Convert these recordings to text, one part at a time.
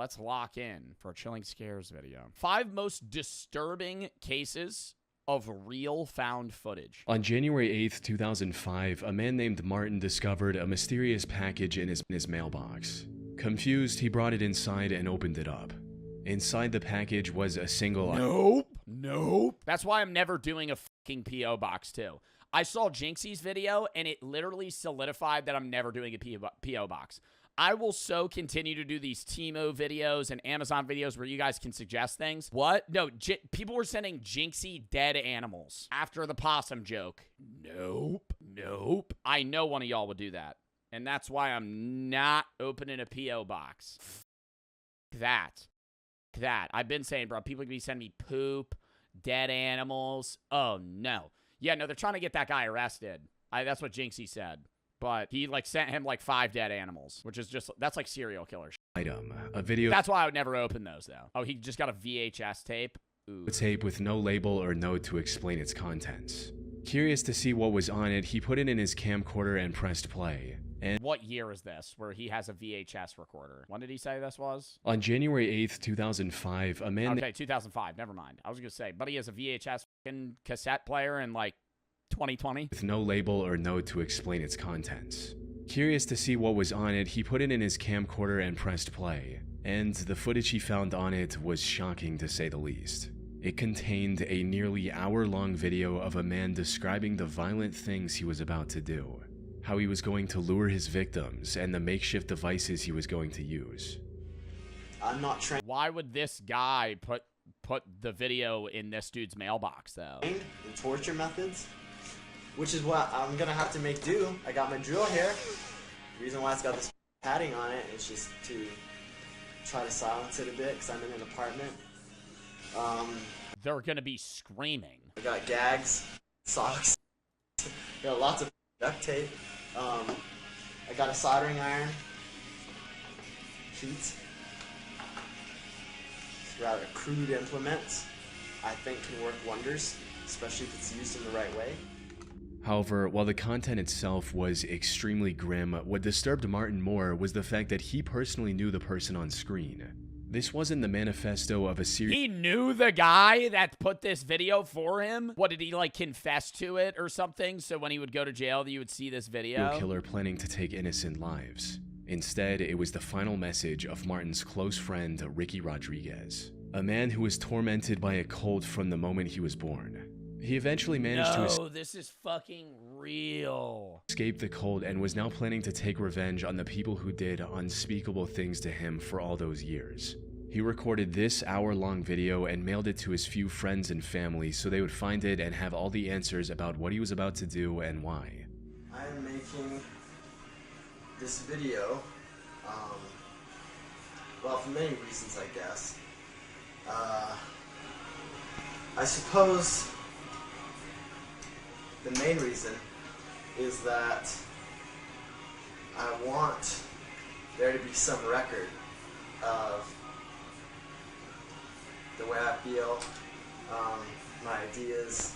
let's lock in for a Chilling Scares video. 5 most disturbing cases of real found footage. On January 8th, 2005, a man named Martin discovered a mysterious package in his mailbox. Confused, he brought it inside and opened it up. Inside the package was a single... Nope. That's why I'm never doing a fucking P.O. box, too. I saw Jinxie's video, and it literally solidified that I'm never doing a P.O. box. I will so continue to do these Timo videos and Amazon videos where you guys can suggest things. What? No, people were sending Jinxie dead animals after the possum joke. Nope. I know one of y'all would do that. And that's why I'm not opening a P.O. box. That. I've been saying, bro, people could be sending me poop, dead animals. Oh, no. Yeah, no, they're trying to get that guy arrested. That's what Jinxie said. But he, like, sent him, like, 5 dead animals, which is just, that's like serial killer item. A video. That's why I would never open those, though. Oh, he just got a VHS tape? Ooh. A tape with no label or note to explain its contents. Curious to see what was on it, he put it in his camcorder and pressed play. And what year is this where he has a VHS recorder? When did he say this was? On January 8th, 2005, a man... Okay, 2005. Never mind. I was going to say, but he has a VHS fucking cassette player in, like, 2020. With no label or note to explain its contents. Curious to see what was on it, he put it in his camcorder and pressed play. And the footage he found on it was shocking to say the least. It contained a nearly hour-long video of a man describing the violent things he was about to do. How he was going to lure his victims, and the makeshift devices he was going to use. I'm not trained. Why would this guy put the video in this dude's mailbox, though? In torture methods, which is what I'm gonna have to make do. I got my drill here. The reason why it's got this padding on it is just to try to silence it a bit, because I'm in an apartment. They're gonna be screaming. I got gags, socks, got lots of duct tape. I got a soldering iron, sheets. It's rather crude implements. I think can work wonders, especially if it's used in the right way. However, while the content itself was extremely grim, what disturbed Martin more was the fact that he personally knew the person on screen. This wasn't the manifesto of a serial... He knew the guy that put this video for him? What, did he, like, confess to it or something? So when he would go to jail, you would see this video? Killer planning to take innocent lives. Instead, it was the final message of Martin's close friend, Ricky Rodriguez. A man who was tormented by a cult from the moment he was born. He eventually managed to this is fucking real. Escape the cult and was now planning to take revenge on the people who did unspeakable things to him for all those years. He recorded this hour-long video and mailed it to his few friends and family so they would find it and have all the answers about what he was about to do and why. I am making this video, well, for many reasons, I guess. I suppose the main reason is that I want there to be some record of the way I feel, my ideas,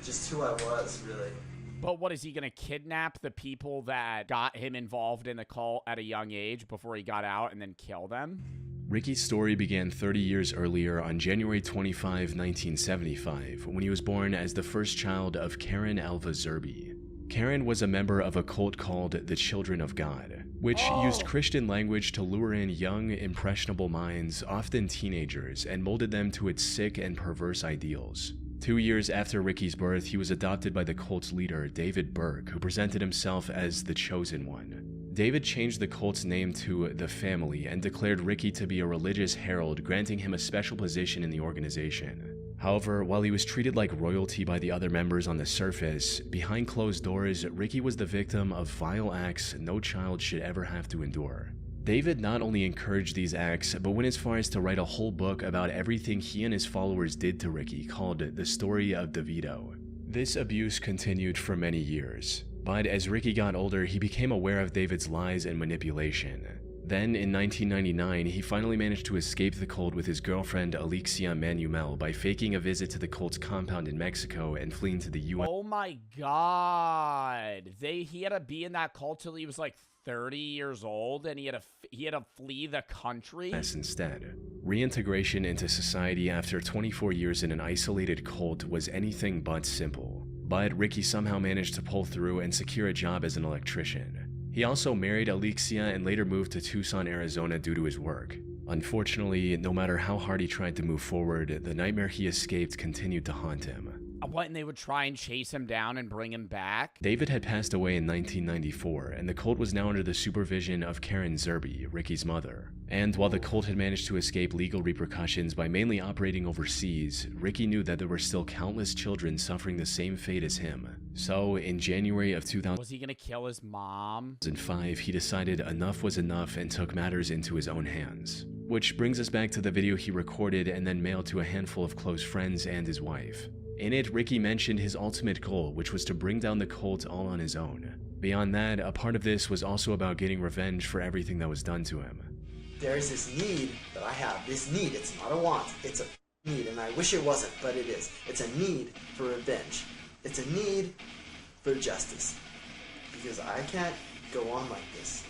just who I was, really. But what, is he gonna kidnap the people that got him involved in the cult at a young age before he got out and then kill them? Ricky's story began 30 years earlier on January 25, 1975, when he was born as the first child of Karen Alva Zerby. Karen was a member of a cult called the Children of God, which used Christian language to lure in young, impressionable minds, often teenagers, and molded them to its sick and perverse ideals. 2 years after Ricky's birth, he was adopted by the cult's leader, David Burke, who presented himself as the Chosen One. David changed the cult's name to The Family and declared Ricky to be a religious herald, granting him a special position in the organization. However, while he was treated like royalty by the other members on the surface, behind closed doors, Ricky was the victim of vile acts no child should ever have to endure. David not only encouraged these acts, but went as far as to write a whole book about everything he and his followers did to Ricky, called The Story of DeVito. This abuse continued for many years, but as Ricky got older, he became aware of David's lies and manipulation. Then, in 1999, he finally managed to escape the cult with his girlfriend Alexia Manuel by faking a visit to the cult's compound in Mexico and fleeing to the U.S. Oh my god. He had to be in that cult till he was like 30 years old and he had to flee the country? Yes, instead. Reintegration into society after 24 years in an isolated cult was anything but simple. But Ricky somehow managed to pull through and secure a job as an electrician. He also married Alexia and later moved to Tucson, Arizona due to his work. Unfortunately, no matter how hard he tried to move forward, the nightmare he escaped continued to haunt him. What, and they would try and chase him down and bring him back? David had passed away in 1994, and the cult was now under the supervision of Karen Zerbe, Ricky's mother. And while the cult had managed to escape legal repercussions by mainly operating overseas, Ricky knew that there were still countless children suffering the same fate as him. So, in January of 2005, was he gonna kill his mom? He decided enough was enough and took matters into his own hands. Which brings us back to the video he recorded and then mailed to a handful of close friends and his wife. In it, Ricky mentioned his ultimate goal, which was to bring down the cult all on his own. Beyond that, a part of this was also about getting revenge for everything that was done to him. There's this need that I have. This need, it's not a want, it's a need, and I wish it wasn't, but it is. It's a need for revenge. It's a need for justice. Because I can't go on like this.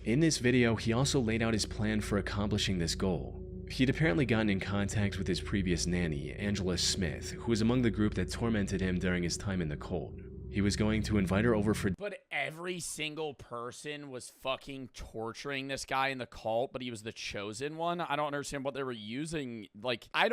In this video, he also laid out his plan for accomplishing this goal. He'd apparently gotten in contact with his previous nanny, Angela Smith, who was among the group that tormented him during his time in the cult. He was going to invite her over for— But every single person was fucking torturing this guy in the cult, but he was the chosen one? I don't understand what they were using. Like, I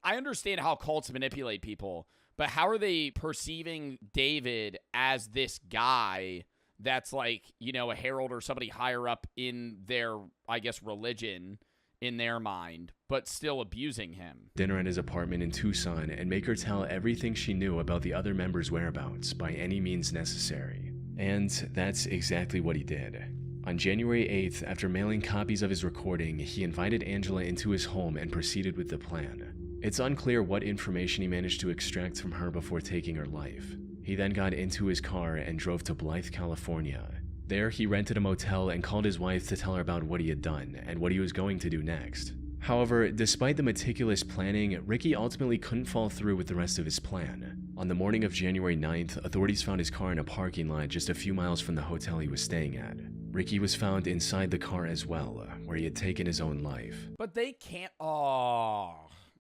understand how cults manipulate people, but how are they perceiving David as this guy that's like, you know, a herald or somebody higher up in their, I guess, religion in their mind, but still abusing him? Dinner at his apartment in Tucson and make her tell everything she knew about the other members' whereabouts by any means necessary. And that's exactly what he did. On January 8th, after mailing copies of his recording, he invited Angela into his home and proceeded with the plan. It's unclear what information he managed to extract from her before taking her life. He then got into his car and drove to Blythe, California. There, he rented a motel and called his wife to tell her about what he had done and what he was going to do next. However, despite the meticulous planning, Ricky ultimately couldn't follow through with the rest of his plan. On the morning of January 9th, authorities found his car in a parking lot just a few miles from the hotel he was staying at. Ricky was found inside the car as well, where he had taken his own life. But they can't— oh.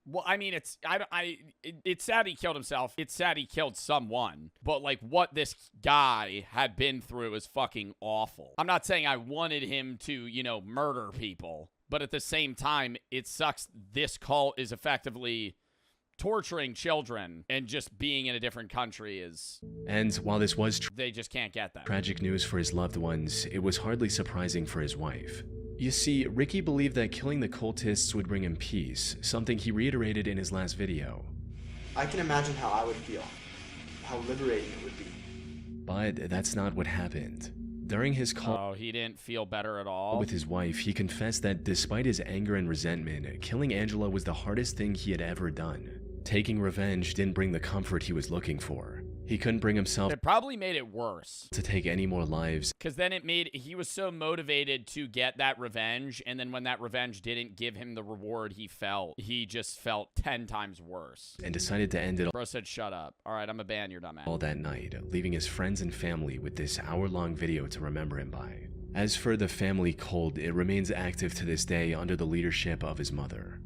Well, I mean, it's sad he killed himself. It's sad he killed someone. But, like, what this guy had been through is fucking awful. I'm not saying I wanted him to, you know, murder people. But at the same time, it sucks this cult is effectively torturing children, and just being in a different country is— And while this was they just can't get them. Tragic news for his loved ones, it was hardly surprising for his wife. You see, Ricky believed that killing the cultists would bring him peace, something he reiterated in his last video. I can imagine how I would feel, how liberating it would be. But that's not what happened. During his call— Oh, he didn't feel better at all? With his wife, he confessed that despite his anger and resentment, killing Angela was the hardest thing he had ever done. Taking revenge didn't bring the comfort he was looking for. He couldn't bring himself— It probably made it worse. —to take any more lives. Because then he was so motivated to get that revenge, and then when that revenge didn't give him the reward he just felt 10 times worse. And decided to end it all. Bro said, shut up. All right, I'm a ban your dumb ass. All that night, leaving his friends and family with this hour-long video to remember him by. As for the family cult, it remains active to this day under the leadership of his mother.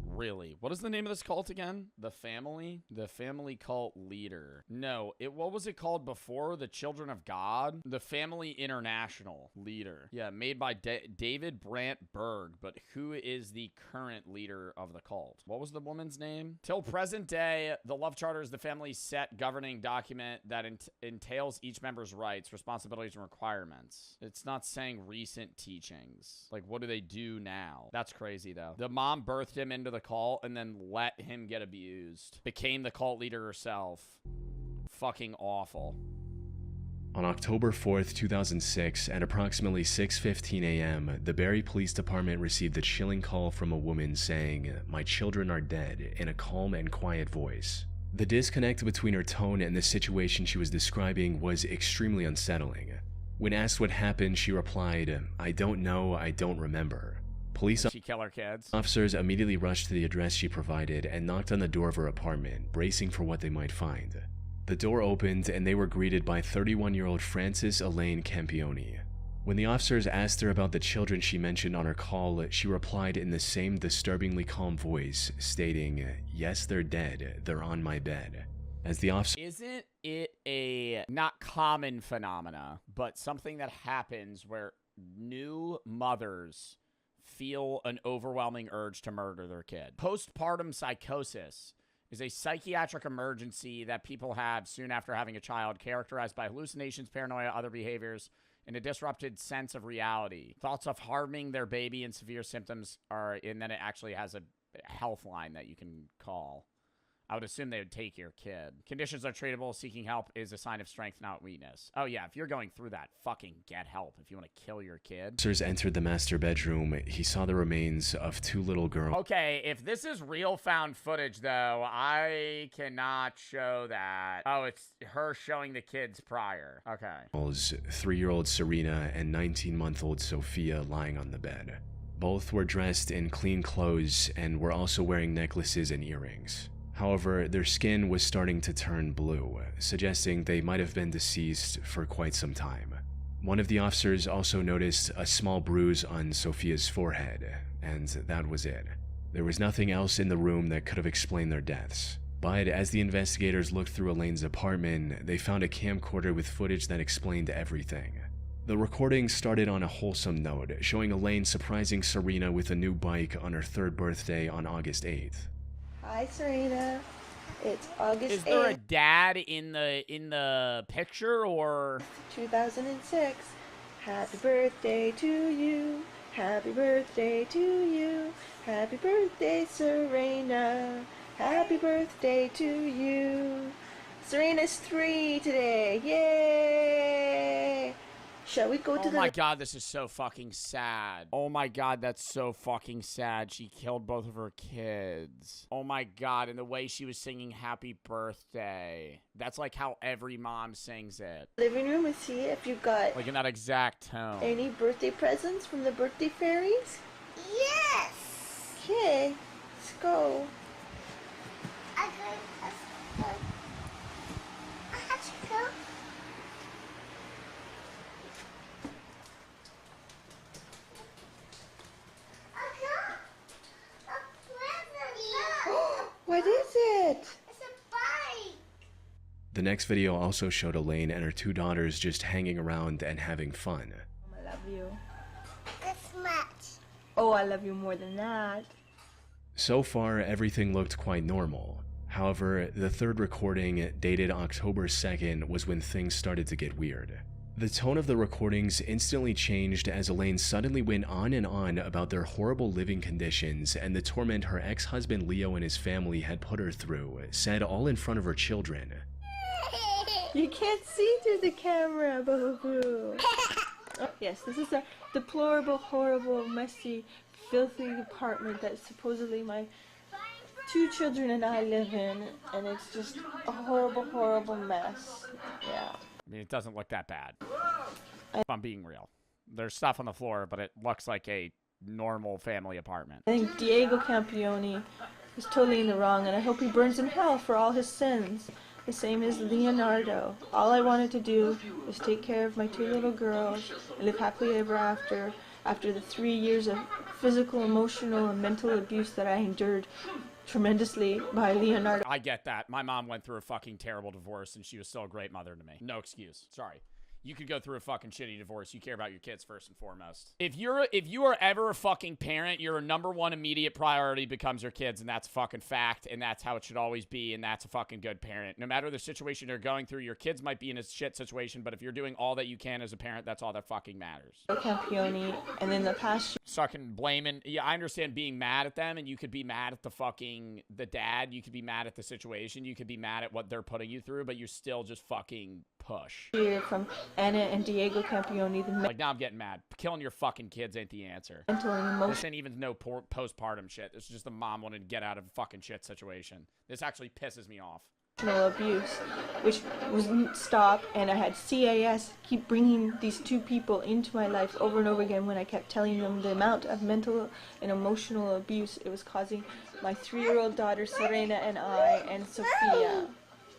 Really? What is the name of this cult again? The Family? The Family Cult Leader. No, what was it called before? The Children of God? The Family International Leader. Yeah, made by David Brant Berg, but who is the current leader of the cult? What was the woman's name? Till present day, the Love Charter is the family's set governing document that entails each member's rights, responsibilities, and requirements. It's not saying recent teachings. Like, what do they do now? That's crazy, though. The mom birthed him into the cult and then let him get abused. Became the cult leader herself. Fucking awful. On October 4th, 2006, at approximately 6:15 a.m., the Barrie Police Department received a chilling call from a woman saying, "My children are dead," in a calm and quiet voice. The disconnect between her tone and the situation she was describing was extremely unsettling. When asked what happened, she replied, "I don't know, I don't remember." Police She kill her kids. officers immediately rushed to the address she provided and knocked on the door of her apartment, bracing for what they might find. The door opened and they were greeted by 31-year-old Frances Elaine Campione. When the officers asked her about the children she mentioned on her call, she replied in the same disturbingly calm voice, stating, "Yes, they're dead. They're on my bed." As the officer... Isn't it a not common phenomena, but something that happens where new mothers feel an overwhelming urge to murder their kid? Postpartum psychosis is a psychiatric emergency that people have soon after having a child, characterized by hallucinations, paranoia, other behaviors, and a disrupted sense of reality. Thoughts of harming their baby and severe symptoms are, and then it actually has a health line that you can call. I would assume they would take your kid. Conditions are treatable. Seeking help is a sign of strength, not weakness. Oh yeah, if you're going through that, fucking get help if you want to kill your kid. Officers entered the master bedroom. He saw the remains of 2 little girls. Okay, if this is real found footage, though, I cannot show that. Oh, it's her showing the kids prior. Okay. 3-year-old Serena and 19-month-old Sophia lying on the bed. Both were dressed in clean clothes and were also wearing necklaces and earrings. However, their skin was starting to turn blue, suggesting they might have been deceased for quite some time. One of the officers also noticed a small bruise on Sophia's forehead, and that was it. There was nothing else in the room that could have explained their deaths. But as the investigators looked through Elaine's apartment, they found a camcorder with footage that explained everything. The recording started on a wholesome note, showing Elaine surprising Serena with a new bike on her 3rd birthday on August 8th. Hi, Serena. It's August 8th. Is there a dad in the picture, or 2006. Happy birthday to you. Happy birthday to you. Happy birthday, Serena. Happy birthday to you. Serena's 3 today. Yay! Shall we go to oh my god, this is so fucking sad. Oh my god, that's so fucking sad. She killed both of her kids. Oh my god, and the way she was singing happy birthday. That's like how every mom sings it. living room and see if you've got Like in that exact tone. any birthday presents from the birthday fairies? Yes. Okay, let's go. I have to go. I got a present. What is it? It's a bike. The next video also showed Elaine and her 2 daughters just hanging around and having fun. I love you. This much. Oh, I love you more than that. So far, everything looked quite normal. However, the 3rd recording, dated October 2nd, was when things started to get weird. The tone of the recordings instantly changed as Elaine suddenly went on and on about their horrible living conditions and the torment her ex-husband Leo and his family had put her through, said all in front of her children. You can't see through the camera, boo-boo. Oh, yes, this is a deplorable, horrible, messy, filthy apartment that supposedly my 2 children and I live in, and it's just a horrible, horrible mess. Yeah. I mean, it doesn't look that bad. If I'm being real. There's stuff on the floor, but it looks like a normal family apartment. I think Diego Campione is totally in the wrong, and I hope he burns in hell for all his sins. The same as Leonardo. All I wanted to do was take care of my 2 little girls and live happily ever after the 3 years of physical, emotional, and mental abuse that I endured tremendously by Leonardo. I get that. My mom went through a fucking terrible divorce, and she was still a great mother to me. No excuse. Sorry. You could go through a fucking shitty divorce. You care about your kids first and foremost. If you are ever a fucking parent, your number 1 immediate priority becomes your kids, and that's a fucking fact, and that's how it should always be, and that's a fucking good parent. No matter the situation you're going through, your kids might be in a shit situation, but if you're doing all that you can as a parent, that's all that fucking matters. Campione, and then the past Sucking blaming. Yeah, I understand being mad at them, and you could be mad at the dad. You could be mad at the situation. You could be mad at what they're putting you through, but you're still just fucking push. year from Anna and Diego Campione, the Like, now I'm getting mad. Killing your fucking kids ain't the answer. mental and This emotional ain't even no postpartum shit. This is just the mom wanting to get out of a fucking shit situation. This actually pisses me off. abuse, which wouldn't stop, and I had CAS keep bringing these 2 people into my life over and over again when I kept telling them the amount of mental and emotional abuse it was causing my 3-year-old daughter Serena and I and Sophia.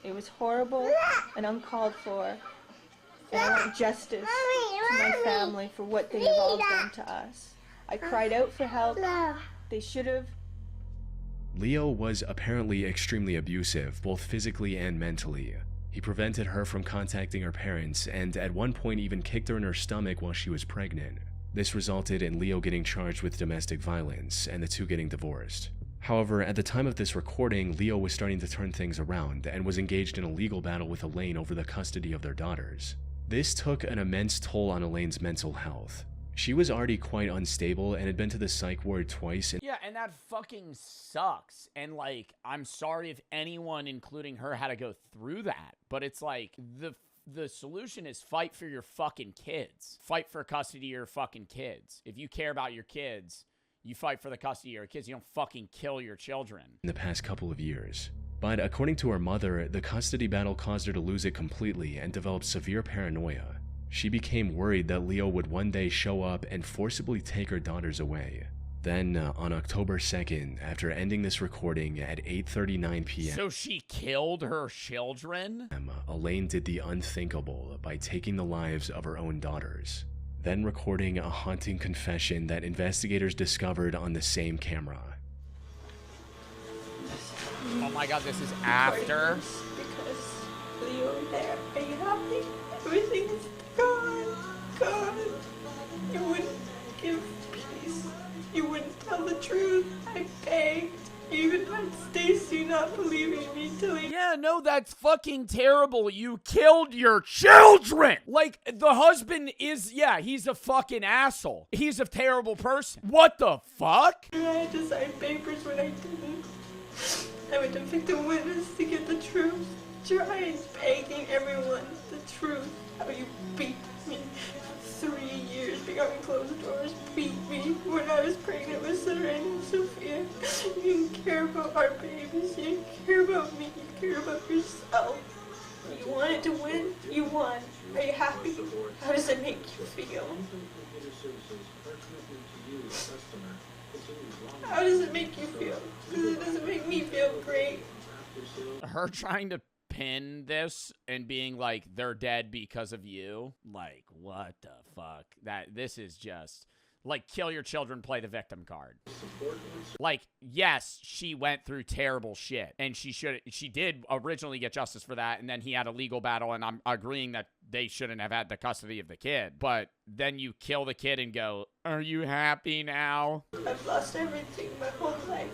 It was horrible and uncalled for. And I want justice to my family for what they have all done to us. I cried out for help. They should have. Leo was apparently extremely abusive, both physically and mentally. He prevented her from contacting her parents and at one point even kicked her in her stomach while she was pregnant. This resulted in Leo getting charged with domestic violence and the two getting divorced. However, at the time of this recording, Leo was starting to turn things around and was engaged in a legal battle with Elaine over the custody of their daughters. This took an immense toll on Elaine's mental health. She was already quite unstable and had been to the psych ward twice. Yeah, and that fucking sucks. And, like, I'm sorry if anyone, including her, had to go through that. But it's like, the solution is fight for your fucking kids. Fight for custody of your fucking kids. If you care about your kids, you fight for the custody of your kids. You don't fucking kill your children. In the past couple of years. But according to her mother, the custody battle caused her to lose it completely and develop severe paranoia. She became worried that Leo would one day show up and forcibly take her daughters away. Then, on October 2nd, after ending this recording at 8:39 p.m. So she killed her children? Elaine did the unthinkable by taking the lives of her own daughters, then recording a haunting confession that investigators discovered on the same camera. Oh my god, this is after? Because Leo, there, are you happy? Everything is gone. You wouldn't give peace. You wouldn't tell the truth. I begged. You even had Stacy not believing me till he... Yeah, no, that's fucking terrible. You killed your children! Like, the husband is, yeah, he's a fucking asshole. He's a terrible person. What the fuck? I had to sign papers when I didn't. I went to victim witness to get the truth. Trying, begging everyone the truth. How you beat me. 3 years behind closed doors, beat me when I was pregnant with Serena and Sophia. You didn't care about our babies. You didn't care about me. You cared about yourself. You wanted to win. You won. Are you happy? How does it make you feel? How does it make you feel? Because it doesn't make me feel great. Her trying to pin this and being like, they're dead because of you. Like, what the fuck? This is just like, kill your children, play the victim card. Like, yes, she went through terrible shit and she did originally get justice for that. And then he had a legal battle, and I'm agreeing that they shouldn't have had the custody of the kid. But then you kill the kid and go, are you happy now? I've lost everything my whole life.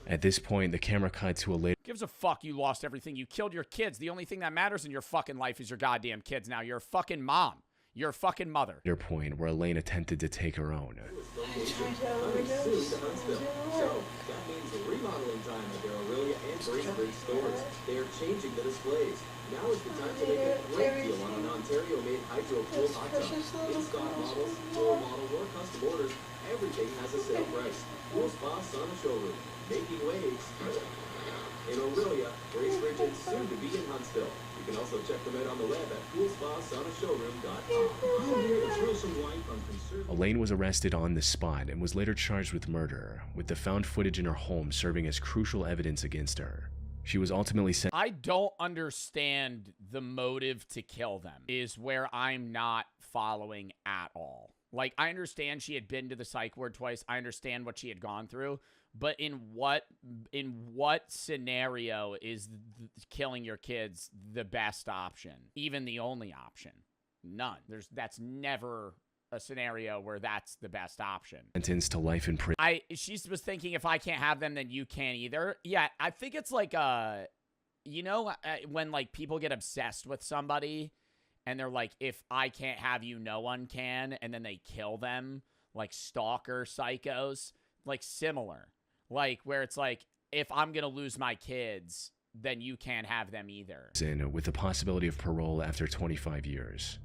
At this point, the camera cut to a later... Gives a fuck you lost everything. You killed your kids. The only thing that matters in your fucking life is your goddamn kids now. You're a fucking mom. You're a fucking mother. point where Elaine attempted to take her own. I tried to overdose. So, that means the remodeling time at their Aurelia and Bracebridge stores. They are changing the displays. Now is the time to make a great deal on an Ontario-made hydro-cooled hot tub. In stock models, floor models, or custom orders, everything has a sale price. Pool Spa Sauna Showroom, making waves in Aurelia, Bracebridge, and soon to be in Huntsville. You can also check them out on the web at poolspasaunashowroom.com. Elaine was arrested on the spot and was later charged with murder, with the found footage in her home serving as crucial evidence against her. She was ultimately sent. I don't understand the motive to kill them, is where I'm not following at all. Like, I understand she had been to the psych ward twice. I understand what she had gone through. But in what scenario is killing your kids the best option? Even the only option? None. That's never a scenario where that's the best option. Sentenced to life in prison. She was thinking, if I can't have them, then you can't either. Yeah, I think it's like, you know, when like people get obsessed with somebody and they're like, if I can't have you, no one can, and then they kill them, like stalker psychos, like similar. Like, where it's like, if I'm going to lose my kids, then you can't have them either. With the possibility of parole after 25 years.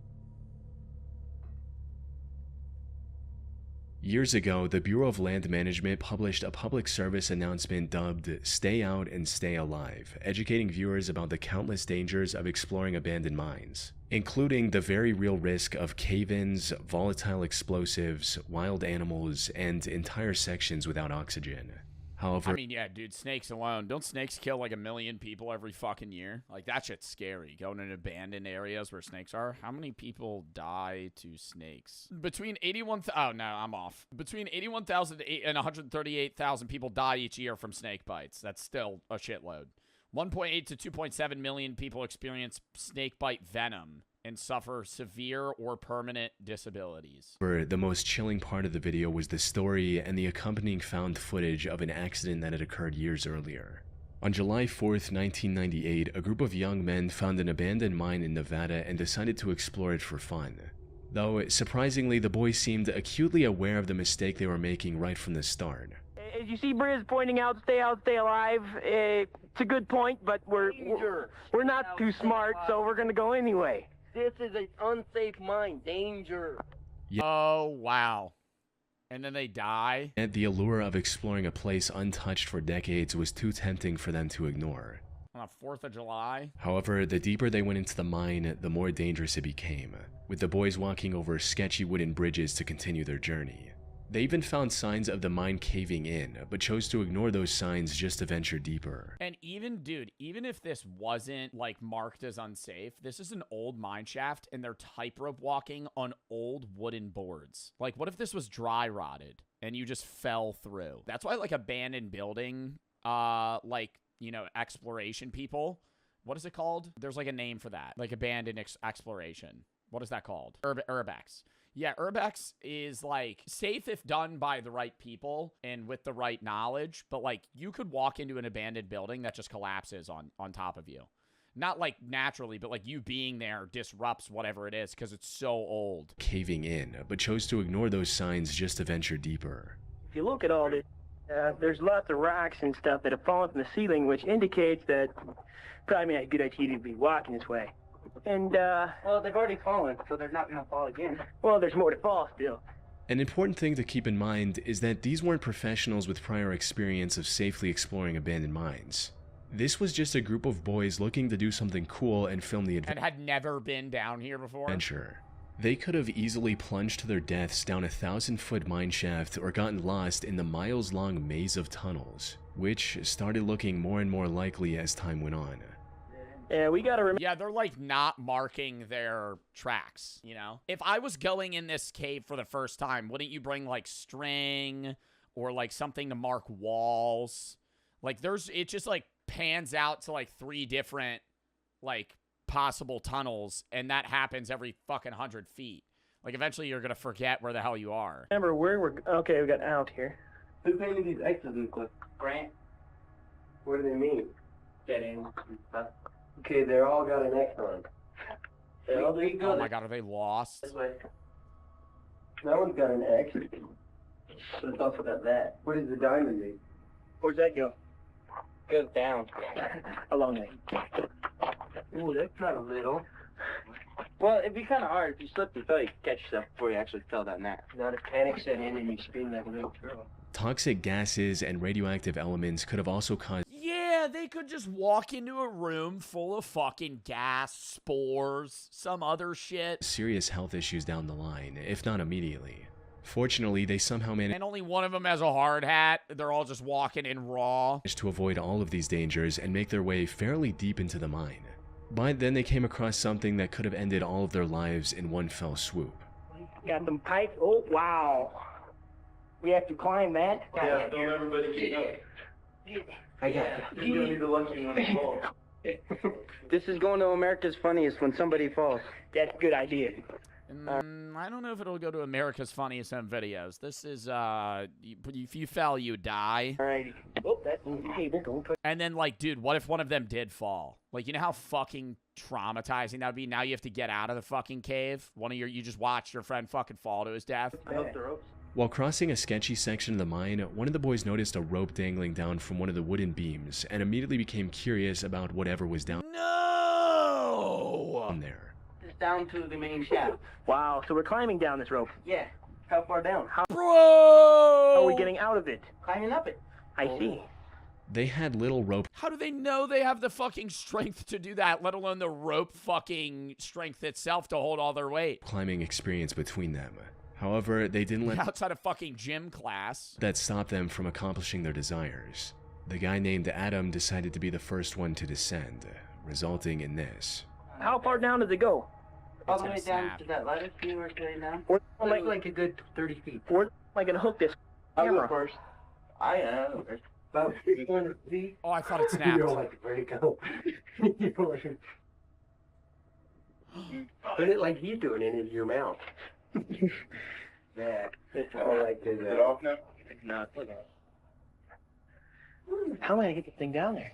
Years ago, the Bureau of Land Management published a public service announcement dubbed Stay Out and Stay Alive, educating viewers about the countless dangers of exploring abandoned mines, including the very real risk of cave-ins, volatile explosives, wild animals, and entire sections without oxygen. However, I mean, yeah, dude, snakes alone. Don't snakes kill like 1 million people every fucking year? Like, that shit's scary. Going in abandoned areas where snakes are. How many people die to snakes? Between 81... Oh, no, I'm off. Between 81,000 and 138,000 people die each year from snake bites. That's still a shitload. 1.8 to 2.7 million people experience snake bite venom and suffer severe or permanent disabilities. the most chilling part of the video was the story and the accompanying found footage of an accident that had occurred years earlier. On July 4th, 1998, a group of young men found an abandoned mine in Nevada and decided to explore it for fun. Though, surprisingly, the boys seemed acutely aware of the mistake they were making right from the start. As you see Briz pointing out, stay alive. It's a good point, but we're not too smart, so we're gonna go anyway. This is an unsafe mine. Danger. Oh, wow. And then they die? And the allure of exploring a place untouched for decades was too tempting for them to ignore. On the 4th of July? However, the deeper they went into the mine, the more dangerous it became, with the boys walking over sketchy wooden bridges to continue their journey. They even found signs of the mine caving in, but chose to ignore those signs just to venture deeper. And even, dude, even if this wasn't, like, marked as unsafe, this is an old mine shaft, and they're tightrope walking on old wooden boards. Like, what if this was dry rotted, and you just fell through? That's why, like, abandoned building, like, you know, exploration people, what is it called? There's, like, a name for that. Like, abandoned exploration. What is that called? Urbex. Yeah, Urbex is, like, safe if done by the right people and with the right knowledge, but, like, you could walk into an abandoned building that just collapses on top of you. Not, like, naturally, but, like, you being there disrupts whatever it is because it's so old. Caving in, but chose to ignore those signs just to venture deeper. If you look at all this, there's lots of rocks and stuff that have fallen from the ceiling, which indicates that probably a good idea to be walking this way. And, Well, they've already fallen, so they're not gonna fall again. well, there's more to fall still. An important thing to keep in mind is that these weren't professionals with prior experience of safely exploring abandoned mines. This was just a group of boys looking to do something cool and film the And had never been down here before. adventure. They could have easily plunged to their deaths down a 1,000-foot mine shaft or gotten lost in the miles-long maze of tunnels, which started looking more and more likely as time went on. Yeah, we gotta remember. Yeah, they're, like, not marking their tracks, you know? If I was going in this cave for the first time, wouldn't you bring, like, string or, like, something to mark walls? Like, it just, like, pans out to, like, 3 different, like, possible tunnels, and that happens every fucking 100 feet. Like, eventually you're gonna forget where the hell you are. Remember where we're. Okay, we got out here. Who painted these X's in cliff? Grant. What do they mean? Dead ends and stuff. Okay, they're all got an X on them. They all do. Oh my god, are they lost? This way. That one's got an X. But it's also got that. What does the diamond mean? Where's that go? Goes down. Along there. Ooh, that's not a little. Well, it'd be kind of hard if you slipped and fell. You could catch yourself before you actually fell down that. Not if panic set in and you spin like a little girl. Toxic gases and radioactive elements could have also caused Yeah, they could just walk into a room full of fucking gas, spores, some other shit. serious health issues down the line, if not immediately. Fortunately, they somehow managed And only one of them has a hard hat. They're all just walking in raw. to avoid all of these dangers and make their way fairly deep into the mine. But then they came across something that could have ended all of their lives in one fell swoop. Got them pipes. Oh, wow. We have to climb that. Yeah, don't everybody get up. I got you. You're gonna be the lucky one to fall. This is going to America's Funniest when somebody falls. That's a good idea. I don't know if it'll go to America's Funniest Home Videos. This is, if you fell, you die. Alrighty. Oh, that's on the table. Don't put. And then, like, dude, what if one of them did fall? Like, you know how fucking traumatizing that would be? Now you have to get out of the fucking cave. You just watched your friend fucking fall to his death. I hope the ropes. While crossing a sketchy section of the mine, one of the boys noticed a rope dangling down from one of the wooden beams and immediately became curious about whatever was down No! there. It's down to the main shaft. Wow, so we're climbing down this rope. Yeah. How far down? How Bro! are we getting out of it? climbing up it? I see. They had little rope How do they know they have the fucking strength to do that, let alone the rope fucking strength itself to hold all their weight? climbing experience between them. However, they didn't let Outside of fucking gym class. that stop them from accomplishing their desires. The guy named Adam decided to be the first one to descend, resulting in this. How far down does it go? All the gonna way down snap. to that ladder you were going down? Or Like a good 30 feet. Or am I gonna hook this I'll camera? go first. I am. About 200 feet. Oh, I thought it snapped. You don't like where to go. Put it like he's doing it into your mouth. Yeah. It's all like this. Is it off now? No. How am I gonna get the thing down there?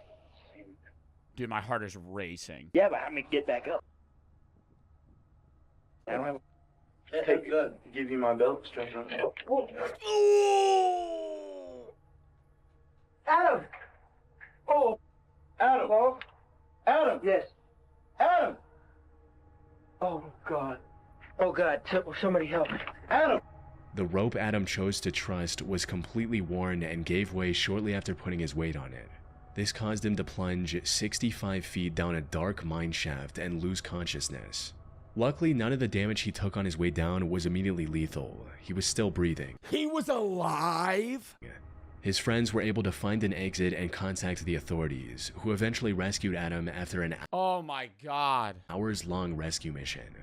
Dude, my heart is racing. Yeah, but how am I gonna get back up? I don't have. Hey, good. Give you my belt string. Adam! Oh! Adam! Oh. Adam! Yes. Adam! Oh, God. Oh God! Somebody help! Adam! The rope Adam chose to trust was completely worn and gave way shortly after putting his weight on it. This caused him to plunge 65 feet down a dark mine shaft and lose consciousness. Luckily, none of the damage he took on his way down was immediately lethal. He was still breathing. He was alive? His friends were able to find an exit and contact the authorities, who eventually rescued Adam after an Oh my god. hours-long rescue mission.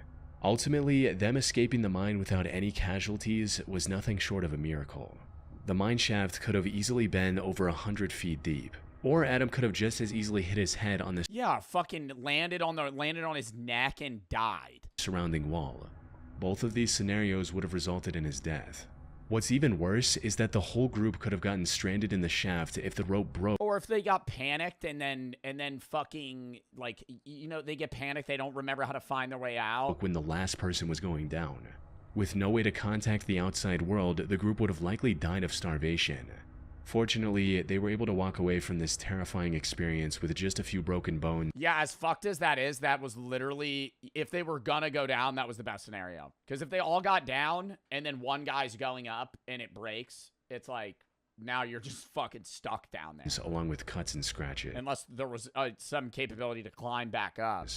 Ultimately, them escaping the mine without any casualties was nothing short of a miracle. The mine shaft could have easily been over 100 feet deep, or Adam could have just as easily hit his head on the Yeah, fucking landed on his neck and died. surrounding wall. Both of these scenarios would have resulted in his death. What's even worse is that the whole group could have gotten stranded in the shaft if the rope broke Or if they got panicked and then fucking, like, you know, they get panicked, they don't remember how to find their way out. when the last person was going down. With no way to contact the outside world, the group would have likely died of starvation. Fortunately, they were able to walk away from this terrifying experience with just a few broken bones Yeah, as fucked as that is, that was literally, if they were gonna go down, that was the best scenario. Because if they all got down and then one guy's going up and it breaks, it's like, now you're just fucking stuck down there. along with cuts and scratches. Unless there was some capability to climb back up.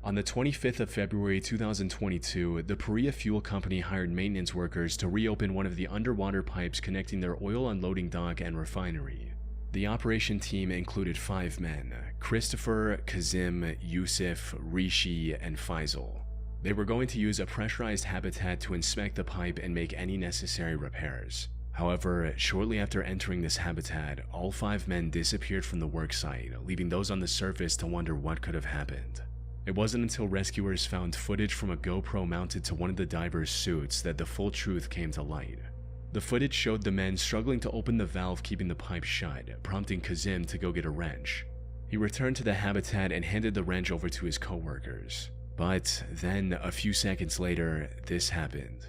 On the 25th of February 2022, the Perea Fuel Company hired maintenance workers to reopen one of the underwater pipes connecting their oil unloading dock and refinery. The operation team included 5 men: Christopher, Kazim, Yusuf, Rishi, and Faisal. They were going to use a pressurized habitat to inspect the pipe and make any necessary repairs. However, shortly after entering this habitat, all 5 men disappeared from the worksite, leaving those on the surface to wonder what could have happened. It wasn't until rescuers found footage from a GoPro mounted to one of the divers' suits that the full truth came to light. The footage showed the men struggling to open the valve keeping the pipe shut, prompting Kazim to go get a wrench. He returned to the habitat and handed the wrench over to his co-workers. But then, a few seconds later, this happened.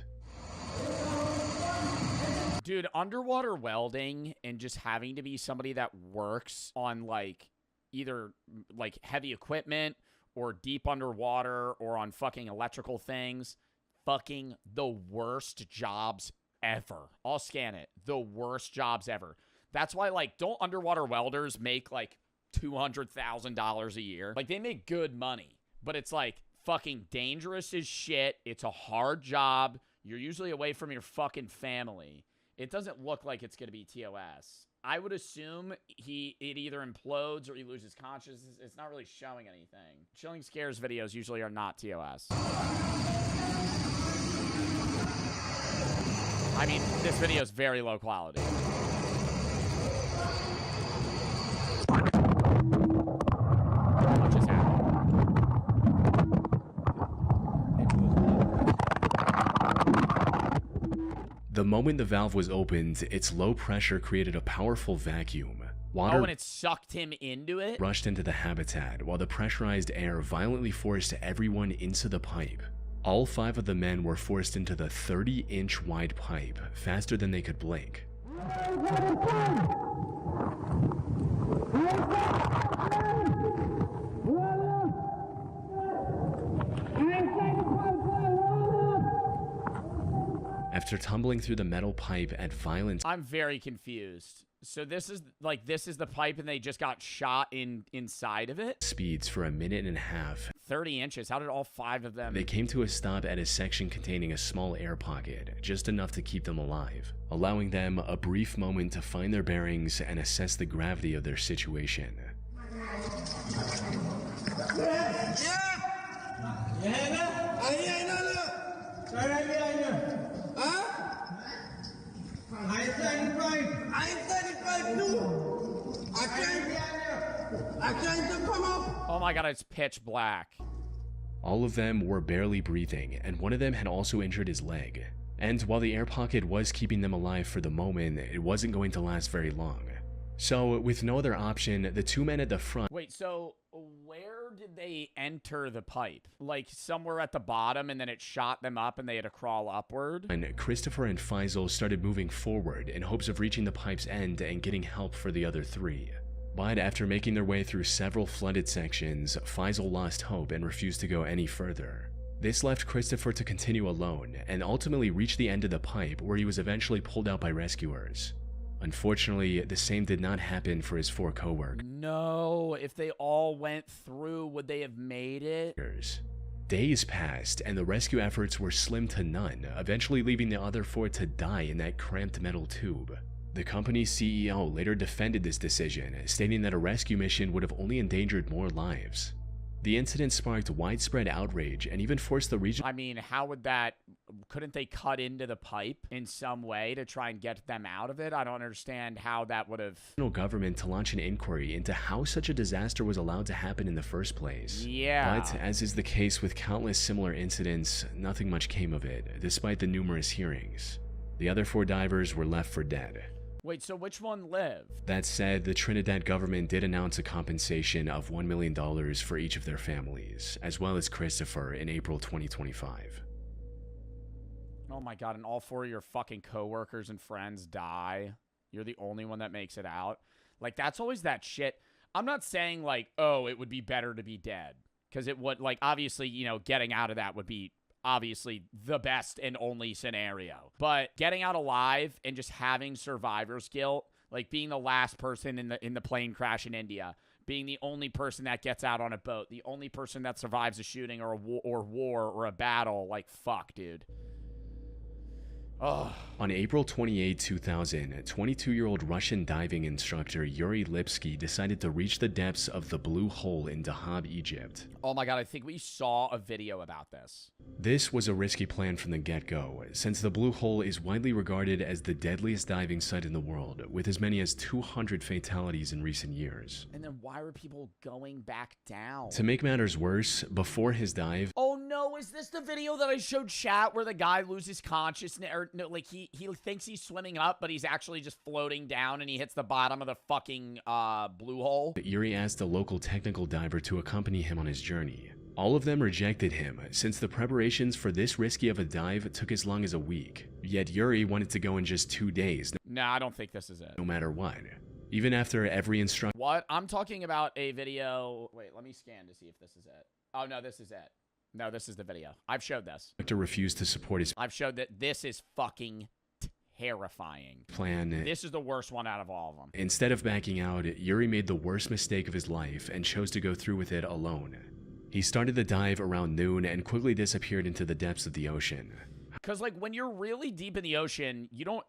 Dude, underwater welding and just having to be somebody that works on, like, either, like, heavy equipment or deep underwater or on fucking electrical things, fucking the worst jobs ever. I'll scan it. The worst jobs ever. That's why, like, don't underwater welders make, like, $200,000 a year? Like, they make good money, but it's, like, fucking dangerous as shit. It's a hard job. You're usually away from your fucking family. It doesn't look like it's going to be TOS. I would assume it either implodes or he loses consciousness. It's not really showing anything. Chilling Scares videos usually are not TOS. I mean, this video is very low quality. What just happened? The moment the valve was opened, its low pressure created a powerful vacuum. Water Oh, and it sucked him into it? rushed into the habitat, while the pressurized air violently forced everyone into the pipe. All 5 of the men were forced into the 30-inch wide pipe, faster than they could blink. After tumbling through the metal pipe at violent I'm very confused. So this is the pipe and they just got shot inside of it? Speeds for a minute and a half. 30 inches. How did all 5 of them? They came to a stop at a section containing a small air pocket, just enough to keep them alive, allowing them a brief moment to find their bearings and assess the gravity of their situation. Oh my god, it's pitch black. All of them were barely breathing, and one of them had also injured his leg. And while the air pocket was keeping them alive for the moment, it wasn't going to last very long. So, with no other option, the 2 men at the front— Wait, so where did they enter the pipe? Like somewhere at the bottom and then it shot them up and they had to crawl upward? And Christopher and Faisal started moving forward in hopes of reaching the pipe's end and getting help for the other 3. But after making their way through several flooded sections, Faisal lost hope and refused to go any further. This left Christopher to continue alone and ultimately reach the end of the pipe, where he was eventually pulled out by rescuers. Unfortunately, the same did not happen for his 4 co-workers. No, if they all went through, would they have made it? Days passed and the rescue efforts were slim to none, eventually leaving the other 4 to die in that cramped metal tube. The company's CEO later defended this decision, stating that a rescue mission would have only endangered more lives. The incident sparked widespread outrage and even forced the region— I mean, how would that— couldn't they cut into the pipe in some way to try and get them out of it? I don't understand how that would have— government to launch an inquiry into how such a disaster was allowed to happen in the first place. Yeah. But as is the case with countless similar incidents, nothing much came of it, despite the numerous hearings. The other 4 divers were left for dead. Wait, so which one lived? That said, the Trinidad government did announce a compensation of $1 million for each of their families, as well as Christopher, in April 2025. Oh my god, and all 4 of your fucking coworkers and friends die. You're the only one that makes it out. Like, that's always that shit. I'm not saying, like, oh, it would be better to be dead. Because it would, like, obviously, you know, getting out of that would be obviously the best and only scenario. But getting out alive and just having survivor's guilt, like being the last person in the plane crash in India, being the only person that gets out on a boat, the only person that survives a shooting or a war or a battle, like, fuck, dude. Ugh. On April 28, 2000, 22-year-old Russian diving instructor Yuri Lipsky decided to reach the depths of the Blue Hole in Dahab, Egypt. Oh my god, I think we saw a video about this. This was a risky plan from the get-go, since the Blue Hole is widely regarded as the deadliest diving site in the world, with as many as 200 fatalities in recent years. And then why were people going back down? To make matters worse, before his dive— Oh no, is this the video that I showed chat where the guy loses consciousness, or no, like he thinks he's swimming up, but he's actually just floating down and he hits the bottom of the fucking blue hole? Yuri asked a local technical diver to accompany him on his journey. All of them rejected him, since the preparations for this risky of a dive took as long as a week. Yet Yuri wanted to go in just 2 days. Nah, I don't think this is it. No matter what. Even after every instructor— What? I'm talking about a video— Wait, let me scan to see if this is it. Oh no, this is it. No, this is the video. I've showed this. refused to support his I've showed that this is fucking terrifying. plan. This is the worst one out of all of them. Instead of backing out, Yuri made the worst mistake of his life and chose to go through with it alone. He started the dive around noon and quickly disappeared into the depths of the ocean. Because, like, when you're really deep in the ocean, you don't—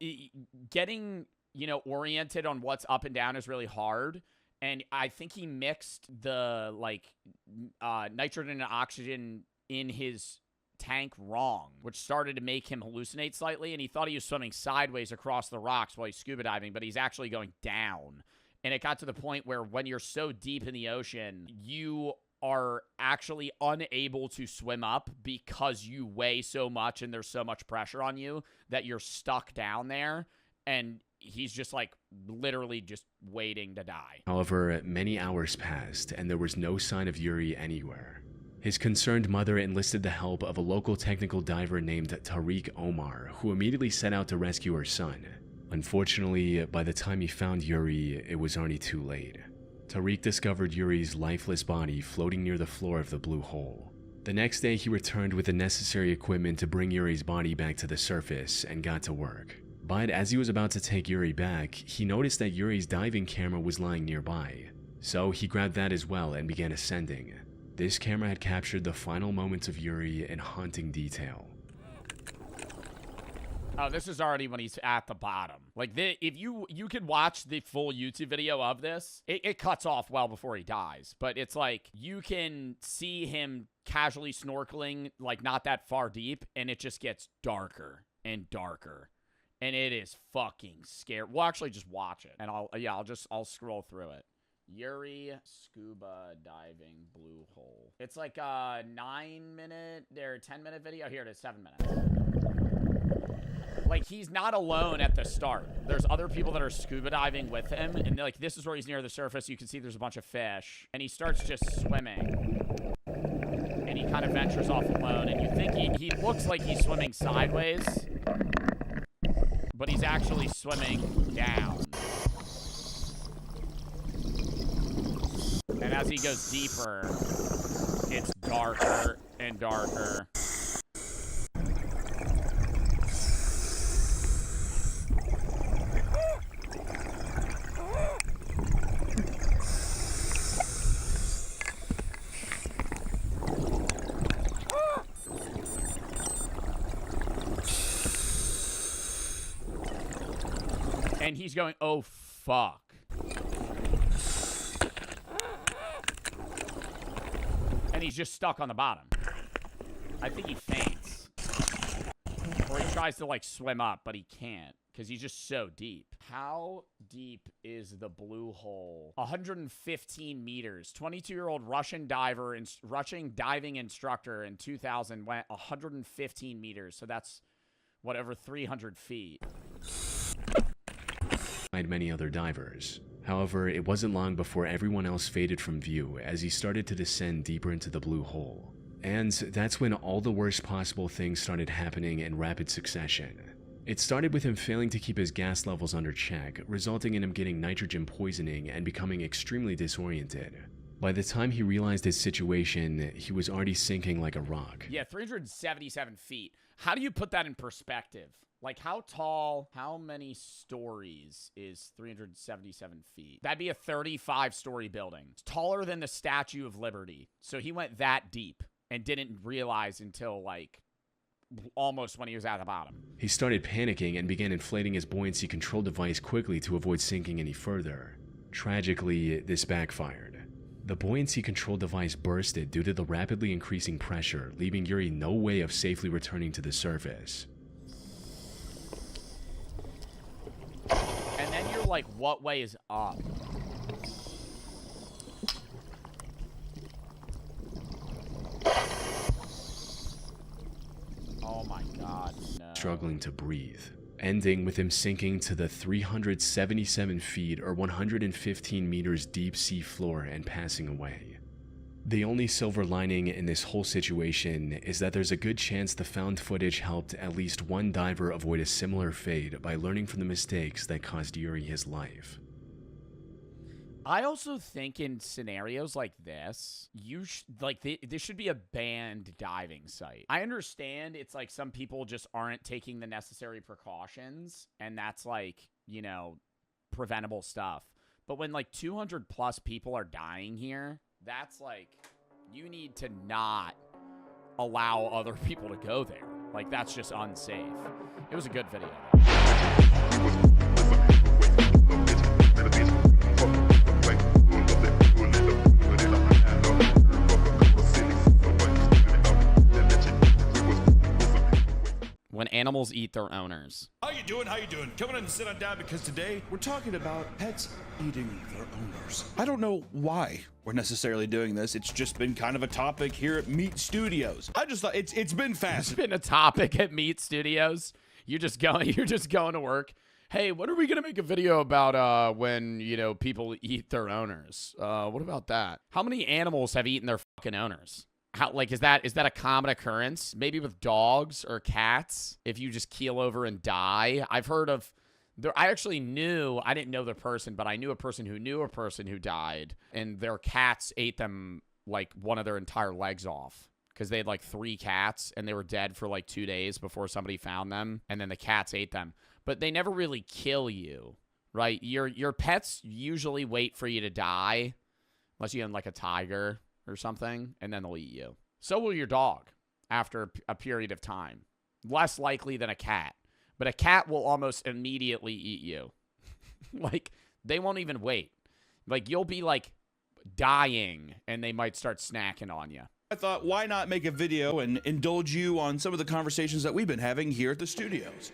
getting, you know, oriented on what's up and down is really hard. And I think he mixed the, like, nitrogen and oxygen in his tank wrong, which started to make him hallucinate slightly, and he thought he was swimming sideways across the rocks while he's scuba diving, but he's actually going down. And it got to the point where when you're so deep in the ocean, you are actually unable to swim up because you weigh so much and there's so much pressure on you that you're stuck down there, and he's just, like, literally just waiting to die. However, many hours passed and there was no sign of Yuri anywhere. His concerned mother enlisted the help of a local technical diver named Tariq Omar, who immediately set out to rescue her son. Unfortunately, by the time he found Yuri, it was already too late. Tariq discovered Yuri's lifeless body floating near the floor of the Blue Hole. The next day, he returned with the necessary equipment to bring Yuri's body back to the surface and got to work. But as he was about to take Yuri back, he noticed that Yuri's diving camera was lying nearby. So he grabbed that as well and began ascending. This camera had captured the final moments of Yuri in haunting detail. Oh, this is already when he's at the bottom. Like, if you could watch the full YouTube video of this, it cuts off well before he dies. But it's like, you can see him casually snorkeling, like, not that far deep, and it just gets darker and darker. And it is fucking scary. We'll actually just watch it. And I'll scroll through it. Yuri scuba diving blue hole. It's like a 9-minute or 10-minute video. Here it is, 7 minutes. Like, he's not alone at the start. There's other people that are scuba diving with him. And, like, this is where he's near the surface. You can see there's a bunch of fish. And he starts just swimming. And he kind of ventures off alone. And you think he looks like he's swimming sideways. But he's actually swimming down. And as he goes deeper, it's darker and darker. And he's going, oh, fuck. And he's just stuck on the bottom. I think he faints. Or he tries to, like, swim up, but he can't. Because he's just so deep. How deep is the blue hole? 115 meters. 22-year-old Russian diving instructor in 2000 went 115 meters. So that's, whatever, 300 feet. Many other divers. However, it wasn't long before everyone else faded from view as he started to descend deeper into the blue hole. And that's when all the worst possible things started happening in rapid succession. It started with him failing to keep his gas levels under check, resulting in him getting nitrogen poisoning and becoming extremely disoriented. By the time he realized his situation, he was already sinking like a rock. Yeah, 377 feet. How do you put that in perspective? Like, how tall, how many stories is 377 feet? That'd be a 35-story building. It's taller than the Statue of Liberty. So he went that deep and didn't realize until, like, almost when he was at the bottom. He started panicking and began inflating his buoyancy control device quickly to avoid sinking any further. Tragically, this backfired. The buoyancy control device bursted due to the rapidly increasing pressure, leaving Yuri no way of safely returning to the surface. And then you're like, what way is up? Oh my god, no. Struggling to breathe, ending with him sinking to the 377 feet or 115 meters deep sea floor and passing away. The only silver lining in this whole situation is that there's a good chance the found footage helped at least one diver avoid a similar fate by learning from the mistakes that cost Yuri his life. I also think in scenarios like this, this should be a banned diving site. I understand it's like some people just aren't taking the necessary precautions, and that's like, you know, preventable stuff. But when like 200 plus people are dying here, that's like, you need to not allow other people to go there. Like, that's just unsafe. It was a good video. When animals eat their owners. How you doing? How you doing? Come on in and sit on down because today we're talking about pets eating their owners. I don't know why we're necessarily doing this. It's just been kind of a topic here at Meat Studios. I just thought it's been fascinating. It's been a topic at Meat Studios. You're just going to work. Hey, when are we gonna make a video about when, you know, people eat their owners? What about that? How many animals have eaten their fucking owners? How, like, is that a common occurrence? Maybe with dogs or cats, if you just keel over and die. I've heard of I didn't know the person, but I knew a person who knew a person who died, and their cats ate them, like, one of their entire legs off. because they had like 3 cats and they were dead for like 2 days before somebody found them, and then the cats ate them. But they never really kill you, right? Your pets usually wait for you to die, unless you have like a tiger or something, and then they'll eat you. So will your dog after a period of time. Less likely than a cat. But a cat will almost immediately eat you. Like, they won't even wait. Like, you'll be like dying and they might start snacking on you. I thought, why not make a video and indulge you on some of the conversations that we've been having here at the studios?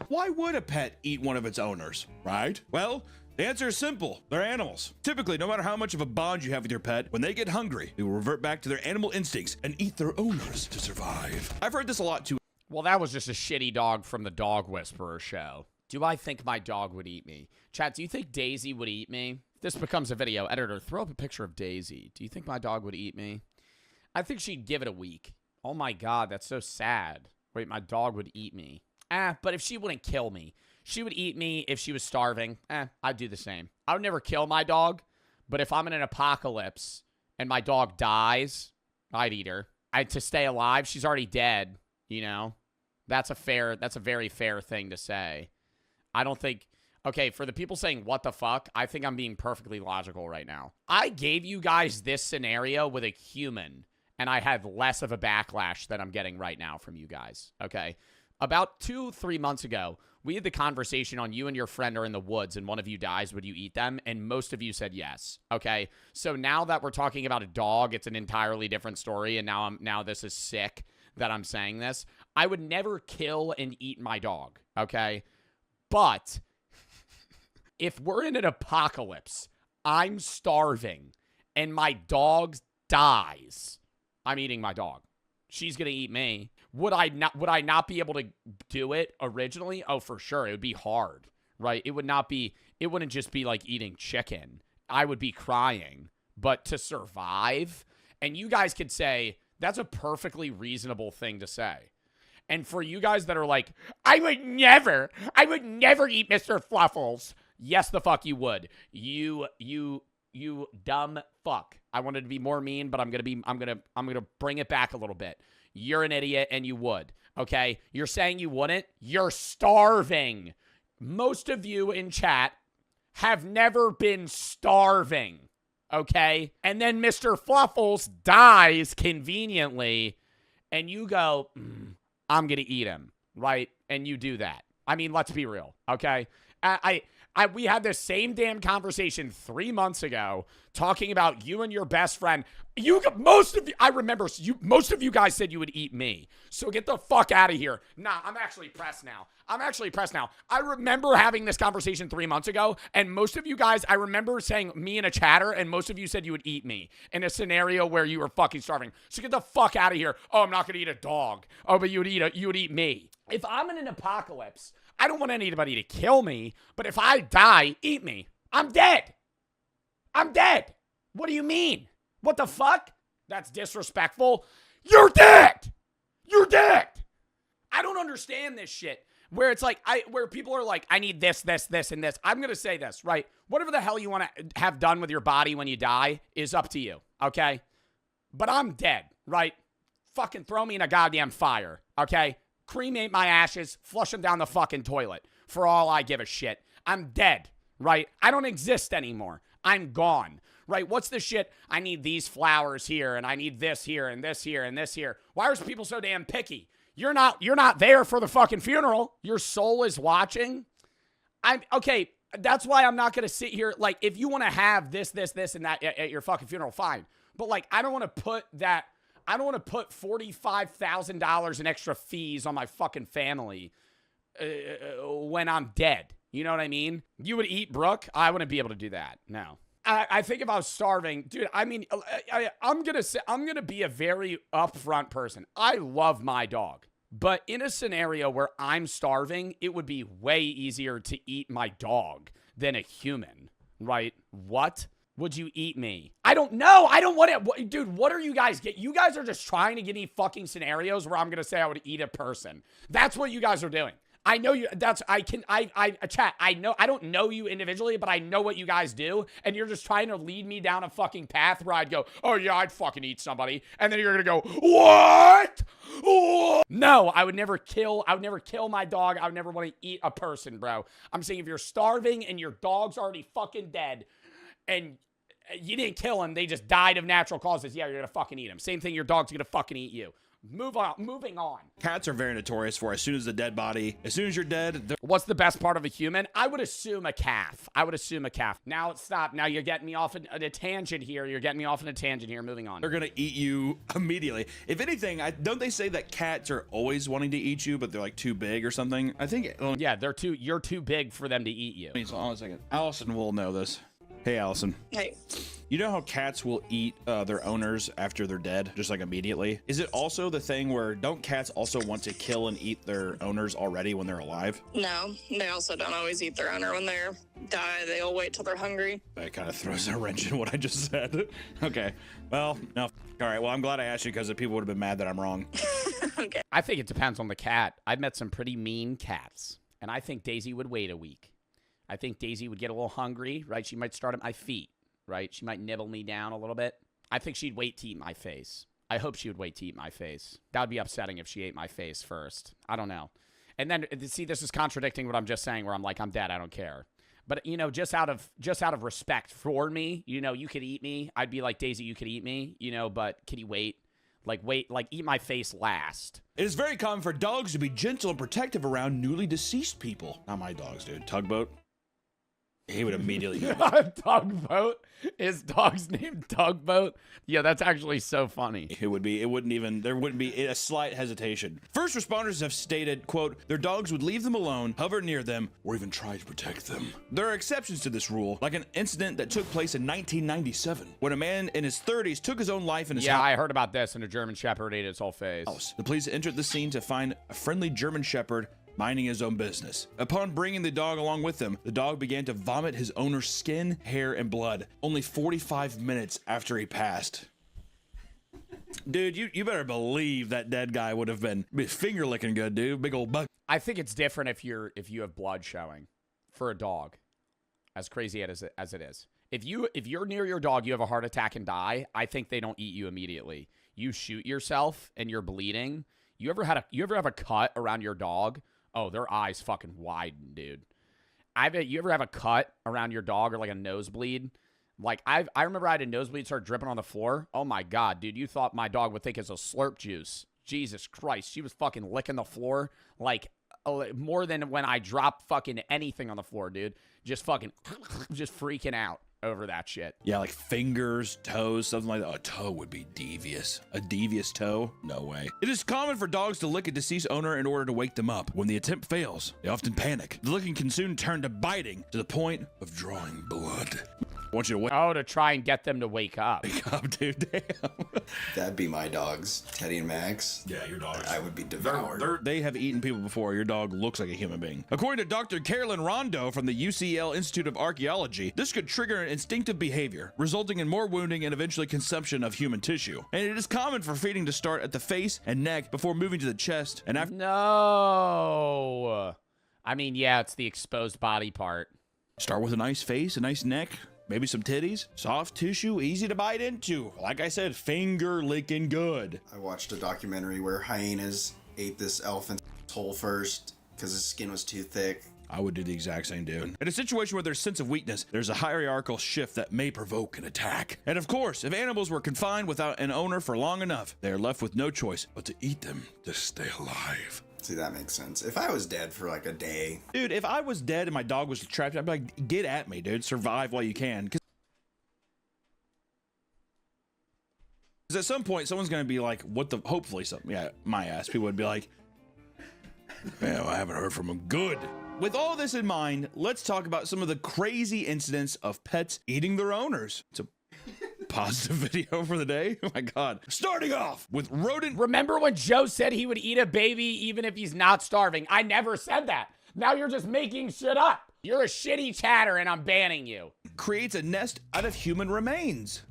Why would a pet eat one of its owners, right? Well, the answer is simple. They're animals. Typically, no matter how much of a bond you have with your pet, when they get hungry, they will revert back to their animal instincts and eat their owners to survive. I've heard this a lot too. Well, that was just a shitty dog from the Dog Whisperer show. Do I think my dog would eat me? Chat, do you think Daisy would eat me? If this becomes a video, editor, throw up a picture of Daisy. Do you think my dog would eat me? I think she'd give it a week. Oh my God, that's so sad. Wait, my dog would eat me. But if she wouldn't kill me, she would eat me if she was starving. I'd do the same. I would never kill my dog, but if I'm in an apocalypse and my dog dies, I'd eat her. To stay alive, she's already dead, you know? That's a very fair thing to say. I don't think, okay, for the people saying, what the fuck, I think I'm being perfectly logical right now. I gave you guys this scenario with a human, and I had less of a backlash that I'm getting right now from you guys, okay? About 2-3 months ago, we had the conversation on you and your friend are in the woods and one of you dies, would you eat them? And most of you said yes, okay? So now that we're talking about a dog, it's an entirely different story, and now this is sick that I'm saying this. I would never kill and eat my dog, okay? But if we're in an apocalypse, I'm starving, and my dog dies, I'm eating my dog. She's going to eat me. Would I not be able to do it originally? Oh, for sure. It would be hard, right? It wouldn't just be like eating chicken. I would be crying. But to survive, and you guys could say, that's a perfectly reasonable thing to say. And for you guys that are like, I would never eat Mr. Fluffles. Yes, the fuck you would. You dumb fuck. I wanted to be more mean, but I'm gonna bring it back a little bit. You're an idiot and you would. Okay? You're saying you wouldn't? You're starving. Most of you in chat have never been starving. Okay? And then Mr. Fluffles dies conveniently, and you go, I'm gonna eat him, right? And you do that. I mean, let's be real, okay? We had this same damn conversation 3 months ago talking about you and your best friend. Most of you guys said you would eat me. So get the fuck out of here. Nah, I'm actually pressed now. I remember having this conversation 3 months ago, and most of you guys, I remember saying me in a chatter, and most of you said you would eat me in a scenario where you were fucking starving. So get the fuck out of here. Oh, I'm not gonna eat a dog. Oh, but you would eat me. If I'm in an apocalypse, I don't want anybody to kill me, but if I die, eat me. I'm dead. What do you mean? What the fuck? That's disrespectful. You're dead. I don't understand this shit. Where it's like, where people are like, I need this, and this. I'm going to say this, right? Whatever the hell you want to have done with your body when you die is up to you, okay? But I'm dead, right? Fucking throw me in a goddamn fire, okay? Cremate my ashes, flush them down the fucking toilet. For all I give a shit. I'm dead, right? I don't exist anymore. I'm gone, right? What's the shit? I need these flowers here, and I need this here, and this here, and this here. Why are people so damn picky? You're not there for the fucking funeral. Your soul is watching. Okay, that's why I'm not going to sit here. Like, if you want to have this, and that at your fucking funeral, fine. But, like, I don't want to put $45,000 in extra fees on my fucking family when I'm dead. You know what I mean? You would eat Brooke? I wouldn't be able to do that. No. I think if I was starving, dude, I mean, I'm going to be a very upfront person. I love my dog. But in a scenario where I'm starving, it would be way easier to eat my dog than a human, right? What? Would you eat me? I don't know. I don't want it. Dude, what are you guys get? You guys are just trying to give me fucking scenarios where I'm going to say I would eat a person. That's what you guys are doing. I know you. That's chat. I know. I don't know you individually, but I know what you guys do, and you're just trying to lead me down a fucking path where I'd go, oh yeah, I'd fucking eat somebody, and then you're gonna go, what? No, I would never kill. I would never kill my dog. I would never want to eat a person, bro. I'm saying if you're starving and your dog's already fucking dead, and you didn't kill him, they just died of natural causes. Yeah, you're gonna fucking eat him. Same thing. Your dog's gonna fucking eat you. Moving on. Cats are very notorious for as soon as you're dead. What's the best part of a human? I would assume a calf. Now stop. Now you're getting me off on a tangent here. Moving on. They're gonna eat you immediately. If anything, don't they say that cats are always wanting to eat you, but they're like too big or something? I think. Yeah, you're too big for them to eat you. Hold on a second. Allison will know this. Hey, Allison. Hey. You know how cats will eat their owners after they're dead, just like immediately? Is it also the thing where don't cats also want to kill and eat their owners already when they're alive? No, they also don't always eat their owner when they're die. They'll wait till they're hungry. That kind of throws a wrench in what I just said. Okay. Well, no. All right. Well, I'm glad I asked you because the people would have been mad that I'm wrong. Okay. I think it depends on the cat. I've met some pretty mean cats, and I think Daisy would wait a week. I think Daisy would get a little hungry, right? She might start at my feet, right? She might nibble me down a little bit. I think she'd wait to eat my face. I hope she would wait to eat my face. That would be upsetting if she ate my face first. I don't know. And then, see, this is contradicting what I'm just saying where I'm like, I'm dead, I don't care. But, you know, just out of respect for me, you know, you could eat me. I'd be like, Daisy, you could eat me, you know, but can you wait? Like, eat my face last. It is very common for dogs to be gentle and protective around newly deceased people. Not my dogs, dude. Tugboat. He would immediately go. Tugboat? His dog's named Tugboat? Yeah, that's actually so funny. There wouldn't be a slight hesitation. First responders have stated, quote, their dogs would leave them alone, hover near them, or even try to protect them. There are exceptions to this rule, like an incident that took place in 1997, when a man in his 30s took his own life in his house. Yeah, I heard about this, and a German Shepherd ate its whole face. The police entered the scene to find a friendly German Shepherd minding his own business. Upon bringing the dog along with him, the dog began to vomit his owner's skin, hair, and blood only 45 minutes after he passed. Dude, you better believe that dead guy would have been finger licking good, dude. Big old bug. I think it's different if you have blood showing for a dog, as crazy as it is. If you're near your dog, you have a heart attack and die, I think they don't eat you immediately. You shoot yourself and you're bleeding. You ever have a cut around your dog? Oh, their eyes fucking widen, dude. You ever have a cut around your dog or like a nosebleed? Like I remember I had a nosebleed start dripping on the floor. Oh my God, dude, you thought my dog would think it's a slurp juice. Jesus Christ, she was fucking licking the floor like more than when I drop fucking anything on the floor, dude. Just fucking just freaking out over that shit. Yeah, like fingers, toes, something like that. A toe would be devious. A devious toe? No way. It is common for dogs to lick a deceased owner in order to wake them up. When the attempt fails, they often panic. The licking can soon turn to biting to the point of drawing blood. I want you to wake to try and get them to wake up. Wake up, dude. Damn. That'd be my dogs, Teddy and Max. Yeah, your dogs. I would be devoured. They have eaten people before. Your dog looks like a human being. According to Dr. Carolyn Rondo from the UCL Institute of Archaeology, this could trigger an instinctive behavior, resulting in more wounding and eventually consumption of human tissue. And it is common for feeding to start at the face and neck before moving to the chest and after. No. I mean, yeah, it's the exposed body part. Start with a nice face, a nice neck. Maybe some titties, soft tissue, easy to bite into. Like I said, finger licking good. I watched a documentary where hyenas ate this elephant's hole first because his skin was too thick. I would do the exact same, dude. In a situation where there's sense of weakness, there's a hierarchical shift that may provoke an attack. And of course, if animals were confined without an owner for long enough, they are left with no choice but to eat them to stay alive. See, that makes sense. If I was dead for like a day. Dude, if I was dead and my dog was trapped, I'd be like, get at me, dude. Survive while you can. Because at some point, someone's going to be like, what the, hopefully something, yeah, my ass, people would be like, man, I haven't heard from him. Good. With all this in mind, let's talk about some of the crazy incidents of pets eating their owners. It's a positive video for the day. Oh my God. Starting off with rodent. Remember when Joe said he would eat a baby even if he's not starving? I never said that. Now you're just making shit up. You're a shitty chatter and I'm banning you. Creates a nest out of human remains.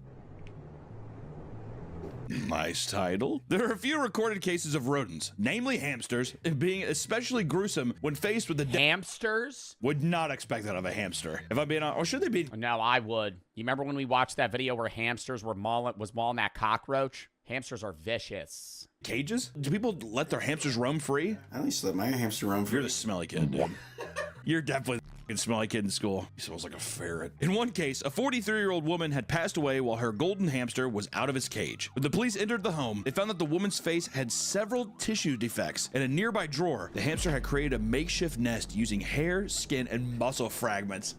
Nice title. There are a few recorded cases of rodents, namely hamsters, being especially gruesome when faced with the Hamsters? Would not expect that of a hamster. If I'm being honest, or should they be? No, I would. You remember when we watched that video where hamsters were mauling that cockroach? Hamsters are vicious. Cages? Do people let their hamsters roam free? I at least let my hamster roam free. You're the smelly kid, dude. You're definitely the smelly kid in school. He smells like a ferret. In one case, a 43-year-old woman had passed away while her golden hamster was out of his cage. When the police entered the home, they found that the woman's face had several tissue defects. In a nearby drawer, the hamster had created a makeshift nest using hair, skin, and muscle fragments.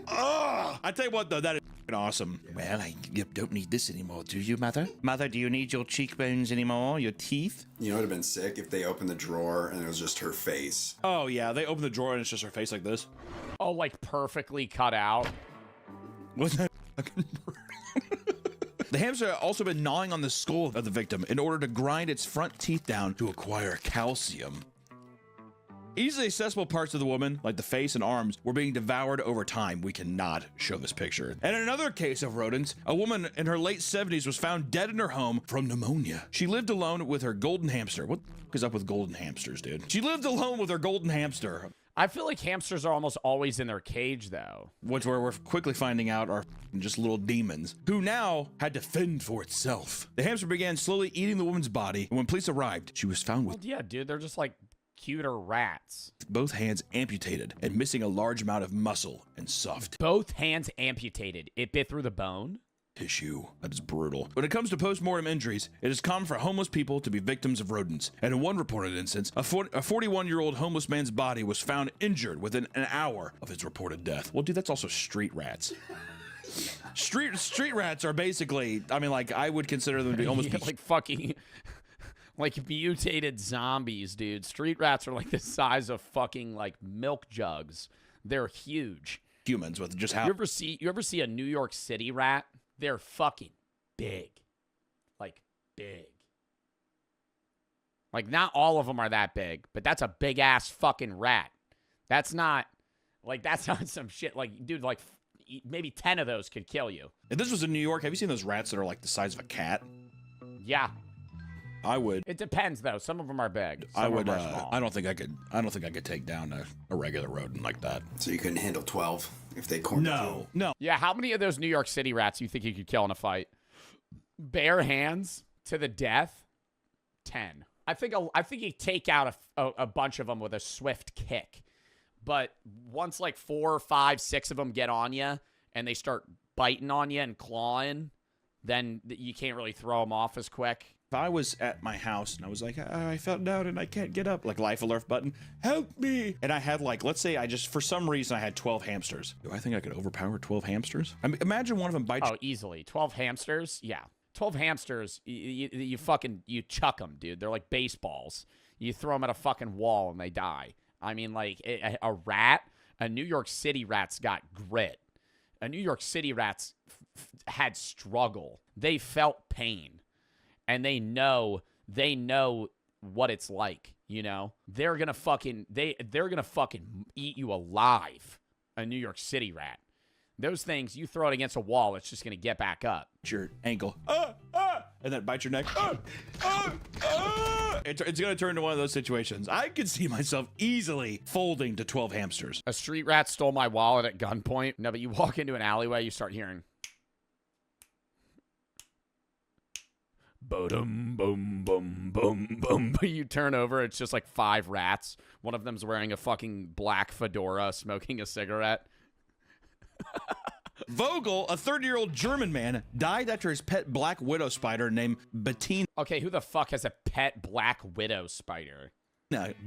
Oh, I tell you what, though, that is awesome. Well, you don't need this anymore, do you, Mother? Mother, do you need your cheekbones anymore? Your teeth? You know, it would have been sick if they opened the drawer and it was just her face. Oh, yeah, they open the drawer and it's just her face like this. Oh, like perfectly cut out. Wasn't that fucking The hamster had also been gnawing on the skull of the victim in order to grind its front teeth down to acquire calcium. Easily accessible parts of the woman, like the face and arms, were being devoured over time. We cannot show this picture. And in another case of rodents, a woman in her late 70s was found dead in her home from pneumonia. She lived alone with her golden hamster. What the f is up with golden hamsters, dude? She lived alone with her golden hamster. I feel like hamsters are almost always in their cage, though. Which we're quickly finding out are just little demons, who now had to fend for itself. The hamster began slowly eating the woman's body, and when police arrived, she was found with Yeah, dude, they're just like cuter rats. both hands amputated and missing a large amount of muscle and soft Both hands amputated. It bit through the bone? tissue. That is brutal. When it comes to post-mortem injuries, it is common for homeless people to be victims of rodents. And in one reported instance, a 41-year-old homeless man's body was found injured within an hour of his reported death. Well, dude, that's also street rats. Street rats are basically, I mean, like, I would consider them to be almost like fucking like mutated zombies, dude. Street rats are like the size of fucking like milk jugs. They're huge. humans with just how You ever see a New York City rat? They're fucking big. Like big. Like not all of them are that big, but that's a big ass fucking rat. That's not some shit like, dude, like maybe 10 of those could kill you. If this was in New York, have you seen those rats that are like the size of a cat? Yeah. I would. It depends though. Some of them are big. Some I of would. them are small. I don't think I could take down a regular rodent like that. So you couldn't handle 12 if they cornered you? No. Yeah, how many of those New York City rats do you think you could kill in a fight? Bare hands to the death? 10. I think you take out a bunch of them with a swift kick. But once like 4, 5, 6 of them get on you and they start biting on you and clawing, then you can't really throw them off as quick. If I was at my house and I was like, I fell down and I can't get up, like life alert button, help me. And I had like, let's say for some reason I had 12 hamsters. Do I think I could overpower 12 hamsters? I mean, imagine one of them bites. Oh, easily. 12 hamsters? Yeah. 12 hamsters, you chuck them, dude. They're like baseballs. You throw them at a fucking wall and they die. I mean, like a rat, a New York City rat's got grit. A New York City rat's had struggle. They felt pain. And they know what it's like, you know? They're gonna fucking eat you alive. A New York City rat. Those things, you throw it against a wall, it's just gonna get back up. Your ankle, and then bite your neck. It's gonna turn to one of those situations. I could see myself easily folding to 12 hamsters. A street rat stole my wallet at gunpoint. No, but you walk into an alleyway, you start hearing boom, boom, boom, boom, boom. You turn over, it's just like 5 rats. One of them's wearing a fucking black fedora, smoking a cigarette. Vogel, a 30-year-old German man, died after his pet black widow spider named Bettina Okay, who the fuck has a pet black widow spider?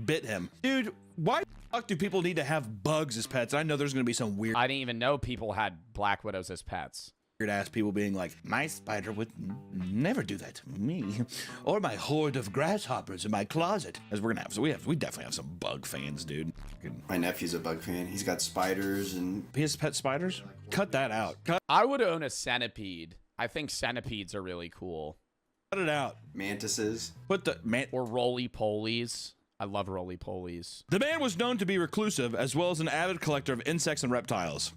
bit him. Dude, why the fuck do people need to have bugs as pets? I know there's going to be some weird I didn't even know people had black widows as pets. ass people being like, my spider would never do that to me, or my horde of grasshoppers in my closet. As we're gonna have, so we definitely have some bug fans, dude. My nephew's a bug fan. He's got spiders and... He has pet spiders? Cut that out. I would own a centipede. I think centipedes are really cool. Cut it out. Mantises. Put the man or roly-polies. I love roly-polies. The man was known to be reclusive as well as an avid collector of insects and reptiles.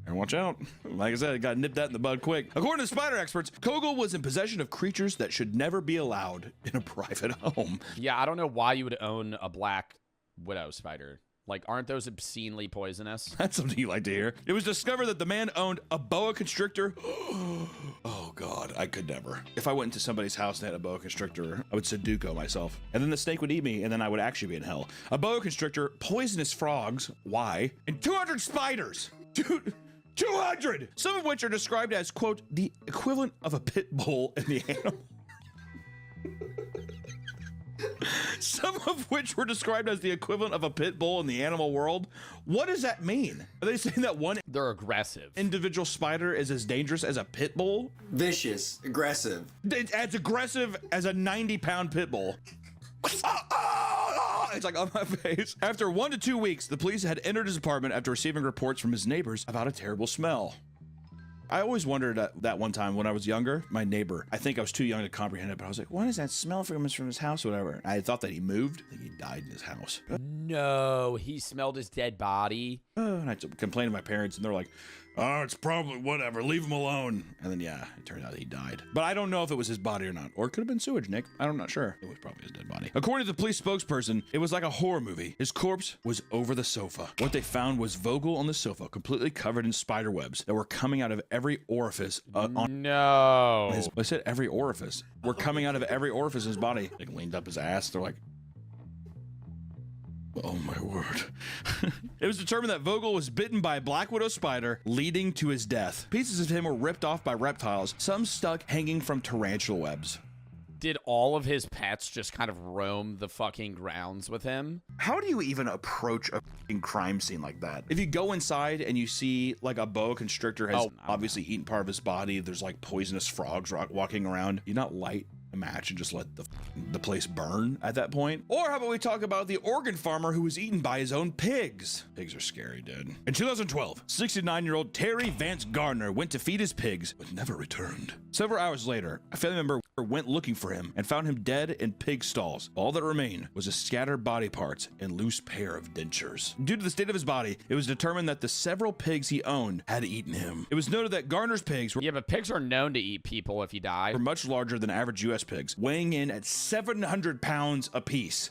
And watch out. Like I said, I got nipped that in the bud quick. According to spider experts, Kogel was in possession of creatures that should never be allowed in a private home. Yeah, I don't know why you would own a black widow spider. Like, aren't those obscenely poisonous? That's something you like to hear. It was discovered that the man owned a boa constrictor. Oh, God, I could never. If I went into somebody's house and had a boa constrictor, I would Sudoku myself. And then the snake would eat me, and then I would actually be in hell. A boa constrictor, poisonous frogs, why? And 200 spiders. Dude. 200! Some of which are described as, quote, the equivalent of a pit bull in the animal. Some of which were described as the equivalent of a pit bull in the animal world. What does that mean? Are they saying that one They're aggressive. individual spider is as dangerous as a pit bull? Vicious, aggressive. It's as aggressive as a 90-pound pit bull. It's like on my face. After 1 to 2 weeks, the police had entered his apartment after receiving reports from his neighbors about a terrible smell. I always wondered that one time when I was younger, my neighbor, I think I was too young to comprehend it, but I was like, what is that smell from his house or whatever? I thought that he moved. I think he died in his house. No, he smelled his dead body. And I complained to my parents, and they're like, oh, it's probably whatever. Leave him alone. And then, yeah, it turned out he died. But I don't know if it was his body or not. Or it could have been sewage, Nick. I'm not sure. It was probably his dead body. According to the police spokesperson, it was like a horror movie. His corpse was over the sofa. What they found was Vogel on the sofa, completely covered in spider webs that were coming out of every orifice. No. I said every orifice. Were coming out of every orifice in his body. Like, leaned up his ass. They're like, oh my word. It was determined that Vogel was bitten by a black widow spider, leading to his death. Pieces of him were ripped off by reptiles, some stuck hanging from tarantula webs. Did all of his pets just kind of roam the fucking grounds with him? How do you even approach a fucking crime scene like that? If you go inside and you see like a boa constrictor has obviously eaten part of his body, there's like poisonous frogs walking around, you not light a match and just let the place burn at that point? Or how about we talk about the organ farmer who was eaten by his own pigs? Pigs are scary, dude. In 2012, 69-year-old Terry Vance Gardner went to feed his pigs, but never returned. Several hours later, a family member went looking for him and found him dead in pig stalls. All that remained was his scattered body parts and loose pair of dentures. Due to the state of his body, it was determined that the several pigs he owned had eaten him. It was noted that Gardner's pigs were but pigs are known to eat people if you die. Were much larger than average U.S. pigs, weighing in at 700 pounds apiece.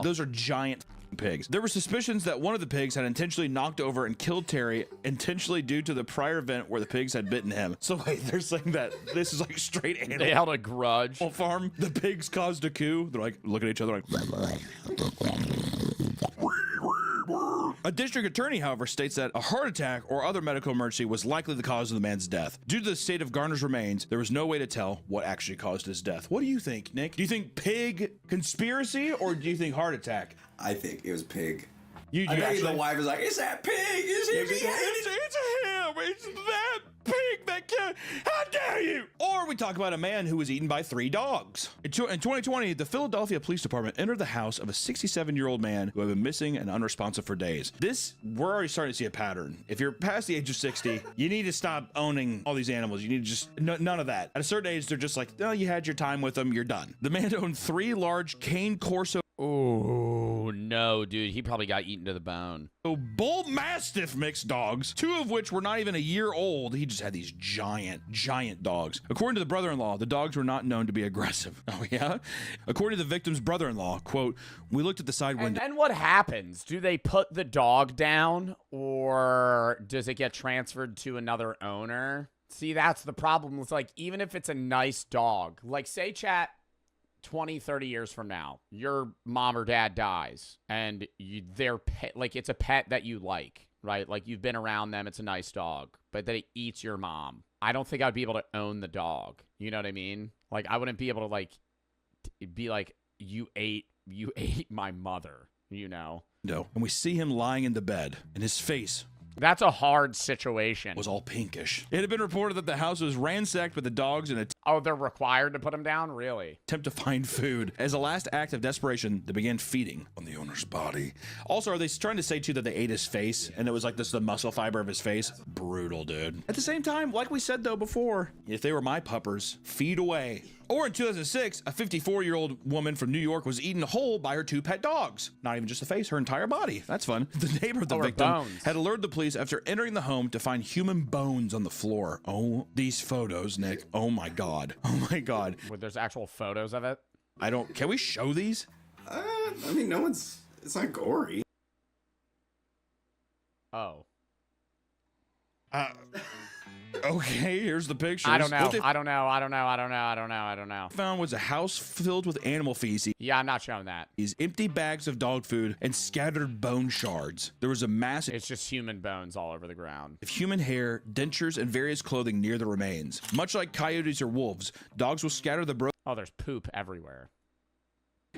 Those are giant pigs. There were suspicions that one of the pigs had intentionally knocked over and killed Terry, intentionally due to the prior event where the pigs had bitten him. So wait, they're saying that this is like straight animal. They held a grudge. Farm. The pigs caused a coup. They're like looking at each other like. A district attorney, however, states that a heart attack or other medical emergency was likely the cause of the man's death. Due to the state of Gardner's remains, there was no way to tell what actually caused his death. What do you think, Nick? Do you think pig conspiracy or do you think heart attack? I think it was pig. You I know actually, the wife is like, it's that pig. It's him. it's him. It's that pig that killed. How dare you? Or we talk about a man who was eaten by 3 dogs. In 2020, the Philadelphia Police Department entered the house of a 67-year-old man who had been missing and unresponsive for days. We're already starting to see a pattern. If you're past the age of 60, you need to stop owning all these animals. You need to just, none of that. At a certain age, they're just like, oh, you had your time with them, you're done. The man owned 3 large cane corso. Oh, no, dude. He probably got eaten to the bone. Bull Mastiff mixed dogs, 2 of which were not even a year old. He just had these giant dogs. According to the brother-in-law, the dogs were not known to be aggressive. Oh, yeah? According to the victim's brother-in-law, quote, we looked at the side window. And what happens? Do they put the dog down or does it get transferred to another owner? See, that's the problem. It's like, even if it's a nice dog, like say, chat, 20, 30 years from now, your mom or dad dies and their pet, like it's a pet that you like, right? Like you've been around them. It's a nice dog, but that it eats your mom. I don't think I'd be able to own the dog. You know what I mean? Like I wouldn't be able to like be like, you ate my mother, you know? No. And we see him lying in the bed and his face. That's a hard situation. Was all pinkish. It had been reported that the house was ransacked by the dogs and Oh, they're required to put them down? Really? Attempt to find food. As a last act of desperation, they began feeding on the owner's body. Also, are they trying to say too that they ate his face and it was like this the muscle fiber of his face? Brutal, dude. At the same time, like we said though before, if they were my puppers, feed away. Or in 2006, a 54-year-old woman from New York was eaten whole by her 2 pet dogs. Not even just the face, her entire body. That's fun. The neighbor of the victim had alerted the police after entering the home to find human bones on the floor. Oh, these photos, Nick. Oh my God. Oh my God. Well, there's actual photos of it? Can we show these? I mean, it's not gory. Oh. Okay, here's the pictures. I don't know. Found was a house filled with animal feces. Yeah, I'm not showing that. These empty bags of dog food and scattered bone shards. There was a massive... It's just human bones all over the ground. Of human hair, dentures, and various clothing near the remains. Much like coyotes or wolves, dogs will scatter the Oh, there's poop everywhere.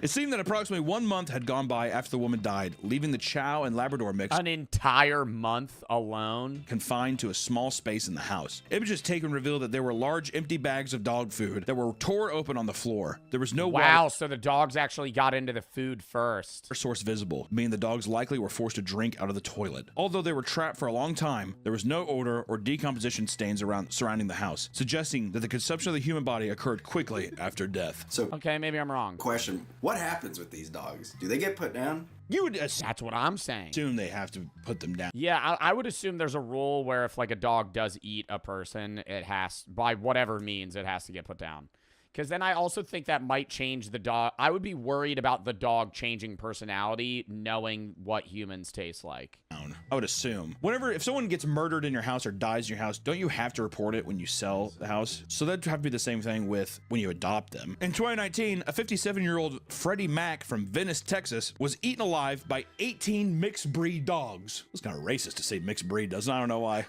It seemed that approximately 1 month had gone by after the woman died, leaving the Chow and Labrador mix an entire month alone confined to a small space in the house. Images taken revealed that there were large empty bags of dog food that were tore open on the floor. There was no water. So the dogs actually got into the food first. Source visible, meaning the dogs likely were forced to drink out of the toilet. Although they were trapped for a long time, there was no odor or decomposition stains surrounding the house, suggesting that the consumption of the human body occurred quickly after death. So, okay, maybe I'm wrong. Question. What happens with these dogs? Do they get put down? You would That's what I'm saying. Assume they have to put them down. Yeah, I would assume there's a rule where if like a dog does eat a person, it has, by whatever means, it has to get put down. Because then I also think that might change the dog. I would be worried about the dog changing personality, knowing what humans taste like. I would assume. If someone gets murdered in your house or dies in your house, don't you have to report it when you sell the house? So that'd have to be the same thing with when you adopt them. In 2019, a 57-year-old Freddie Mac from Venice, Texas, was eaten alive by 18 mixed breed dogs. It's kind of racist to say mixed breed, doesn't it? I don't know why.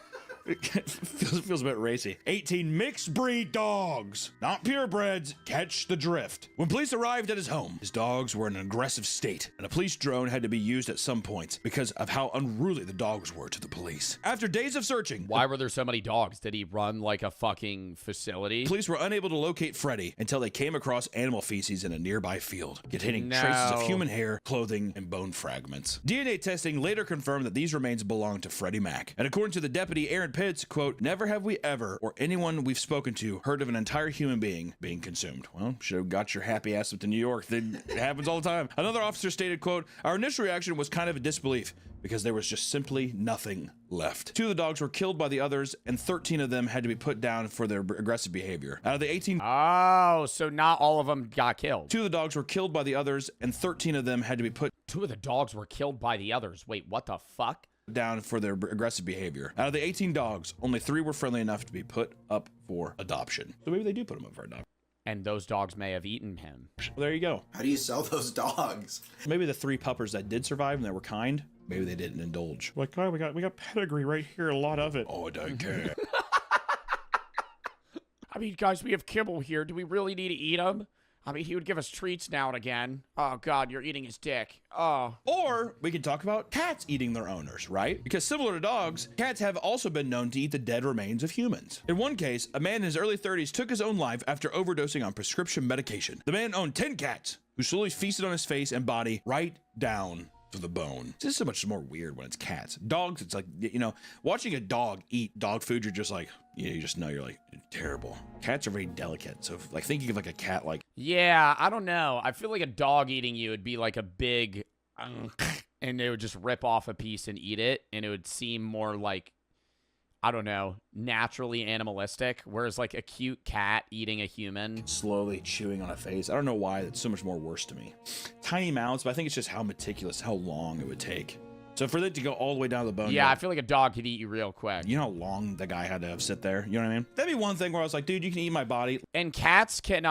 It feels a bit racy. 18 mixed breed dogs, not purebreds. Catch the drift. When police arrived at his home, his dogs were in an aggressive state, and a police drone had to be used at some point because of how unruly the dogs were to the police. After days of searching, why were there so many dogs? Did he run like a fucking facility? Police were unable to locate Freddie until they came across animal feces in a nearby field, containing traces of human hair, clothing, and bone fragments. DNA testing later confirmed that these remains belonged to Freddie Mac, and according to the deputy Aaron Pitts, quote, "Never have we ever, or anyone we've spoken to, heard of an entire human being being consumed." Well, should have got your happy ass up to New York. It happens all the time. Another officer stated, quote, "Our initial reaction was kind of a disbelief because there was just simply nothing left. 2 of the dogs were killed by the others, and 13 of them had to be put down for their aggressive behavior. Out of the 18... Oh, so not all of them got killed. 2 of the dogs were killed by the others, and 13 of them had to be put... 2 of the dogs were killed by the others. Wait, what the fuck? Down for their aggressive behavior. Out of the 18 dogs, only 3 were friendly enough to be put up for adoption. So maybe they do put them up for adoption. And those dogs may have eaten him. Well, there you go. How do you sell those dogs? Maybe the 3 puppers that did survive and that were kind, maybe they didn't indulge. Like, oh, we got pedigree right here, a lot of it. Oh, I don't care. I mean, guys, we have kibble here. Do we really need to eat him? I mean, he would give us treats now and again. Oh, God, you're eating his dick. Oh. Or we can talk about cats eating their owners, right? Because similar to dogs, cats have also been known to eat the dead remains of humans. In one case, a man in his early 30s took his own life after overdosing on prescription medication. The man owned 10 cats who slowly feasted on his face and body right down to the bone. This is so much more weird when it's cats. Dogs, it's like, you know, watching a dog eat dog food, you're just like, you just know you're like, terrible. Cats are very delicate. So like thinking of like a cat, like, yeah, I don't know. I feel like a dog eating you would be like a big, and they would just rip off a piece and eat it. And it would seem more like, I don't know, naturally animalistic. Whereas like a cute cat eating a human. Slowly chewing on a face. I don't know why that's so much more worse to me. Tiny mouths, but I think it's just how meticulous, how long it would take. So for it to go all the way down to the bone. Yeah, I feel like a dog could eat you real quick. You know how long the guy had to have sit there? You know what I mean? That'd be one thing where I was like, dude, you can eat my body. And cats can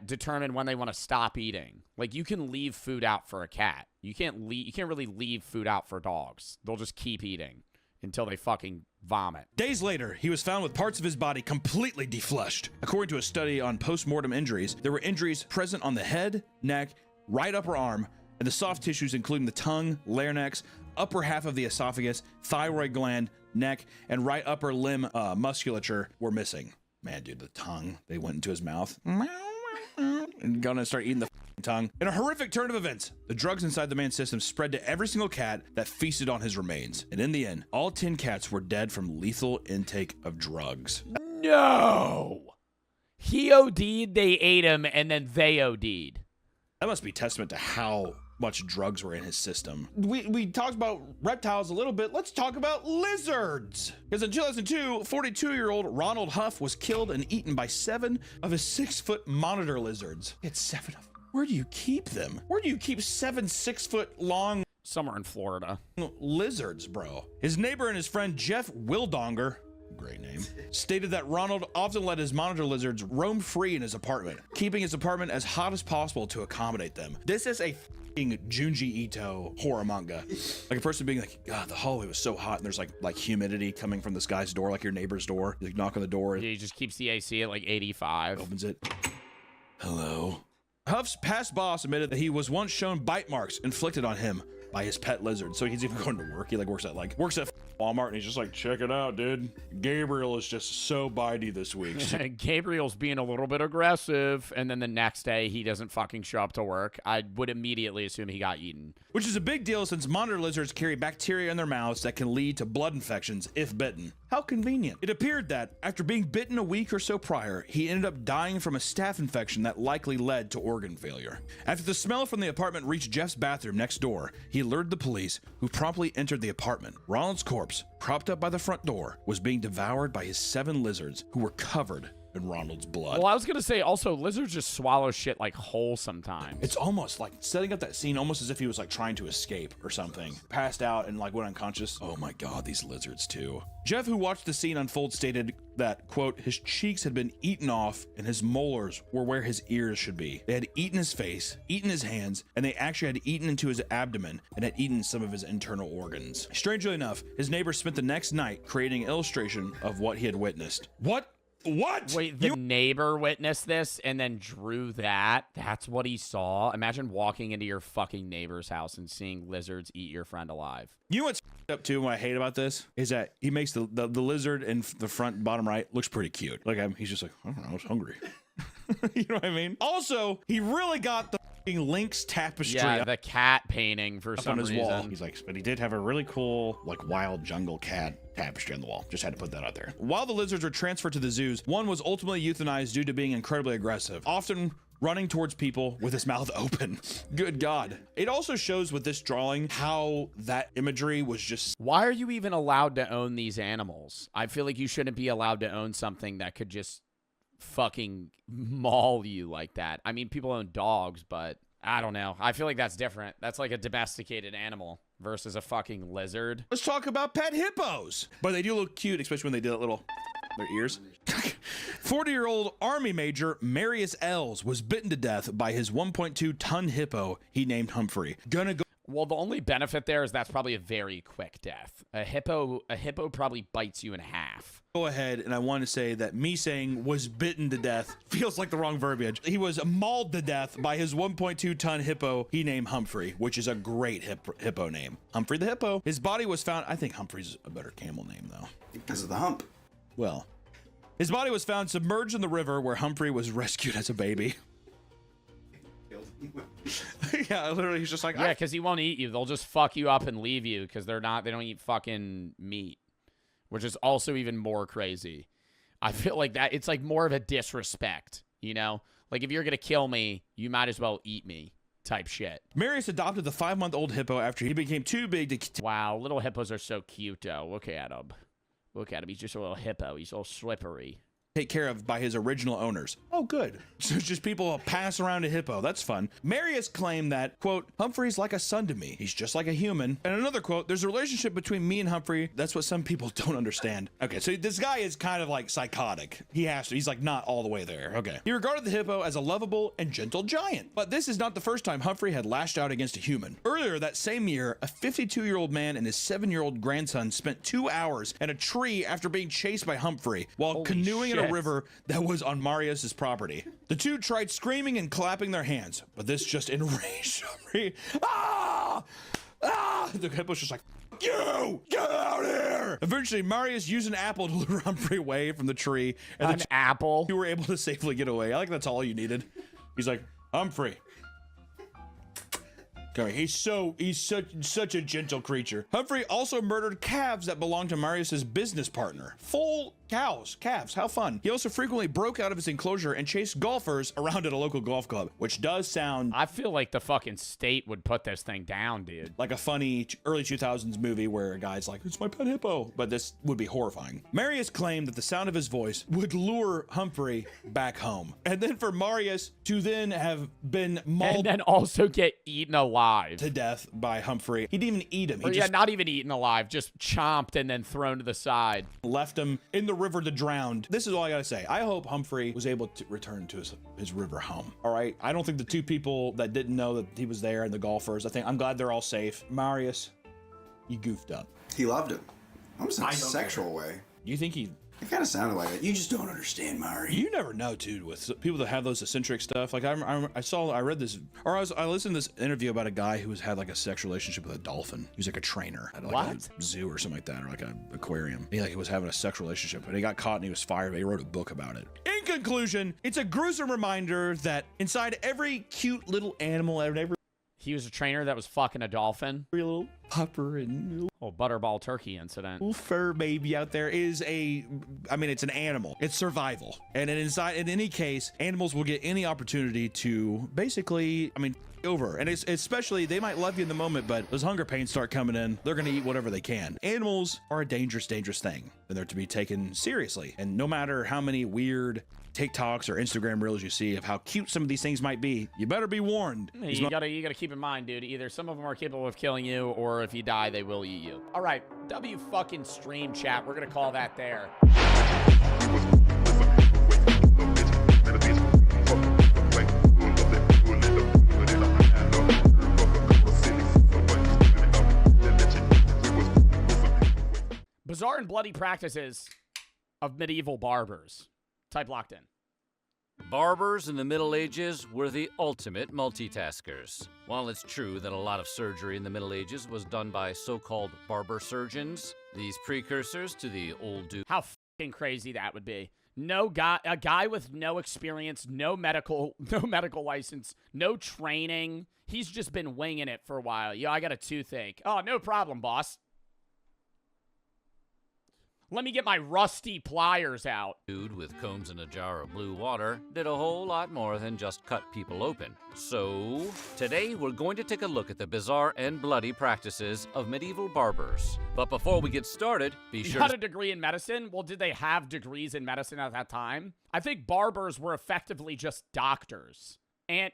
determine when they want to stop eating. Like you can leave food out for a cat. You can't really leave food out for dogs. They'll just keep eating until they fucking vomit. Days later, he was found with parts of his body completely defleshed. According to a study on post-mortem injuries, there were injuries present on the head, neck, right upper arm, and the soft tissues including the tongue, larynx, upper half of the esophagus, thyroid gland, neck, and right upper limb musculature were missing. Man, dude, the tongue. They went into his mouth. And gonna start eating the tongue. In a horrific turn of events, the drugs inside the man's system spread to every single cat that feasted on his remains. And in the end, all 10 cats were dead from lethal intake of drugs. No! He OD'd, they ate him, and then they OD'd. That must be testament to how much drugs were in his system. We talked about reptiles a little bit. Let's talk about lizards. Because in 2002, 42-year-old Ronald Huff was killed and eaten by 7 of his 6-foot monitor lizards. He had 7 of them. Where do you keep them? Where do you keep 7 6-foot-long somewhere in Florida lizards, bro? His neighbor and his friend Jeff Wildonger, great name, stated that Ronald often let his monitor lizards roam free in his apartment, keeping his apartment as hot as possible to accommodate them. This is a f***ing Junji Ito horror manga. Like a person being like, God, the hallway was so hot, and there's like humidity coming from this guy's door, like your neighbor's door. You like knock on the door. Yeah, he just keeps the AC at like 85. Opens it. Hello. Huff's past boss admitted that he was once shown bite marks inflicted on him by his pet lizard. So he's even going to work. He like works at Walmart, and he's just like, check it out, dude. Gabriel is just so bitey this week. Gabriel's being a little bit aggressive, and then the next day he doesn't fucking show up to work. I would immediately assume he got eaten. Which is a big deal since monitor lizards carry bacteria in their mouths that can lead to blood infections if bitten. How convenient. It appeared that after being bitten a week or so prior, he ended up dying from a staph infection that likely led to organ failure. After the smell from the apartment reached Jeff's bathroom next door, he alerted the police, who promptly entered the apartment. Ronald's corpse, propped up by the front door, was being devoured by his 7 lizards, who were covered in Ronald's blood. Well, I was gonna say also, lizards just swallow shit like whole sometimes. It's almost like setting up that scene almost as if he was like trying to escape or something. Passed out and like went unconscious. Oh my God, these lizards too. Jeff, who watched the scene unfold, stated that, quote, his cheeks had been eaten off and his molars were where his ears should be. They had eaten his face, eaten his hands, and they actually had eaten into his abdomen and had eaten some of his internal organs. Strangely enough, his neighbor spent the next night creating an illustration of what he had witnessed. What? Wait, the neighbor witnessed this and then drew that? That's what he saw? Imagine walking into your fucking neighbor's house and seeing lizards eat your friend alive. You know what's up too, what I hate about this is that he makes the lizard in the front bottom right looks pretty cute. Like he's just like, I don't know, I was hungry. You know what I mean? Also, he really got the Lynx tapestry. Yeah, the cat painting for some reason. Wall. He's like, but he did have a really cool, like, wild jungle cat tapestry on the wall. Just had to put that out there. While the lizards were transferred to the zoos, one was ultimately euthanized due to being incredibly aggressive, often running towards people with his mouth open. Good God. It also shows with this drawing how that imagery was just... Why are you even allowed to own these animals? I feel like you shouldn't be allowed to own something that could just fucking maul you like that. I mean, people own dogs, but I don't know. I feel like that's different. That's like a domesticated animal versus a fucking lizard. Let's talk about pet hippos. But they do look cute, especially when they do that little... their ears. 40-year-old Army Major Marius Els was bitten to death by his 1.2-ton hippo he named Humphrey. Well, the only benefit there is that's probably a very quick death. A hippo probably bites you in half. Go ahead, and I want to say that me saying was bitten to death feels like the wrong verbiage. He was mauled to death by his 1.2-ton hippo he named Humphrey, which is a great hippo name. Humphrey the hippo. His body was found... I think Humphrey's a better camel name, though. Because of the hump. Well, his body was found submerged in the river where Humphrey was rescued as a baby. Yeah, literally, he's just like... Yeah, because he won't eat you. They'll just fuck you up and leave you because they don't eat fucking meat, which is also even more crazy. I feel like that it's like more of a disrespect, you know? Like, if you're going to kill me, you might as well eat me type shit. Marius adopted the 5-month-old hippo after he became too big to... Wow, little hippos are so cute, though. Look at him. Look at him. He's just a little hippo. He's all slippery. Take care of by his original owners. Oh, good. So just people pass around a hippo. That's fun. Marius claimed that, quote, Humphrey's like a son to me. He's just like a human. And another quote, there's a relationship between me and Humphrey. That's what some people don't understand. Okay, so this guy is kind of like psychotic. He has to. He's like not all the way there. Okay. He regarded the hippo as a lovable and gentle giant. But this is not the first time Humphrey had lashed out against a human. Earlier that same year, a 52-year-old man and his 7-year-old grandson spent 2 hours in a tree after being chased by Humphrey while canoeing in a river that was on Marius's property. The two tried screaming and clapping their hands, but this just enraged Humphrey. Ah! Ah! The hippo's just like, you! Get out here! However, eventually Marius used an apple to lure Humphrey away from the tree. And An apple? you were able to safely get away. I like that's all you needed. He's like, Humphrey. Okay, he's such a gentle creature. Humphrey also murdered calves that belonged to Marius's business partner. Full calves, how fun. He also frequently broke out of his enclosure and chased golfers around at a local golf club, which does sound... I feel like the fucking state would put this thing down, dude. like a funny early 2000s movie where a guy's like, it's my pet hippo, but this would be horrifying. Marius claimed that the sound of his voice would lure Humphrey back home. And then for Marius to then have been mauled And then also get eaten alive. to death by Humphrey. He didn't even eat him. He Or just not even eaten alive, just chomped and then thrown to the side. left him in the river to drown. This is all I gotta say. I hope Humphrey was able to return to his river home. All right. I don't think the two people that didn't know that he was there and the golfers, I'm glad they're all safe. Marius, you goofed up. He loved him. Almost in a sexual way. You think he... It kind of sounded like it. You just don't understand, Mari. You never know, dude, with people that have those eccentric stuff. Like I read this, or I listened to this interview about a guy who had like a sexual relationship with a dolphin. He was like a trainer at like a zoo or something like that, or like an aquarium. He was having a sexual relationship, and he got caught and he was fired. But he wrote a book about it. In conclusion, it's a gruesome reminder that inside every cute little animal and every He was a trainer that was fucking a dolphin. little pupper and little Butterball turkey incident. fur baby out there is it's an animal. It's survival. And in any case, animals will get any opportunity to basically, over. And it's especially, they might love you in the moment, but those hunger pains start coming in, they're going to eat whatever they can. Animals are a dangerous thing, and they're to be taken seriously. And no matter how many weird TikToks or Instagram reels you see of how cute some of these things might be, you better be warned. You gotta keep in mind, dude. Either some of them are capable of killing you, or if you die, they will eat you. All right, W fucking stream chat. We're gonna call that there. Bizarre and bloody practices of medieval barbers. Type locked in. Barbers in the Middle Ages were the ultimate multitaskers. While it's true that a lot of surgery in the Middle Ages was done by so-called barber surgeons, these precursors to the old dude... How fucking crazy that would be. A guy with no experience, no medical license, no training. He's just been winging it for a while. Yo, I got a toothache. Oh, no problem, boss. Let me get my rusty pliers out. Dude with combs and a jar of blue water did a whole lot more than just cut people open. So, today we're going to take a look at the bizarre and bloody practices of medieval barbers. But before we get started, be sure You got a degree in medicine? Well, did they have degrees in medicine at that time? I think barbers were effectively just doctors and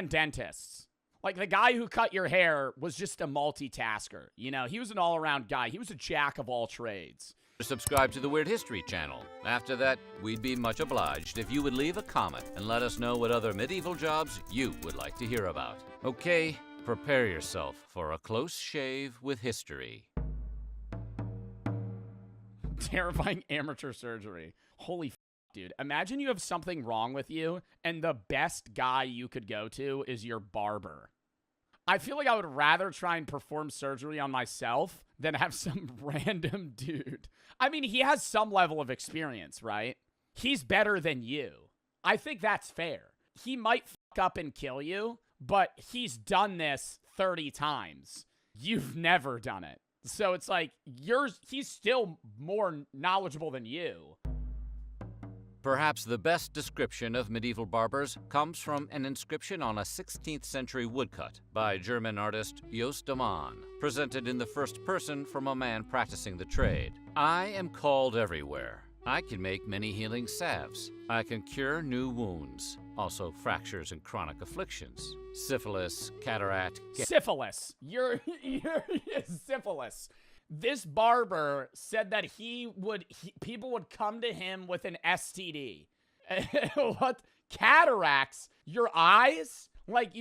dentists. Like, the guy who cut your hair was just a multitasker. You know, he was an all-around guy. He was a jack of all trades. Subscribe to the Weird History channel. After that, we'd be much obliged if you would leave a comment and let us know what other medieval jobs you would like to hear about. Okay, prepare yourself for a close shave with history. Terrifying amateur surgery. Holy dude. Imagine you have something wrong with you, and the best guy you could go to is your barber. I feel like I would rather try and perform surgery on myself than have some random dude. I mean, he has some level of experience, right? He's better than you. I think that's fair. He might fuck up and kill you, but he's done this 30 times. You've never done it. So it's like, he's still more knowledgeable than you. Perhaps the best description of medieval barbers comes from an inscription on a 16th century woodcut by German artist Jost de Man, presented in the first person from a man practicing the trade. I am called everywhere. I can make many healing salves. I can cure new wounds, also fractures and chronic afflictions. Syphilis, cataract... Syphilis. You're syphilis. This barber said that people would come to him with an STD. What? Cataracts? Your eyes? Like,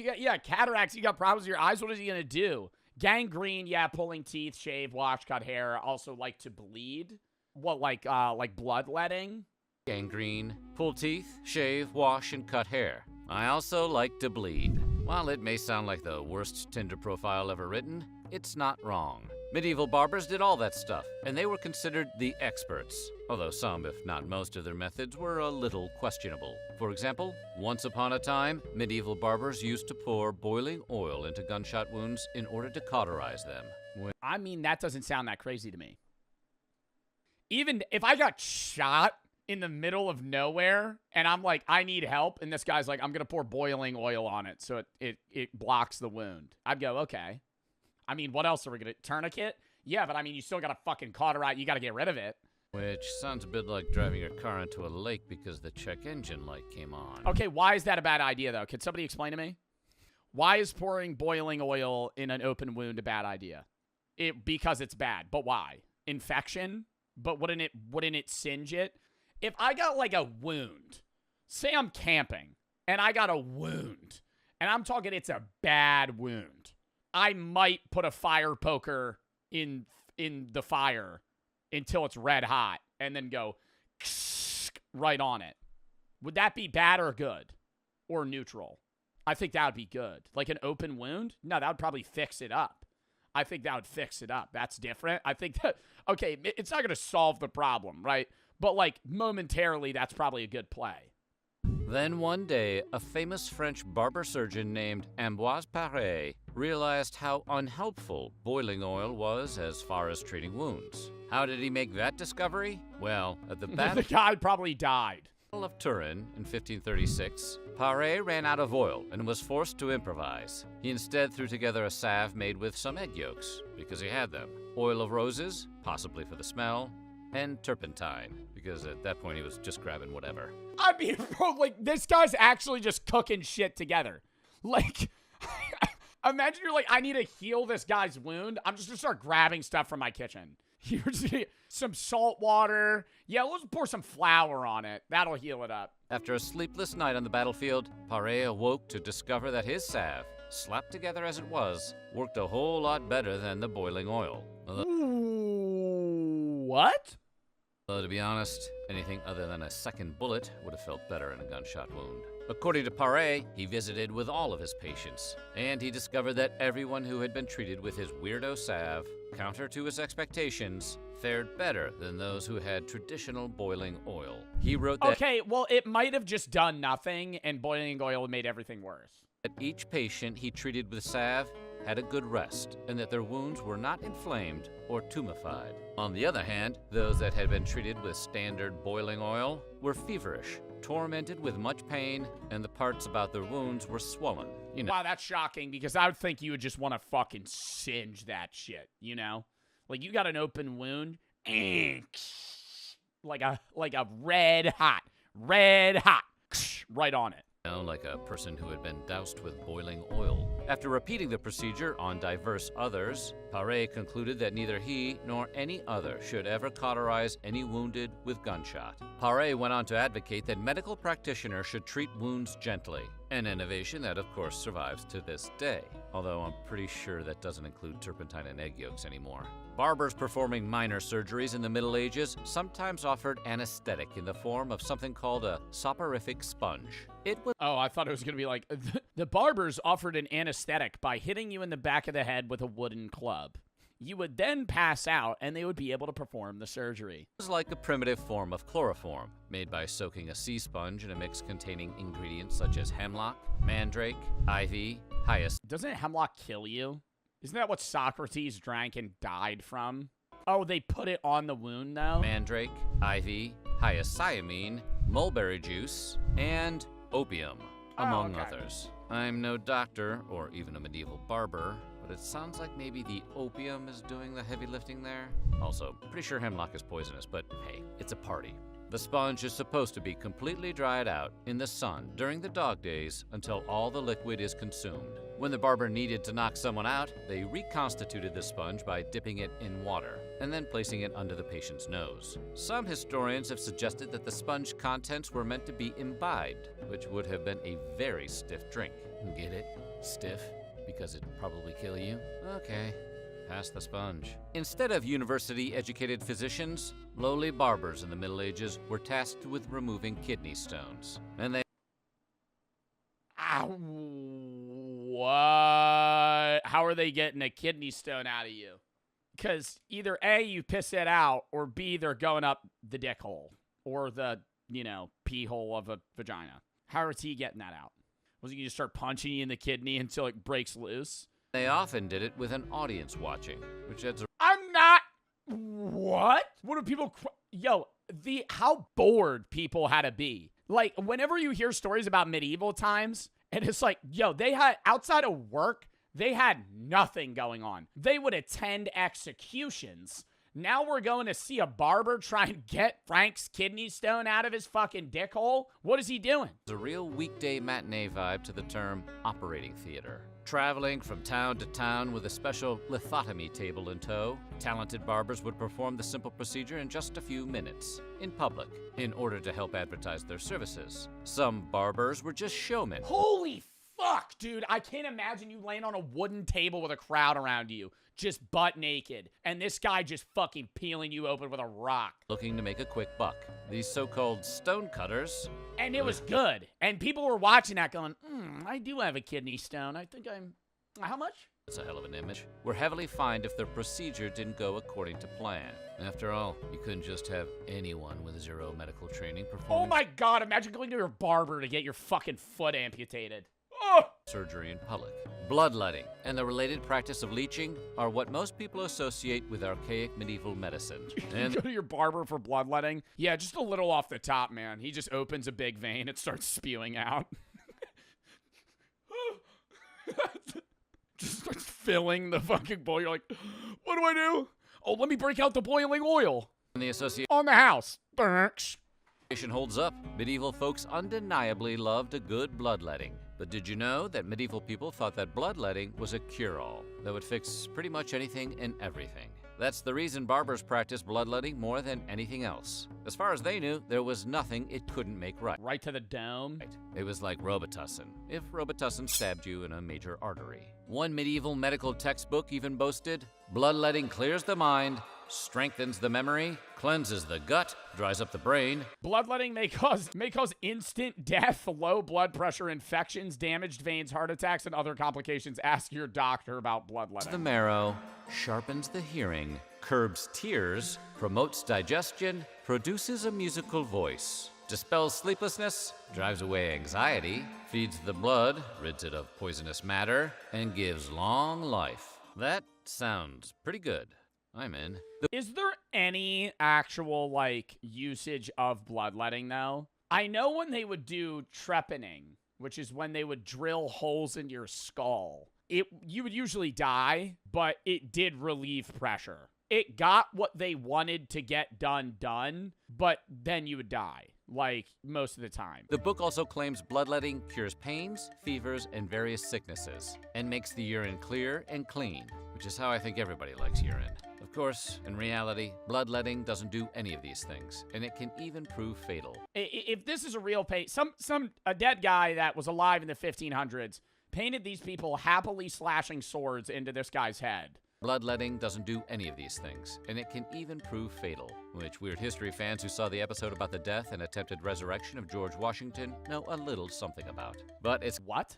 cataracts, you got problems with your eyes, what is he gonna do? Gangrene, pulling teeth, shave, wash, cut hair, also like to bleed. What, like bloodletting? Gangrene, pull teeth, shave, wash, and cut hair. I also like to bleed. While it may sound like the worst Tinder profile ever written, it's not wrong. Medieval barbers did all that stuff, and they were considered the experts, although some, if not most of their methods, were a little questionable. For example, once upon a time, medieval barbers used to pour boiling oil into gunshot wounds in order to cauterize them. I mean, that doesn't sound that crazy to me. Even if I got shot in the middle of nowhere and I'm like, I need help, and this guy's like, I'm going to pour boiling oil on it so it blocks the wound, I'd go, okay. I mean, what else are we going to... Tourniquet? Yeah, but I mean, you still got to fucking cauterize. You got to get rid of it. Which sounds a bit like driving your car into a lake because the check engine light came on. Okay, why is that a bad idea, though? Can somebody explain to me? Why is pouring boiling oil in an open wound a bad idea? Because it's bad. But why? Infection? But wouldn't it singe it? If I got, like, a wound, say I'm camping, and I got a wound, and I'm talking it's a bad wound, I might put a fire poker in the fire until it's red hot and then go right on it. Would that be bad or good or neutral? I think that would be good. Like an open wound? No, that would probably fix it up. I think that would fix it up. That's different. I think that, okay, it's not going to solve the problem, right? But like momentarily, that's probably a good play. Then one day, a famous French barber surgeon named Ambroise Paré realized how unhelpful boiling oil was as far as treating wounds. How did he make that discovery? Well, at the Battle the guy probably died. of Turin in 1536, Paré ran out of oil and was forced to improvise. He instead threw together a salve made with some egg yolks, because he had them, oil of roses, possibly for the smell, and turpentine, because at that point he was just grabbing whatever. I mean, bro, like, this guy's actually just cooking shit together. Like, imagine you're like, I need to heal this guy's wound. I'm just gonna start grabbing stuff from my kitchen. Here's some salt water. Yeah, let's pour some flour on it. That'll heal it up. After a sleepless night on the battlefield, Paré awoke to discover that his salve, slapped together as it was, worked a whole lot better than the boiling oil. What? Though, to be honest, anything other than a second bullet would have felt better in a gunshot wound. According to Paré, he visited with all of his patients, and he discovered that everyone who had been treated with his weirdo salve, counter to his expectations, fared better than those who had traditional boiling oil. He wrote that... Okay, well, it might have just done nothing, and boiling oil made everything worse. That each patient he treated with salve had a good rest, and that their wounds were not inflamed or tumefied. On the other hand, those that had been treated with standard boiling oil were feverish, tormented with much pain, and the parts about their wounds were swollen. You know. Wow, that's shocking, because I would think you would just want to fucking singe that shit, you know? Like, you got an open wound, like a red hot, right on it. Like a person who had been doused with boiling oil. After repeating the procedure on diverse others, Paré concluded that neither he nor any other should ever cauterize any wounded with gunshot. Paré went on to advocate that medical practitioners should treat wounds gently, an innovation that of course survives to this day, although I'm pretty sure that doesn't include turpentine and egg yolks anymore. Barbers performing minor surgeries in the Middle Ages sometimes offered anesthetic in the form of something called a soporific sponge. It was Oh, I thought it was going to be like, the barbers offered an anesthetic by hitting you in the back of the head with a wooden club. You would then pass out, and they would be able to perform the surgery. It was like a primitive form of chloroform, made by soaking a sea sponge in a mix containing ingredients such as hemlock, mandrake, ivy, hyacinth. Doesn't hemlock kill you? Isn't that what Socrates drank and died from? Oh, they put it on the wound, though? Mandrake, ivy, hyoscyamine, mulberry juice, and opium, among others. I'm no doctor or even a medieval barber, but it sounds like maybe the opium is doing the heavy lifting there. Also, pretty sure hemlock is poisonous, but hey, it's a party. The sponge is supposed to be completely dried out in the sun during the dog days until all the liquid is consumed. When the barber needed to knock someone out, they reconstituted the sponge by dipping it in water and then placing it under the patient's nose. Some historians have suggested that the sponge contents were meant to be imbibed, which would have been a very stiff drink. Get it? Stiff? Because it'd probably kill you? Okay. Pass the sponge. Instead of university-educated physicians, lowly barbers in the Middle Ages were tasked with removing kidney stones. And they... What? How are they getting a kidney stone out of you? Because either A, you piss it out, or B, they're going up the dick hole or the, pee hole of a vagina. How is he getting that out? Was he going to start punching you in the kidney until it breaks loose? They often did it with an audience watching, which adds a I'm not. What? What do people? How bored people had to be. Like, whenever you hear stories about medieval times, and it's like, they had, outside of work, they had nothing going on. They would attend executions. Now we're going to see a barber try and get Frank's kidney stone out of his fucking dick hole? What is he doing? a real weekday matinee vibe to the term operating theater. Traveling from town to town with a special lithotomy table in tow, talented barbers would perform the simple procedure in just a few minutes, in public, in order to help advertise their services. Some barbers were just showmen. Holy fuck, dude. I can't imagine you laying on a wooden table with a crowd around you, just butt naked, and this guy just fucking peeling you open with a rock. Looking to make a quick buck. These so-called stone cutters. And it was good. And people were watching that going, I do have a kidney stone. I think how much? That's a hell of an image. Were heavily fined if their procedure didn't go according to plan. After all, you couldn't just have anyone with zero medical training perform. Oh my God, imagine going to your barber to get your fucking foot amputated. Oh! Surgery in public. Bloodletting and the related practice of leeching are what most people associate with archaic medieval medicine. And you go to your barber for bloodletting? Yeah, just a little off the top, man. He just opens a big vein, it starts spewing out. Just starts filling the fucking bowl. You're like, what do I do? Oh, let me break out the boiling oil. And the association on the house. holds up. Medieval folks undeniably loved a good bloodletting. But did you know that medieval people thought that bloodletting was a cure-all that would fix pretty much anything and everything? That's the reason barbers practiced bloodletting more than anything else. As far as they knew, there was nothing it couldn't make right. Right to the dome? Right. It was like Robitussin, if Robitussin stabbed you in a major artery. One medieval medical textbook even boasted, bloodletting clears the mind, strengthens the memory, cleanses the gut, dries up the brain. Bloodletting may cause instant death, low blood pressure, infections, damaged veins, heart attacks, and other complications. Ask your doctor about bloodletting. The marrow, sharpens the hearing, curbs tears, promotes digestion, produces a musical voice, dispels sleeplessness, drives away anxiety, feeds the blood, rids it of poisonous matter, and gives long life. That sounds pretty good. I'm in. Is there any actual, usage of bloodletting, though? I know when they would do trepanning, which is when they would drill holes in your skull, you would usually die, but it did relieve pressure. It got what they wanted to get done, but then you would die, most of the time. The book also claims bloodletting cures pains, fevers, and various sicknesses, and makes the urine clear and clean, which is how I think everybody likes urine. Of course, in reality, bloodletting doesn't do any of these things, and it can even prove fatal. If this is a real a dead guy that was alive in the 1500s painted these people happily slashing swords into this guy's head. Bloodletting doesn't do any of these things, and it can even prove fatal, which weird history fans who saw the episode about the death and attempted resurrection of George Washington know a little something about. But it's... What?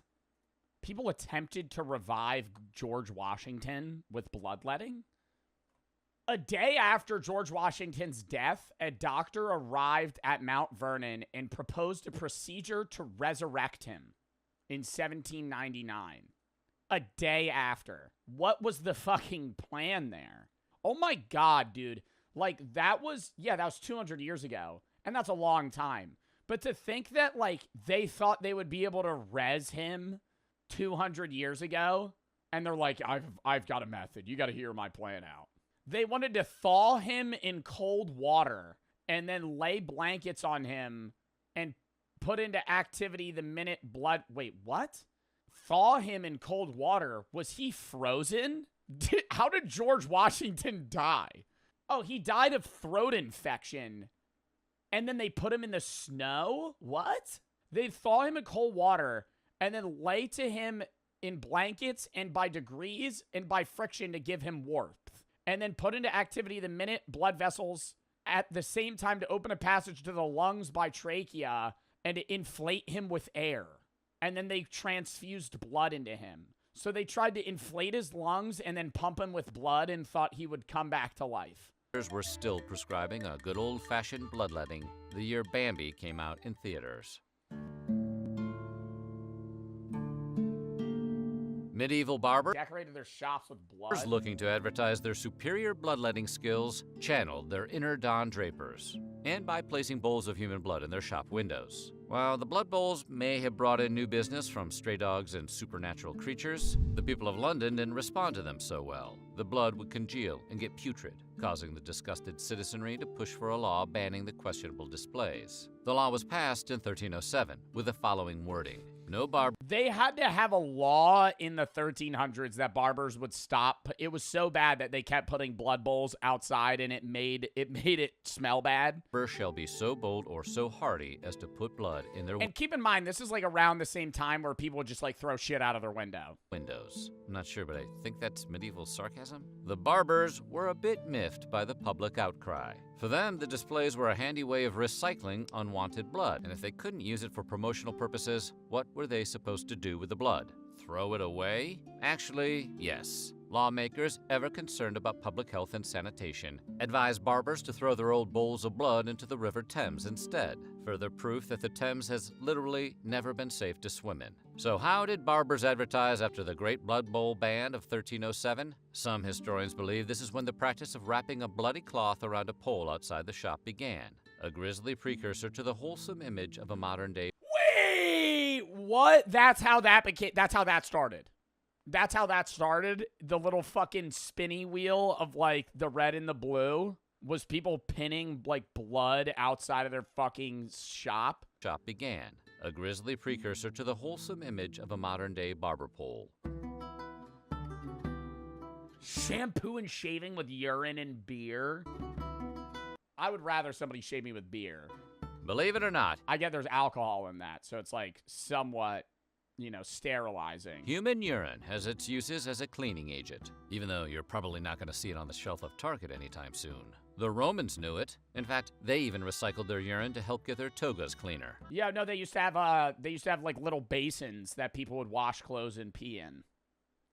People attempted to revive George Washington with bloodletting? A day after George Washington's death, a doctor arrived at Mount Vernon and proposed a procedure to resurrect him in 1799. A day after. What was the fucking plan there? Oh my God, dude. That was 200 years ago, and that's a long time. But to think that, they thought they would be able to res him 200 years ago, and they're like, I've got a method. You got to hear my plan out. They wanted to thaw him in cold water and then lay blankets on him and put into activity the minute blood... Wait, what? Thaw him in cold water? Was he frozen? How did George Washington die? Oh, he died of throat infection. And then they put him in the snow? What? They thaw him in cold water and then lay to him in blankets and by degrees and by friction to give him warmth. And then put into activity the minute blood vessels at the same time to open a passage to the lungs by trachea and to inflate him with air. And then they transfused blood into him. So they tried to inflate his lungs and then pump him with blood and thought he would come back to life. Were still prescribing a good old-fashioned bloodletting the year Bambi came out in theaters. Medieval barbers Decorated their shops with blood. looking to advertise their superior bloodletting skills channeled their inner Don Drapers, and by placing bowls of human blood in their shop windows. While the blood bowls may have brought in new business from stray dogs and supernatural creatures, the people of London didn't respond to them so well. The blood would congeal and get putrid, causing the disgusted citizenry to push for a law banning the questionable displays. The law was passed in 1307 with the following wording: no barber. They had to have a law in the 1300s that barbers would stop. It was so bad that they kept putting blood bowls outside, and it made it smell bad. Shall be so bold or so hardy as to put blood in their And keep in mind, this is like around the same time where people would just like throw shit out of their window. windows. I'm not sure, but I think that's medieval sarcasm. The barbers were a bit miffed by the public outcry. For them, the displays were a handy way of recycling unwanted blood, and if they couldn't use it for promotional purposes, what were they supposed to do with the blood? Throw it away? Actually, yes. Lawmakers, ever concerned about public health and sanitation, advised barbers to throw their old bowls of blood into the River Thames instead. Further proof that the Thames has literally never been safe to swim in. So how did barbers advertise after the Great Blood Bowl ban of 1307? Some historians believe this is when the practice of wrapping a bloody cloth around a pole outside the shop began, a grisly precursor to the wholesome image of a modern-day. Wait, what? That's how that started. That's how that started. The little fucking spinny wheel of like the red and the blue was people pinning like blood outside of their fucking shop. Shop began, a grisly precursor to the wholesome image of a modern-day barber pole. Shampoo and shaving with urine and beer. I would rather somebody shave me with beer. Believe it or not, I get there's alcohol in that, so it's like somewhat, sterilizing. human urine has its uses as a cleaning agent, even though you're probably not going to see it on the shelf of Target anytime soon. The Romans knew it. In fact, they even recycled their urine to help get their togas cleaner. Yeah, no, they used to have like little basins that people would wash clothes and pee in.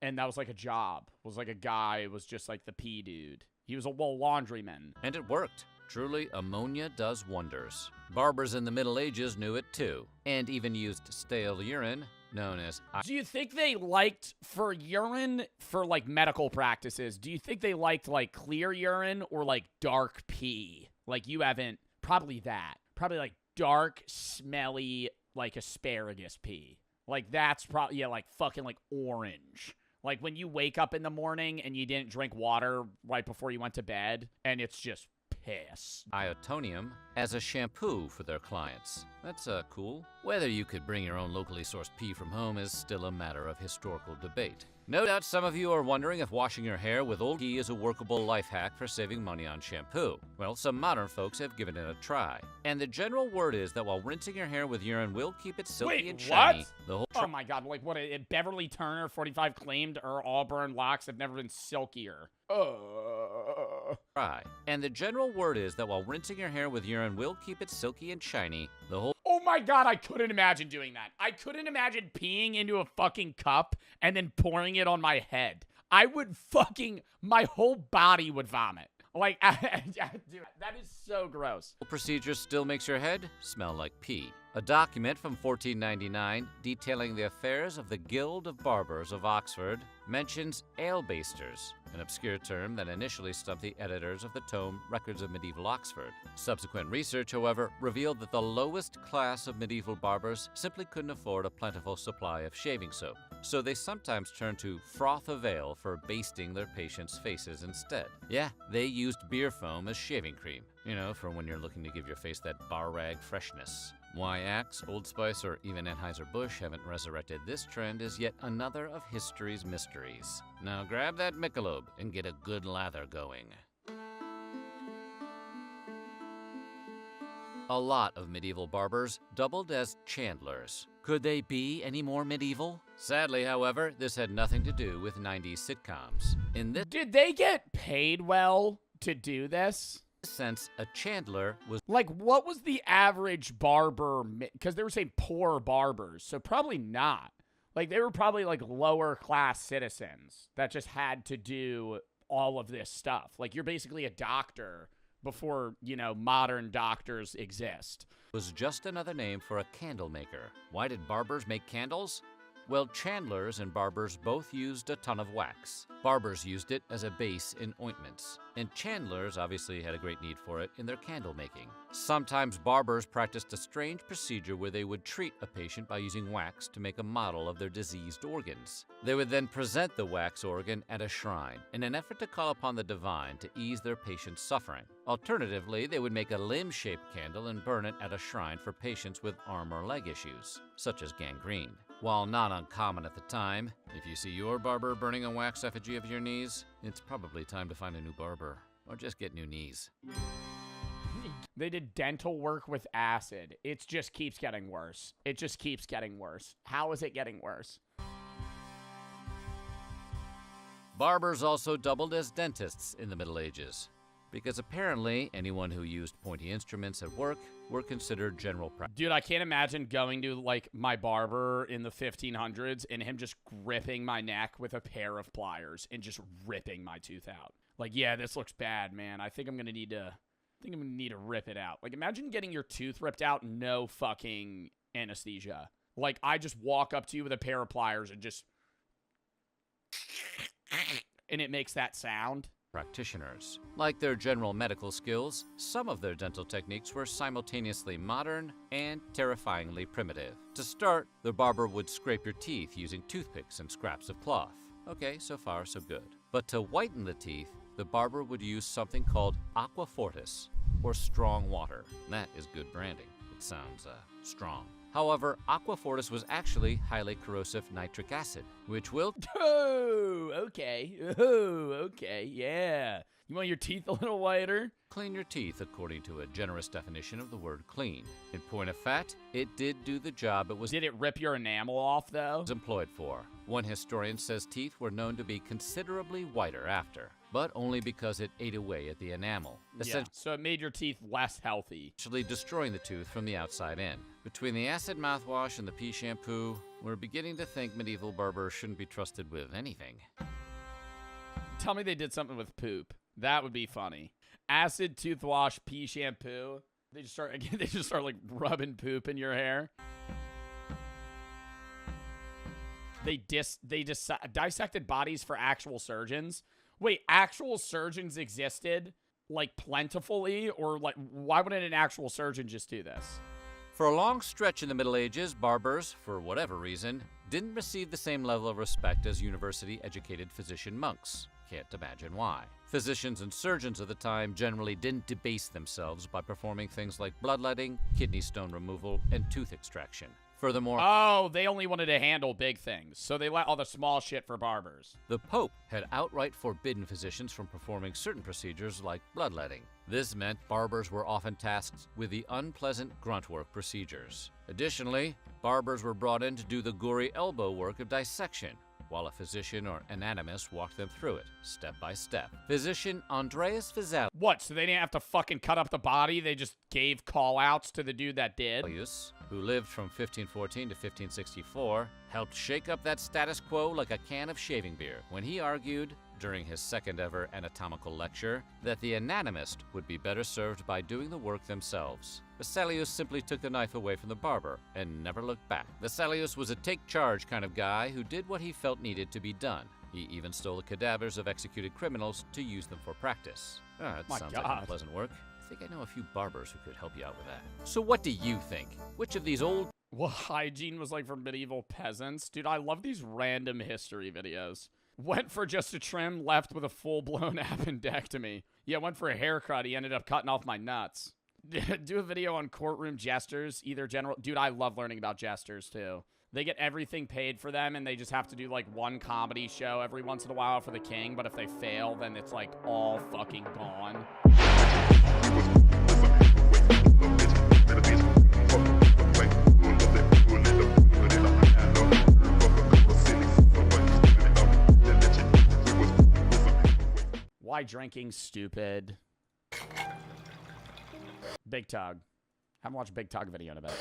And that was like a job. It was like a guy was just like the pee dude. He was a laundryman. And it worked. Truly, ammonia does wonders. Barbers in the Middle Ages knew it too, and even used stale urine, known as... Do you think they liked, for urine, for like medical practices, do you think they liked like clear urine or like dark pee? Like you haven't, probably that. Probably like dark, smelly, like asparagus pee. Like that's probably, yeah, like fucking like orange. Like when you wake up in the morning and you didn't drink water right before you went to bed, and it's just piss. Iotonium as a shampoo for their clients. That's cool. Whether you could bring your own locally sourced pee from home is still a matter of historical debate. No doubt some of you are wondering if washing your hair with old ghee is a workable life hack for saving money on shampoo. Well, some modern folks have given it a try. And the general word is that while rinsing your hair with urine will keep it silky and shiny, the whole oh my god, like what, Beverly Turner, 45, claimed her auburn locks have never been silkier. Try. And the general word is that while rinsing your hair with urine will keep it silky and shiny, the whole... Oh my god, I couldn't imagine doing that. I couldn't imagine peeing into a fucking cup and then pouring it on my head. I would fucking, my whole body would vomit. Like, dude, that is so gross. procedure still makes your head smell like pee. A document from 1499 detailing the affairs of the Guild of Barbers of Oxford mentions ale-basters, an obscure term that initially stumped the editors of the tome Records of Medieval Oxford. Subsequent research, however, revealed that the lowest class of medieval barbers simply couldn't afford a plentiful supply of shaving soap, so they sometimes turned to froth of ale for basting their patients' faces instead. Yeah, they used beer foam as shaving cream, for when you're looking to give your face that bar rag freshness. Why Axe, Old Spice, or even Anheuser-Busch haven't resurrected this trend is yet another of history's mysteries. Now grab that Michelob and get a good lather going. A lot of medieval barbers doubled as chandlers. Could they be any more medieval? Sadly, however, this had nothing to do with 90s sitcoms. Did they get paid well to do this? Sense, a chandler was like, what was the average barber? Because they were saying poor barbers, so probably not. Like, they were probably, like, lower-class citizens that just had to do all of this stuff. Like, you're basically a doctor before, you know, modern doctors exist. Was just another name for a candle maker. Why did barbers make candles? Well, chandlers and barbers both used a ton of wax. Barbers used it as a base in ointments, and chandlers obviously had a great need for it in their candle making. Sometimes barbers practiced a strange procedure where they would treat a patient by using wax to make a model of their diseased organs. They would then present the wax organ at a shrine in an effort to call upon the divine to ease their patient's suffering. Alternatively, they would make a limb-shaped candle and burn it at a shrine for patients with arm or leg issues, such as gangrene. While not uncommon at the time, if you see your barber burning a wax effigy of your knees, it's probably time to find a new barber, or just get new knees. They did dental work with acid. It just keeps getting worse. It just keeps getting worse. How is it getting worse? Barbers also doubled as dentists in the Middle Ages, because apparently anyone who used pointy instruments at work were considered general practice. Dude, I can't imagine going to, like, my barber in the 1500s and him just gripping my neck with a pair of pliers and just ripping my tooth out. Like, yeah, this looks bad, man. I think I'm gonna need to rip it out. Like, imagine getting your tooth ripped out, no fucking anesthesia. Like, I just walk up to you with a pair of pliers and just... and it makes that sound. Practitioners. Like their general medical skills, some of their dental techniques were simultaneously modern and terrifyingly primitive. To start, the barber would scrape your teeth using toothpicks and scraps of cloth. Okay, so far so good. But to whiten the teeth, the barber would use something called aqua fortis, or strong water. That is good branding. It sounds strong. However, aqua fortis was actually highly corrosive nitric acid, which will... Oh, okay. Oh, okay, yeah. You want your teeth a little whiter? Clean your teeth according to a generous definition of the word clean. In point of fact, it did do the job it was... Did it rip your enamel off, though? ...was employed for. One historian says teeth were known to be considerably whiter after, but only because it ate away at the enamel. Yeah, so it made your teeth less healthy. Essentially destroying the tooth from the outside in. Between the acid mouthwash and the pea shampoo, we're beginning to think medieval barbers shouldn't be trusted with anything. Tell me they did something with poop. That would be funny. Acid, tooth wash, pea shampoo. They just start like rubbing poop in your hair. They dissected bodies for actual surgeons. Wait, actual surgeons existed like plentifully, or like why wouldn't an actual surgeon just do this? For a long stretch in the Middle Ages, barbers, for whatever reason, didn't receive the same level of respect as university-educated physician monks. Can't imagine why. Physicians and surgeons of the time generally didn't debase themselves by performing things like bloodletting, kidney stone removal, and tooth extraction. Furthermore, oh, they only wanted to handle big things, so they let all the small shit for barbers. The Pope had outright forbidden physicians from performing certain procedures like bloodletting. This meant barbers were often tasked with the unpleasant grunt work procedures. Additionally, barbers were brought in to do the gory elbow work of dissection, while a physician or anatomist walked them through it, step by step. Physician Andreas Vesalius. What, so they didn't have to fucking cut up the body? They just gave call-outs to the dude that did? Who lived from 1514 to 1564, helped shake up that status quo like a can of shaving beer when he argued, during his second ever anatomical lecture, that the anatomist would be better served by doing the work themselves. Vesalius simply took the knife away from the barber and never looked back. Vesalius was a take-charge kind of guy who did what he felt needed to be done. He even stole the cadavers of executed criminals to use them for practice. That sounds like unpleasant work. I think I know a few barbers who could help you out with that. So what do you think? Which of these old... Well, hygiene was like for medieval peasants. Dude, I love these random history videos. Went for just a trim, left with a full-blown appendectomy. Yeah, went for a haircut. He ended up cutting off my nuts. Do a video on courtroom jesters, either general... Dude, I love learning about jesters, too. They get everything paid for them, and they just have to do, like, one comedy show every once in a while for the king, but if they fail, then it's, like, all fucking gone. Why drinking? Stupid. Big Tug. Haven't watched Big Tug video in a bit.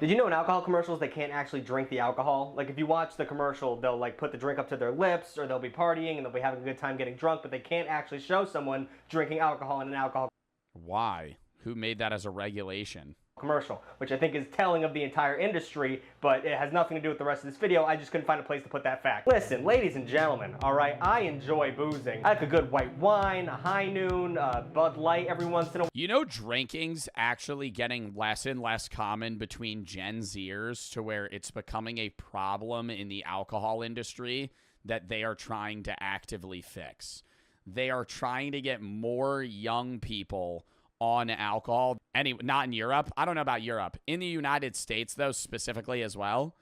Did you know in alcohol commercials they can't actually drink the alcohol? Like if you watch the commercial, they'll like put the drink up to their lips, or they'll be partying and they'll be having a good time getting drunk, but they can't actually show someone drinking alcohol in an alcohol Why? Who made that as a regulation? commercial, which I think is telling of the entire industry, but it has nothing to do with the rest of this video. I just couldn't find a place to put that fact. Listen, ladies and gentlemen, all right, I enjoy boozing. I like a good white wine, a High Noon, Bud Light every once in a while. You know, drinking's actually getting less and less common between Gen Zers to where it's becoming a problem in the alcohol industry that they are trying to actively fix. They are trying to get more young people on alcohol. Anyway, not in Europe. I don't know about Europe. In the United States, though, specifically as well,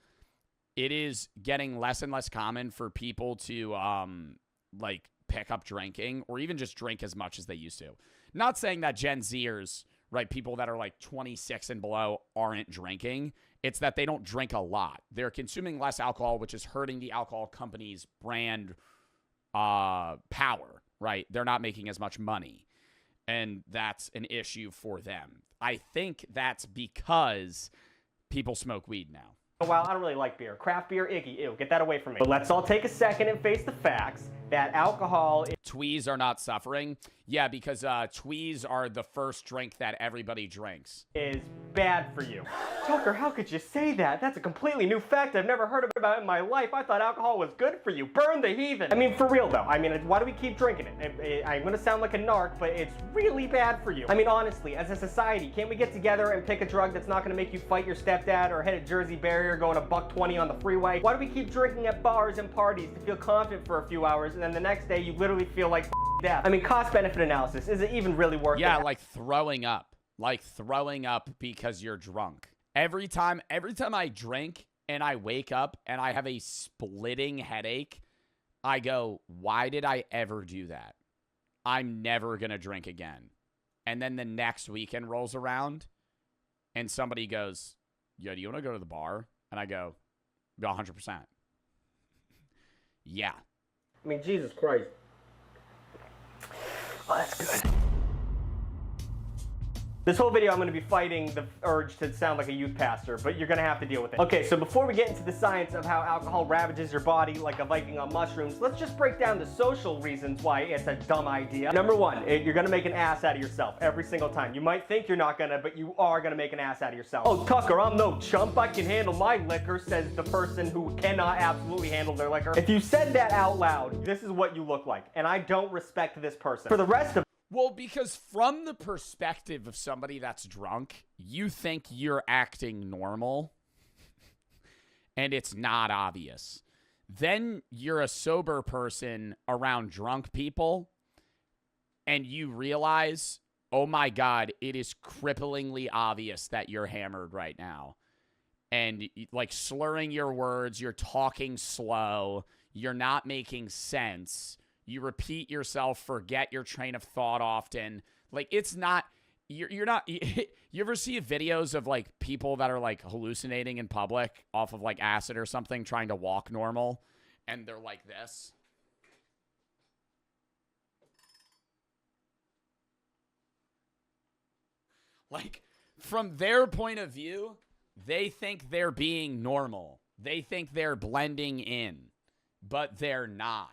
it is getting less and less common for people to, like, pick up drinking or even just drink as much as they used to. Not saying that Gen Zers, right, people that are, like, 26 and below aren't drinking. It's that they don't drink a lot. They're consuming less alcohol, which is hurting the alcohol company's brand power, right? They're not making as much money. And that's an issue for them. I think that's because people smoke weed now. Well, I don't really like beer. Craft beer, icky, ew, get that away from me. But let's all take a second and face the facts that alcohol... Tweez are not suffering? Yeah, because Tweez are the first drink that everybody drinks. ...is bad for you. Tucker, how could you say that? That's a completely new fact I've never heard about in my life. I thought alcohol was good for you. Burn the heathen. I mean, for real, though. I mean, why do we keep drinking it? I'm gonna sound like a narc, but it's really bad for you. I mean, honestly, as a society, can't we get together and pick a drug that's not gonna make you fight your stepdad or hit a Jersey barrier going $1.20 on the freeway? Why do we keep drinking at bars and parties to feel confident for a few hours, and then the next day you literally feel like death? I mean, cost-benefit analysis, is it even really worth it? Yeah, like throwing up. Like throwing up because you're drunk. Every time I drink and I wake up and I have a splitting headache, I go, why did I ever do that? I'm never going to drink again. And then the next weekend rolls around and somebody goes, yo, do you want to go to the bar? And I go, 100%. Yeah. I mean, Jesus Christ. Oh, that's good. This whole video I'm going to be fighting the urge to sound like a youth pastor, but you're going to have to deal with it. Okay, so before we get into the science of how alcohol ravages your body like a Viking on mushrooms, let's just break down the social reasons why it's a dumb idea. Number one, you're going to make an ass out of yourself every single time. You might think you're not going to, but you are going to make an ass out of yourself. Oh, Tucker, I'm no chump. I can handle my liquor, says the person who cannot absolutely handle their liquor. If you said that out loud, this is what you look like, and I don't respect this person. For the rest of Well, because from the perspective of somebody that's drunk, you think you're acting normal, and it's not obvious. Then you're a sober person around drunk people, and you realize, oh my God, it is cripplingly obvious that you're hammered right now. And like slurring your words, you're talking slow, you're not making sense. You repeat yourself, forget your train of thought often. Like, it's not, you're not, you ever see videos of, like, people that are, like, hallucinating in public off of, like, acid or something, trying to walk normal, and they're like this? Like, from their point of view, they think they're being normal. They think they're blending in, but they're not.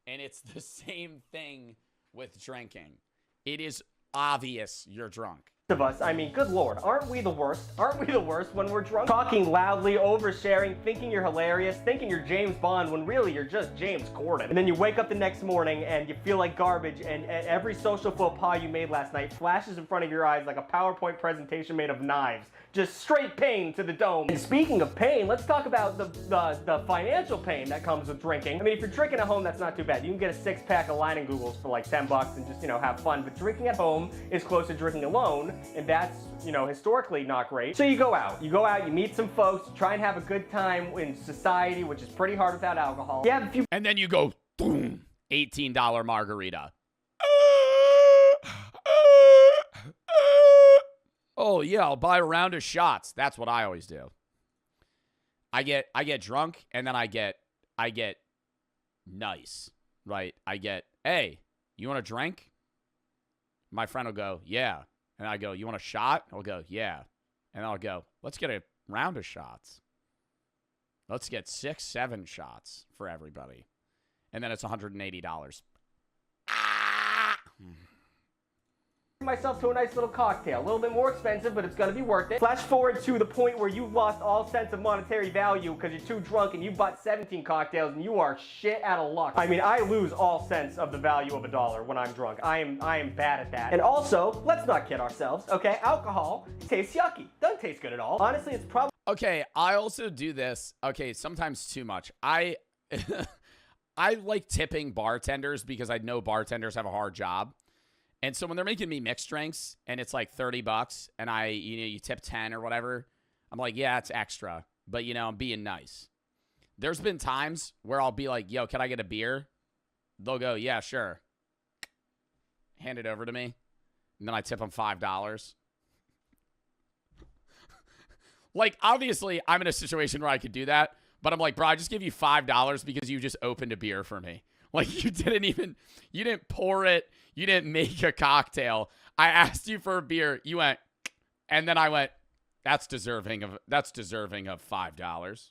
And it's the same thing with drinking. It is obvious you're drunk. Of us, I mean, good Lord, aren't we the worst? Aren't we the worst when we're drunk? Talking loudly, oversharing, thinking you're hilarious, thinking you're James Bond when really you're just James Corden. And then you wake up the next morning and you feel like garbage, and every social faux pas you made last night flashes in front of your eyes like a PowerPoint presentation made of knives. Just straight pain to the dome. And speaking of pain, let's talk about the financial pain that comes with drinking. I mean, if you're drinking at home, that's not too bad. You can get a 6-pack of Line and Googles for like $10 and just, you know, have fun. But drinking at home is close to drinking alone, and that's, you know, historically not great. So you go out, you meet some folks, try and have a good time in society, which is pretty hard without alcohol. Yeah, if you... And then you go, boom, $18 margarita. Oh yeah, I'll buy a round of shots. That's what I always do. I get drunk, and then I get nice, right? I get, hey, you want a drink? My friend will go, yeah. And I go, you want a shot? I'll go, yeah. And I'll go, let's get round of shots. Let's get 6, 7 shots for everybody. And then it's $180. Myself to a nice little cocktail. A little bit more expensive, but it's gonna be worth it. Flash forward to the point where you've lost all sense of monetary value because you're too drunk and you bought 17 cocktails and you are shit out of luck. I mean, I lose all sense of the value of a dollar when I'm drunk. I am bad at that. And also, let's not kid ourselves, okay? Alcohol tastes yucky. Doesn't taste good at all. Honestly, it's probably... Okay, I also do this. Okay, sometimes too much. I like tipping bartenders because I know bartenders have a hard job. And so when they're making me mixed drinks and it's like $30 and you tip 10 or whatever, I'm like, yeah, it's extra. But, I'm being nice. There's been times where I'll be like, yo, can I get a beer? They'll go, yeah, sure. Hand it over to me. And then I tip them $5. Like, obviously, I'm in a situation where I could do that. But I'm like, bro, I just give you $5 because you just opened a beer for me. Like, you didn't pour it. You didn't make a cocktail. I asked you for a beer. You went, and then I went, that's deserving of $5.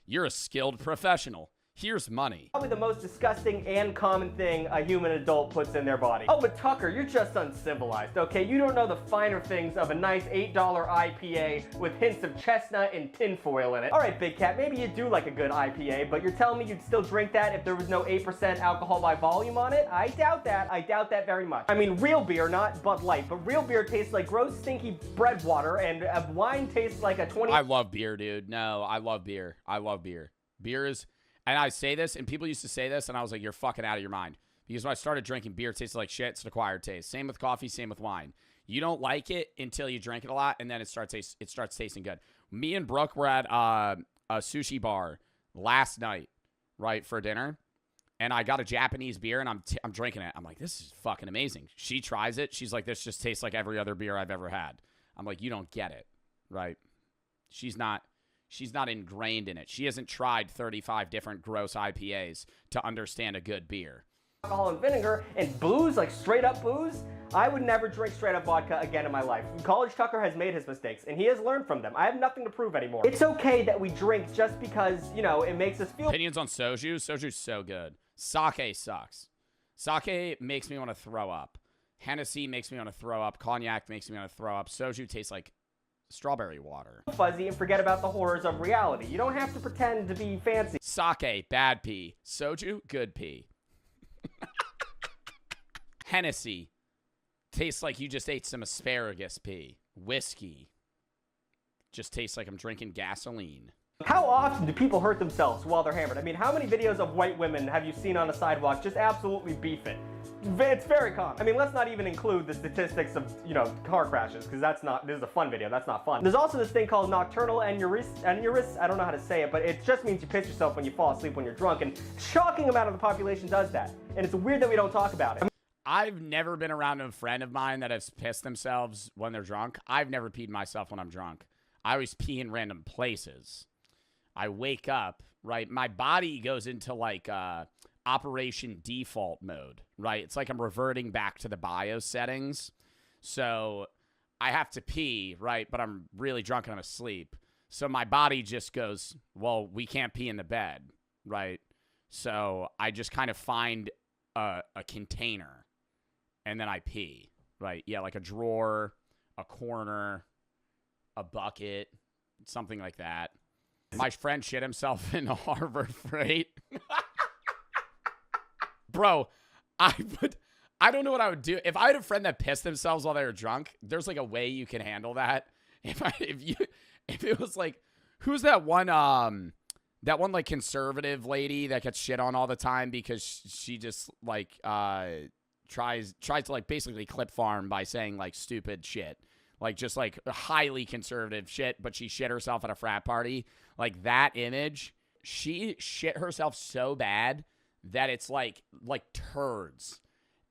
You're a skilled professional. Here's money. Probably the most disgusting and common thing a human adult puts in their body. Oh, but Tucker, you're just uncivilized, okay? You don't know the finer things of a nice $8 IPA with hints of chestnut and tinfoil in it. All right, Big Cat, maybe you do like a good IPA, but you're telling me you'd still drink that if there was no 8% alcohol by volume on it? I doubt that. I doubt that very much. I mean, real beer, not Bud Light, but real beer tastes like gross, stinky bread water, and wine tastes like a 20... I love beer, dude. No, I love beer. I love beer. Beer is... And I say this, and people used to say this, and I was like, you're fucking out of your mind. Because when I started drinking beer, it tasted like shit. It's an acquired taste. Same with coffee, same with wine. You don't like it until you drink it a lot, and then it starts tasting good. Me and Brooke were at a sushi bar last night, right, for dinner. And I got a Japanese beer, and I'm drinking it. I'm like, this is fucking amazing. She tries it. She's like, this just tastes like every other beer I've ever had. I'm like, you don't get it, right? She's not ingrained in it. She hasn't tried 35 different gross IPAs to understand a good beer. Alcohol and vinegar and booze, like straight up booze, I would never drink straight up vodka again in my life. College Tucker has made his mistakes and he has learned from them. I have nothing to prove anymore. It's okay that we drink just because, it makes us feel... Opinions on soju? Soju's so good. Sake sucks. Sake makes me want to throw up. Hennessy makes me want to throw up. Cognac makes me want to throw up. Soju tastes like strawberry water. Fuzzy and forget about the horrors of reality. You don't have to pretend to be fancy. Sake, bad pee. Soju, good pee. Hennessy tastes like you just ate some asparagus pee. Whiskey just tastes like I'm drinking gasoline. How often do people hurt themselves while they're hammered? I mean, how many videos of white women have you seen on a sidewalk just absolutely beef it? It's very common. I mean, let's not even include the statistics of, car crashes, because this is a fun video, that's not fun. There's also this thing called nocturnal aneurysm, I don't know how to say it, but it just means you piss yourself when you fall asleep when you're drunk, and a shocking amount of the population does that. And it's weird that we don't talk about it. I've never been around a friend of mine that has pissed themselves when they're drunk. I've never peed myself when I'm drunk. I always pee in random places. I wake up, right? My body goes into like operation default mode, right? It's like I'm reverting back to the BIOS settings. So I have to pee, right? But I'm really drunk and I'm asleep. So my body just goes, well, we can't pee in the bed, right? So I just kind of find a container and then I pee, right? Yeah, like a drawer, a corner, a bucket, something like that. My friend shit himself in Harbor Freight. Bro, I don't know what I would do. If I had a friend that pissed themselves while they were drunk, there's like a way you can handle that. If it was like, who's that one like conservative lady that gets shit on all the time because she just like tries to like basically clip farm by saying like stupid shit. Like just like highly conservative shit, but she shit herself at a frat party. Like that image, she shit herself so bad that it's like turds.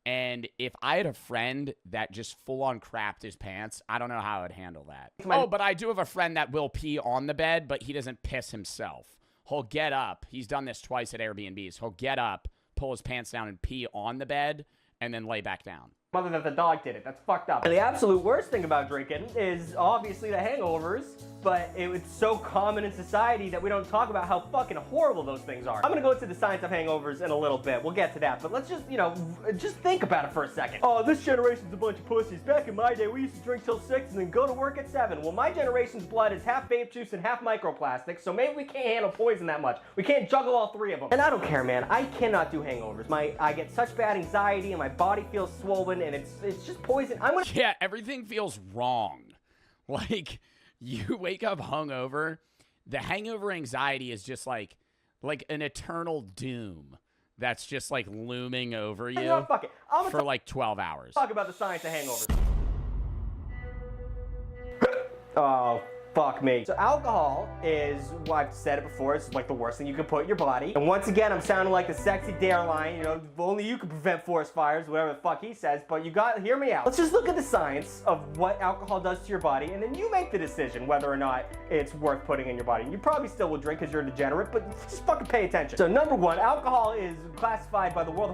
And if I had a friend that just full on crapped his pants, I don't know how I would handle that. Oh, but I do have a friend that will pee on the bed, but he doesn't piss himself. He'll get up. He's done this twice at Airbnbs. He'll get up, pull his pants down and pee on the bed and then lay back down. Mother that the dog did it. That's fucked up. And the absolute worst thing about drinking is obviously the hangovers but it's so common in society that we don't talk about how fucking horrible those things are. I'm gonna go into the science of hangovers in a little bit. We'll get to that, but let's just, just think about it for a second. Oh, this generation's a bunch of pussies. Back in my day, we used to drink till 6 and then go to work at 7. Well, my generation's blood is half vape juice and half microplastics, so maybe we can't handle poison that much. We can't juggle all 3 of them. And I don't care, man. I cannot do hangovers. I get such bad anxiety and my body feels swollen and it's just poison. Yeah, everything feels wrong. Like, you wake up hungover, the hangover anxiety is just like an eternal doom that's just like looming over you fuck it. for like 12 hours. Talk about the science of hangovers. Oh, fuck me. So alcohol is, well, I've said it before, it's like the worst thing you can put in your body. And once again, I'm sounding like the sexy dare line, only you can prevent forest fires, whatever the fuck he says, but hear me out. Let's just look at the science of what alcohol does to your body, and then you make the decision whether or not it's worth putting in your body. You probably still will drink because you're a degenerate, but just fucking pay attention. So number 1, alcohol is classified by the World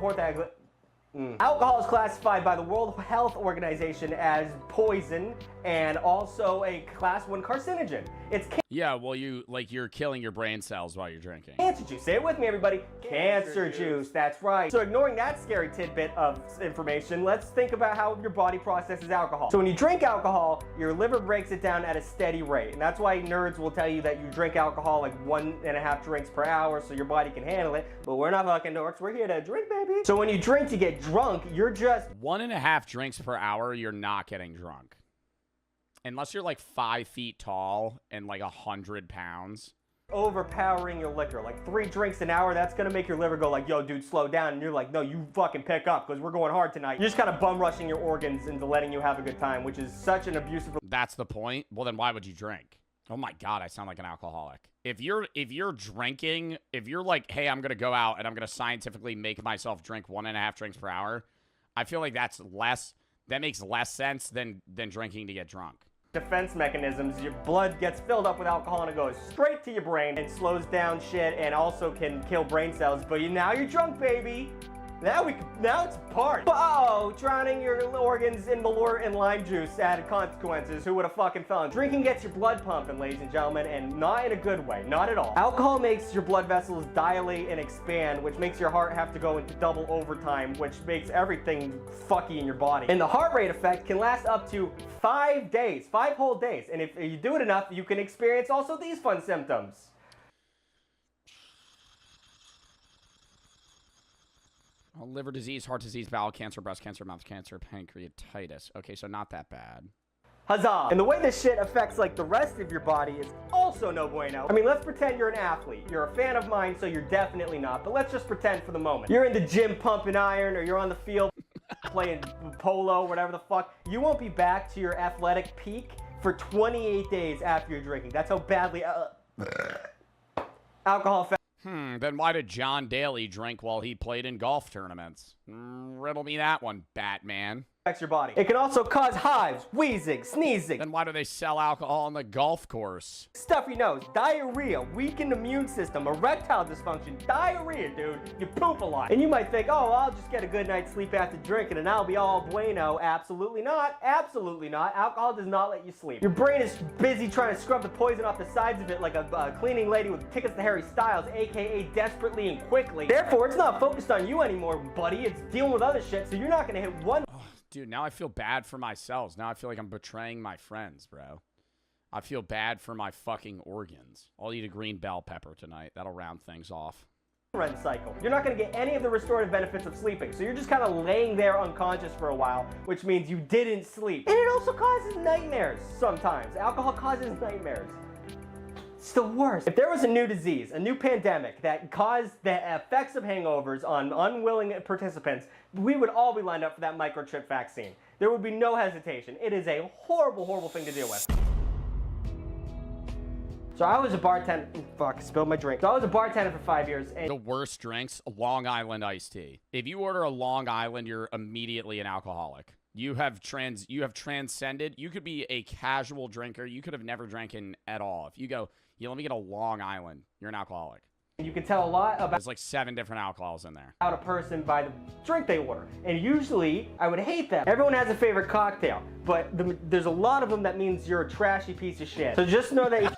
Alcohol is classified by the World Health Organization as poison and also a class 1 carcinogen. It's yeah, well, you're killing your brain cells while you're drinking. Cancer juice. Say it with me, everybody. Cancer juice. That's right. So ignoring that scary tidbit of information, let's think about how your body processes alcohol. So when you drink alcohol, your liver breaks it down at a steady rate. And that's why nerds will tell you that you drink alcohol like 1.5 drinks per hour so your body can handle it. But we're not fucking dorks. We're here to drink, baby. So when you drink to get drunk, you're just 1.5 drinks per hour, you're not getting drunk. Unless you're like 5 feet tall and like 100 pounds. Overpowering your liquor. Like 3 drinks an hour, that's gonna make your liver go like, yo, dude, slow down. And you're like, no, you fucking pick up because we're going hard tonight. You're just kind of bum rushing your organs into letting you have a good time, which is such an abusive. That's the point. Well, then why would you drink? Oh my God, I sound like an alcoholic. If you're drinking, if you're like, hey, I'm gonna go out and I'm gonna scientifically make myself drink 1.5 drinks per hour, I feel like that makes less sense than drinking to get drunk. Defense mechanisms, your blood gets filled up with alcohol and it goes straight to your brain and slows down shit and also can kill brain cells. But now you're drunk, baby. Now it's a party. Uh-oh, drowning your organs in Malort and lime juice added consequences. Who would have fucking thought? Drinking gets your blood pumping, ladies and gentlemen, and not in a good way. Not at all. Alcohol makes your blood vessels dilate and expand, which makes your heart have to go into double overtime, which makes everything fucky in your body. And the heart rate effect can last up to 5 days, 5 whole days. And if you do it enough, you can experience also these fun symptoms. Liver disease, heart disease, bowel cancer, breast cancer, mouth cancer, pancreatitis. Okay, so not that bad. Huzzah! And the way this shit affects like the rest of your body is also no bueno. I mean, let's pretend you're an athlete. You're a fan of mine, so you're definitely not. But let's just pretend for the moment. You're in the gym pumping iron, or you're on the field playing polo, whatever the fuck. You won't be back to your athletic peak for 28 days after you're drinking. That's how badly alcohol affects. Then why did John Daly drink while he played in golf tournaments? Riddle me that one, Batman. Your body. It can also cause hives, wheezing, sneezing. Then why do they sell alcohol on the golf course? Stuffy nose, diarrhea, weakened immune system, erectile dysfunction, diarrhea, dude. You poop a lot. And you might think, oh, I'll just get a good night's sleep after drinking and I'll be all bueno. Absolutely not. Absolutely not. Alcohol does not let you sleep. Your brain is busy trying to scrub the poison off the sides of it like a cleaning lady with tickets to Harry Styles, aka desperately and quickly. Therefore, it's not focused on you anymore, buddy. It's dealing with other shit, so you're not gonna hit one. Dude, now I feel bad for my cells. Now I feel like I'm betraying my friends, bro. I feel bad for my fucking organs. I'll eat a green bell pepper tonight. That'll round things off. Cycle. You're not going to get any of the restorative benefits of sleeping, so you're just kind of laying there unconscious for a while, which means you didn't sleep. And it also causes nightmares sometimes. Alcohol causes nightmares. It's the worst. If there was a new disease, a new pandemic that caused the effects of hangovers on unwilling participants, we would all be lined up for that microchip vaccine. There would be no hesitation. It is a horrible, horrible thing to deal with. So I was a bartender. Fuck, spilled my drink. So I was a bartender for 5 years. And the worst drinks, Long Island iced tea. If you order a Long Island, you're immediately an alcoholic. You have transcended. You could be a casual drinker. You could have never drank at all. If you go, yeah, let me get a Long Island, you're an alcoholic. You can tell a lot about There's like 7 different alcohols in there. a person by the drink they order. And usually, I would hate that. Everyone has a favorite cocktail, but there's a lot of them that means you're a trashy piece of shit. So just know that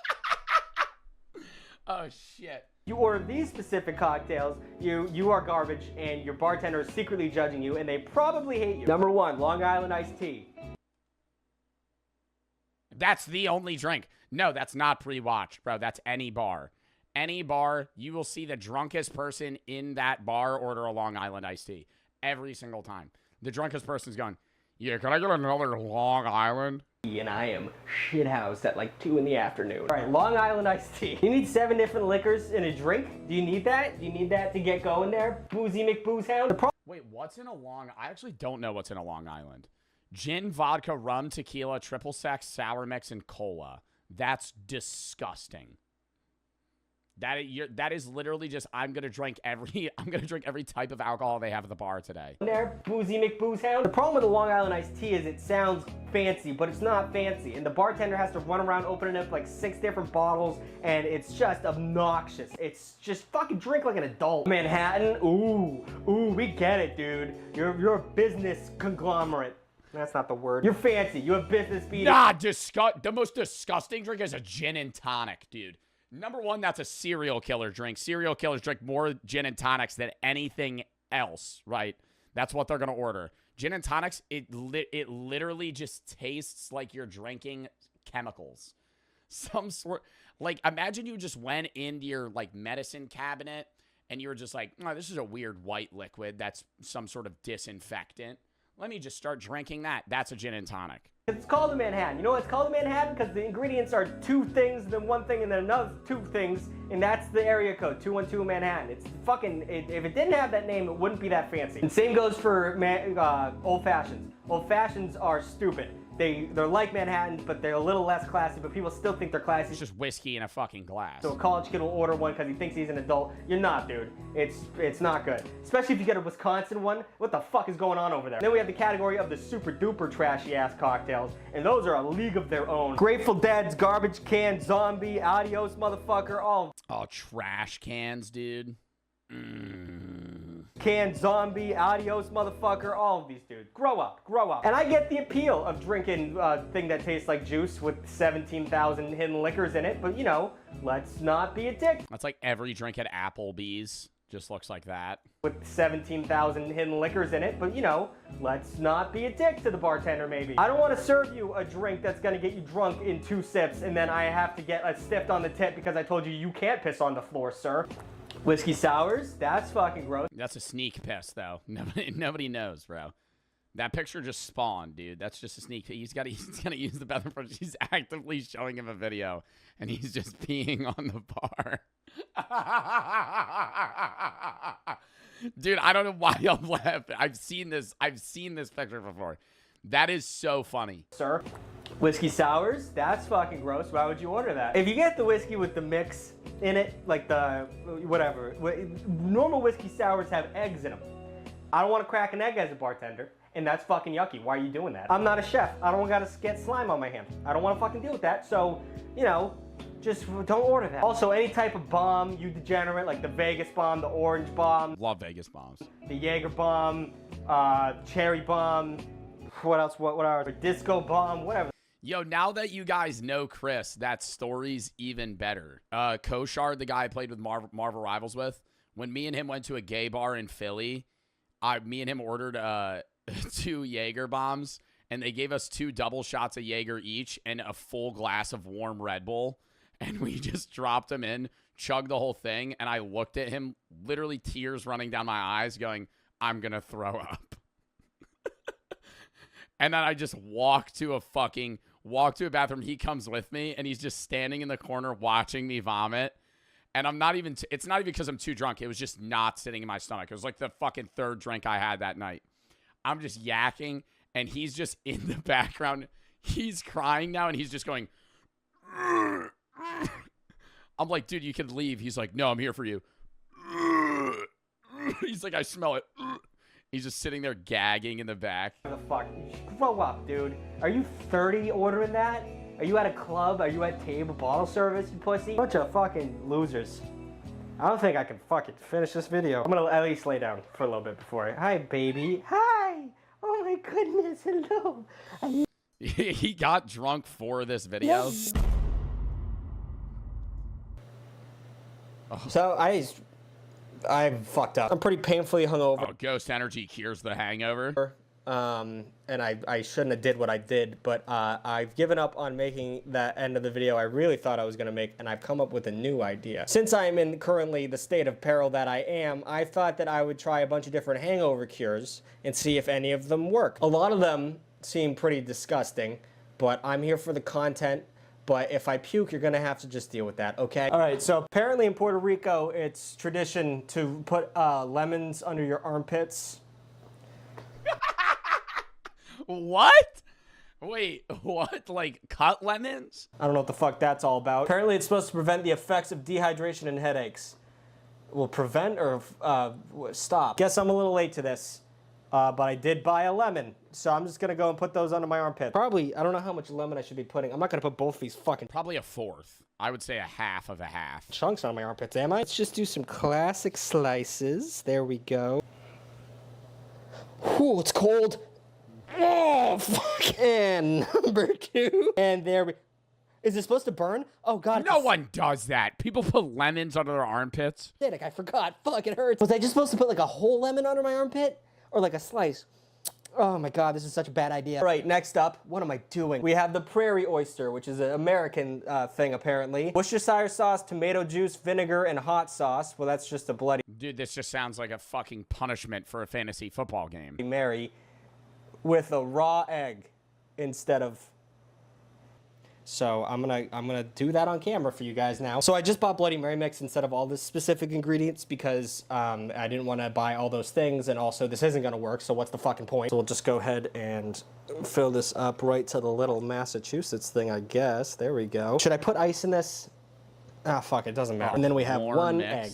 Oh, shit. you order these specific cocktails, you are garbage, and your bartender is secretly judging you, and they probably hate you. Number 1, Long Island iced tea. That's the only drink. No, that's not pre-watch, bro. That's any bar. Any bar, you will see the drunkest person in that bar order a Long Island iced tea. Every single time. The drunkest person's going, yeah, can I get another Long Island? And I am shithoused at like 2 in the afternoon. All right, Long Island iced tea. You need 7 different liquors in a drink? Do you need that? Do you need that to get going there? Boozy McBoozhound? Wait, what's in a I actually don't know what's in a Long Island. Gin, vodka, rum, tequila, triple sec, sour mix, and cola. That's disgusting. That is literally just I'm gonna drink every type of alcohol they have at the bar today. There, Boozy McBoozhound. The problem with the Long Island iced tea is it sounds fancy, but it's not fancy. And the bartender has to run around opening up like 6 different bottles, and it's just obnoxious. It's just fucking drink like an adult. Manhattan, ooh, we get it, dude. You're a business conglomerate. That's not the word. You're fancy. You have business speed. Nah, the most disgusting drink is a gin and tonic, dude. Number 1, that's a serial killer drink. Serial killers drink more gin and tonics than anything else, right? That's what they're going to order. Gin and tonics, it literally just tastes like you're drinking chemicals. Some sort, like, imagine you just went into your, like, medicine cabinet and you were just like, oh, this is a weird white liquid. That's some sort of disinfectant. Let me just start drinking that. That's a gin and tonic. It's called a Manhattan. You know why it's called a Manhattan? Because the ingredients are 2 things, then 1 thing, and then another 2 things, and that's the area code, 212 Manhattan. It's fucking, if it didn't have that name, it wouldn't be that fancy. And same goes for Old Fashions. Old Fashions are stupid. They're like Manhattans, but they're a little less classy, but people still think they're classy. It's just whiskey in a fucking glass. So a college kid will order one because he thinks he's an adult. You're not, dude. It's not good. Especially if you get a Wisconsin one. What the fuck is going on over there? Then we have the category of the super duper trashy ass cocktails, and those are a league of their own. Grateful Dead's Garbage Can Zombie, Adios Motherfucker, all. Oh, trash cans, dude. Can Zombie, Adios Motherfucker, all of these dudes. Grow up. And I get the appeal of drinking a thing that tastes like juice with 17,000 hidden liquors in it, but you know, let's not be a dick. That's like every drink at Applebee's. Just looks like that. With 17,000 hidden liquors in it, but you know, let's not be a dick to the bartender maybe. I don't want to serve you a drink that's gonna get you drunk in 2 sips and then I have to get a stiffed on the tip because I told you you can't piss on the floor, sir. Whiskey sours, that's fucking gross. That's a sneak piss, though. Nobody knows, bro. That picture just spawned, dude. That's just a sneak peek. He's gonna use the bathroom. She's actively showing him a video, and he's just peeing on the bar. Dude, I don't know why I'm laughing. I've seen this picture before. That is so funny. Sir, whiskey sours, that's fucking gross. Why would you order that? If you get the whiskey with the mix in it, like the, whatever, normal whiskey sours have eggs in them. I don't want to crack an egg as a bartender, and that's fucking yucky. Why are you doing that? I'm not a chef. I don't gotta get slime on my hands. I don't want to fucking deal with that, so, you know, just don't order that. Also, any type of bomb, you degenerate, like the Vegas bomb, the orange bomb. Love Vegas bombs. The Jaeger bomb, cherry bomb, what else, what are the disco bomb, whatever. Yo, now that you guys know Chris, that story's even better. Koshard, the guy I played with Marvel Rivals with, when me and him went to a gay bar in Philly, me and him ordered 2 Jaeger bombs, and they gave us 2 double shots of Jaeger each and a full glass of warm Red Bull, and we just dropped them in, chugged the whole thing, and I looked at him, literally tears running down my eyes, going, I'm gonna throw up. And then I just walk to a bathroom. He comes with me, and he's just standing in the corner watching me vomit. And I'm not even, it's not even because I'm too drunk. It was just not sitting in my stomach. It was like the fucking 3rd drink I had that night. I'm just yakking, and he's just in the background. He's crying now, and he's just going, I'm like, dude, you can leave. He's like, no, I'm here for you. He's like, I smell it. He's just sitting there gagging in the back. What the fuck? Grow up, dude. Are you 30 ordering that? Are you at a club? Are you at table bottle service, you pussy? Bunch of fucking losers. I don't think I can fucking finish this video. I'm gonna at least lay down for a little bit before Hi, baby. Hi! Oh my goodness, hello. He got drunk for this video. Yes. So I fucked up. I'm pretty painfully hungover. Oh, ghost energy cures the hangover. And I shouldn't have did what I did, but I've given up on making that end of the video I really thought I was gonna make, and I've come up with a new idea. Since I'm in currently the state of peril that I am, I thought that I would try a bunch of different hangover cures and see if any of them work. A lot of them seem pretty disgusting, but I'm here for the content. But if I puke, you're gonna have to just deal with that, okay? All right, so apparently in Puerto Rico, it's tradition to put lemons under your armpits. What? Wait, what? Like cut lemons? I don't know what the fuck that's all about. Apparently it's supposed to prevent the effects of dehydration and headaches. Will prevent or stop? Guess I'm a little late to this. But I did buy a lemon, so I'm just gonna go and put those under my armpit. Probably, I don't know how much lemon I should be putting. I'm not gonna put both these fucking... Probably a fourth. I would say a half of a half. Chunks on my armpits, am I? Let's just do some classic slices. There we go. Ooh, it's cold. Oh, fuck. And number 2. And there we... Is it supposed to burn? Oh, God. No one does that. People put lemons under their armpits. I forgot. Fuck, it hurts. Was I just supposed to put like a whole lemon under my armpit? Or like a slice? Oh my God, this is such a bad idea. All right, next up, what am I doing? We have the prairie oyster, which is an American thing apparently. Worcestershire sauce, tomato juice, vinegar, and hot sauce. Well, that's just a bloody... Dude, this just sounds like a fucking punishment for a fantasy football game. Mary with a raw egg instead of... So I'm gonna do that on camera for you guys now. So I just bought Bloody Mary mix instead of all the specific ingredients because I didn't want to buy all those things, and also this isn't gonna work, so what's the fucking point? So we'll just go ahead and fill this up right to the little Massachusetts thing, I guess. There we go. Should I put ice in this? Ah, fuck, it doesn't matter. And then we have one egg.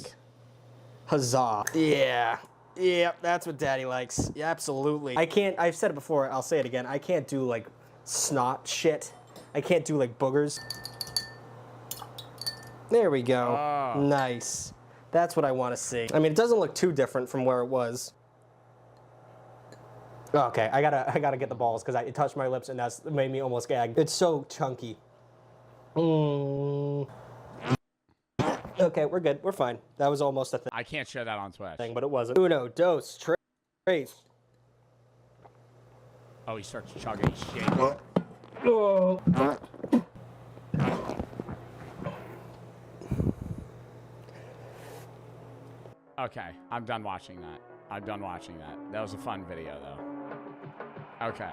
Huzzah. Yeah. Yeah, that's what Daddy likes. Yeah, absolutely. I've said it before, I'll say it again. I can't do like snot shit. I can't do like boogers. There we go. Oh. Nice. That's what I want to see. I mean, it doesn't look too different from where it was. Okay, I gotta get the balls because it touched my lips and that's made me almost gag. It's so chunky. Okay, we're good. We're fine. That was almost a thing. I can't show that on Twitch. But it wasn't. Uno, dos, tres. Oh, he starts chugging. He's shaking. Oh. Okay, I'm done watching that. I'm done watching that. That was a fun video, though. Okay.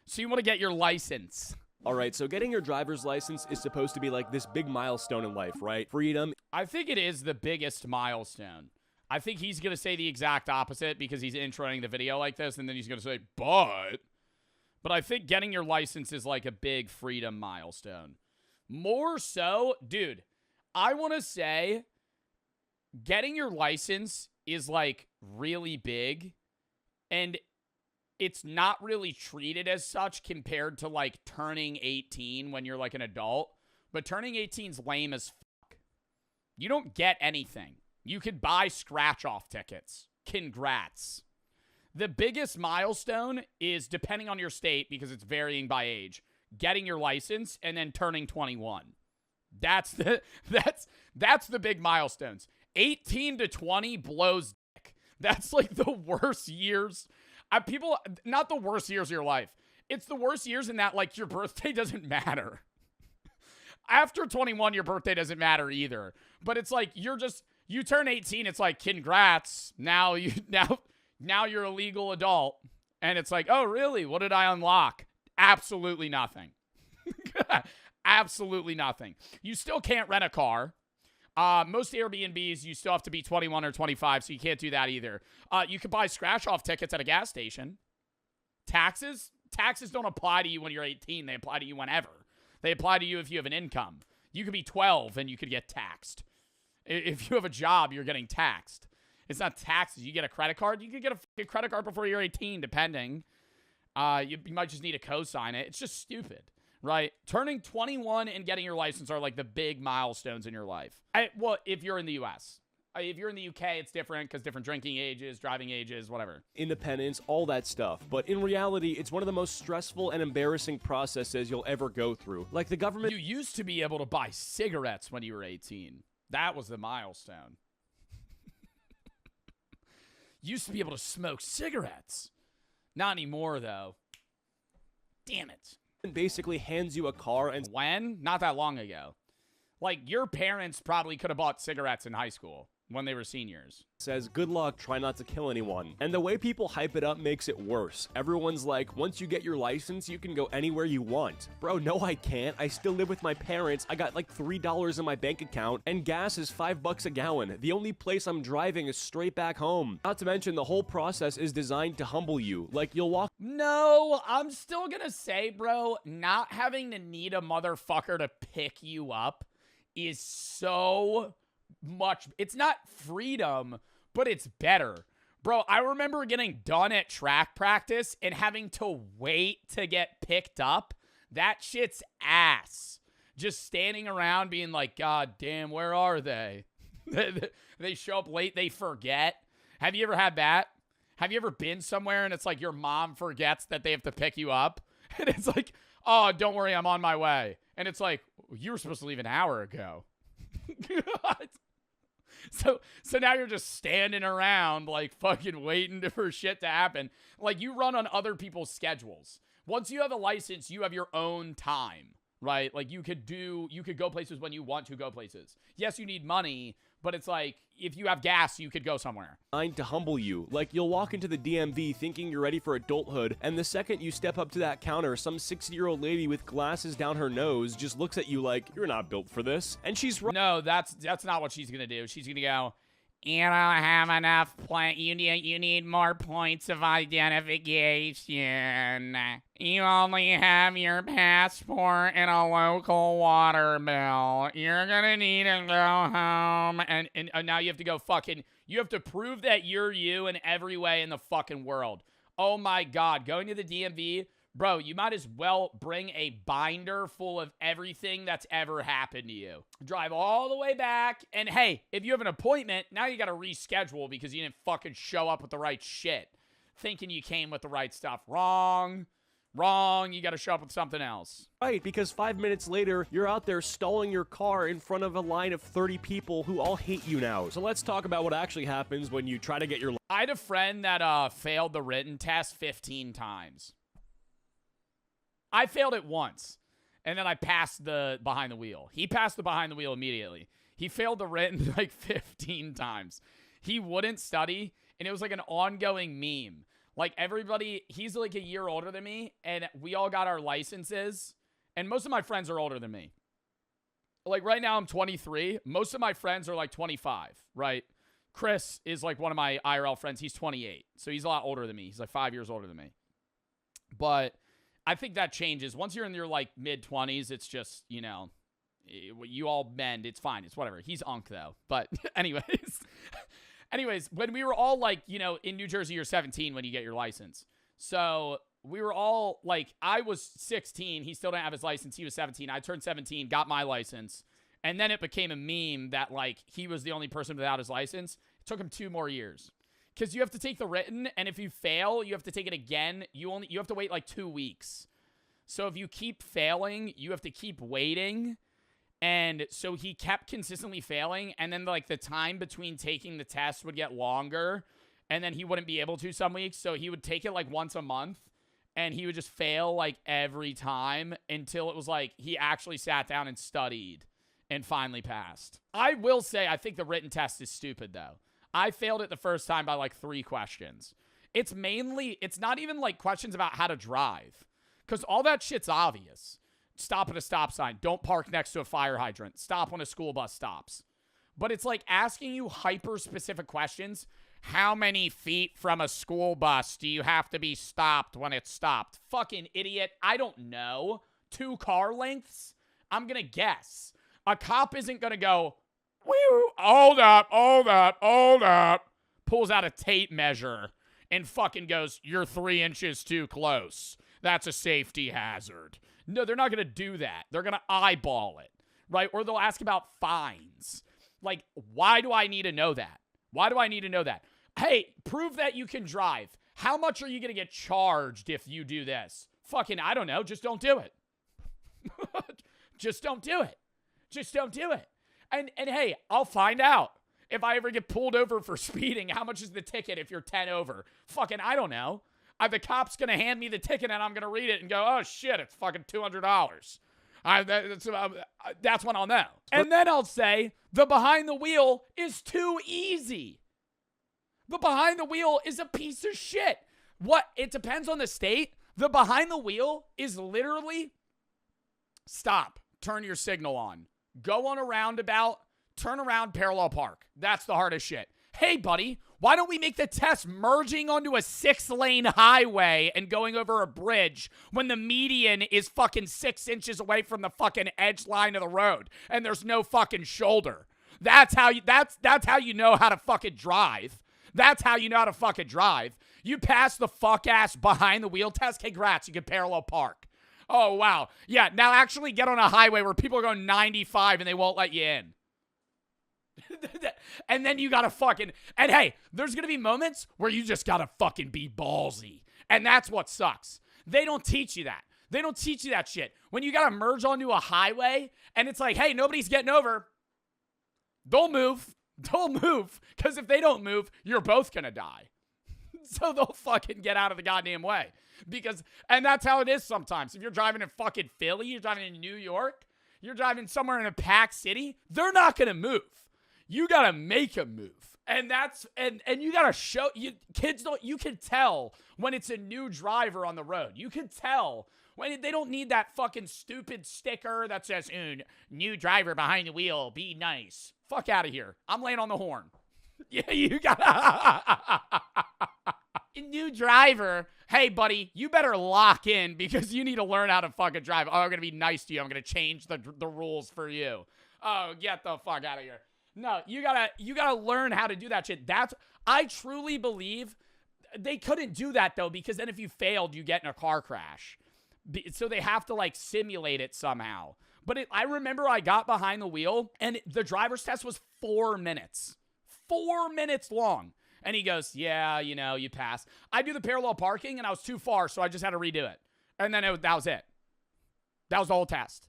So you want to get your license. All right, so getting your driver's license is supposed to be like this big milestone in life, right? Freedom. I think it is the biggest milestone. I think he's going to say the exact opposite because he's introing the video like this, and then he's going to say, But I think getting your license is like a big freedom milestone. More so, dude, I want to say getting your license is like really big, and it's not really treated as such compared to like turning 18 when you're like an adult. But turning 18's lame as fuck. You don't get anything. You could buy scratch-off tickets. Congrats. The biggest milestone is, depending on your state, because it's varying by age, getting your license and then turning 21. That's the big milestones. 18 to 20 blows dick. That's like the worst years. People, not the worst years of your life. It's the worst years in that, like, your birthday doesn't matter. After 21, your birthday doesn't matter either. But it's like, you turn 18, it's like, congrats. Now you're a legal adult. And it's like, oh, really? What did I unlock? Absolutely nothing. Absolutely nothing. You still can't rent a car. Most Airbnbs, you still have to be 21 or 25, so you can't do that either. You can buy scratch-off tickets at a gas station. Taxes don't apply to you when you're 18. They apply to you whenever. They apply to you if you have an income. You could be 12 and you could get taxed. If you have a job, you're getting taxed. It's not taxes. You get a credit card. You could get a fucking credit card before you're 18, depending. You might just need to co-sign it. It's just stupid, right? Turning 21 and getting your license are like the big milestones in your life. Well, if you're in the U.S. If you're in the UK, it's different because different drinking ages, driving ages, whatever. Independence, all that stuff. But in reality, it's one of the most stressful and embarrassing processes you'll ever go through. Like the government... You used to be able to buy cigarettes when you were 18. That was the milestone. Used to be able to smoke cigarettes. Not anymore, though. Damn it. Basically hands you a car and... When? Not that long ago. Like, your parents probably could have bought cigarettes in high school when they were seniors. Says, good luck, try not to kill anyone. And the way people hype it up makes it worse. Everyone's like, once you get your license, you can go anywhere you want. Bro, no I can't. I still live with my parents. I got like $3 in my bank account, and gas is $5 a gallon. The only place I'm driving is straight back home. Not to mention, the whole process is designed to humble you. Like, you'll walk... No, I'm still gonna say, bro, not having to need a motherfucker to pick you up is so... much. It's not freedom, but it's better. Bro, I remember getting done at track practice and having to wait to get picked up. That shit's ass. Just standing around being like, God damn, where are they? They show up late, they forget. Have you ever had that? Have you ever been somewhere and it's like your mom forgets that they have to pick you up? And it's like, oh, don't worry, I'm on my way. And it's like, you were supposed to leave an hour ago. So now you're just standing around like fucking waiting for shit to happen. Like you run on other people's schedules. Once you have a license, you have your own time, right? Like you could go places when you want to go places. Yes, you need money, but it's like if you have gas, you could go somewhere. To humble you. Like you'll walk into the DMV thinking you're ready for adulthood, and the second you step up to that counter, some 60-year-old lady with glasses down her nose just looks at you like, you're not built for this. And she's right. No, that's not what she's gonna do. She's gonna go, you don't have enough you need more points of identification. You only have your passport and a local water bill. You're gonna need to go home. And now you have to go you have to prove that you're you in every way in the fucking world. Oh my God, going to the DMV, bro, you might as well bring a binder full of everything that's ever happened to you. Drive all the way back, and hey, if you have an appointment, now you gotta reschedule because you didn't fucking show up with the right shit. Thinking you came with the right stuff. Wrong, you gotta show up with something else. Right, because 5 minutes later, you're out there stalling your car in front of a line of 30 people who all hate you now. So let's talk about what actually happens when you try to get your... I had a friend that failed the written test 15 times. I failed it once, and then I passed the behind the wheel. He passed the behind the wheel immediately. He failed the written like 15 times. He wouldn't study, and it was like an ongoing meme. Like everybody, he's like a year older than me, and we all got our licenses, and most of my friends are older than me. Like right now I'm 23. Most of my friends are like 25, right? Chris is like one of my IRL friends. He's 28, so he's a lot older than me. He's like 5 years older than me. But I think that changes. Once you're in your like mid-20s, it's just, you know, you all mend. It's fine. It's whatever. He's unk though. But anyways, when we were all like, you know, in New Jersey, you're 17 when you get your license. So we were all like, I was 16. He still didn't have his license. He was 17. I turned 17, got my license. And then it became a meme that like he was the only person without his license. It took him 2 more years. Because you have to take the written, and if you fail, you have to take it again. You have to wait like 2 weeks. So if you keep failing, you have to keep waiting. And so he kept consistently failing, and then like the time between taking the test would get longer, and then he wouldn't be able to some weeks. So he would take it like once a month, and he would just fail like every time until it was like he actually sat down and studied and finally passed. I will say I think the written test is stupid though. I failed it the first time by like 3 questions. It's not even like questions about how to drive. Because all that shit's obvious. Stop at a stop sign. Don't park next to a fire hydrant. Stop when a school bus stops. But it's like asking you hyper-specific questions. How many feet from a school bus do you have to be stopped when it's stopped? Fucking idiot. I don't know. 2 car lengths? I'm going to guess. A cop isn't going to go... Hold up. pulls out a tape measure and fucking goes, "You're 3 inches too close. That's a safety hazard." No, they're not going to do that. They're going to eyeball it, right? Or they'll ask about fines. Like, why do I need to know that? Why do I need to know that? Hey, prove that you can drive. How much are you going to get charged if you do this? Fucking, I don't know. Just don't do it. Just don't do it. Just don't do it. And hey, I'll find out. If I ever get pulled over for speeding, how much is the ticket if you're 10 over? Fucking, I don't know. The cop's going to hand me the ticket and I'm going to read it and go, oh shit, it's fucking $200. That's when I'll know. And then I'll say, the behind the wheel is too easy. The behind the wheel is a piece of shit. What? It depends on the state. The behind the wheel is literally stop, turn your signal on, go on a roundabout, turn around, parallel park. That's the hardest shit. Hey, buddy, why don't we make the test merging onto a 6-lane highway and going over a bridge when the median is fucking 6 inches away from the fucking edge line of the road and there's no fucking shoulder? That's how you know how to fucking drive. That's how you know how to fucking drive. You pass the fuck ass behind the wheel test. Congrats, you can parallel park. Oh, wow. Yeah, now actually get on a highway where people are going 95 and they won't let you in. And then you gotta fucking, and hey, there's gonna be moments where you just gotta fucking be ballsy. And that's what sucks. They don't teach you that. They don't teach you that shit. When you gotta merge onto a highway and it's like, hey, nobody's getting over. Don't move. Don't move. Because if they don't move, you're both gonna die. So they'll fucking get out of the goddamn way. And that's how it is sometimes. If you're driving in fucking Philly, you're driving in New York, you're driving somewhere in a packed city, they're not gonna move. You gotta make a move. And you gotta show, you can tell when it's a new driver on the road. You can tell when they don't need that fucking stupid sticker that says, new driver behind the wheel, be nice. Fuck out of here. I'm laying on the horn. Yeah, you gotta. New driver. Hey, buddy, you better lock in because you need to learn how to fucking drive. Oh, I'm gonna be nice to you. I'm gonna change the rules for you. Oh, get the fuck out of here. No, you gotta learn how to do that shit. I truly believe they couldn't do that though, because then if you failed, you get in a car crash. So they have to like simulate it somehow. But I remember I got behind the wheel and the driver's test was 4 minutes. 4 minutes long. And he goes, yeah, you pass. I do the parallel parking and I was too far, so I just had to redo it. And then that was it. That was the whole test.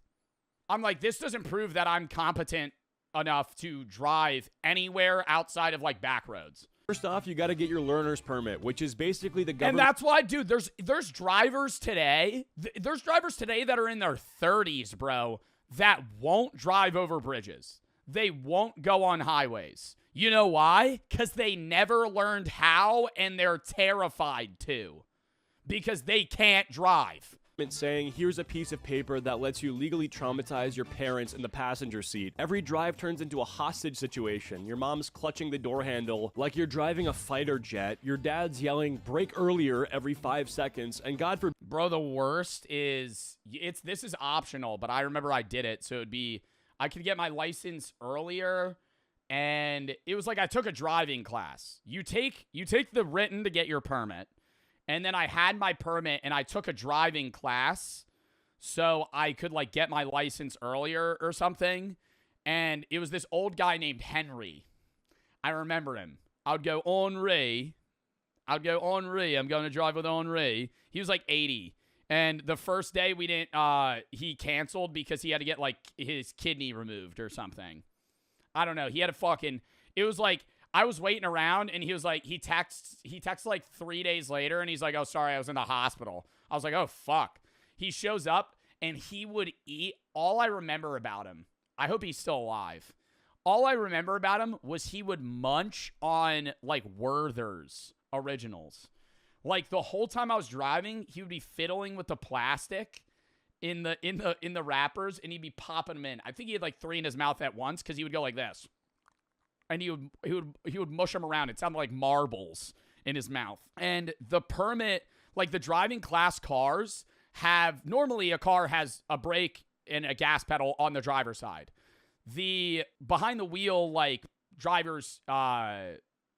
I'm like, this doesn't prove that I'm competent enough to drive anywhere outside of like back roads. First off, you got to get your learner's permit, which is basically the government. And that's why, dude, there's drivers today. There's drivers today that are in their 30s, bro, that won't drive over bridges. They won't go on highways. You know why? Because they never learned how and they're terrified to. Because they can't drive. Saying, here's a piece of paper that lets you legally traumatize your parents in the passenger seat. Every drive turns into a hostage situation. Your mom's clutching the door handle like you're driving a fighter jet. Your dad's yelling, brake earlier every 5 seconds. And God forbid. Bro, the worst is, this is optional, but I remember I did it. So it'd be, I could get my license earlier. And it was like I took a driving class. You take the written to get your permit. And then I had my permit and I took a driving class so I could like get my license earlier or something. And it was this old guy named Henry. I remember him. I'd go, Henri. I'm going to drive with Henri. He was like 80. And the first day we didn't, he canceled because he had to get like his kidney removed or something. I don't know. He had a fucking, it was like, I was waiting around and he was like, he texts like 3 days later and he's like, oh, sorry, I was in the hospital. I was like, oh, fuck. He shows up and he would eat. All I remember about him, I hope he's still alive. All I remember about him was he would munch on like Werther's originals. Like the whole time I was driving, he would be fiddling with the plastic in the wrappers and he'd be popping them in. I think he had like 3 in his mouth at once because he would go like this. And he would mush them around. It sounded like marbles in his mouth. And the permit, like the driving class cars normally a car has a brake and a gas pedal on the driver's side. The behind the wheel, like drivers,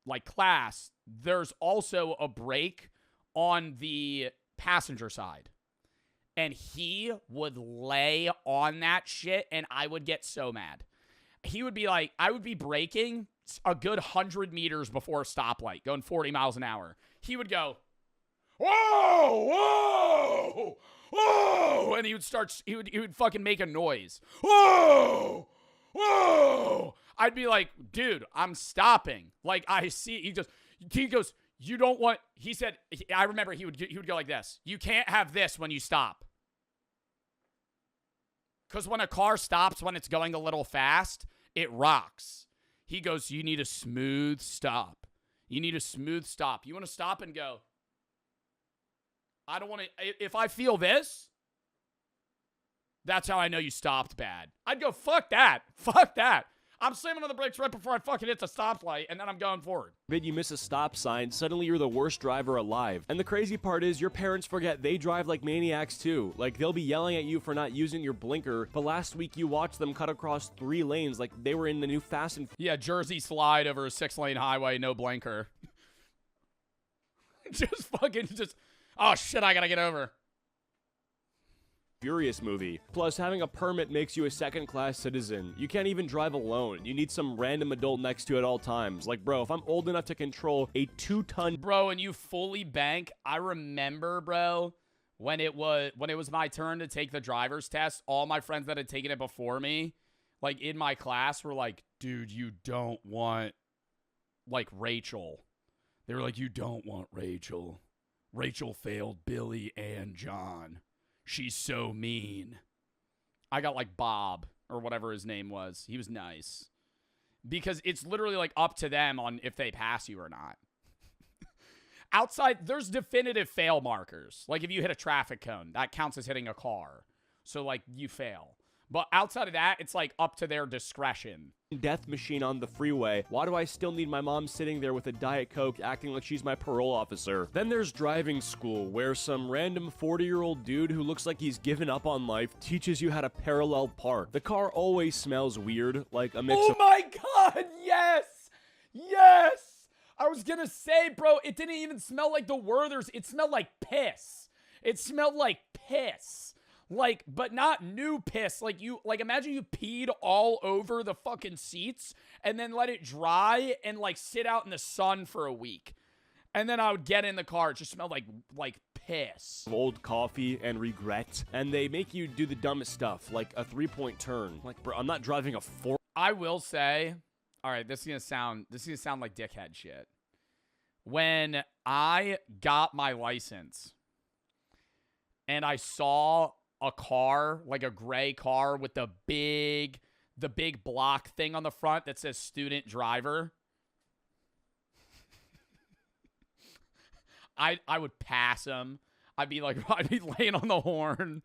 like class, there's also a brake on the passenger side. And he would lay on that shit, and I would get so mad. He would be like, I would be braking a good 100 meters before a stoplight, going 40 miles an hour. He would go, whoa, whoa, whoa, and he would fucking make a noise. Whoa, whoa. I'd be like, dude, I'm stopping. Like, I see, he goes, you don't want, he said, I remember he would go like this. You can't have this when you stop. Because when a car stops when it's going a little fast, it rocks. He goes, you need a smooth stop. You need a smooth stop. You want to stop and go, I don't want to, if I feel this, that's how I know you stopped bad. I'd go, fuck that. Fuck that. I'm slamming on the brakes right before I fucking hit the stoplight, and then I'm going forward. You miss a stop sign, suddenly you're the worst driver alive. And the crazy part is your parents forget they drive like maniacs too. Like, they'll be yelling at you for not using your blinker, but last week you watched them cut across 3 lanes like they were in the new Fast and... Yeah, Jersey slide over a 6-lane highway, no blinker. just, oh shit, I gotta get over. Furious movie. Plus, having a permit makes you a second-class citizen. You can't even drive alone. You need some random adult next to you at all times. Like, bro, if I'm old enough to control a 2-ton... Bro, and you fully bank, I remember, bro, when it was my turn to take the driver's test, all my friends that had taken it before me, like, in my class, were like, dude, you don't want, like, Rachel. They were like, you don't want Rachel. Rachel failed Billy and John. She's so mean. I got like Bob or whatever his name was. He was nice. Because it's literally like up to them on if they pass you or not. Outside, there's definitive fail markers. Like if you hit a traffic cone, that counts as hitting a car. So like you fail. But outside of that, it's like up to their discretion. Death machine on the freeway. Why do I still need my mom sitting there with a Diet Coke acting like she's my parole officer? Then there's driving school, where some random 40-year-old dude who looks like he's given up on life teaches you how to parallel park. The car always smells weird, like a mix of... Oh my god, yes! Yes! I was gonna say, bro, it didn't even smell like the Werthers. It smelled like piss. It smelled like piss. Like, but not new piss. Like, imagine you peed all over the fucking seats and then let it dry and, like, sit out in the sun for a week. And then I would get in the car. It just smelled like piss. Old coffee and regret. And they make you do the dumbest stuff, like a 3-point turn. Like, bro, I'm not driving a 4. I will say, all right, this is gonna sound like dickhead shit. When I got my license and I saw a car, like a gray car with the big block thing on the front that says student driver, I would pass him. I'd be laying on the horn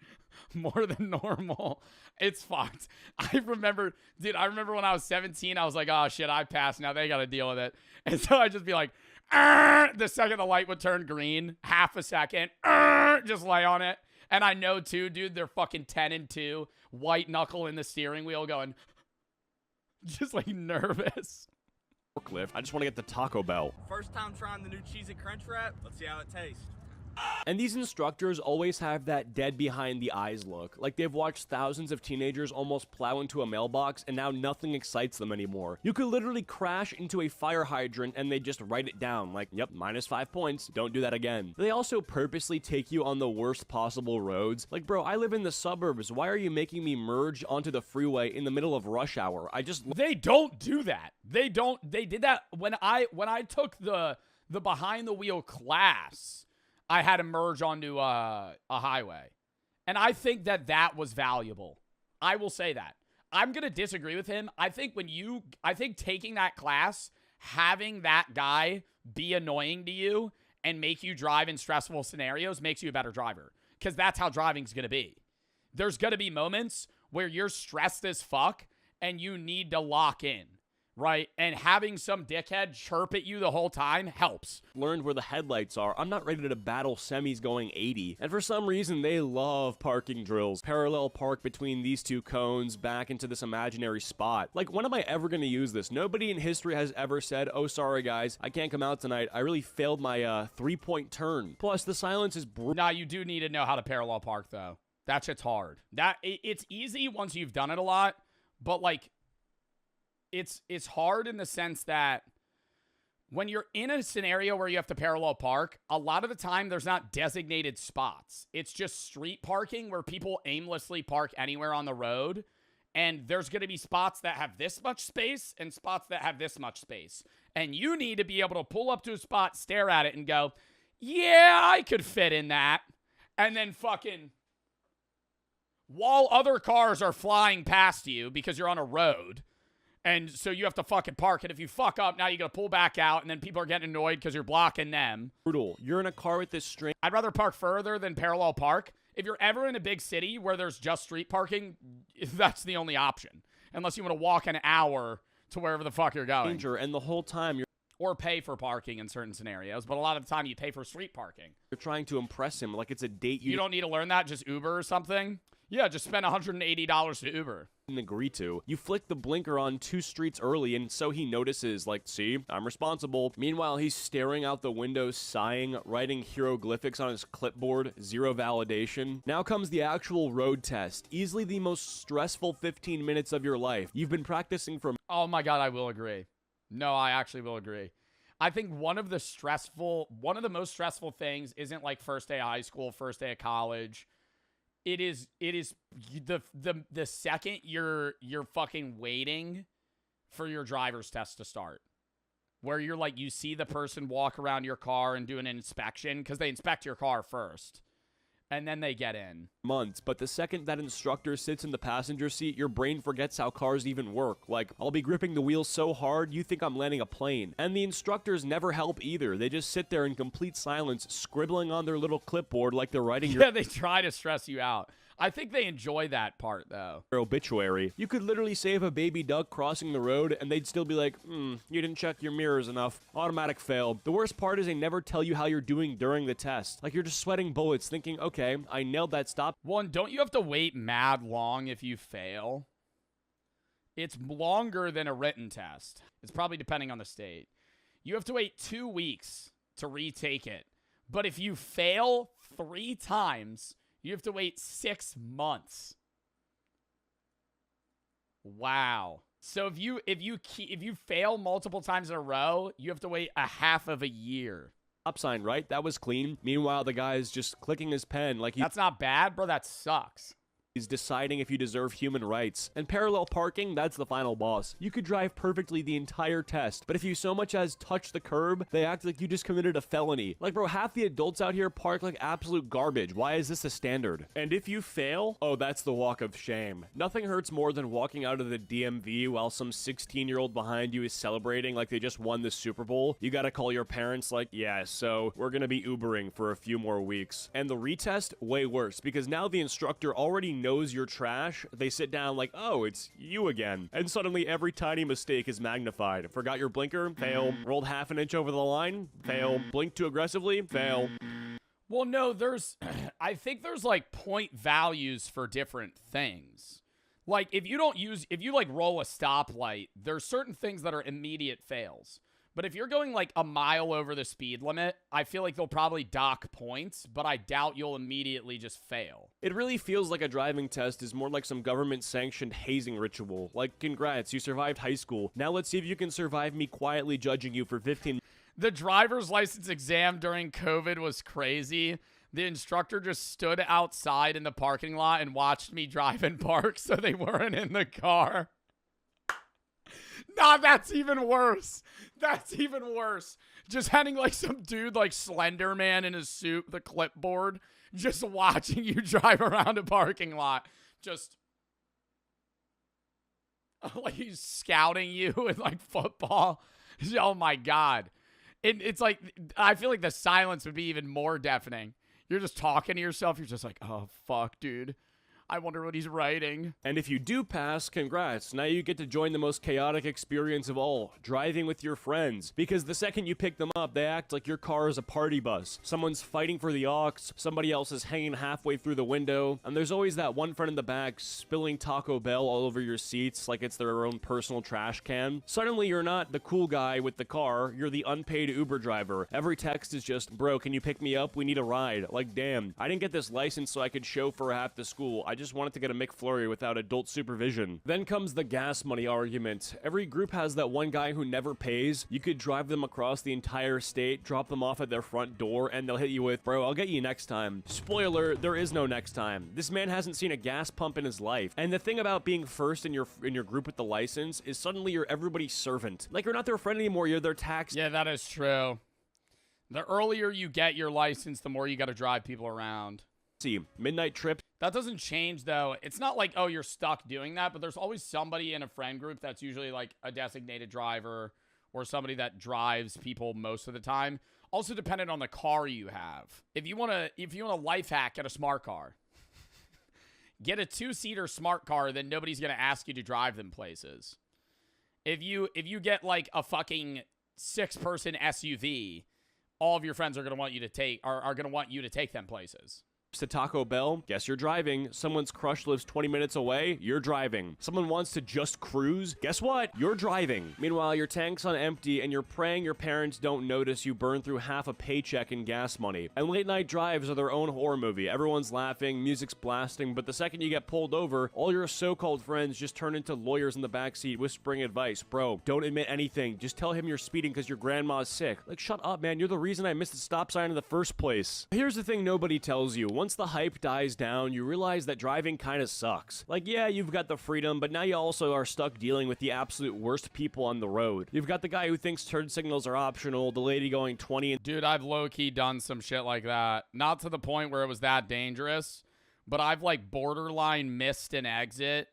more than normal. It's fucked. I remember when I was 17, I was like, oh shit, I passed. Now they got to deal with it. And so I'd just be like, the second the light would turn green, half a second, just lay on it. And I know too, dude, they're fucking 10-2, white knuckle in the steering wheel going, just like nervous. Forklift. I just want to get the Taco Bell. First time trying the new cheesy crunch wrap. Let's see how it tastes. And these instructors always have that dead behind the eyes look. Like they've watched thousands of teenagers almost plow into a mailbox and now nothing excites them anymore. You could literally crash into a fire hydrant and they just write it down like, yep, -5 points. Don't do that again. They also purposely take you on the worst possible roads. Like, bro, I live in the suburbs. Why are you making me merge onto the freeway in the middle of rush hour? They don't do that. They did that when I took the behind the wheel class. I had to merge onto a highway. And I think that was valuable. I will say that. I'm going to disagree with him. I think taking that class, having that guy be annoying to you and make you drive in stressful scenarios makes you a better driver. Because that's how driving's going to be. There's going to be moments where you're stressed as fuck and you need to lock in. right? And having some dickhead chirp at you the whole time helps. Learned where the headlights are. I'm not ready to battle semis going 80. And for some reason, they love parking drills. Parallel park between these two cones back into this imaginary spot. Like, when am I ever going to use this? Nobody in history has ever said, oh, sorry, guys, I can't come out tonight. I really failed my three-point turn. Plus, the silence is brutal. Nah, you do need to know how to parallel park, though. That shit's hard. It's easy once you've done it a lot, but, like, it's hard in the sense that when you're in a scenario where you have to parallel park, a lot of the time there's not designated spots. It's just street parking where people aimlessly park anywhere on the road. And there's going to be spots that have this much space and spots that have this much space. And you need to be able to pull up to a spot, stare at it, and go, yeah, I could fit in that. And then fucking, while other cars are flying past you because you're on a road, and so you have to fucking park. And if you fuck up, now you got to pull back out, and then people are getting annoyed because you're blocking them. Brutal. You're in a car with this string. I'd rather park further than parallel park. If you're ever in a big city where there's just street parking, that's the only option. Unless you want to walk an hour to wherever the fuck you're going. And the whole time you're... Or pay for parking in certain scenarios. But a lot of the time you pay for street parking. You're trying to impress him like it's a date you don't need to learn that. Just Uber or something. Yeah, just spend $180 to Uber. Agree to. You flick the blinker on 2 streets early, and so he notices, like, see, I'm responsible. Meanwhile, he's staring out the window, sighing, writing hieroglyphics on his clipboard, 0 validation. Now comes the actual road test. Easily the most stressful 15 minutes of your life. You've been practicing for... Oh my God, I will agree. No, I actually will agree. I think one of the most stressful things isn't like first day of high school, first day of college. It is the second you're fucking waiting for your driver's test to start. Where you're like, you see the person walk around your car and do an inspection because they inspect your car first. And then they get in. Months, but the second that instructor sits in the passenger seat, your brain forgets how cars even work. Like, I'll be gripping the wheel so hard, you think I'm landing a plane. And the instructors never help either. They just sit there in complete silence, scribbling on their little clipboard like they're writing Yeah, they try to stress you out. I think they enjoy that part, though. Your obituary. You could literally save a baby duck crossing the road, and they'd still be like, you didn't check your mirrors enough. Automatic fail. The worst part is they never tell you how you're doing during the test. Like, you're just sweating bullets, thinking, okay, I nailed that stop. One, don't you have to wait mad long if you fail? It's longer than a written test. It's probably depending on the state. You have to wait 2 weeks to retake it. But if you fail 3 times... you have to wait 6 months. Wow. So if you fail multiple times in a row, you have to wait a half of a year. Stop sign, right? That was clean. Meanwhile, the guy's just clicking his pen like That's not bad, bro. That sucks. He's deciding if you deserve human rights. And parallel parking, that's the final boss. You could drive perfectly the entire test, but if you so much as touch the curb, they act like you just committed a felony. Like, bro, half the adults out here park like absolute garbage. Why is this a standard? And if you fail, oh, that's the walk of shame. Nothing hurts more than walking out of the DMV while some 16-year-old behind you is celebrating like they just won the Super Bowl. You gotta call your parents like, yeah, so we're gonna be Ubering for a few more weeks. And the retest, way worse, because now the instructor already knows you're trash. They sit down like, oh, it's you again. And suddenly every tiny mistake is magnified. Forgot your blinker? Fail. Rolled half an inch over the line? Fail. Blinked too aggressively? Fail. Well, no, I think there's like point values for different things. Like if you like roll a stoplight, there's certain things that are immediate fails. But if you're going like a mile over the speed limit, I feel like they'll probably dock points, but I doubt you'll immediately just fail. It really feels like a driving test is more like some government-sanctioned hazing ritual. Like, congrats, you survived high school. Now let's see if you can survive me quietly judging you for 15 minutes. The driver's license exam during COVID was crazy. The instructor just stood outside in the parking lot and watched me drive and park so they weren't in the car. Nah, that's even worse. That's even worse. Just having like some dude like Slender Man in his suit with a clipboard, just watching you drive around a parking lot. Just like he's scouting you with like football. Oh my God. It's like, I feel like the silence would be even more deafening. You're just talking to yourself. You're just like, oh fuck, dude. I wonder what he's writing. And if you do pass, congrats. Now you get to join the most chaotic experience of all, driving with your friends. Because the second you pick them up, they act like your car is a party bus. Someone's fighting for the aux, somebody else is hanging halfway through the window, and there's always that one friend in the back spilling Taco Bell all over your seats like it's their own personal trash can. Suddenly you're not the cool guy with the car, you're the unpaid Uber driver. Every text is just, bro, can you pick me up? We need a ride. Like, damn, I didn't get this license so I could chauffeur half the school. I just wanted to get a McFlurry without adult supervision. Then comes the gas money argument. Every group has that one guy who never pays. You could drive them across the entire state, drop them off at their front door, and they'll hit you with, bro, I'll get you next time. Spoiler, there is no next time. This man hasn't seen a gas pump in his life. And the thing about being first in your group with the license is suddenly you're everybody's servant. Like, you're not their friend anymore, you're their tax. Yeah, that is true. The earlier you get your license, the more you got to drive people around. Midnight trip. That doesn't change, though. It's not like, oh, you're stuck doing that, but there's always somebody in a friend group that's usually like a designated driver or somebody that drives people most of the time. Also dependent on the car you have. If you want a life hack, get a smart car. Get a 2-seater smart car, then nobody's going to ask you to drive them places. If you get like a fucking 6-person SUV, all of your friends are going to want you to take them places. To Taco Bell, guess you're driving. Someone's crush lives 20 minutes away, you're driving. Someone wants to just cruise, guess what? You're driving. Meanwhile, your tank's on empty and you're praying your parents don't notice you burn through half a paycheck in gas money. And late night drives are their own horror movie. Everyone's laughing, music's blasting, but the second you get pulled over, all your so-called friends just turn into lawyers in the backseat whispering advice. Bro, don't admit anything. Just tell him you're speeding because your grandma's sick. Like, shut up, man. You're the reason I missed the stop sign in the first place. Here's the thing nobody tells you. Once the hype dies down, you realize that driving kind of sucks. Like, yeah, you've got the freedom, but now you also are stuck dealing with the absolute worst people on the road. You've got the guy who thinks turn signals are optional, the lady going 20 and... Dude, I've low-key done some shit like that. Not to the point where it was that dangerous, but I've, like, borderline missed an exit,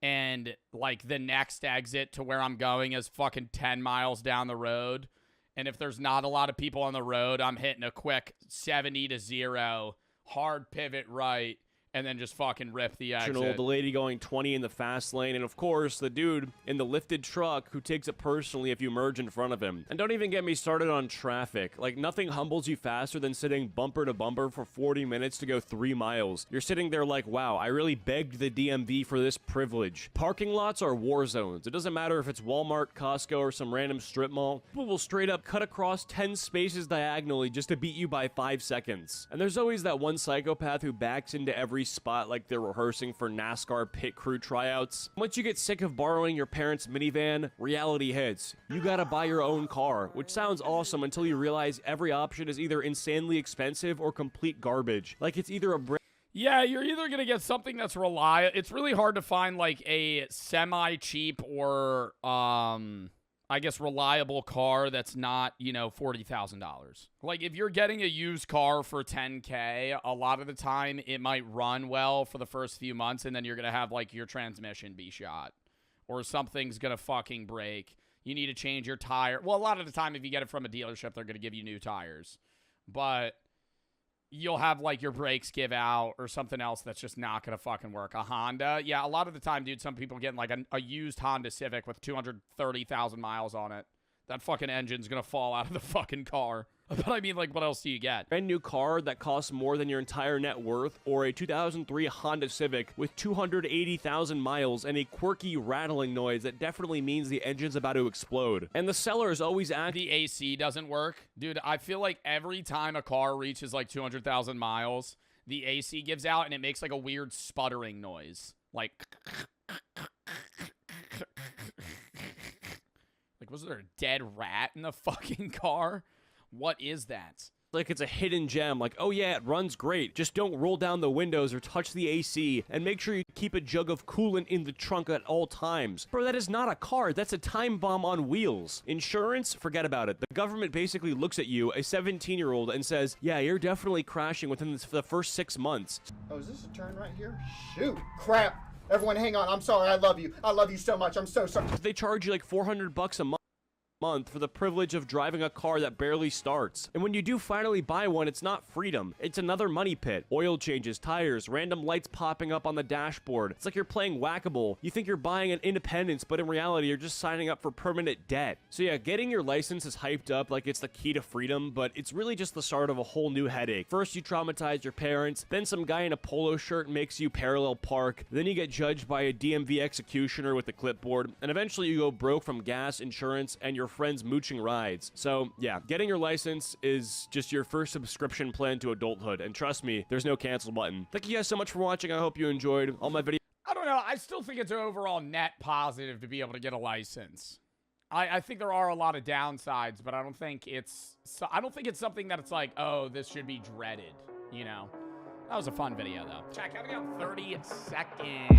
and, like, the next exit to where I'm going is fucking 10 miles down the road. And if there's not a lot of people on the road, I'm hitting a quick 70-0, hard pivot right, and then just fucking rip the exit. The lady going 20 in the fast lane, and of course, the dude in the lifted truck who takes it personally if you merge in front of him. And don't even get me started on traffic. Like, nothing humbles you faster than sitting bumper to bumper for 40 minutes to go 3 miles. You're sitting there like, wow, I really begged the DMV for this privilege. Parking lots are war zones. It doesn't matter if it's Walmart, Costco, or some random strip mall. People will straight up cut across 10 spaces diagonally just to beat you by 5 seconds. And there's always that one psychopath who backs into every spot like they're rehearsing for NASCAR pit crew tryouts. Once you get sick of borrowing your parents' minivan, reality hits. You gotta buy your own car, which sounds awesome until you realize every option is either insanely expensive or complete garbage. Like, it's either a yeah, you're either going to get something that's reliable. It's really hard to find, like, a semi-cheap or, I guess, reliable car that's not, you know, $40,000. Like, if you're getting a used car for $10K, a lot of the time it might run well for the first few months, and then you're going to have, like, your transmission be shot. Or something's going to fucking break. You need to change your tire. Well, a lot of the time, if you get it from a dealership, they're going to give you new tires. But you'll have, like, your brakes give out or something else that's just not going to fucking work. A Honda. Yeah, a lot of the time, dude, some people getting, like, a used Honda Civic with 230,000 miles on it. That fucking engine's going to fall out of the fucking car. But I mean, like, what else do you get? Brand new car that costs more than your entire net worth, or a 2003 Honda Civic with 280,000 miles and a quirky rattling noise that definitely means the engine's about to explode. And the seller is always the AC doesn't work. Dude, I feel like every time a car reaches like 200,000 miles, the AC gives out and it makes like a weird sputtering noise. Like was there a dead rat in the fucking car? What is that? Like it's a hidden gem, like, oh yeah, it runs great. Just don't roll down the windows or touch the AC, and make sure you keep a jug of coolant in the trunk at all times. Bro, that is not a car, that's a time bomb on wheels. Insurance? Forget about it. The government basically looks at you, a 17-year-old, and says, yeah, you're definitely crashing within the first 6 months. Oh, is this a turn right here? Shoot, crap. Everyone hang on, I'm sorry, I love you. I love you so much, I'm so sorry. They charge you like $400 a month. month for the privilege of driving a car that barely starts. And when you do finally buy one, it's not freedom. It's another money pit. Oil changes, tires, random lights popping up on the dashboard. It's like you're playing whack-a-mole. You think you're buying an independence, but in reality, you're just signing up for permanent debt. So yeah, getting your license is hyped up like it's the key to freedom, but it's really just the start of a whole new headache. First, you traumatize your parents, then some guy in a polo shirt makes you parallel park, then you get judged by a DMV executioner with a clipboard, and eventually you go broke from gas, insurance, and your friends mooching rides. So yeah, getting your license is just your first subscription plan to adulthood, and trust me, there's no cancel button. Thank you guys so much for watching. I hope you enjoyed all my videos. I don't know. I still think it's an overall net positive to be able to get a license. I think there are a lot of downsides, but I don't think it's something that it's like, oh, this should be dreaded, you know? That was a fun video, though. Check, counting down 30 seconds.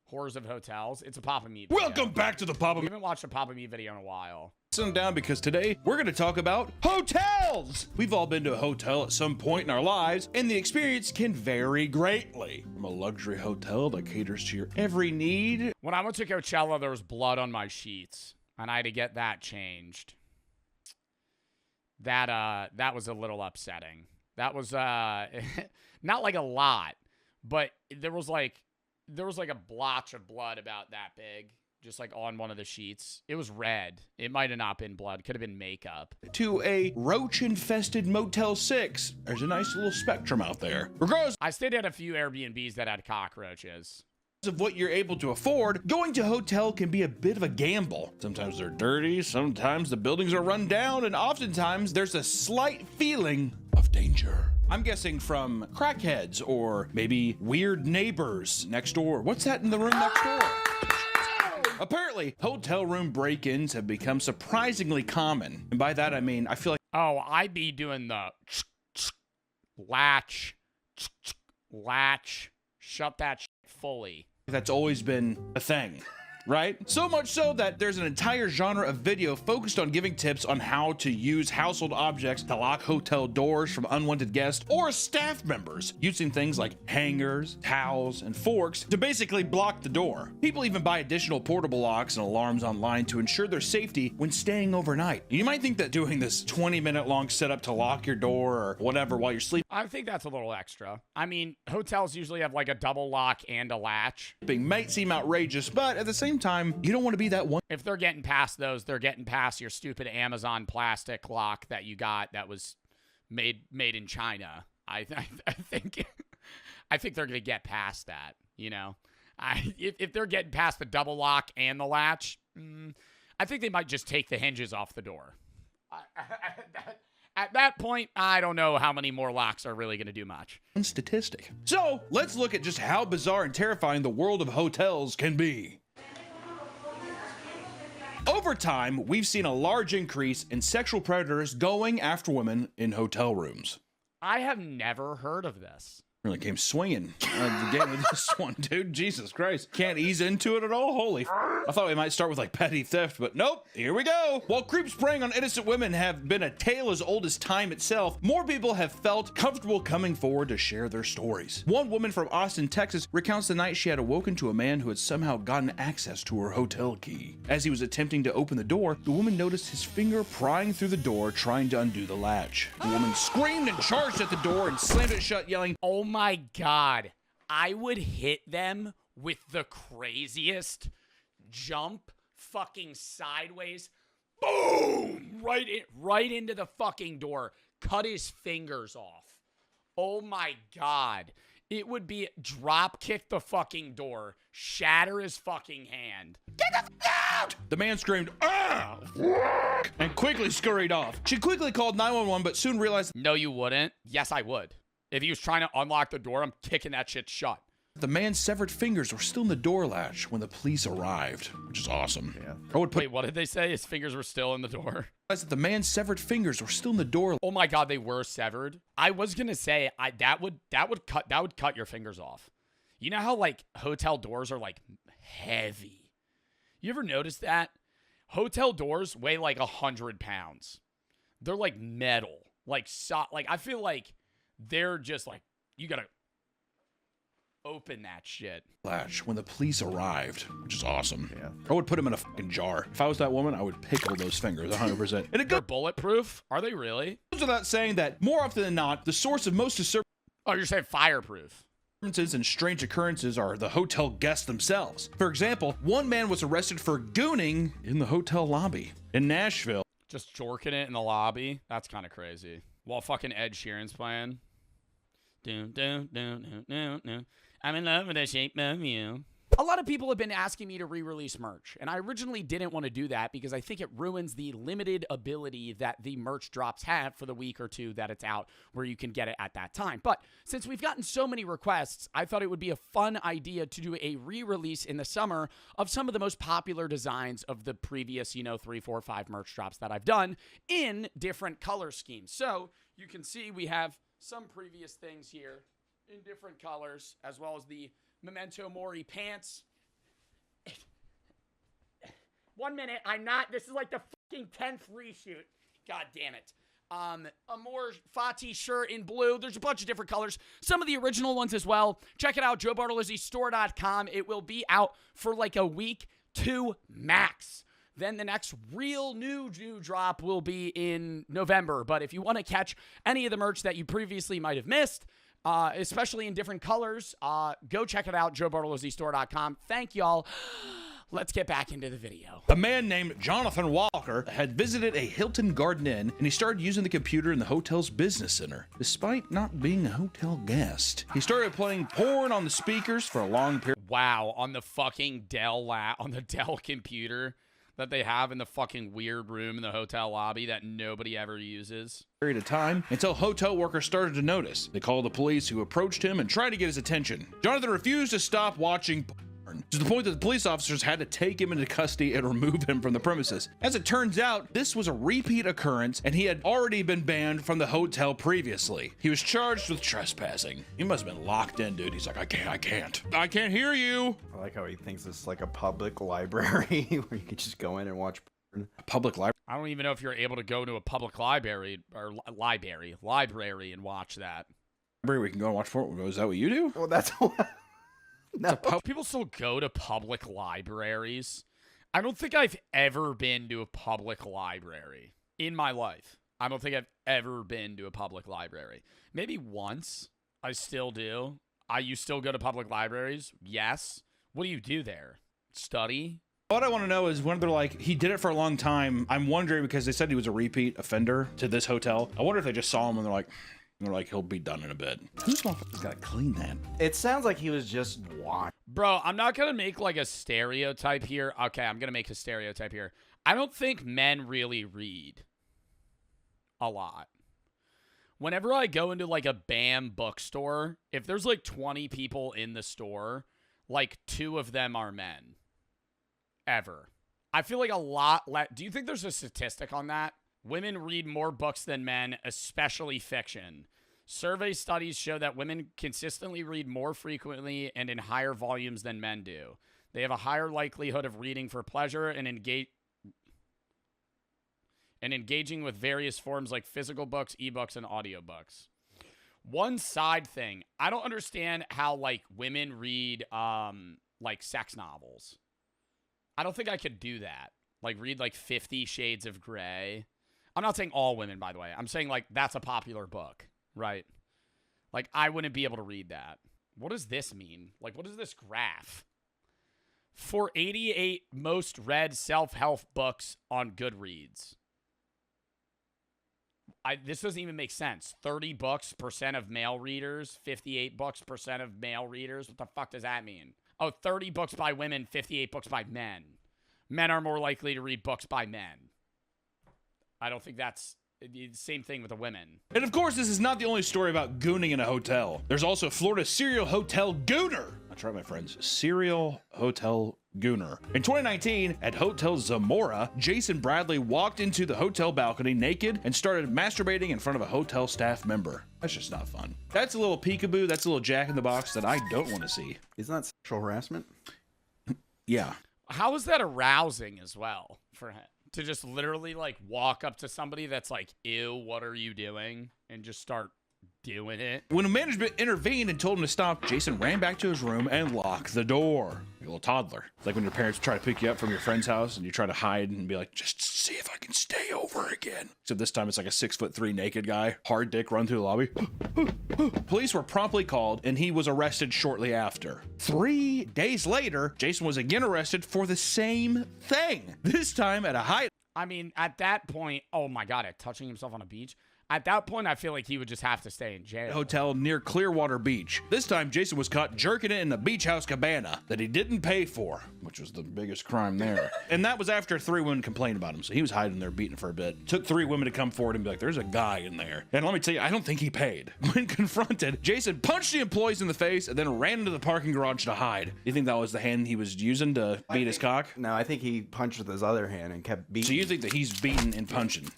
Horrors of Hotels. It's a Papa Meat video. Welcome back to the Papa Meat. We haven't watched a Papa Meat video in a while. Sit down because today we're going to talk about hotels. We've all been to a hotel at some point in our lives, and the experience can vary greatly. From a luxury hotel that caters to your every need. When I went to Coachella, there was blood on my sheets, and I had to get that changed. That was a little upsetting. That was not like a lot, but there was like a blotch of blood about that big, just like on one of the sheets. It was red. It might have not been blood. Could have been makeup. To a roach-infested Motel 6. There's a nice little spectrum out there. Regardless, I stayed at a few Airbnbs that had cockroaches. Of what you're able to afford, going to a hotel can be a bit of a gamble. Sometimes they're dirty, sometimes the buildings are run down, and oftentimes there's a slight feeling of danger. I'm guessing from crackheads or maybe weird neighbors next door. What's that in the room next door? Apparently, hotel room break-ins have become surprisingly common. And by that, I mean, I feel like... Oh, I'd be doing the latch, shut that shit fully. That's always been a thing. Right? So much so that there's an entire genre of video focused on giving tips on how to use household objects to lock hotel doors from unwanted guests or staff members, using things like hangers, towels, and forks to basically block the door. People even buy additional portable locks and alarms online to ensure their safety when staying overnight. You might think that doing this 20-minute long setup to lock your door or whatever while you're sleeping, I think that's a little extra. I mean, hotels usually have like a double lock and a latch. Might seem outrageous, but at the same time, you don't want to be that one. If they're getting past those, they're getting past your stupid Amazon plastic lock that you got that was made in China. I think they're gonna get past that. You know, if they're getting past the double lock and the latch, I think they might just take the hinges off the door. At that point, I don't know how many more locks are really going to do much. Statistic. So let's look at just how bizarre and terrifying the world of hotels can be. Over time, we've seen a large increase in sexual predators going after women in hotel rooms. I have never heard of this. Really came swinging again with this one, dude. Jesus Christ. Can't ease into it at all? Holy I thought we might start with like petty theft, but nope. Here we go. While creeps preying on innocent women have been a tale as old as time itself, more people have felt comfortable coming forward to share their stories. One woman from Austin, Texas recounts the night she had awoken to a man who had somehow gotten access to her hotel key. As he was attempting to open the door, the woman noticed his finger prying through the door, trying to undo the latch. The woman screamed and charged at the door and slammed it shut, yelling, "Oh my God, I would hit them with the craziest jump fucking sideways. Boom! Right into the fucking door. Cut his fingers off. Oh my God. It would be drop kick the fucking door, shatter his fucking hand. Get the fuck out! The man screamed, "Ah!" and quickly scurried off. She quickly called 911, but soon realized, no, you wouldn't. Yes, I would. If he was trying to unlock the door, I'm kicking that shit shut. The man's severed fingers were still in the door latch when the police arrived, which is awesome. Yeah. Wait, what did they say? His fingers were still in the door? The man's severed fingers were still in the door. Oh my God, they were severed. I was gonna say that would cut your fingers off. You know how like hotel doors are like heavy. You ever notice that? Hotel doors weigh like 100 pounds. They're like metal. Like, like I feel like they're just like, you gotta open that shit. When the police arrived, which is awesome. Yeah. I would put them in a fucking jar. If I was that woman, I would pickle those fingers 100%. And it They're bulletproof? Are they really? goes without saying that more often than not, the source of most disturbances Oh, you're saying fireproof. and strange occurrences are the hotel guests themselves. For example, one man was arrested for gooning in the hotel lobby in Nashville. Just jorking it in the lobby? That's kind of crazy. While fucking Ed Sheeran's playing. I'm in love with the shape of you. A lot of people have been asking me to re-release merch, and I originally didn't want to do that because I think it ruins the limited ability that the merch drops have for the week or two that it's out where you can get it at that time. But since we've gotten so many requests, I thought it would be a fun idea to do a re-release in the summer of some of the most popular designs of the previous, 3, 4, 5 merch drops that I've done in different color schemes. So you can see we have some previous things here in different colors, as well as the Memento Mori pants. 1 minute, this is like the fucking 10th reshoot. God damn it. A more Fati shirt in blue. There's a bunch of different colors. Some of the original ones as well. Check it out, JoeBartolozzieStore.com. It will be out for like a week, 2 max. Then the next real new drop will be in November. But if you want to catch any of the merch that you previously might have missed, especially in different colors, go check it out, JoeBartolozzieStore.com. Thank y'all. Let's get back into the video. A man named Jonathan Walker had visited a Hilton Garden Inn, and he started using the computer in the hotel's business center. Despite not being a hotel guest, he started playing porn on the speakers for a long period. Wow, on the fucking on the Dell computer that they have in the fucking weird room in the hotel lobby that nobody ever uses. Period of time until hotel workers started to notice. They called the police, who approached him and tried to get his attention. Jonathan refused to stop watching porn, to the point that the police officers had to take him into custody and remove him from the premises. As it turns out, this was a repeat occurrence, and he had already been banned from the hotel previously. He was charged with trespassing. He must have been locked in, dude. He's like, I can't hear you. I like how he thinks it's like a public library where you can just go in and watch porn. A public library? I don't even know if you're able to go to a public library and watch that. We can go and watch porn. Is that what you do? Well, that's what... No. People still go to public libraries. I don't think I've ever been to a public library in my life. I don't think I've ever been to a public library. Maybe once. I still do. You still go to public libraries? Yes. What do you do there? Study? What I want to know is when they're like, he did it for a long time. I'm wondering, because they said he was a repeat offender to this hotel. I wonder if they just saw him and they're like, he'll be done in a bit. Who's motherfucker's got to clean that? It sounds like he was just watching. Bro, I'm not going to make like a stereotype here. Okay, I'm going to make a stereotype here. I don't think men really read a lot. Whenever I go into like a BAM bookstore, if there's like 20 people in the store, like 2 of them are men. Ever. I feel like a lot do you think there's a statistic on that? Women read more books than men, especially fiction. Survey studies show that women consistently read more frequently and in higher volumes than men do. They have a higher likelihood of reading for pleasure and engaging with various forms like physical books, ebooks, and audiobooks. One side thing, I don't understand how like women read like sex novels. I don't think I could do that. Like read like 50 Shades of Grey. I'm not saying all women, by the way. I'm saying like that's a popular book, right? Like I wouldn't be able to read that. What does this mean? Like what is this graph? For 88 most read self-help books on Goodreads. This doesn't even make sense. 30 books percent of male readers, 58 books percent of male readers. What the fuck does that mean? Oh, 30 books by women, 58 books by men. Men are more likely to read books by men. I don't think that's the same thing with the women. And of course, this is not the only story about gooning in a hotel. There's also Florida's serial hotel gooner. That's right, my friends. Serial hotel gooner. In 2019, at Hotel Zamora, Jason Bradley walked into the hotel balcony naked and started masturbating in front of a hotel staff member. That's just not fun. That's a little peekaboo. That's a little Jack in the Box that I don't want to see. Isn't that sexual harassment? Yeah. How is that arousing as well for him? To just literally, like, walk up to somebody that's like, ew, what are you doing? And just start doing it. When management intervened and told him to stop, Jason ran back to his room and locked the door. Like a little toddler. It's like when your parents try to pick you up from your friend's house and you try to hide and be like, just see if I can stay over again. Except this time it's like a 6'3" naked guy, hard dick run through the lobby. Police were promptly called and he was arrested shortly after. 3 days later, Jason was again arrested for the same thing. This time at a high. I mean, at that point, oh my God, at touching himself on a beach. At that point, I feel like he would just have to stay in jail. Hotel near Clearwater Beach. This time, Jason was caught jerking it in a beach house cabana that he didn't pay for, which was the biggest crime there. And that was after 3 women complained about him, so he was hiding there beating for a bit. Took 3 women to come forward and be like, there's a guy in there. And let me tell you, I don't think he paid. When confronted, Jason punched the employees in the face and then ran into the parking garage to hide. Do you think that was the hand he was using to beat his cock? No, I think he punched with his other hand and kept beating. So you think that he's beating and punching?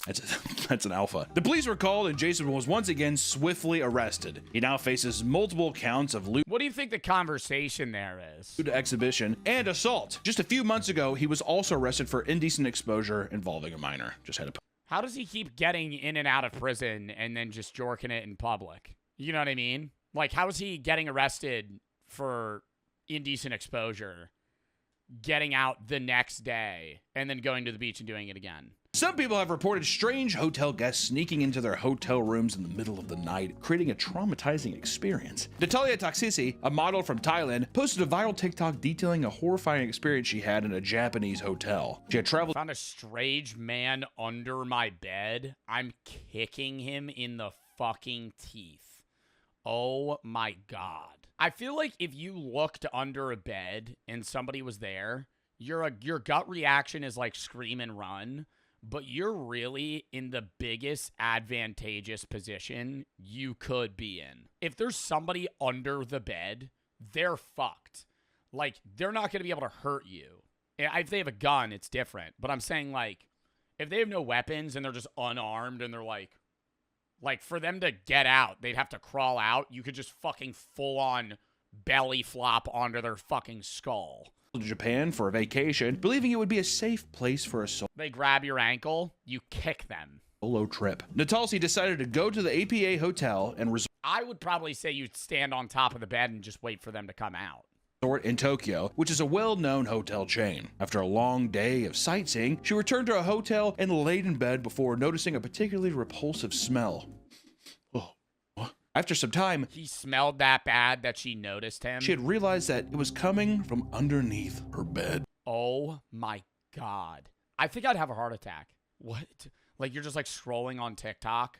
That's an alpha. The police were called and Jason was once again swiftly arrested. He now faces multiple counts of lewd What do you think the conversation there is? exhibition and assault. Just a few months ago, he was also arrested for indecent exposure involving a minor. Just had to. How does he keep getting in and out of prison and then just jorking it in public? You know what I mean? Like, how is he getting arrested for indecent exposure, getting out the next day, and then going to the beach and doing it again? Some people have reported strange hotel guests sneaking into their hotel rooms in the middle of the night, creating a traumatizing experience. Natalia Taksisi, a model from Thailand, posted a viral TikTok detailing a horrifying experience she had in a Japanese hotel. She had traveled. Found a strange man under my bed. I'm kicking him in the fucking teeth. Oh my God. I feel like if you looked under a bed and somebody was there, your gut reaction is like scream and run. But you're really in the biggest advantageous position you could be in. If there's somebody under the bed, they're fucked. Like, they're not going to be able to hurt you. If they have a gun, it's different. But I'm saying, like, if they have no weapons and they're just unarmed and they're like, for them to get out, they'd have to crawl out. You could just fucking full on belly flop onto their fucking skull. To Japan for a vacation, believing it would be a safe place for a They grab your ankle, you kick them. solo trip. Natalsi decided to go to the APA hotel and I would probably say you'd stand on top of the bed and just wait for them to come out. resort in Tokyo, which is a well-known hotel chain. After a long day of sightseeing, she returned to a hotel and laid in bed before noticing a particularly repulsive smell. After some time, he smelled that bad that she noticed him. She had realized that it was coming from underneath her bed. Oh my God. I think I'd have a heart attack. What? Like, you're just like scrolling on TikTok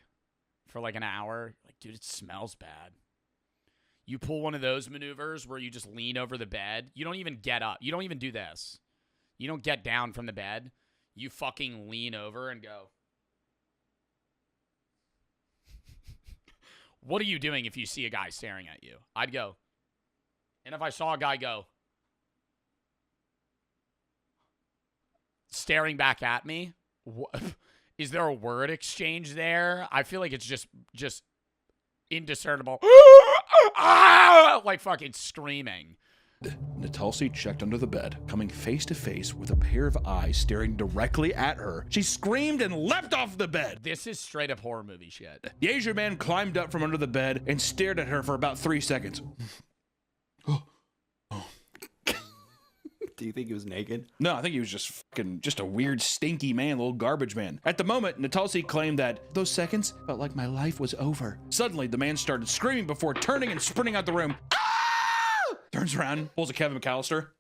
for like an hour. Like, dude, it smells bad. You pull one of those maneuvers where you just lean over the bed. You don't even get up. You don't even do this. You don't get down from the bed. You fucking lean over and go. What are you doing if you see a guy staring at you? I'd go. And if I saw a guy go staring back at me, is there a word exchange there? I feel like it's just indiscernible. Like fucking screaming. Natalsi checked under the bed, coming face to face with a pair of eyes staring directly at her. She screamed and leapt off the bed. This is straight up horror movie shit. The Asian man climbed up from under the bed and stared at her for about 3 seconds. Do you think he was naked? No, I think he was just a weird, stinky man, little garbage man. At the moment, Natalsi claimed that those seconds felt like my life was over. Suddenly, the man started screaming before turning and sprinting out the room. Turns around, pulls a Kevin McAllister.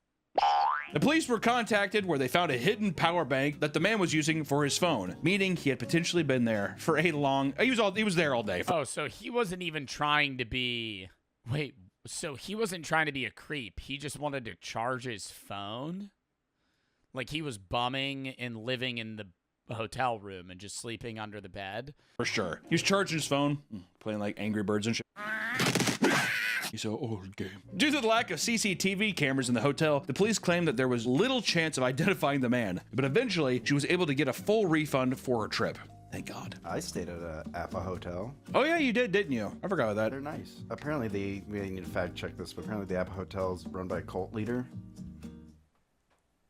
The police were contacted where they found a hidden power bank that the man was using for his phone, meaning he had potentially been there for a long... He was there all day. Oh, so he wasn't even trying to be... Wait, so he wasn't trying to be a creep. He just wanted to charge his phone? Like he was bumming and living in the hotel room and just sleeping under the bed? For sure. He was charging his phone, playing like Angry Birds and shit. He's an old game. Due to the lack of CCTV cameras in the hotel, the police claimed that there was little chance of identifying the man, but eventually she was able to get a full refund for her trip. Thank God. I stayed at a APA hotel. Oh yeah, you did, didn't you? I forgot about that. They're nice. Apparently we need to fact check this, but apparently the APA hotel is run by a cult leader.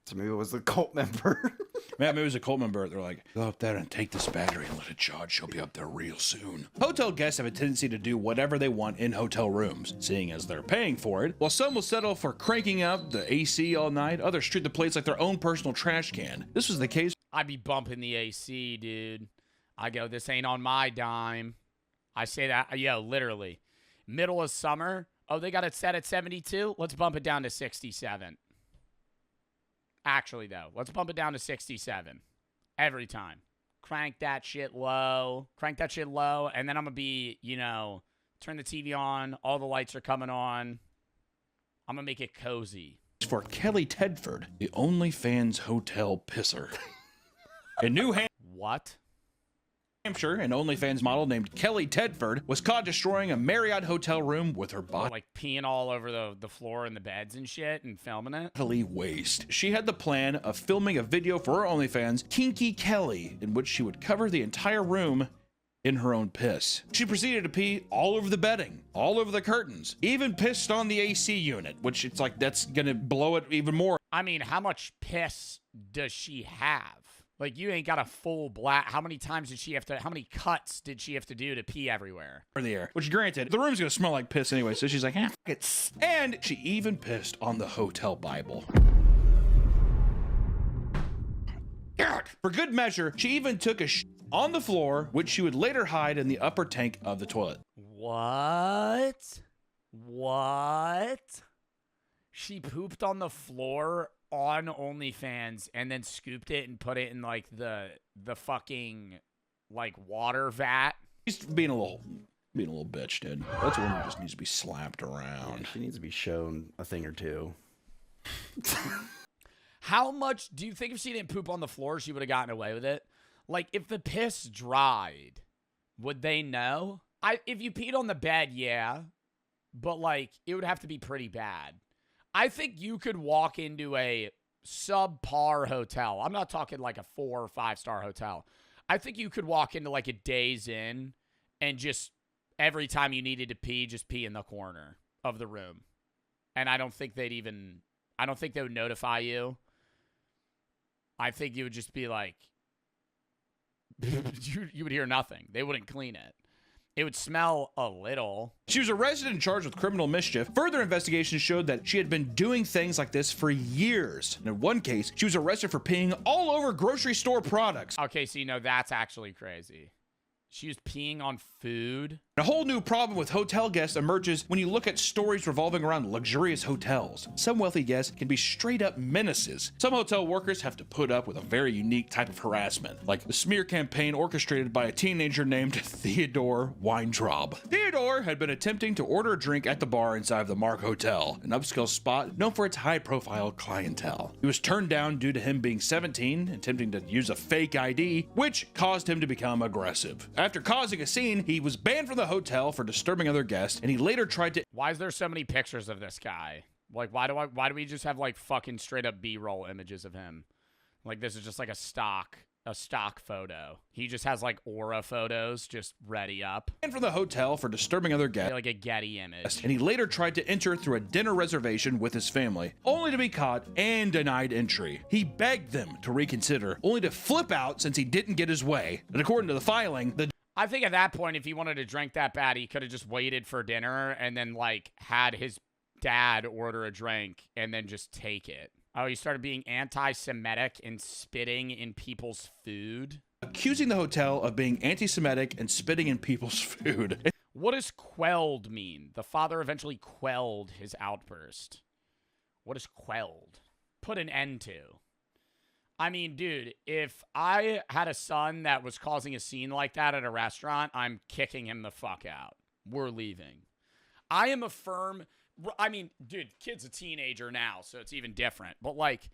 So maybe it was the cult member. Maybe it was a cult member. They're like, go up there and take this battery and let it charge. She'll be up there real soon. Hotel guests have a tendency to do whatever they want in hotel rooms, seeing as they're paying for it. While some will settle for cranking up the AC all night, others treat the place like their own personal trash can. This was the case. I'd be bumping the AC, dude. I go, this ain't on my dime. I say that, yo, literally. Middle of summer. Oh, they got it set at 72? Let's bump it down to 67. Actually, though, let's bump it down to 67. Every time. Crank that shit low. Crank that shit low. And then I'm going to be, you know, turn the TV on. All the lights are coming on. I'm going to make it cozy. For Kelly Tedford, the OnlyFans hotel pisser. In New What? Hampshire, an OnlyFans model named Kelly Tedford was caught destroying a Marriott hotel room with her body. Like peeing all over the floor and the beds and shit and filming it. Waste. She had the plan of filming a video for her OnlyFans, Kinky Kelly, in which she would cover the entire room in her own piss. She proceeded to pee all over the bedding, all over the curtains, even pissed on the AC unit, which it's like that's gonna blow it even more. I mean, how much piss does she have? Like, you ain't got a full black. How many times did she have to, how many cuts did she have to do to pee everywhere? In the air. Which, granted, the room's gonna smell like piss anyway, so she's like, eh, it's. And she even pissed on the hotel Bible. God. For good measure, she even took a on the floor, which she would later hide in the upper tank of the toilet. What? What? She pooped on the floor on OnlyFans and then scooped it and put it in like the fucking like water vat. She's being a little bitch, dude. That's one who just needs to be slapped around. Yeah, she needs to be shown a thing or two. How much do you think if she didn't poop on the floor, she would have gotten away with it? Like, if the piss dried, would they know? If you peed on the bed, yeah. But, like, it would have to be pretty bad. I think you could walk into a subpar hotel. I'm not talking like a 4 or 5 star hotel. I think you could walk into like a Days Inn and just every time you needed to pee, just pee in the corner of the room. And I don't think they would notify you. I think you would just be like, you would hear nothing. They wouldn't clean it. It would smell a little. She was arrested and charged with criminal mischief. Further investigations showed that she had been doing things like this for years. And in one case, she was arrested for peeing all over grocery store products. Okay, so you know that's actually crazy. She was peeing on food. A whole new problem with hotel guests emerges when you look at stories revolving around luxurious hotels. Some wealthy guests can be straight up menaces. Some hotel workers have to put up with a very unique type of harassment, like the smear campaign orchestrated by a teenager named Theodore Weintraub. Theodore had been attempting to order a drink at the bar inside of the Mark Hotel, an upscale spot known for its high-profile clientele. He was turned down due to him being 17, attempting to use a fake ID, which caused him to become aggressive. After causing a scene, he was banned from the hotel for disturbing other guests, and he later tried to— Why is there so many pictures of this guy? Like, why do we just have like fucking straight up B-roll images of him? Like, this is just like a stock photo. He just has like aura photos just ready up. And from the hotel for disturbing other guests. Like a Getty image. And he later tried to enter through a dinner reservation with his family, only to be caught and denied entry. He begged them to reconsider, only to flip out since he didn't get his way. And according to the filing, I think at that point, if he wanted to drink that bad, he could have just waited for dinner and then like had his dad order a drink and then just take it. Oh, he started being anti-Semitic and spitting in people's food? Accusing the hotel of being anti-Semitic and spitting in people's food. What does quelled mean? The father eventually quelled his outburst. What is quelled? Put an end to. I mean, dude, if I had a son that was causing a scene like that at a restaurant, I'm kicking him the fuck out. We're leaving. I am a firm... I mean, dude, kid's a teenager now, so it's even different. But, like,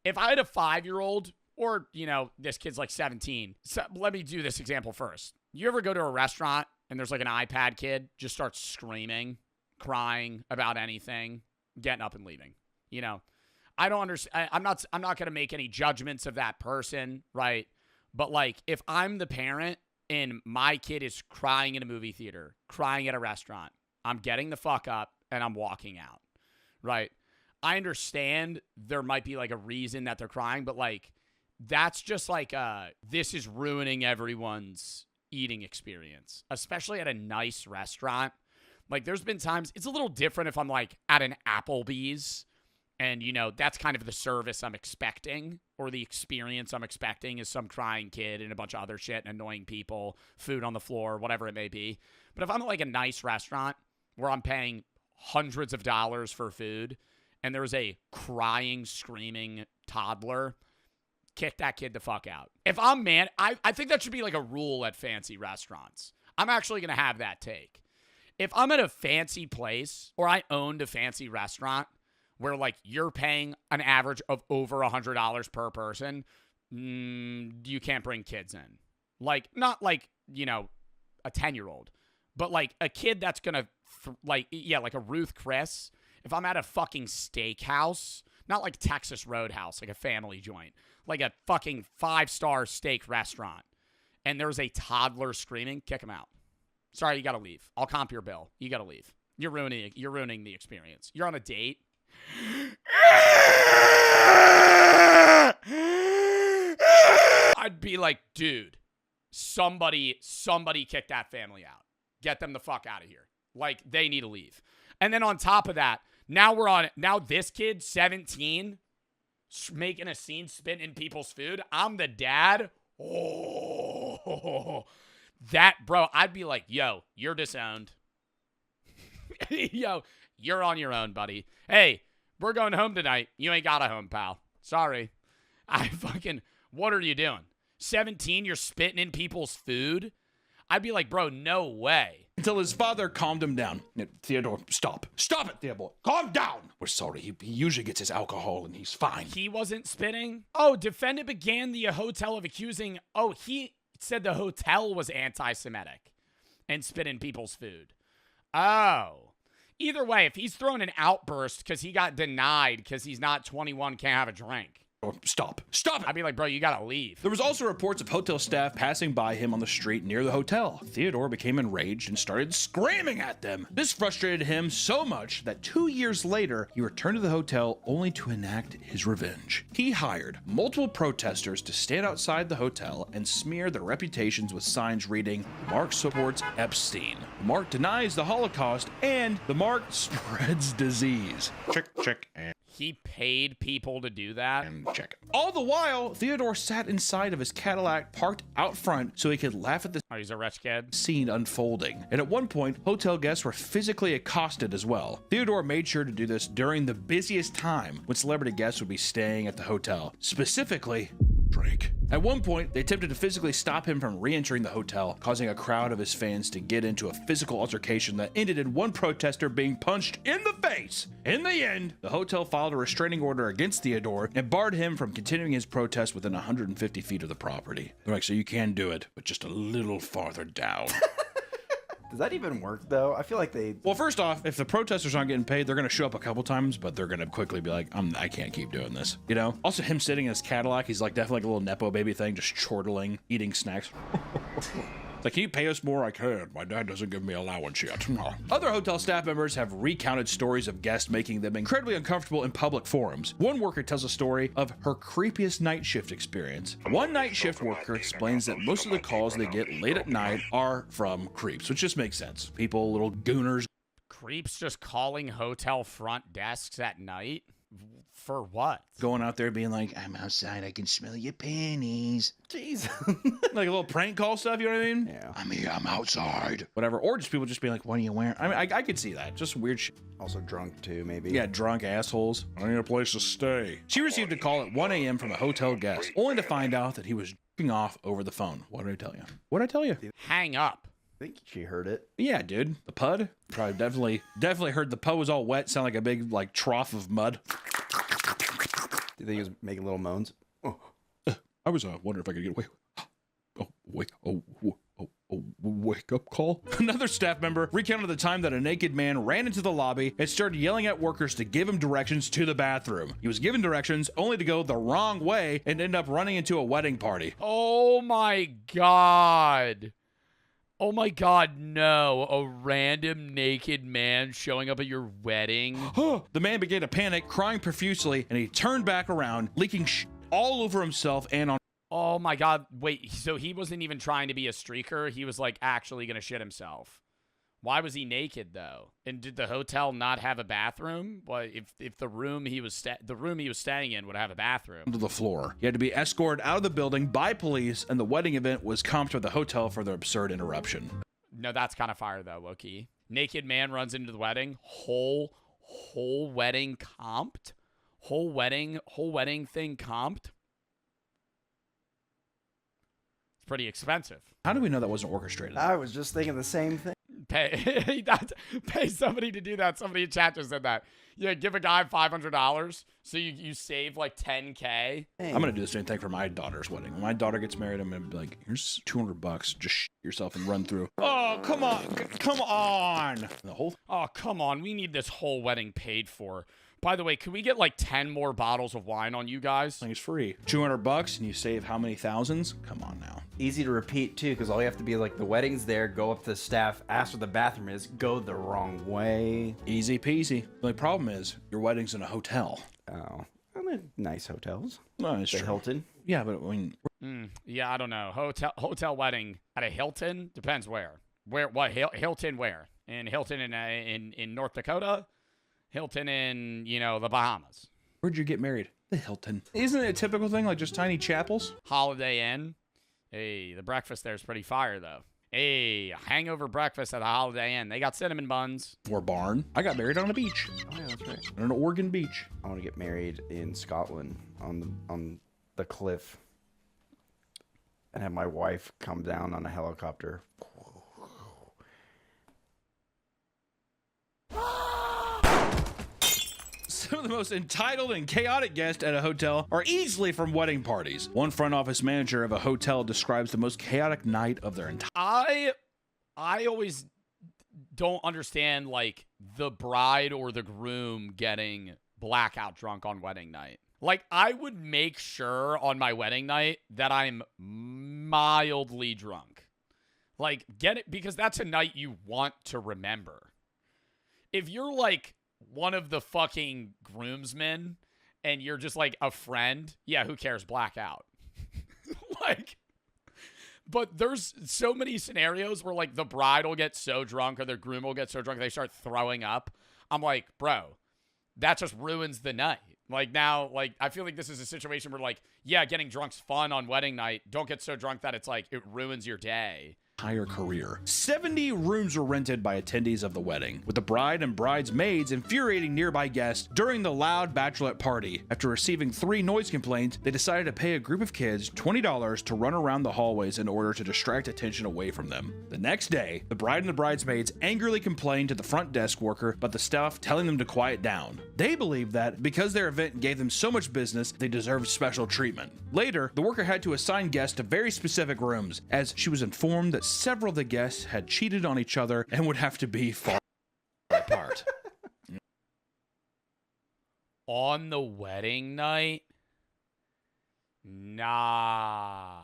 if I had a 5-year-old, or, you know, this kid's like 17. So let me do this example first. You ever go to a restaurant and there's like an iPad kid just starts screaming, crying about anything, getting up and leaving? You know, I don't understand. I'm not going to make any judgments of that person, right? But, like, if I'm the parent and my kid is crying in a movie theater, crying at a restaurant, I'm getting the fuck up and I'm walking out, right? I understand there might be like a reason that they're crying, but like that's just like this is ruining everyone's eating experience, especially at a nice restaurant. Like there's been times it's a little different if I'm like at an Applebee's and you know that's kind of the service I'm expecting or the experience I'm expecting is some crying kid and a bunch of other shit and annoying people, food on the floor, whatever it may be. But if I'm at like a nice restaurant where I'm paying hundreds of dollars for food and there's a crying, screaming toddler, kick that kid the fuck out. If I'm I think that should be like a rule at fancy restaurants. I'm actually going to have that take. If I'm at a fancy place or I owned a fancy restaurant where like you're paying an average of over $100 per person, you can't bring kids in. Like, not like, you know, a 10-year-old, but like a kid that's going to like a Ruth Chris. If I'm at a fucking steakhouse, not like Texas Roadhouse, like a family joint, like a fucking 5-star steak restaurant, and there's a toddler screaming, kick him out. Sorry, you gotta leave. I'll comp your bill. You gotta leave. You're ruining the experience. You're on a date. I'd be like, dude, somebody kick that family out. Get them the fuck out of here. Like, they need to leave. And then on top of that, now this kid, 17, making a scene, spitting in people's food. I'm the dad. Oh, that, bro, I'd be like, yo, you're disowned. Yo, you're on your own, buddy. Hey, we're going home tonight. You ain't got a home, pal. Sorry. What are you doing? 17, you're spitting in people's food? I'd be like, bro, no way. Until his father calmed him down. Theodore, stop. Stop it, Theodore. Calm down. We're sorry. He usually gets his alcohol and he's fine. He wasn't spitting? Oh, defendant began the hotel of accusing. Oh, he said the hotel was anti-Semitic and spit in people's food. Oh. Either way, if he's throwing an outburst because he got denied because he's not 21, can't have a drink. Stop. Stop it. I'd be like, bro, you gotta leave. There was also reports of hotel staff passing by him on the street near the hotel. Theodore became enraged and started screaming at them. This frustrated him so much that 2 years later, he returned to the hotel only to enact his revenge. He hired multiple protesters to stand outside the hotel and smear their reputations with signs reading, "Mark supports Epstein. Mark denies the Holocaust," and "The Mark spreads disease." Check, and he paid people to do that? And check. All the while, Theodore sat inside of his Cadillac parked out front so he could laugh at the he's a rich kid. Scene unfolding. And at one point, hotel guests were physically accosted as well. Theodore made sure to do this during the busiest time when celebrity guests would be staying at the hotel. Specifically, Drake. At one point, they attempted to physically stop him from re-entering the hotel, causing a crowd of his fans to get into a physical altercation that ended in one protester being punched in the face. In the end, the hotel filed a restraining order against Theodore and barred him from continuing his protest within 150 feet of the property. They're like, so you can do it, but just a little farther down. Does that even work, though? I feel like they... Well, first off, if the protesters aren't getting paid, they're going to show up a couple times, but they're going to quickly be like, I can't keep doing this. You know? Also, him sitting in his Cadillac, he's like definitely like a little Nepo baby thing, just chortling, eating snacks. It's like, can you pay us more? I can. My dad doesn't give me allowance yet. Other hotel staff members have recounted stories of guests making them incredibly uncomfortable in public forums. One worker tells a story of her creepiest night shift experience. One night shift worker explains that most of the calls they get late at night are from creeps, which just makes sense. People, little gooners. Creeps just calling hotel front desks at night? For what? Going out there being like, I'm outside, I can smell your panties. Jeez. Like a little prank call stuff, you know what I mean? Yeah. I'm here, I'm outside. Whatever. Or just people just being like, what are you wearing? I mean, I could see that. Just weird shit. Also drunk, too, maybe. Yeah, drunk assholes. I need a place to stay. She received a call at 1 a.m. from a hotel guest, only to find out that he was jerking off over the phone. What did I tell you? What did I tell you? Hang up. I think she heard it. Yeah, dude. The pud? Probably definitely heard the pud was all wet, sound like a big, like, trough of mud. Do you think he was making little moans? Oh. I was wondering if I could get away. Wake up call. Another staff member recounted the time that a naked man ran into the lobby and started yelling at workers to give him directions to the bathroom. He was given directions only to go the wrong way and end up running into a wedding party. Oh my God. Oh my God, no. A random naked man showing up at your wedding. The man began to panic, crying profusely, and he turned back around, leaking all over himself and on. Oh my God. Wait, so he wasn't even trying to be a streaker. He was like actually going to shit himself. Why was he naked though? And did the hotel not have a bathroom? Well, if the room he was staying in would have a bathroom. To the floor. He had to be escorted out of the building by police, and the wedding event was comped by the hotel for the absurd interruption. No, that's kind of fire though, Loki. Naked man runs into the wedding. Whole wedding comped. Whole wedding thing comped. It's pretty expensive. How do we know that wasn't orchestrated? I was just thinking the same thing. Pay somebody to do that. Somebody in chat just said that. Yeah, give a guy $500 so you save like $10K. I'm gonna do the same thing for my daughter's wedding. When my daughter gets married, I'm gonna be like, here's $200. Just shit yourself and run through. Oh, come on. Come on. The whole. Oh, come on. We need this whole wedding paid for. By the way, can we get like 10 more bottles of wine on you guys? It's free. $200 and you save how many thousands? Come on now. Easy to repeat too, because all you have to be like, the wedding's there, go up to the staff, ask where the bathroom is, go the wrong way. Easy peasy. The only problem is your wedding's in a hotel. Oh, I mean, nice hotels. No, it's the true. Hilton. Yeah, but I mean, yeah, I don't know. Hotel wedding at a Hilton depends where. What Hilton where? In Hilton in North Dakota. Hilton in, the Bahamas. Where'd you get married? The Hilton. Isn't it a typical thing, like just tiny chapels? Holiday Inn. Hey, the breakfast there's pretty fire, though. Hey, hangover breakfast at the Holiday Inn. They got cinnamon buns. Or barn. I got married on a beach. Oh, yeah, that's right. On an Oregon beach. I want to get married in Scotland on the cliff. And have my wife come down on a helicopter. Some of the most entitled and chaotic guests at a hotel are easily from wedding parties. One front office manager of a hotel describes the most chaotic night of their entire. I always don't understand like the bride or the groom getting blackout drunk on wedding night. Like I would make sure on my wedding night that I'm mildly drunk. Like get it because that's a night you want to remember. If you're like one of the fucking groomsmen and you're just like a friend, yeah, who cares? Blackout. But there's so many scenarios where like the bride will get so drunk or the groom will get so drunk they start throwing up. I'm like, bro, that just ruins the night. Like now, like I feel like this is a situation where like, yeah, getting drunk's fun on wedding night. Don't get so drunk that it's like it ruins your day. Entire career. 70 rooms were rented by attendees of the wedding, with the bride and bridesmaids infuriating nearby guests during the loud bachelorette party. After receiving 3 noise complaints, they decided to pay a group of kids $20 to run around the hallways in order to distract attention away from them. The next day, the bride and the bridesmaids angrily complained to the front desk worker about the staff telling them to quiet down. They believed that because their event gave them so much business, they deserved special treatment. Later, the worker had to assign guests to very specific rooms, as she was informed that several of the guests had cheated on each other and would have to be far apart. On the wedding night? Nah.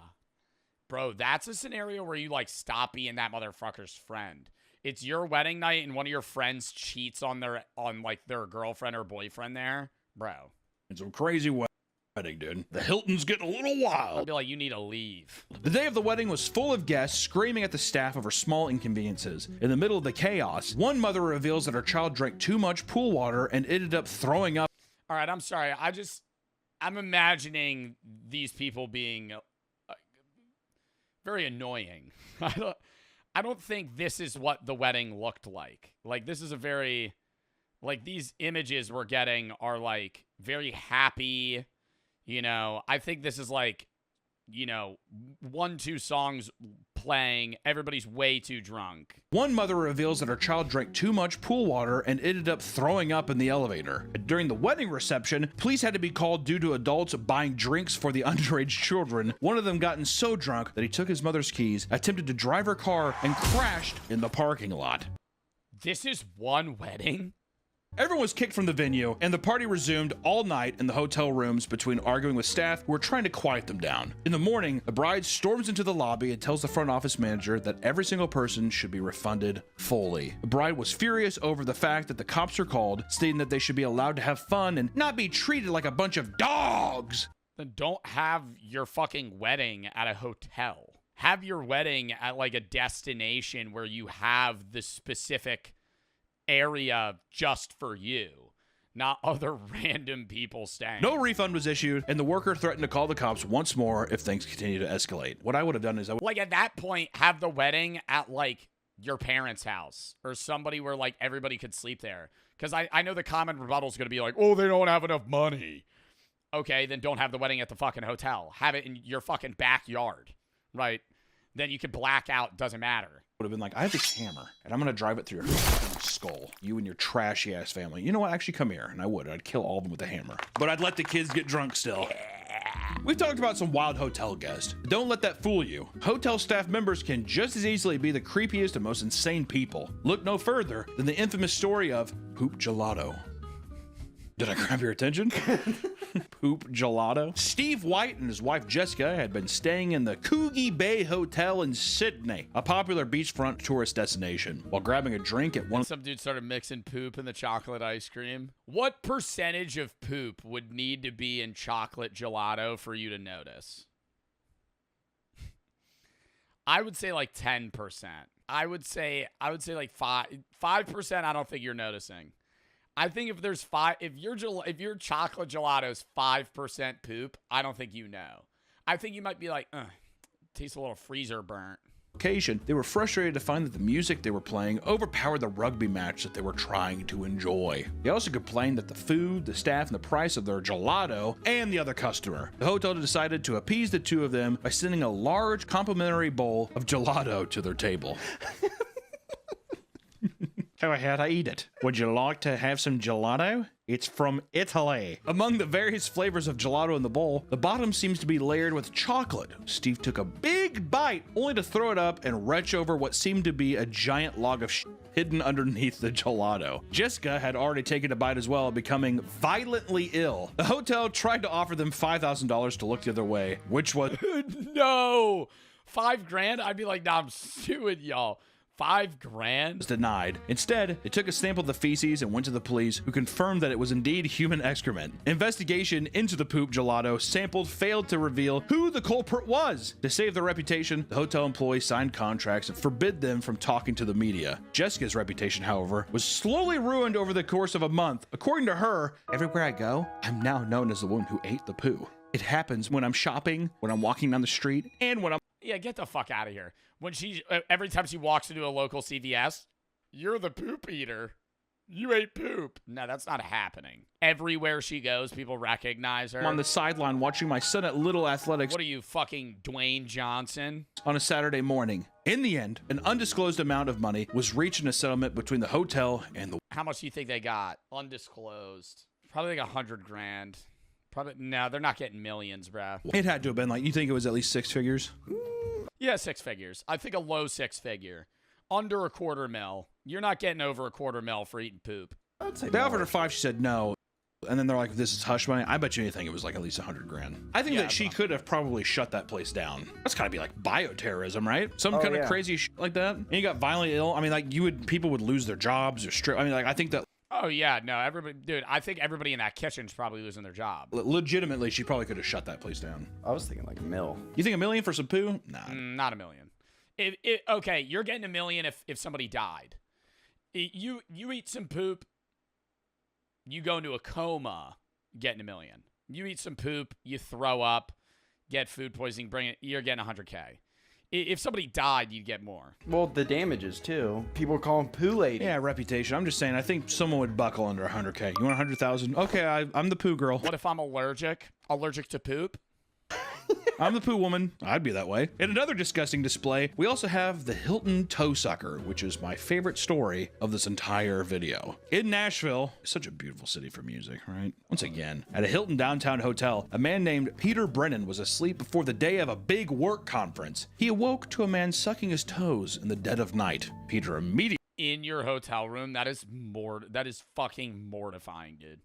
Bro, that's a scenario where you like stop being that motherfucker's friend. It's your wedding night and one of your friends cheats on their girlfriend or boyfriend there. Bro. It's a crazy wedding, dude. The Hilton's getting a little wild. I'd be like, you need to leave. The day of the wedding was full of guests screaming at the staff over small inconveniences. In the middle of the chaos, one mother reveals that her child drank too much pool water and ended up throwing up. All right, I'm sorry. I'm imagining these people being very annoying. I don't think this is what the wedding looked like. Like, this is a very, like, these images we're getting are, like, very happy. You know, I think this is like, 1-2 songs playing. Everybody's way too drunk. One mother reveals that her child drank too much pool water and ended up throwing up in the elevator. During the wedding reception, police had to be called due to adults buying drinks for the underage children. One of them gotten so drunk that he took his mother's keys, attempted to drive her car, and crashed in the parking lot. This is one wedding? Everyone was kicked from the venue, and the party resumed all night in the hotel rooms between arguing with staff who were trying to quiet them down. In the morning, the bride storms into the lobby and tells the front office manager that every single person should be refunded fully. The bride was furious over the fact that the cops are called, stating that they should be allowed to have fun and not be treated like a bunch of dogs. Then don't have your fucking wedding at a hotel. Have your wedding at like a destination where you have the specific area just for you, not other random people staying. No refund was issued, and the worker threatened to call the cops once more if things continue to escalate. What I would have done is like at that point, have the wedding at like your parents' house or somebody where like everybody could sleep there. Because I know the common rebuttal is going to be like, oh, they don't have enough money. Okay, then don't have the wedding at the fucking hotel. Have it in your fucking backyard, right? Then you can black out, doesn't matter. Would have been like, I have this hammer, and I'm going to drive it through your fucking skull. You and your trashy-ass family. You know what? Actually, come here. And I would. I'd kill all of them with a hammer. But I'd let the kids get drunk still. We've talked about some wild hotel guests. Don't let that fool you. Hotel staff members can just as easily be the creepiest and most insane people. Look no further than the infamous story of Poop Gelato. Did I grab your attention? Poop Gelato. Steve White and his wife Jessica had been staying in the Coogee Bay Hotel in Sydney, a popular beachfront tourist destination. While grabbing a drink at one... Some dude started mixing poop in the chocolate ice cream. What percentage of poop would need to be in chocolate gelato for you to notice? I would say like 10%. I would say like 5%. I don't think you're noticing. I think if there's if your chocolate gelato is 5% poop, I don't think you know. I think you might be like, tastes a little freezer burnt. Occasion, they were frustrated to find that the music they were playing overpowered the rugby match that they were trying to enjoy. They also complained that the food, the staff, and the price of their gelato, and the other customer. The hotel decided to appease the two of them by sending a large complimentary bowl of gelato to their table. How'd I eat it? Would you like to have some gelato? It's from Italy. Among the various flavors of gelato in the bowl, the bottom seems to be layered with chocolate. Steve took a big bite, only to throw it up and retch over what seemed to be a giant log of shit hidden underneath the gelato. Jessica had already taken a bite as well, becoming violently ill. The hotel tried to offer them $5,000 to look the other way, which was... No! $5,000? I'd be like, nah, I'm suing y'all. $5,000 was denied. Instead, they took a sample of the feces and went to the police, who confirmed that it was indeed human excrement. Investigation into the poop gelato sampled failed to reveal who the culprit was. To save their reputation, the hotel employees signed contracts and forbid them from talking to the media. Jessica's reputation, however, was slowly ruined over the course of a month. According to her, everywhere I go, I'm now known as the one who ate the poo. It happens when I'm shopping, when I'm walking down the street, and when I'm... Yeah, get the fuck out of here. When every time she walks into a local CVS, you're the poop eater. You ate poop. No, that's not happening. Everywhere she goes, people recognize her. I'm on the sideline watching my son at Little Athletics. What are you, fucking Dwayne Johnson? On a Saturday morning. In the end, an undisclosed amount of money was reached in a settlement between the hotel and the... How much do you think they got? Undisclosed. Probably like $100,000. Probably, no, they're not getting millions, bruh. It had to have been like, you think it was at least 6 figures? Yeah, 6 figures. I think a low 6 figure. Under $250,000. You're not getting over $250,000 for eating poop. They offered her 5, she said no. And then they're like, this is hush money. I bet you anything it was like at least $100,000. I think that she could have probably shut that place down. That's gotta be like bioterrorism, right? Some kind of crazy shit like that. And you got violently ill. I mean, like people would lose their jobs or strip. I mean, like I think that... Oh, yeah, no, everybody, dude, I think everybody in that kitchen's probably losing their job. Legitimately, she probably could have shut that place down. I was thinking like $1 million. You think $1 million for some poo? Nah. Not $1 million. Okay, you're getting $1 million if somebody died. You eat some poop, you go into a coma, getting $1 million. You eat some poop, you throw up, get food poisoning, you're getting $100K. If somebody died, you'd get more. Well, the damages too. People call him Poo Lady. Yeah, reputation. I'm just saying. I think someone would buckle under $100K. You want 100,000? Okay, I'm the poo girl. What if I'm allergic? Allergic to poop? I'm the poo woman. I'd be that way. In another disgusting display, we also have the Hilton Toe Sucker, which is my favorite story of this entire video. In Nashville, such a beautiful city for music, right? Once again, at a Hilton downtown hotel, a man named Peter Brennan was asleep before the day of a big work conference. He awoke to a man sucking his toes in the dead of night. Peter immediately in your hotel room, that is fucking mortifying, dude.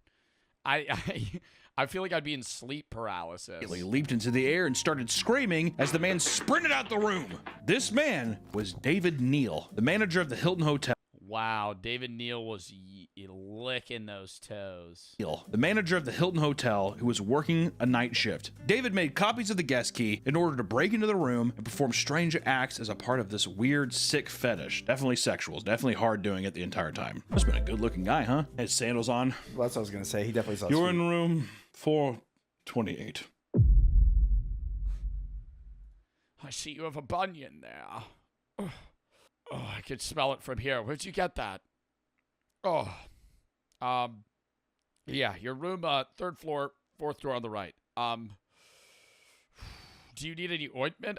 I feel like I'd be in sleep paralysis. He leaped into the air and started screaming as the man sprinted out the room. This man was David Neal, the manager of the Hilton Hotel. Wow, David Neal was licking those toes. The manager of the Hilton Hotel, who was working a night shift. David made copies of the guest key in order to break into the room and perform strange acts as a part of this weird, sick fetish. Definitely sexual. Definitely hard doing it the entire time. Must have been a good-looking guy, huh? Had sandals on. Well, that's what I was gonna say. He definitely saw. You're in room 428. I see you have a bunion there. Oh, I could smell it from here. Where'd you get that? Oh, yeah, your room, 3rd floor, 4th door on the right. Do you need any ointment?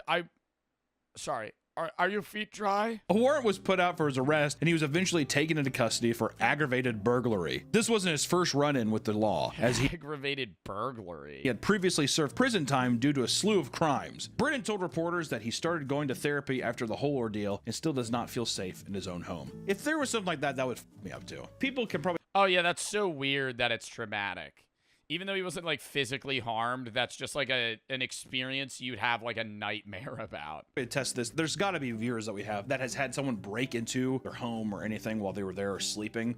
Sorry. Are your feet dry? A warrant was put out for his arrest, and he was eventually taken into custody for aggravated burglary. This wasn't his first run-in with the law, as he Aggravated burglary. He had previously served prison time due to a slew of crimes. Britton told reporters that he started going to therapy after the whole ordeal and still does not feel safe in his own home. If there was something like that, that would f me up too. People can probably... Oh, yeah, that's so weird that it's traumatic. Even though he wasn't, like, physically harmed, that's just, like, an experience you'd have, like, a nightmare about. Test this. There's got to be viewers that we have that has had someone break into their home or anything while they were there or sleeping.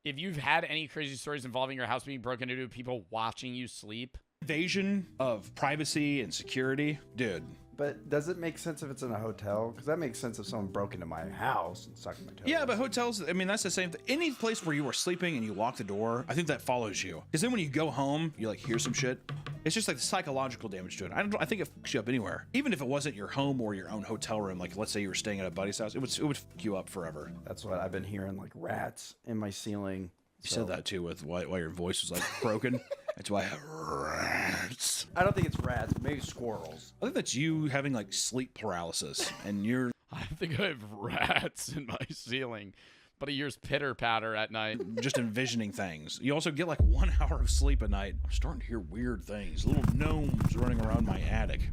If you've had any crazy stories involving your house being broken into, people watching you sleep. Invasion of privacy and security, dude. But does it make sense if it's in a hotel? Because that makes sense if someone broke into my house and sucked my toes. Yeah, but hotels, I mean, that's the same thing. Any place where you are sleeping and you lock the door, I think that follows you. Because then when you go home, you like hear some shit. It's just like the psychological damage to it. I think it fucks you up anywhere. Even if it wasn't your home or your own hotel room, like let's say you were staying at a buddy's house, it would fuck you up forever. That's what I've been hearing, like rats in my ceiling. You said that too with why your voice was like broken. That's why I have rats. I don't think it's rats, maybe squirrels. I think that's you having like sleep paralysis and you're... I think I have rats in my ceiling. But he hears pitter patter at night. Just envisioning things. You also get like 1 hour of sleep a night. I'm starting to hear weird things. Little gnomes running around my attic.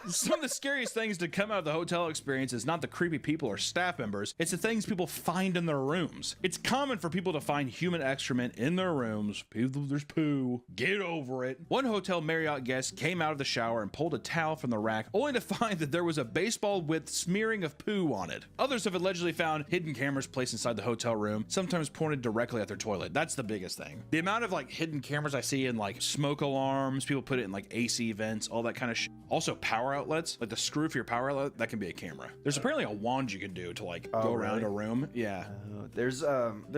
Some of the scariest things to come out of the hotel experience is not the creepy people or staff members. It's the things people find in their rooms. It's common for people to find human excrement in their rooms. People, there's poo. Get over it. One hotel Marriott guest came out of the shower and pulled a towel from the rack, only to find that there was a baseball with smearing of poo on it. Others have allegedly found hidden cameras placed inside the hotel room, sometimes pointed directly at their toilet. That's the biggest thing. The amount of like hidden cameras I see in like smoke alarms, people put it in like AC vents, all that kind of shit. Also power outlets, like the screw for your power outlet, that can be a camera. There's apparently a wand you can do to like go around a room. Yeah. There's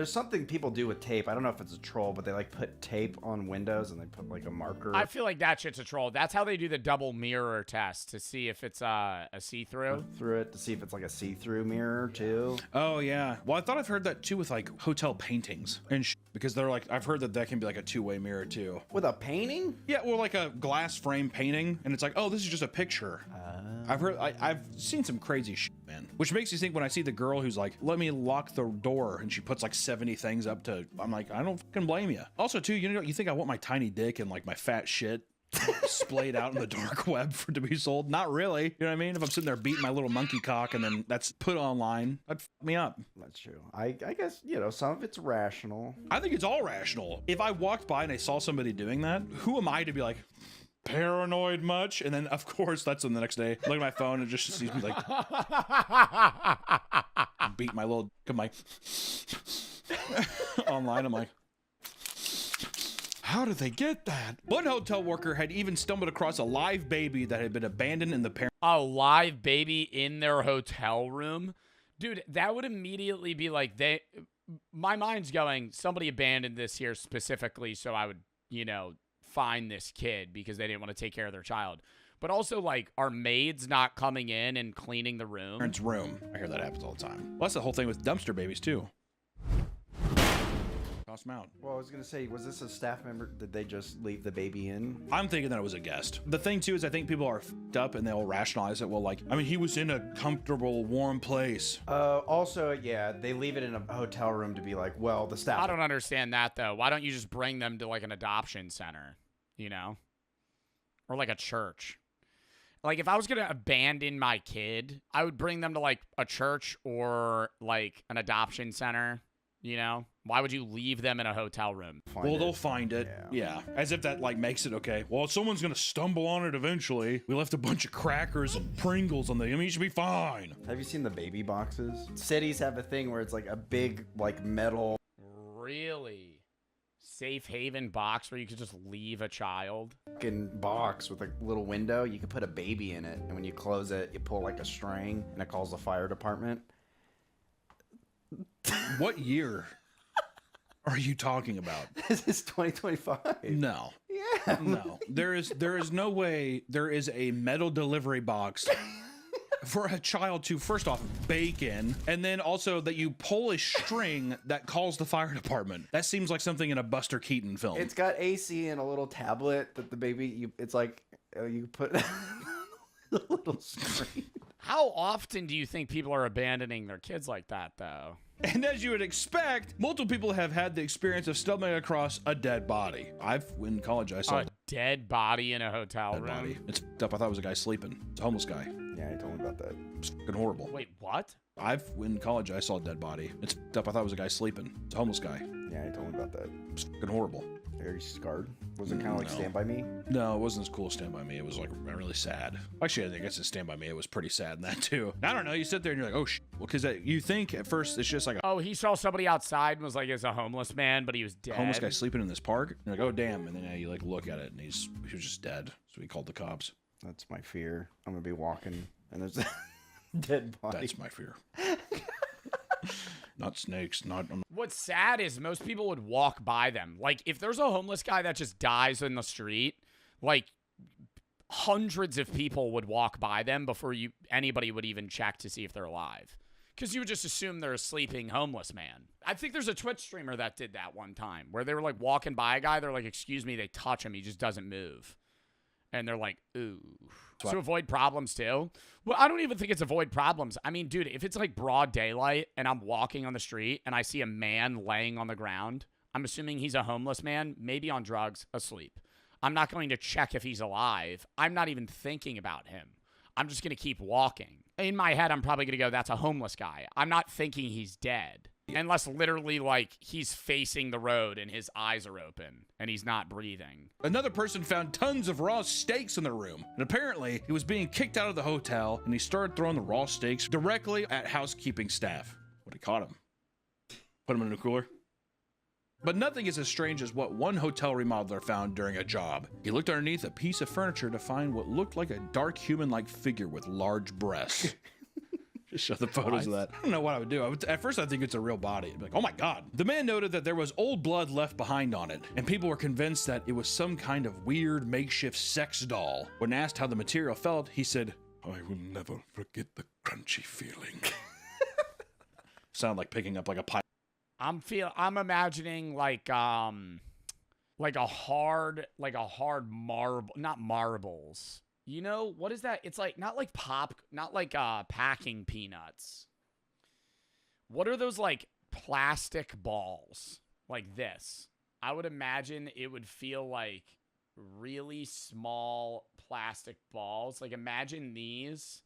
something people do with tape. I don't know if it's a troll, but they like put tape on windows and they put like a marker. I feel like that shit's a troll. That's how they do the double mirror test to see if it's a see-through. Through it to see if it's like a see-through mirror too. Oh yeah. Well, I thought I've heard that too with like hotel paintings and because they're like, I've heard that can be like a two-way mirror too. With a painting? Yeah, well, like a glass frame painting, and it's like, oh, this is just a picture. I've seen some crazy shit, man. Which makes you think when I see the girl who's like, let me lock the door, and she puts like 70 things up to, I'm like, I don't fucking blame you. Also too, you know, you think I want my tiny dick and like my fat shit splayed out in the dark web to be sold? Not really. You know what I mean? If I'm sitting there beating my little monkey cock and then that's put online, that'd fuck me up. That's true. I guess, you know, some of it's rational. I think it's all rational. If I walked by and I saw somebody doing that, who am I to be like, paranoid much? And then of course that's on the next day. Look at my phone and just sees me like beat my little online. I'm like, how did they get that? One hotel worker had even stumbled across a live baby that had been abandoned in the parent. A live baby in their hotel room? Dude, that would immediately be like, my mind's going, somebody abandoned this here specifically so I would, you know, find this kid because they didn't want to take care of their child. But also, like, are maids not coming in and cleaning the room? Parents' room. I hear that happens all the time. Well, that's the whole thing with dumpster babies, too. Toss them out. Well, I was gonna say, was this a staff member? Did they just leave the baby in? I'm thinking that it was a guest. The thing too is I think people are f***ed up and they'll rationalize it. Well, like, I mean, he was in a comfortable, warm place. Also, yeah, they leave it in a hotel room to be like, well, the staff. I don't understand that though. Why don't you just bring them to like an adoption center, you know, or like a church? Like, if I was going to abandon my kid, I would bring them to, like, a church or, like, an adoption center, you know? Why would you leave them in a hotel room? Well, they'll find it. Yeah. As if that, like, makes it okay. Well, someone's going to stumble on it eventually. We left a bunch of crackers and Pringles on the... I mean, you should be fine. Have you seen the baby boxes? Cities have a thing where it's like a big, like, metal... Really? Safe haven box where you could just leave a child? Fucking box with a little window. You could put a baby in it, and when you close it, you pull, like, a string, and it calls the fire department. What year are you talking about? This is 2025. No. Yeah. No. There is no way there is a metal delivery box for a child to, first off, bake in, and then also that you pull a string that calls the fire department. That seems like something in a Buster Keaton film. It's got AC and a little tablet that the baby, it's like, you put a little screen. How often do you think people are abandoning their kids like that, though? And as you would expect, multiple people have had the experience of stumbling across a dead body. In college, I saw a dead body in a hotel room. Body. It's f***ed up. I thought it was a guy sleeping. It's a homeless guy. Yeah, he told me about that. It's fucking horrible. Wait, what? In college, I saw a dead body. It's f***ed up. I thought it was a guy sleeping. It's a homeless guy. Yeah, he told me about that. It's fucking horrible. Are you scarred? Was it kind of like Stand By Me? No, it wasn't as cool as Stand By Me. It was like really sad. Actually, I guess it's Stand By Me. It was pretty sad in that too. I don't know. You sit there and you're like, oh shit. Well, because you think at first it's just like oh, he saw somebody outside and was like, it's a homeless man, but he was dead. Homeless guy sleeping in this park. And you're like, oh damn. And then you like look at it and he was just dead. So we called the cops. That's my fear. I'm gonna be walking and there's a dead body. That's my fear. Not snakes, not... What's sad is most people would walk by them. Like, if there's a homeless guy that just dies in the street, like, hundreds of people would walk by them before anybody would even check to see if they're alive. Because you would just assume they're a sleeping homeless man. I think there's a Twitch streamer that did that one time, where they were, like, walking by a guy, they're like, excuse me, they touch him, he just doesn't move. And they're like, ooh. To avoid problems, too? Well, I don't even think it's avoid problems. I mean, dude, if it's like broad daylight and I'm walking on the street and I see a man laying on the ground, I'm assuming he's a homeless man, maybe on drugs, asleep. I'm not going to check if he's alive. I'm not even thinking about him. I'm just going to keep walking. In my head, I'm probably going to go, that's a homeless guy. I'm not thinking he's dead. Unless literally, like, he's facing the road and his eyes are open and he's not breathing. Another person found tons of raw steaks in the room. And apparently, he was being kicked out of the hotel and he started throwing the raw steaks directly at housekeeping staff. When he caught him. Put him in a cooler. But nothing is as strange as what one hotel remodeler found during a job. He looked underneath a piece of furniture to find what looked like a dark human-like figure with large breasts. Show the photos of that. I don't know what I would do. At first, I think it's a real body. I'd be like, oh my God. The man noted that there was old blood left behind on it, and people were convinced that it was some kind of weird makeshift sex doll. When asked how the material felt, he said, I will never forget the crunchy feeling. Sound like picking up like a pie. I'm imagining like a hard marble, not marbles. You know, what is that? It's like, not like packing peanuts. What are those, like, plastic balls? Like this. I would imagine it would feel like really small plastic balls. Like, imagine these.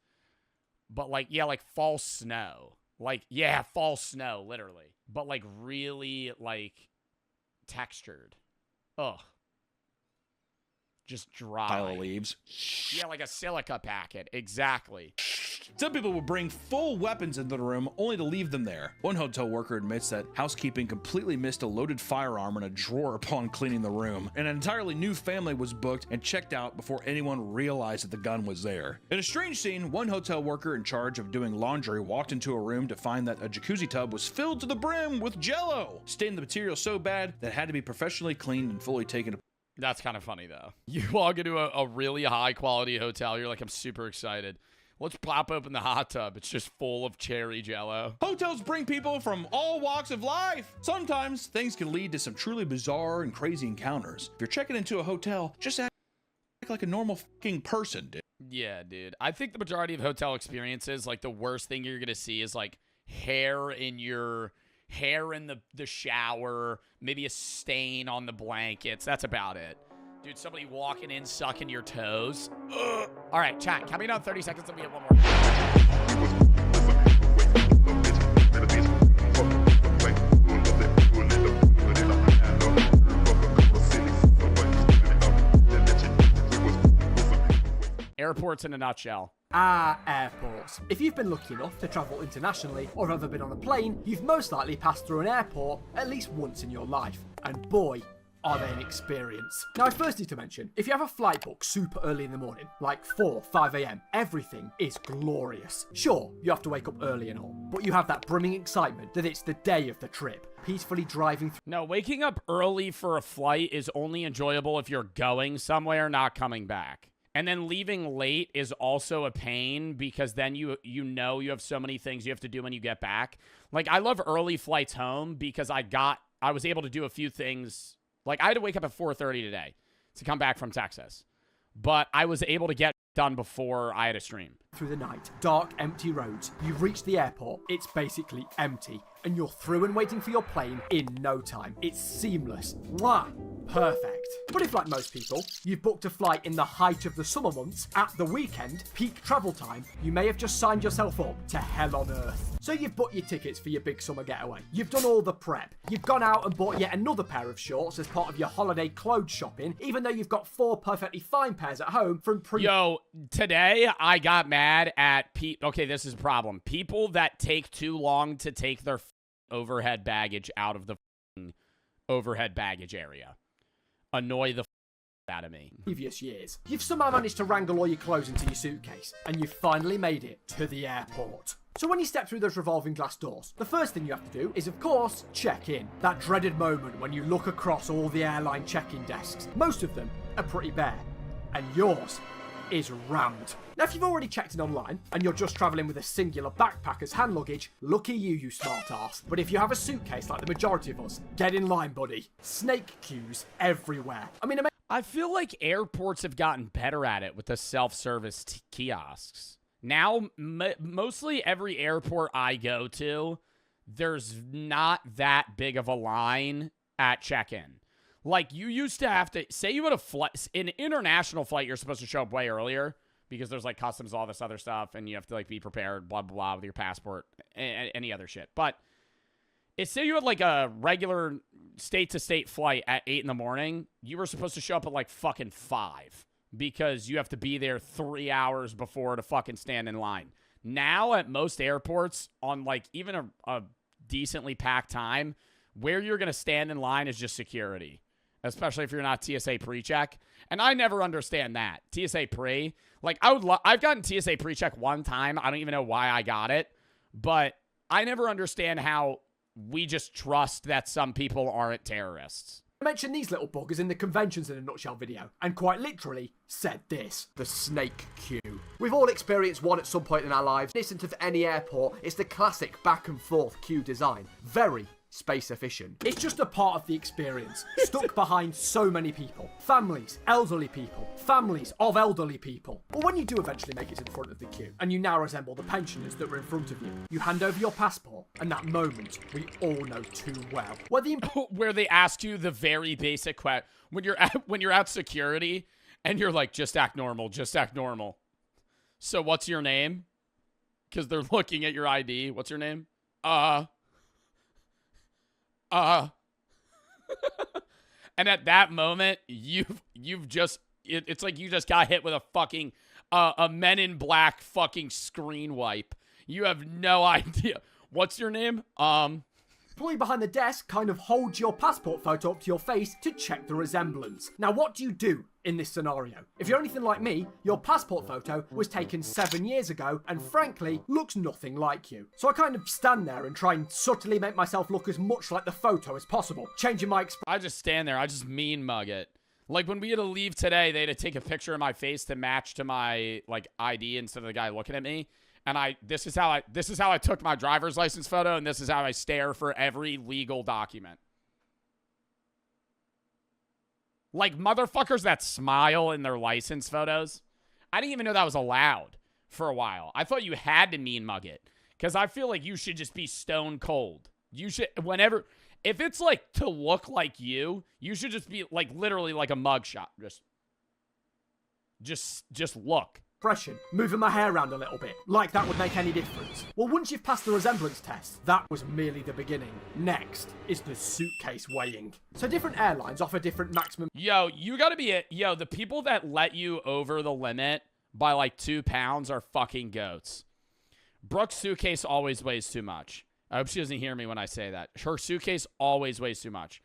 But, like, yeah, like false snow. Like, yeah, false snow, literally. But, like, really, like, textured. Ugh. Just dry. Pile of leaves. Yeah, like a silica packet. Exactly. Some people will bring full weapons into the room only to leave them there. One hotel worker admits that housekeeping completely missed a loaded firearm in a drawer upon cleaning the room. An entirely new family was booked and checked out before anyone realized that the gun was there. In a strange scene, one hotel worker in charge of doing laundry walked into a room to find that a jacuzzi tub was filled to the brim with Jell-O, staining the material so bad that it had to be professionally cleaned and fully taken apart. That's kind of funny, though. You walk into a really high-quality hotel, you're like, I'm super excited. Let's pop open the hot tub. It's just full of cherry Jell-O. Hotels bring people from all walks of life. Sometimes things can lead to some truly bizarre and crazy encounters. If you're checking into a hotel, just act like a normal fucking person, dude. Yeah, dude. I think the majority of hotel experiences, like, the worst thing you're going to see is, like, hair in the shower, maybe a stain on the blankets. That's about it. Dude, somebody walking in, sucking your toes. Ugh. All right, chat. Coming down 30 seconds, let me get one more. Airports in a nutshell. Airports. If you've been lucky enough to travel internationally or ever been on a plane, you've most likely passed through an airport at least once in your life. And boy, are they an experience. Now, I first need to mention, if you have a flight book super early in the morning, like 4, 5 a.m, everything is glorious. Sure, you have to wake up early and all, but you have that brimming excitement that it's the day of the trip, peacefully driving through. No, waking up early for a flight is only enjoyable if you're going somewhere, not coming back. And then leaving late is also a pain because then you know you have so many things you have to do when you get back. Like, I love early flights home because I was able to do a few things. Like, I had to wake up at 4:30 today to come back from Texas. But I was able to get done before I had a stream. Through the night, dark, empty roads. You've reached the airport. It's basically empty. And you're through and waiting for your plane in no time. It's seamless. Mwah! Perfect. But if, like most people, you've booked a flight in the height of the summer months, at the weekend, peak travel time, you may have just signed yourself up to hell on earth. So you've booked your tickets for your big summer getaway. You've done all the prep. You've gone out and bought yet another pair of shorts as part of your holiday clothes shopping, even though you've got 4 perfectly fine pairs at home from Yo, today I got mad at okay, this is a problem. People that take too long to take their overhead baggage out of the overhead baggage area annoy the out of me. Previous years. You've somehow managed to wrangle all your clothes into your suitcase, and you've finally made it to the airport. So when you step through those revolving glass doors, the first thing you have to do is, of course, check in. That dreaded moment when you look across all the airline check-in desks. Most of them are pretty bare, and yours is rammed. Now, if you've already checked in online and you're just travelling with a singular backpack as hand luggage, lucky you smart ass. But if you have a suitcase like the majority of us, get in line, buddy. Snake queues everywhere. I feel like airports have gotten better at it with the self-service kiosks. Now, mostly every airport I go to, there's not that big of a line at check-in. Like, you used to have to, say you had a flight, an international flight, you're supposed to show up way earlier because there's, like, customs, all this other stuff, and you have to, like, be prepared, blah, blah, blah, with your passport, any other shit. But say you had, like, a regular state-to-state flight at 8 in the morning, you were supposed to show up at, like, fucking 5 because you have to be there 3 hours before to fucking stand in line. Now, at most airports, on, like, even a decently packed time, where you're going to stand in line is just security. Especially if you're not TSA pre-check. And I never understand that. TSA pre. Like, I've gotten TSA pre-check one time. I don't even know why I got it. But I never understand how we just trust that some people aren't terrorists. I mentioned these little buggers in the Conventions in a Nutshell video, and quite literally said this: the snake queue. We've all experienced one at some point in our lives. Listen to any airport, it's the classic back and forth queue design. Very space efficient. It's just a part of the experience, stuck behind so many people. Families, elderly people, families of elderly people. But when you do eventually make it to the front of the queue, and you now resemble the pensioners that were in front of you, you hand over your passport, and that moment we all know too well. Where they ask you the very basic question, when you're at security, and you're like, just act normal, just act normal. So what's your name? Because they're looking at your ID. What's your name? And at that moment, it's like you just got hit with a fucking a Men in Black fucking screen wipe. You have no idea. What's your name? Employee behind the desk kind of holds your passport photo up to your face to check the resemblance. Now, what do you do in this scenario? If you're anything like me, your passport photo was taken 7 years ago and frankly looks nothing like you. So I kind of stand there and try and subtly make myself look as much like the photo as possible, changing my expression. I just stand there. I just mean mug it. Like, when we had to leave today, they had to take a picture of my face to match to my, like, ID instead of the guy looking at me. And this is how I took my driver's license photo, and this is how I stare for every legal document. Like, motherfuckers that smile in their license photos. I didn't even know that was allowed for a while. I thought you had to mean mug it, because I feel like you should just be stone cold. You should, whenever, if it's like to look like you should just be like literally like a mugshot. Just look. Impression, moving my hair around a little bit, like that would make any difference. Well, once you've passed the resemblance test, that was merely the beginning. Next is the suitcase weighing. So different airlines offer different maximum. Yo, you gotta be the people that let you over the limit by like 2 pounds are fucking goats. Brooke's suitcase always weighs too much. I hope she doesn't hear me when I say that. Her suitcase always weighs too much.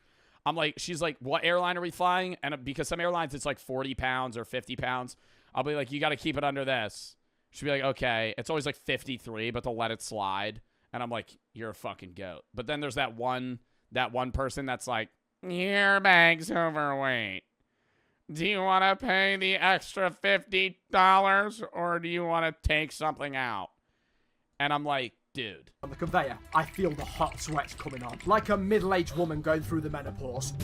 I'm like, she's like, what airline are we flying? And because some airlines it's like 40 pounds or 50 pounds. I'll be like, you got to keep it under this. She'll be like, okay. It's always like 53, but they'll let it slide. And I'm like, you're a fucking goat. But then there's that one person that's like, your bag's overweight. Do you want to pay the extra $50 or do you want to take something out? And I'm like, dude. On the conveyor, I feel the hot sweats coming on, like a middle-aged woman going through the menopause.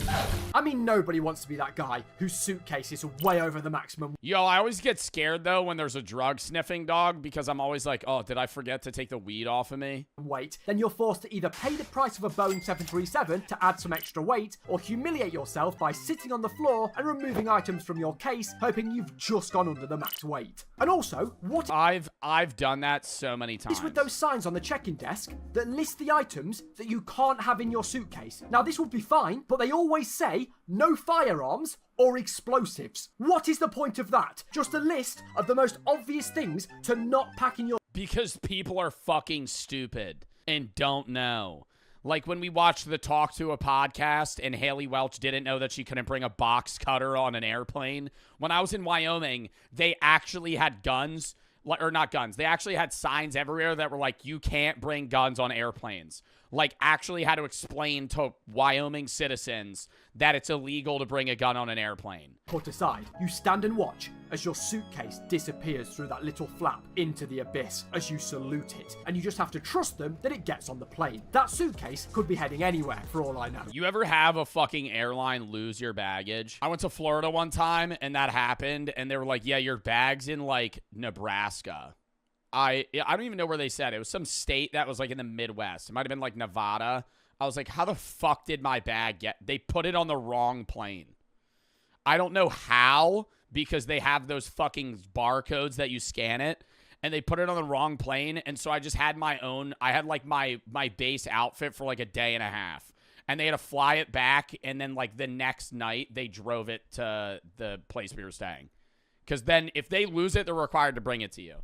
I mean, nobody wants to be that guy whose suitcase is way over the maximum. Yo, I always get scared, though, when there's a drug-sniffing dog, because I'm always like, oh, did I forget to take the weed off of me? Weight, then you're forced to either pay the price of a Boeing 737 to add some extra weight, or humiliate yourself by sitting on the floor and removing items from your case, hoping you've just gone under the max weight. And also, what... I've done that so many times. Is with those signs on the check-in desk that list the items that you can't have in your suitcase. Now, this would be fine, but they always say no firearms or explosives. What is the point of that? Just a list of the most obvious things to not pack in your... Because people are fucking stupid and don't know. Like when we watched the Talk to a podcast and Haley Welch didn't know that she couldn't bring a box cutter on an airplane. When I was in Wyoming, they actually had guns. Or not guns. They actually had signs everywhere that were like, you can't bring guns on airplanes. Like, actually had to explain to Wyoming citizens that it's illegal to bring a gun on an airplane. Put aside, you stand and watch as your suitcase disappears through that little flap into the abyss as you salute it. And you just have to trust them that it gets on the plane. That suitcase could be heading anywhere for all I know. You ever have a fucking airline lose your baggage? I went to Florida one time and that happened. And they were like, yeah, your bag's in like Nebraska. I don't even know where they said it. It was some state that was like in the Midwest. It might have been like Nevada. I was like, how the fuck did my bag get? They put it on the wrong plane. I don't know how, because they have those fucking barcodes that you scan it, and they put it on the wrong plane. And so I just had my own, I had like my base outfit for like a day and a half. And they had to fly it back, and then like the next night they drove it to the place we were staying. Because then if they lose it, they're required to bring it to you.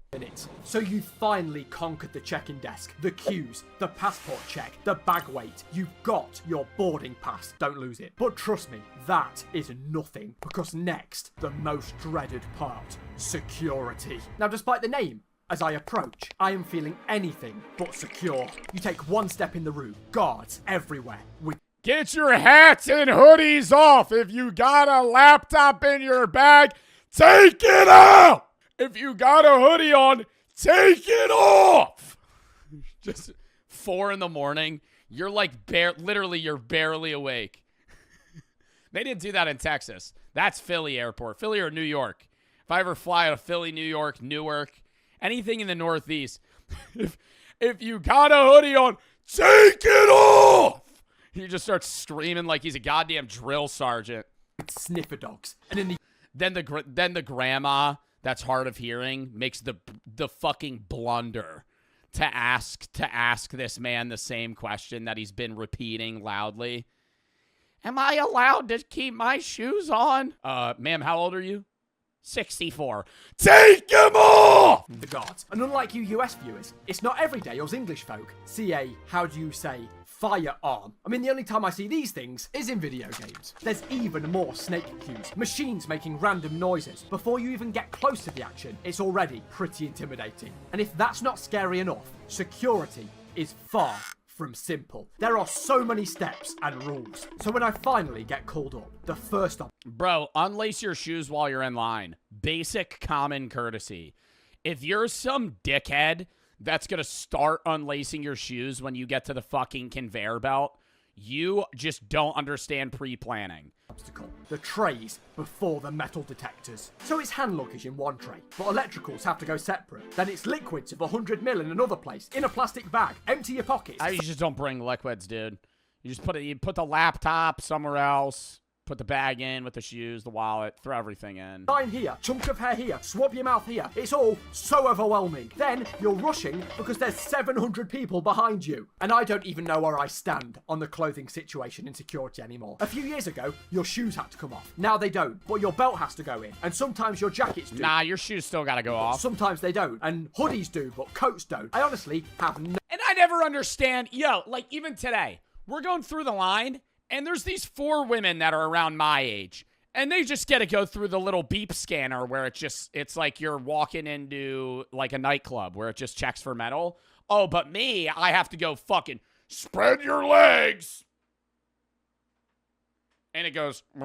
So you finally conquered the check-in desk, the queues, the passport check, the bag weight. You've got your boarding pass. Don't lose it. But trust me, that is nothing. Because next, the most dreaded part, security. Now, despite the name, as I approach, I am feeling anything but secure. You take one step in the room, guards everywhere with... Get your hats and hoodies off. If you got a laptop in your bag, take it out! If you got a hoodie on, take it off! Just 4 a.m. You're like, literally, you're barely awake. They didn't do that in Texas. That's Philly airport. Philly or New York. If I ever fly out of Philly, New York, Newark, anything in the Northeast, if you got a hoodie on, take it off! He just starts screaming like he's a goddamn drill sergeant. Sniffer dogs. And in the... Then the grandma that's hard of hearing makes the fucking blunder to ask this man the same question that he's been repeating loudly. Am I allowed to keep my shoes on? Ma'am, how old are you? 64. Take them off! The guards. And unlike you US viewers, it's not every day us English folk see a, how do you say, firearm. I mean, the only time I see these things is in video games. There's even more snake cues, machines making random noises. Before you even get close to the action, it's already pretty intimidating. And if that's not scary enough, security is far from simple. There are so many steps and rules. So when I finally get called up, the first up... Bro, unlace your shoes while you're in line. Basic common courtesy. If you're some dickhead that's going to start unlacing your shoes when you get to the fucking conveyor belt, you just don't understand pre-planning. obstacle. The trays before the metal detectors. So it's hand luggage in one tray, but electricals have to go separate. Then it's liquids of 100 ml in another place, in a plastic bag. Empty your pockets. You just don't bring liquids, dude. You just you put the laptop somewhere else. Put the bag in with the shoes, the wallet, throw everything in. Line here, chunk of hair here, swab your mouth here. It's all so overwhelming. Then you're rushing because there's 700 people behind you. And I don't even know where I stand on the clothing situation in security anymore. A few years ago, your shoes had to come off. Now they don't, but your belt has to go in. And sometimes your jackets do. Nah, your shoes still gotta go off. Sometimes they don't. And hoodies do, but coats don't. I honestly have no... And I never understand, like even today, we're going through the line, and there's these 4 women that are around my age. And they just get to go through the little beep scanner where it's like you're walking into like a nightclub where it just checks for metal. Oh, but me, I have to go fucking spread your legs. And it goes. And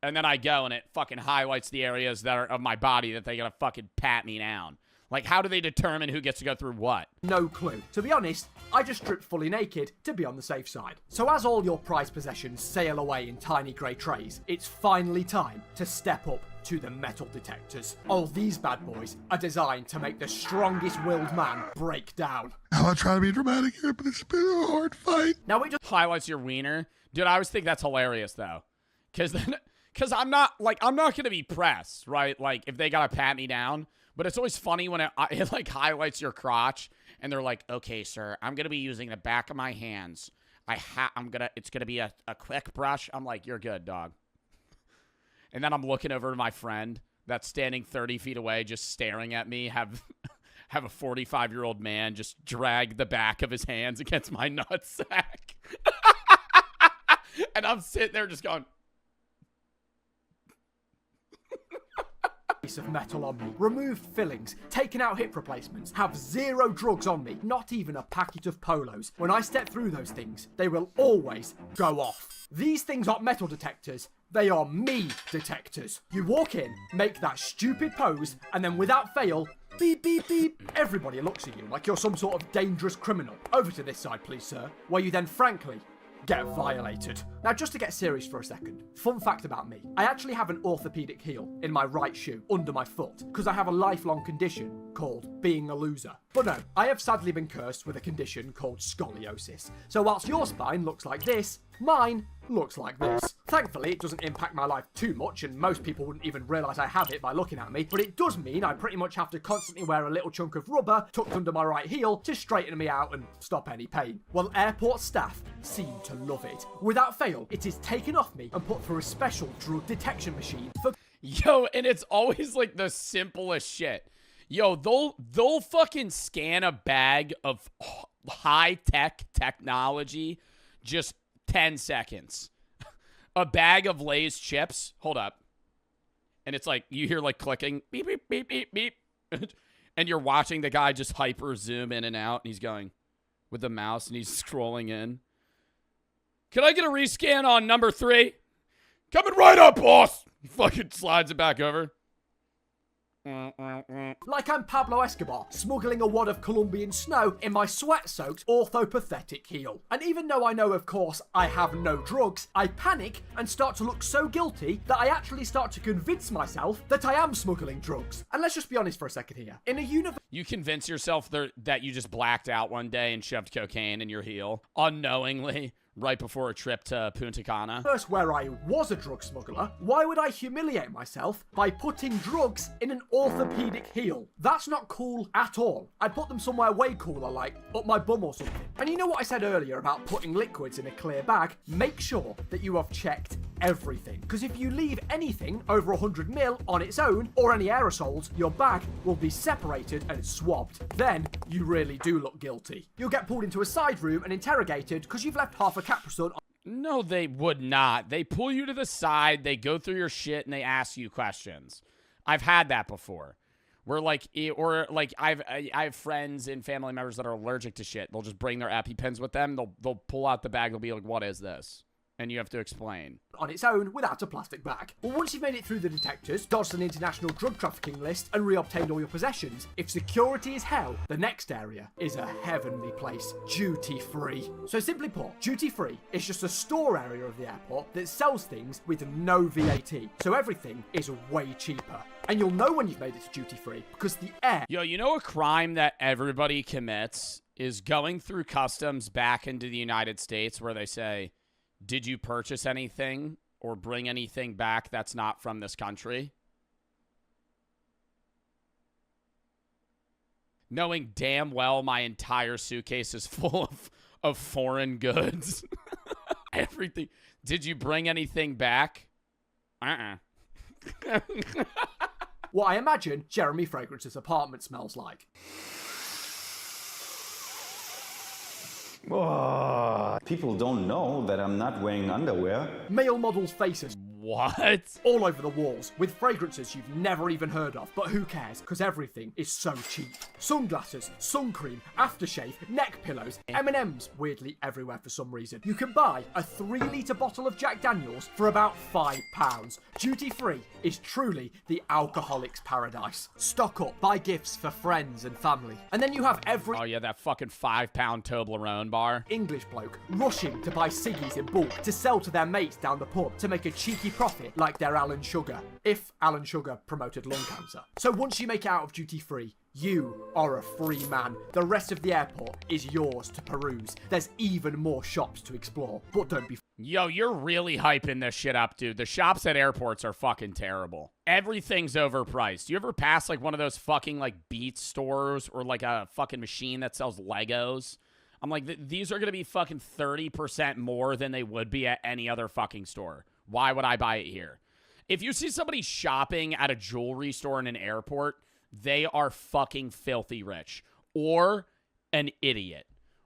then I go and it fucking highlights the areas that are of my body that they gotta fucking pat me down. Like, how do they determine who gets to go through what? No clue. To be honest, I just stripped fully naked to be on the safe side. So as all your prized possessions sail away in tiny grey trays, it's finally time to step up to the metal detectors. All these bad boys are designed to make the strongest-willed man break down. I'm not trying to be dramatic here, but it's been a hard fight. Now it just highlights your wiener. Dude, I always think that's hilarious, though. Because I'm not going to be pressed, right? Like, if they got to pat me down. But it's always funny when it like highlights your crotch and they're like, okay, sir, I'm going to be using the back of my hands. It's going to be a quick brush. I'm like, you're good, dog. And then I'm looking over to my friend that's standing 30 feet away, just staring at me, have a 45-year-old man just drag the back of his hands against my nutsack. And I'm sitting there just going, piece of metal on me, removed fillings, taken out hip replacements, have 0 drugs on me, not even a packet of polos. When I step through those things, they will always go off. These things aren't metal detectors, they are me detectors. You walk in, make that stupid pose, and then without fail, beep, beep, beep. Everybody looks at you like you're some sort of dangerous criminal. Over to this side, please, sir. Where you then, frankly, get violated. Now, just to get serious for a second, fun fact about me. I actually have an orthopedic heel in my right shoe under my foot because I have a lifelong condition called being a loser. But no, I have sadly been cursed with a condition called scoliosis. So whilst your spine looks like this, mine looks like this. Thankfully, it doesn't impact my life too much, and most people wouldn't even realise I have it by looking at me, but it does mean I pretty much have to constantly wear a little chunk of rubber tucked under my right heel to straighten me out and stop any pain. Well, airport staff seem to love it. Without fail, it is taken off me and put through a special drug detection machine for... Yo, and it's always like the simplest shit. Yo, they'll fucking scan a bag of high-tech technology just 10 seconds. A bag of Lay's chips. Hold up. And it's like, you hear like clicking. Beep, beep, beep, beep, beep. And you're watching the guy just hyper zoom in and out. And he's going with the mouse and he's scrolling in. Can I get a rescan on number 3? Coming right up, boss. He fucking slides it back over. Like I'm Pablo Escobar, smuggling a wad of Colombian snow in my sweat-soaked orthopathetic heel. And even though I know, of course, I have no drugs, I panic and start to look so guilty that I actually start to convince myself that I am smuggling drugs. And let's just be honest for a second here. In a universe... You convince yourself that you just blacked out one day and shoved cocaine in your heel unknowingly. Right before a trip to Punta Cana. First, where I was a drug smuggler, why would I humiliate myself by putting drugs in an orthopedic heel? That's not cool at all. I'd put them somewhere way cooler, like up my bum or something. And you know what I said earlier about putting liquids in a clear bag? Make sure that you have checked everything. Because if you leave anything over 100 ml on its own, or any aerosols, your bag will be separated and swabbed. Then, you really do look guilty. You'll get pulled into a side room and interrogated because you've left half a Capri-Sun. No, they would not. They pull you to the side, they go through your shit, and they ask you questions. I've had that before. Where I have friends and family members that are allergic to shit. They'll just bring their EpiPens with them. They'll pull out the bag. They'll be like, "What is this?" and you have to explain. On its own without a plastic bag. Well, once you've made it through the detectors, dodged an international drug trafficking list, and re-obtained all your possessions, if security is hell, the next area is a heavenly place, duty-free. So simply put, duty-free is just a store area of the airport that sells things with no VAT, so everything is way cheaper. And you'll know when you've made it to duty-free because the air... Yo, you know a crime that everybody commits is going through customs back into the United States where they say, did you purchase anything or bring anything back that's not from this country? Knowing damn well my entire suitcase is full of foreign goods. Everything. Did you bring anything back? What I imagine Jeremy Fragrance's apartment smells like. Oh, people don't know that I'm not wearing underwear. Male models' faces. What? All over the walls, with fragrances you've never even heard of. But who cares, because everything is so cheap. Sunglasses, sun cream, aftershave, neck pillows, M&Ms, weirdly everywhere for some reason. You can buy a 3-litre bottle of Jack Daniels for about £5. Duty-free is truly the alcoholic's paradise. Stock up, buy gifts for friends and family. And then you have every... Oh yeah, that fucking £5 Toblerone bar. English bloke rushing to buy ciggies in bulk to sell to their mates down the pub to make a cheeky profit like they're Alan Sugar, if Alan Sugar promoted lung cancer. So once you make it out of duty free, you are a free man. The rest of the airport is yours to peruse. There's even more shops to explore, but don't be... Yo, you're really hyping this shit up, dude. The shops at airports are fucking terrible. Everything's overpriced. You ever pass like one of those fucking like Beats stores or like a fucking machine that sells Legos? I'm like, these are going to be fucking 30% more than they would be at any other fucking store. Why would I buy it here? If you see somebody shopping at a jewelry store in an airport, they are fucking filthy rich or an idiot.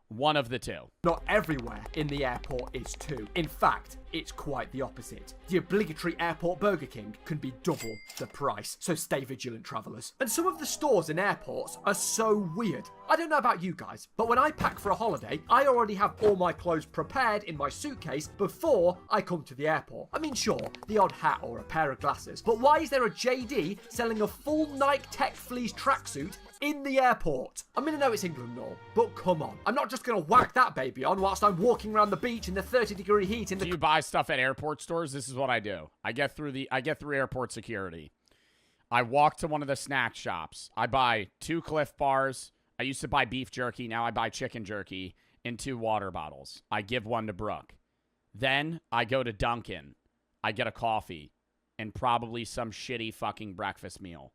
One of the two. Not everywhere in the airport is too. In fact, it's quite the opposite. The obligatory airport Burger King can be double the price, so stay vigilant, travellers. And some of the stores in airports are so weird. I don't know about you guys, but when I pack for a holiday, I already have all my clothes prepared in my suitcase before I come to the airport. I mean, sure, the odd hat or a pair of glasses, but why is there a JD selling a full Nike Tech Fleece tracksuit in the airport? I mean, I know it's England and all, but come on. I'm not just going to whack that baby on whilst I'm walking around the beach in the 30-degree heat in the... Do you buy stuff at airport stores? This is what I do. I get through airport security. I walk to one of the snack shops. I buy 2 Cliff Bars. I used to buy beef jerky. Now I buy chicken jerky in 2 water bottles. I give one to Brooke. Then I go to Dunkin'. I get a coffee and probably some shitty fucking breakfast meal.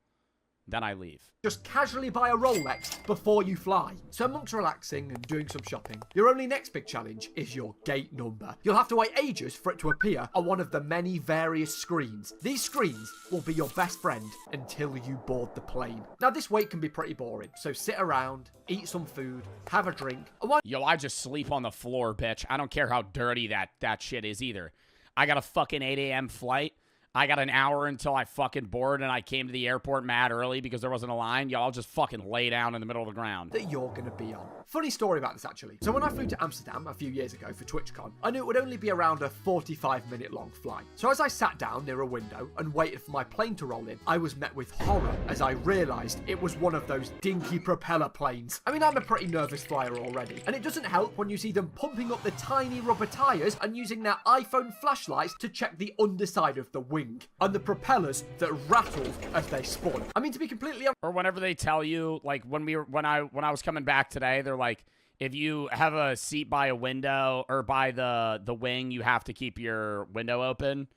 Then I leave. Just casually buy a Rolex before you fly. So amongst relaxing and doing some shopping, your only next big challenge is your gate number. You'll have to wait ages for it to appear on one of the many various screens. These screens will be your best friend until you board the plane. Now this wait can be pretty boring, so sit around, eat some food, have a drink. Yo, I just sleep on the floor, bitch. I don't care how dirty that shit is either. I got a fucking 8 a.m. flight. I got an hour until I fucking board and I came to the airport mad early because there wasn't a line. Y'all just fucking lay down in the middle of the ground. That you're gonna be on. Funny story about this actually. So when I flew to Amsterdam a few years ago for TwitchCon, I knew it would only be around a 45-minute long flight. So as I sat down near a window and waited for my plane to roll in, I was met with horror as I realised it was one of those dinky propeller planes. I mean, I'm a pretty nervous flyer already, and it doesn't help when you see them pumping up the tiny rubber tyres and using their iPhone flashlights to check the underside of the wing. And the propellers that rattled as they spun. I mean, to be completely honest. Or whenever they tell you, like when I was coming back today, they're like, if you have a seat by a window or by the wing, you have to keep your window open.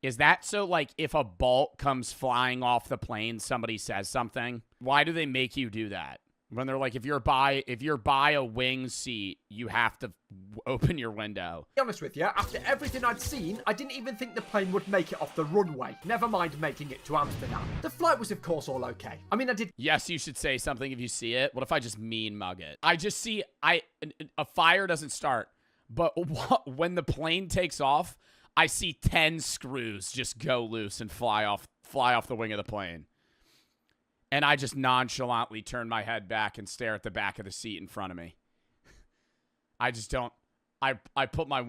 Is that so, like, if a bolt comes flying off the plane, somebody says something? Why do they make you do that? When they're like, if you're by a wing seat, you have to open your window. To be honest with you, after everything I'd seen, I didn't even think the plane would make it off the runway. Never mind making it to Amsterdam. The flight was, of course, all okay. I mean, I did... Yes, you should say something if you see it. What if I just mean mug it? I just see... A fire doesn't start. But when the plane takes off, I see 10 screws just go loose and fly off the wing of the plane. And I just nonchalantly turn my head back and stare at the back of the seat in front of me. I I put my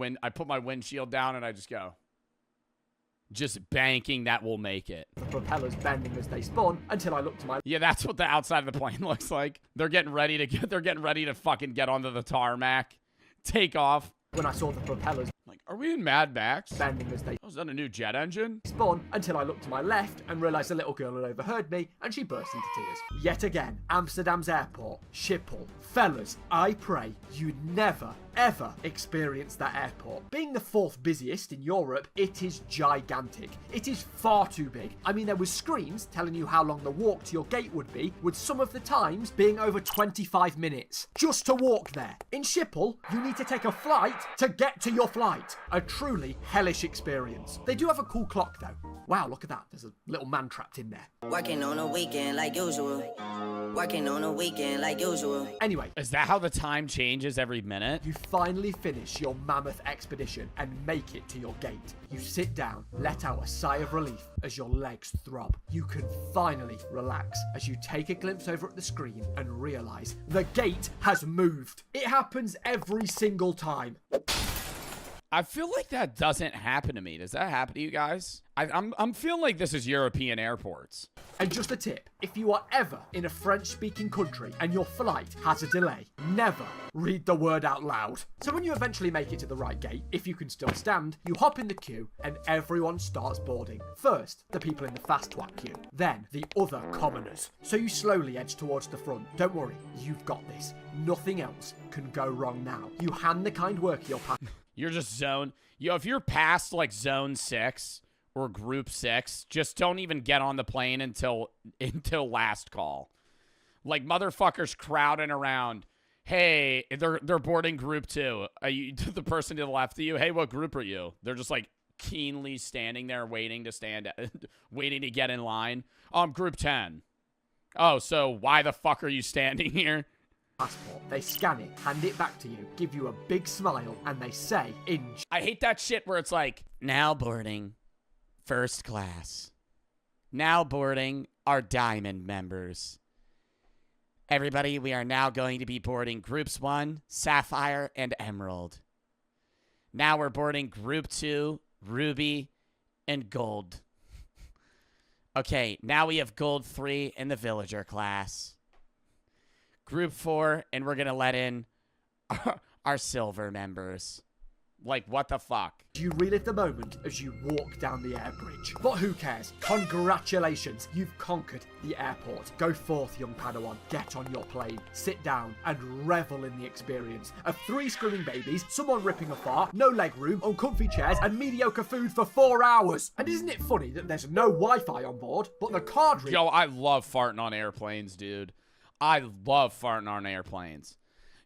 windshield down and I just go. Just banking that will make it. The propellers bending as they spawn until I look to my Yeah, that's what the outside of the plane looks like. They're getting ready to fucking get onto the tarmac, take off. When I saw the propellers like, are we in Mad Max? Bending as they is that a new jet engine? Spawn until I looked to my left and realised a little girl had overheard me and she burst into tears. Yet again, Amsterdam's airport, Schiphol. Fellas, I pray you never, ever experience that airport. Being the 4th busiest in Europe, it is gigantic. It is far too big. I mean, there was screens telling you how long the walk to your gate would be, with some of the times being over 25 minutes. Just to walk there. In Schiphol, you need to take a flight to get to your flight. A truly hellish experience. They do have a cool clock though. Wow, look at that. There's a little man trapped in there. Working on a weekend like usual. Working on a weekend like usual. Anyway. Is that how the time changes every minute? You finally finish your mammoth expedition and make it to your gate. You sit down, let out a sigh of relief as your legs throb. You can finally relax as you take a glimpse over at the screen and realise the gate has moved. It happens every single time. I feel like that doesn't happen to me. Does that happen to you guys? I'm feeling like this is European airports. And just a tip, if you are ever in a French-speaking country and your flight has a delay, never read the word out loud. So when you eventually make it to the right gate, if you can still stand, you hop in the queue and everyone starts boarding. First, the people in the fast twat queue, then the other commoners. So you slowly edge towards the front. Don't worry, you've got this. Nothing else can go wrong now. You hand the kind worker your pass. You're just if you're past like zone 6 or group 6, just don't even get on the plane until last call. Like motherfuckers crowding around. Hey, they're boarding group 2. The person to the left of you, hey, what group are you? They're just like keenly standing there waiting to get in line. Group 10. Oh, so why the fuck are you standing here? Passport. They scan it, hand it back to you, give you a big smile, and they say I hate that shit where it's like, now boarding first class. Now boarding our diamond members. Everybody, we are now going to be boarding groups 1, Sapphire, and Emerald. Now we're boarding group 2, Ruby, and Gold. Okay, now we have Gold 3 in the Villager class. Group 4, and we're going to let in our silver members. Like, what the fuck? You relive the moment as you walk down the air bridge. But who cares? Congratulations, you've conquered the airport. Go forth, young Padawan. Get on your plane, sit down, and revel in the experience of 3 screaming babies, someone ripping a fart, no leg room, uncomfy chairs, and mediocre food for 4 hours. And isn't it funny that there's no Wi-Fi on board, but the card reader... Yo, I love farting on airplanes, dude. I love farting on airplanes.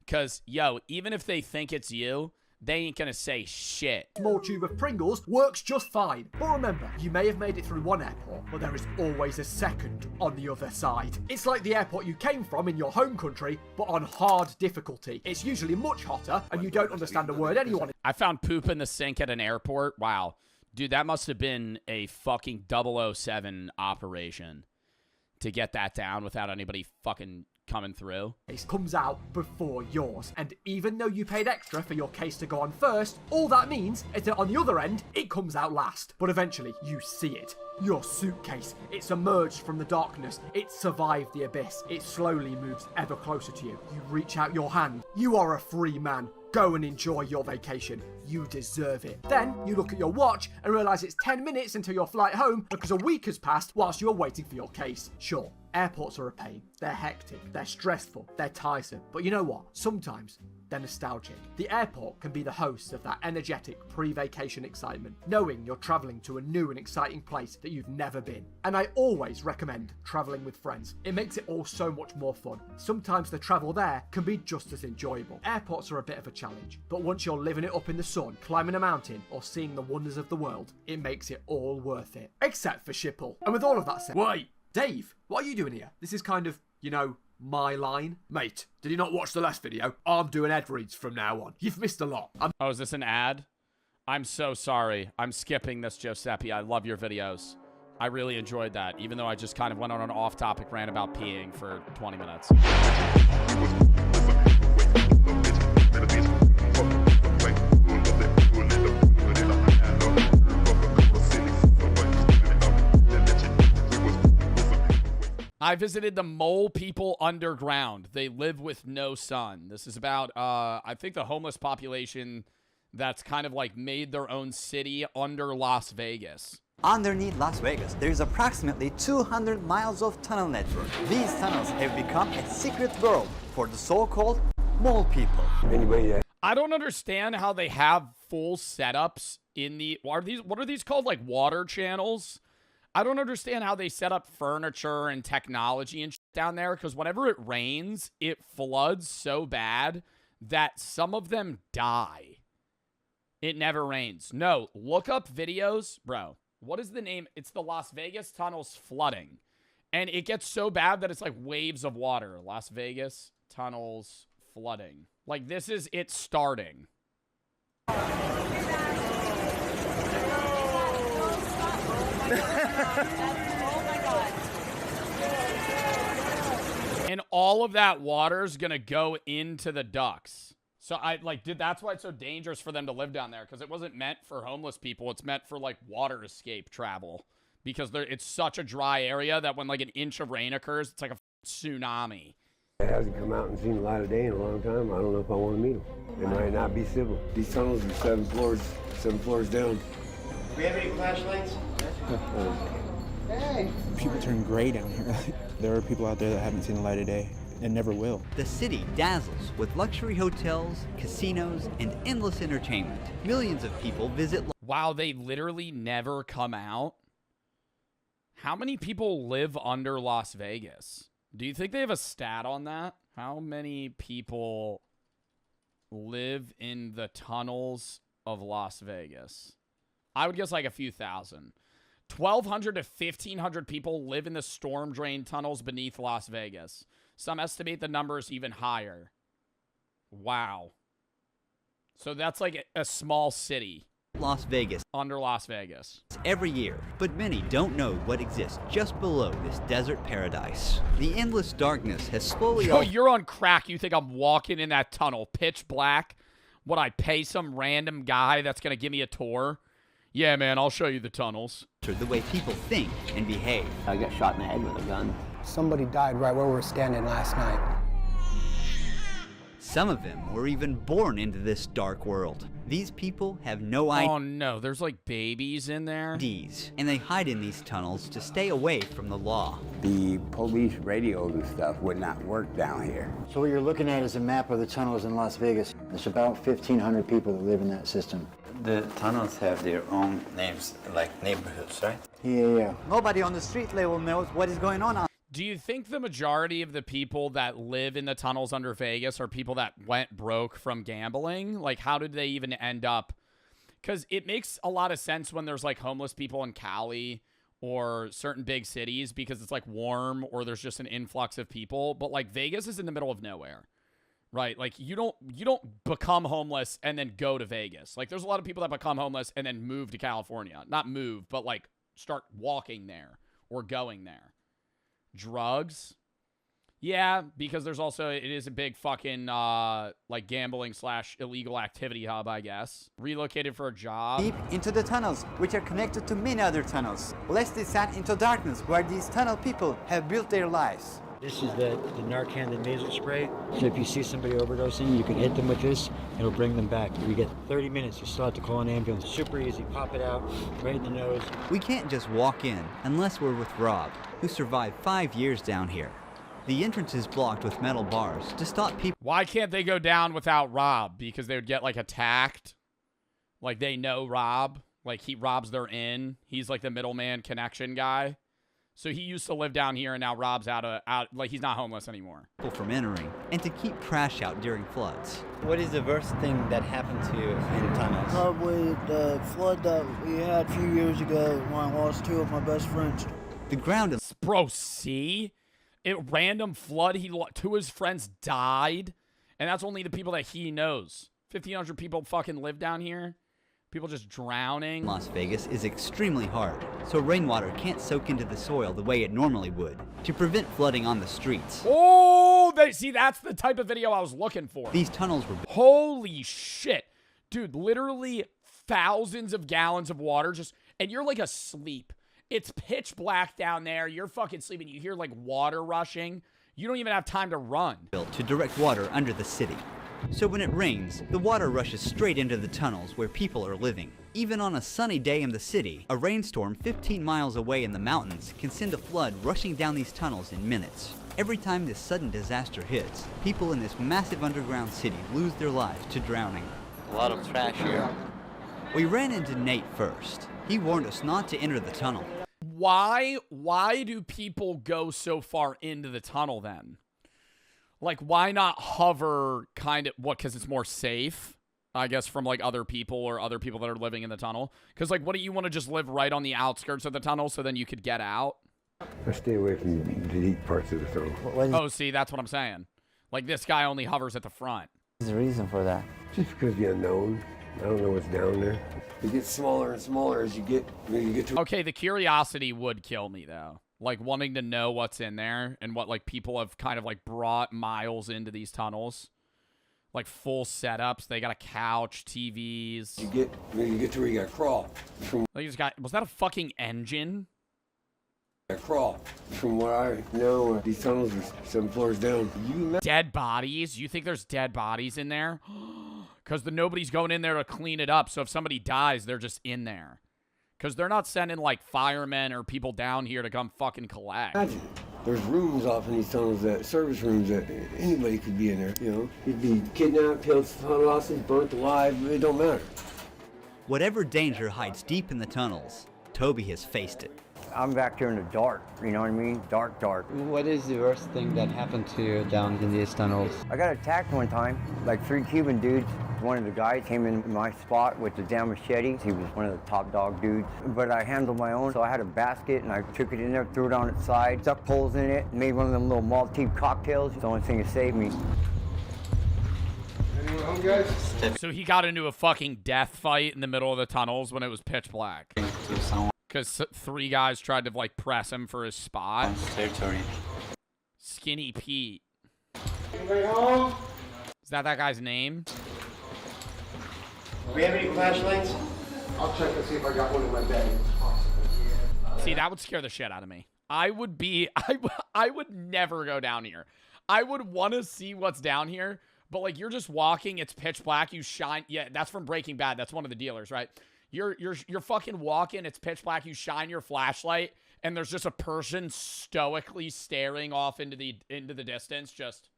Because, yo, even if they think it's you, they ain't gonna say shit. Small tube of Pringles works just fine. But remember, you may have made it through one airport, but there is always a second on the other side. It's like the airport you came from in your home country, but on hard difficulty. It's usually much hotter, and you don't understand a word anyone... I found poop in the sink at an airport. Wow. Dude, that must have been a fucking 007 operation to get that down without anybody fucking coming through. It comes out before yours, and even though you paid extra for your case to go on first, all that means is that on the other end, it comes out last. But eventually, you see it. Your suitcase. It's emerged from the darkness. It's survived the abyss. It slowly moves ever closer to you. You reach out your hand. You are a free man. Go and enjoy your vacation. You deserve it. Then you look at your watch and realise it's 10 minutes until your flight home because a week has passed whilst you are waiting for your case. Sure, airports are a pain. They're hectic. They're stressful. They're tiresome. But you know what? Sometimes they're nostalgic. The airport can be the host of that energetic pre-vacation excitement, knowing you're travelling to a new and exciting place that you've never been. And I always recommend travelling with friends. It makes it all so much more fun. Sometimes the travel there can be just as enjoyable. Airports are a bit of a challenge, but once you're living it up in the sun, climbing a mountain, or seeing the wonders of the world, it makes it all worth it. Except for Schiphol. And with all of that said... Wait! Dave, what are you doing here? This is kind of, you know, my line. Mate, did you not watch the last video? I'm doing ad reads from now on. You've missed a lot. Oh, is this an ad? I'm so sorry. I'm skipping this, Giuseppe. I love your videos. I really enjoyed that, even though I just kind of went on an off-topic rant about peeing for 20 minutes. I visited the mole people underground. They live with no sun. This is about, I think, the homeless population that's kind of like made their own city under Las Vegas. Underneath Las Vegas, there is approximately 200 miles of tunnel network. These tunnels have become a secret world for the so-called mole people. Anyway, I don't understand how they have full setups in the, what are these called? Like water channels? I don't understand how they set up furniture and technology and shit down there, because whenever it rains, it floods so bad that some of them die. It never rains. No, look up videos. Bro, what is the name? It's the Las Vegas tunnels flooding. And it gets so bad that it's like waves of water. Las Vegas tunnels flooding. Like, this is it starting. And all of that water is going to go into the ducts. So that's why it's so dangerous for them to live down there, because it wasn't meant for homeless people. It's meant for like water escape travel, because it's such a dry area that when like an inch of rain occurs, it's like a tsunami. It hasn't come out and seen the light of day in a long time. I don't know if I want to meet them. They might not be civil. These tunnels are 7 floors down. Do we have any flashlights? Hey. People turn gray down here. There are people out there that haven't seen the light of day and never will. The city dazzles with luxury hotels, casinos, and endless entertainment. Millions of people visit. Wow, they literally never come out? How many people live under Las Vegas? Do you think they have a stat on that? How many people live in the tunnels of Las Vegas? I would guess like a few thousand. 1,200 to 1,500 people live in the storm drain tunnels beneath Las Vegas. Some estimate the number is even higher. Wow. So that's like a small city. Las Vegas. Under Las Vegas. Every year, but many don't know what exists just below this desert paradise. The endless darkness has slowly... Yo, you're on crack. You think I'm walking in that tunnel, pitch black? Would I pay some random guy that's going to give me a tour? Yeah, man, I'll show you the tunnels. The way people think and behave. I got shot in the head with a gun. Somebody died right where we were standing last night. Some of them were even born into this dark world. These people have no idea. Oh no, there's like babies in there. And they hide in these tunnels to stay away from the law. The police radios and stuff would not work down here. So what you're looking at is a map of the tunnels in Las Vegas. There's about 1,500 people that live in that system. The tunnels have their own names, like neighborhoods, right? Yeah. Nobody on the street level knows what is going on. Do you think the majority of the people that live in the tunnels under Vegas are people that went broke from gambling? Like, how did they even end up? Because it makes a lot of sense when there's, like, homeless people in Cali or certain big cities because it's, like, warm or there's just an influx of people. But, like, Vegas is in the middle of nowhere, right? Like, you don't become homeless and then go to Vegas. Like, there's a lot of people that become homeless and then move to California. Not move, but, like, start walking there or going there. Drugs, yeah, because there's also, it is a big fucking like gambling / illegal activity hub, I guess. Relocated for a job. Deep into the tunnels, which are connected to many other tunnels, lest they sat into darkness where these tunnel people have built their lives. This is the Narcan, the nasal spray. So if you see somebody overdosing, you can hit them with this. It'll bring them back. We get 30 minutes. You still have to call an ambulance. Super easy. Pop it out right in the nose. We can't just walk in unless we're with Rob, who survived 5 years down here. The entrance is blocked with metal bars to stop people. Why can't they go down without Rob? Because they would get like attacked. Like they know Rob. Like Rob's their in. He's like the middleman connection guy. So he used to live down here, and now Rob's out, like he's not homeless anymore. From entering, and to keep trash out during floods. What is the worst thing that happened to you in tunnels? Probably the flood that we had a few years ago when I lost 2 of my best friends. The ground is... Bro, see? Random flood, 2 of his friends died, and that's only the people that he knows. 1,500 people fucking live down here. People just drowning. Las Vegas is extremely hard, so rainwater can't soak into the soil the way it normally would, to prevent flooding on the streets. Oh, that's the type of video I was looking for. These tunnels were... Holy shit. Dude, literally thousands of gallons of water and you're like asleep, It's pitch black down there. You're fucking sleeping. You hear like water rushing. You don't even have time to run. Built to direct water under the city. So when it rains, the water rushes straight into the tunnels where people are living. Even on a sunny day in the city, a rainstorm 15 miles away in the mountains can send a flood rushing down these tunnels in minutes. Every time this sudden disaster hits, people in this massive underground city lose their lives to drowning. A lot of trash here. We ran into Nate first. He warned us not to enter the tunnel. Why do people go so far into the tunnel then? Like, why not hover kind of, what, because it's more safe, I guess, from, like, other people or other people that are living in the tunnel? Because, like, wouldn't you want to just live right on the outskirts of the tunnel so then you could get out? I stay away from the deep parts of the tunnel. Oh, see, that's what I'm saying. Like, this guy only hovers at the front. What's the reason for that? Just because the unknown. I don't know what's down there. It gets smaller and smaller as you get to... Okay, the curiosity would kill me, though. Like, wanting to know what's in there and what, like, people have kind of, like, brought miles into these tunnels. Like, full setups. They got a couch, TVs. You get to where you gotta crawl. Like, you just got, was that a fucking engine? Crawl. From what I know, these tunnels are 7 floors down. Dead bodies? You think there's dead bodies in there? Because nobody's going in there to clean it up, so if somebody dies, they're just in there. Because they're not sending, like, firemen or people down here to come fucking collect. Imagine, there's rooms off in these tunnels, service rooms that anybody could be in there, you know? You'd be kidnapped, killed, hostage, burnt alive, it don't matter. Whatever danger hides deep in the tunnels, Toby has faced it. I'm back here in the dark, you know what I mean? Dark, dark. What is the worst thing that happened to you down in these tunnels? I got attacked one time, like 3 Cuban dudes. One of the guys came in my spot with the damn machete. He was one of the top dog dudes. But I handled my own, so I had a basket and I took it in there, threw it on its side, stuck poles in it, made one of them little Maltese cocktails. It's the only thing that saved me. Anyone home, guys? So he got into a fucking death fight in the middle of the tunnels when it was pitch black. Because 3 guys tried to, like, press him for his spot. Territory. Skinny Pete. Anybody home? Is that guy's name? Do we have any flashlights? I'll check and see if I got one in my bag. See, that would scare the shit out of me. I would never go down here. I would want to see what's down here, but, like, you're just walking, it's pitch black, you shine. Yeah, that's from Breaking Bad. That's one of the dealers, right? You're fucking walking, it's pitch black, you shine your flashlight, and there's just a person stoically staring off into the distance, just.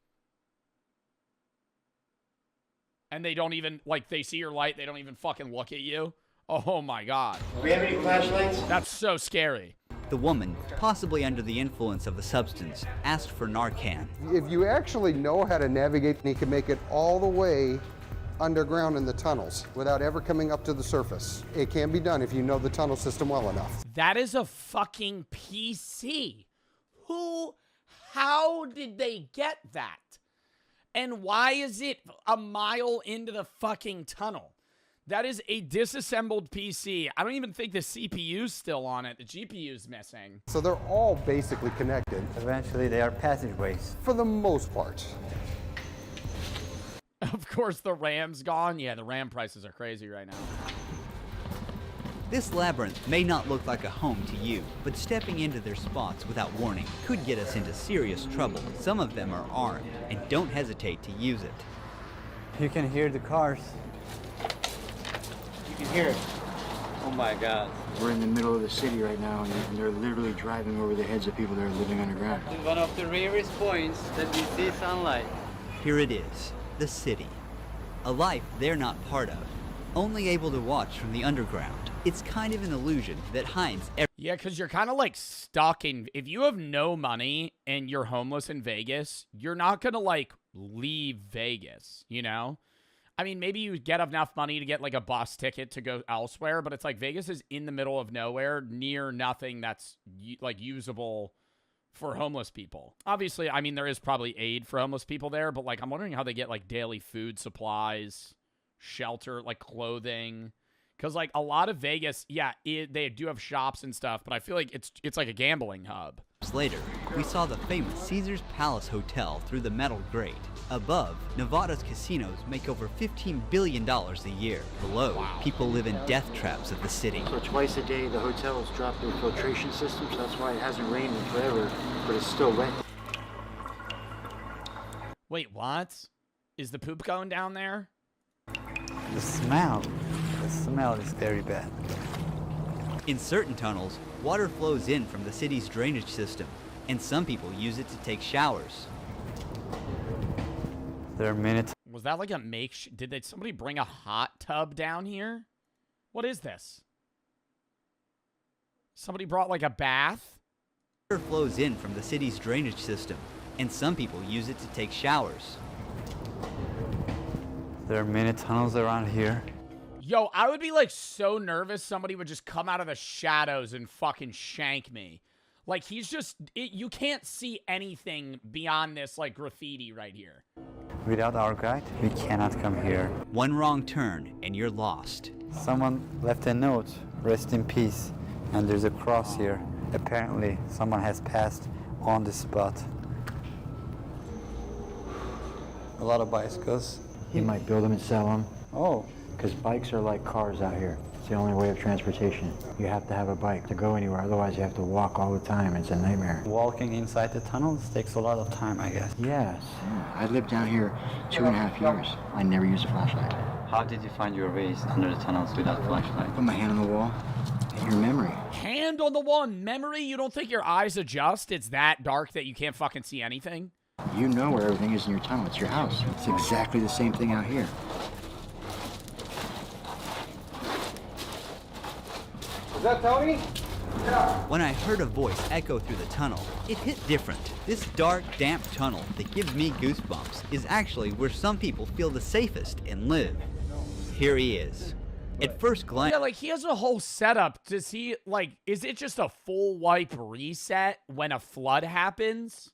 And they don't even, like, they see your light, they don't even fucking look at you. Oh my god. Do we have any flashlights? That's so scary. The woman, possibly under the influence of the substance, asked for Narcan. If you actually know how to navigate, you can make it all the way underground in the tunnels without ever coming up to the surface. It can be done if you know the tunnel system well enough. That is a fucking PC. How did they get that? And why is it a mile into the fucking tunnel? That is a disassembled PC. I don't even think the CPU's still on it. The GPU's missing. So they're all basically connected. Eventually, they are passageways. For the most part. Of course, the RAM's gone. Yeah, the RAM prices are crazy right now. This labyrinth may not look like a home to you, but stepping into their spots without warning could get us into serious trouble. Some of them are armed, and don't hesitate to use it. You can hear the cars. You can hear it. Oh my god. We're in the middle of the city right now, and they're literally driving over the heads of people that are living underground. In one of the rarest points that we see sunlight. Here it is, the city. A life they're not part of, only able to watch from the underground. It's kind of an illusion that hides Yeah, because you're kind of like stuck in... If you have no money and you're homeless in Vegas, you're not going to, like, leave Vegas, you know? I mean, maybe you get enough money to get, like, a bus ticket to go elsewhere, but it's like Vegas is in the middle of nowhere, near nothing that's, like, usable for homeless people. Obviously, I mean, there is probably aid for homeless people there, but, like, I'm wondering how they get, like, daily food supplies, shelter, like, clothing... Because, like, a lot of Vegas, yeah, they do have shops and stuff, but I feel like it's like a gambling hub. steps later, we saw the famous Caesar's Palace Hotel through the metal grate. Above, Nevada's casinos make over $15 billion a year. Below, people live in death traps of the city. So twice a day, the hotels drop their filtration systems. That's why it hasn't rained in forever, but it's still wet. Wait, what? Is the poop going down there? The smell is very bad. In certain tunnels, water flows in from the city's drainage system, and some people use it to take showers. There are minutes. Was that like a did somebody bring a hot tub down here? What is this? Somebody brought like a bath? Water flows in from the city's drainage system, and some people use it to take showers. There are many tunnels around here. Yo, I would be like so nervous somebody would just come out of the shadows and fucking shank me. Like he's just, you can't see anything beyond this like graffiti right here. Without our guide, we cannot come here. One wrong turn and you're lost. Someone left a note, rest in peace, and there's a cross here. Apparently, someone has passed on the spot. A lot of bicycles. He might build them and sell them. Oh. Because bikes are like cars out here. It's the only way of transportation. You have to have a bike to go anywhere, otherwise you have to walk all the time. It's a nightmare. Walking inside the tunnels takes a lot of time, I guess. Yes. I lived down here 2.5 years. I never used a flashlight. How did you find your ways under the tunnels without flashlight? Put my hand on the wall. And your memory. Hand on the wall, memory? You don't think your eyes adjust? It's that dark that you can't fucking see anything? You know where everything is in your tunnel. It's your house. It's exactly the same thing out here. Is that Tony? Yeah. When I heard a voice echo through the tunnel, it hit different. This dark, damp tunnel that gives me goosebumps is actually where some people feel the safest and live. Here he is. At first glance... Yeah, like, he has a whole setup. Does he, like, is it just a full wipe reset when a flood happens?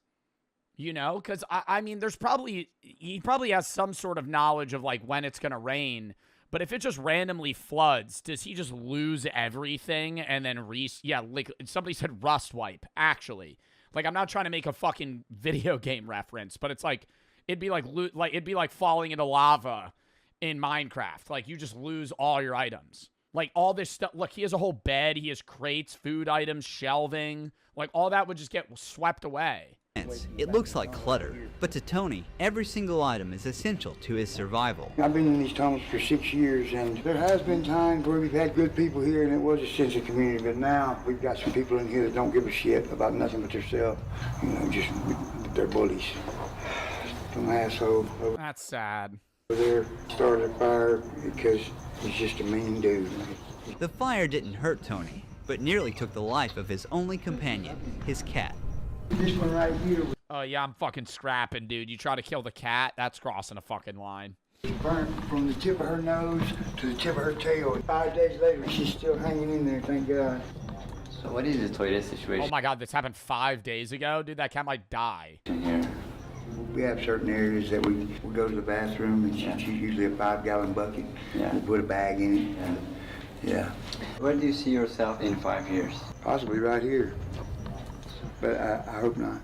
You know? Because, I mean, he probably has some sort of knowledge of, like, when it's going to rain. But if it just randomly floods, does he just lose everything and then yeah, like somebody said rust wipe, actually. Like, I'm not trying to make a fucking video game reference, but it's like, it'd be like falling into lava in Minecraft. Like, you just lose all your items. Like, all this stuff. Look, he has a whole bed. He has crates, food items, shelving. Like, all that would just get swept away. It looks like clutter, but to Tony, every single item is essential to his survival. I've been in these tunnels for 6 years, and there has been times where we've had good people here, and it was a sense of community, but now we've got some people in here that don't give a shit about nothing but themselves. You know, just, they're bullies. Some asshole over That's sad. there started a fire because he's just a mean dude. The fire didn't hurt Tony, but nearly took the life of his only companion, his cat. This one right here. Oh, yeah, I'm fucking scrapping, dude. You try to kill the cat? That's crossing a fucking line. Burnt from the tip of her nose to the tip of her tail. 5 days later, she's still hanging in there, thank God. So what is the toilet situation Oh my God, this happened 5 days ago? Dude, that cat might die. here? We have certain areas that we go to the bathroom, and she's usually a 5-gallon bucket. Yeah. We put a bag in it. Yeah. Where do you see yourself in 5 years? Possibly right here. But I hope not.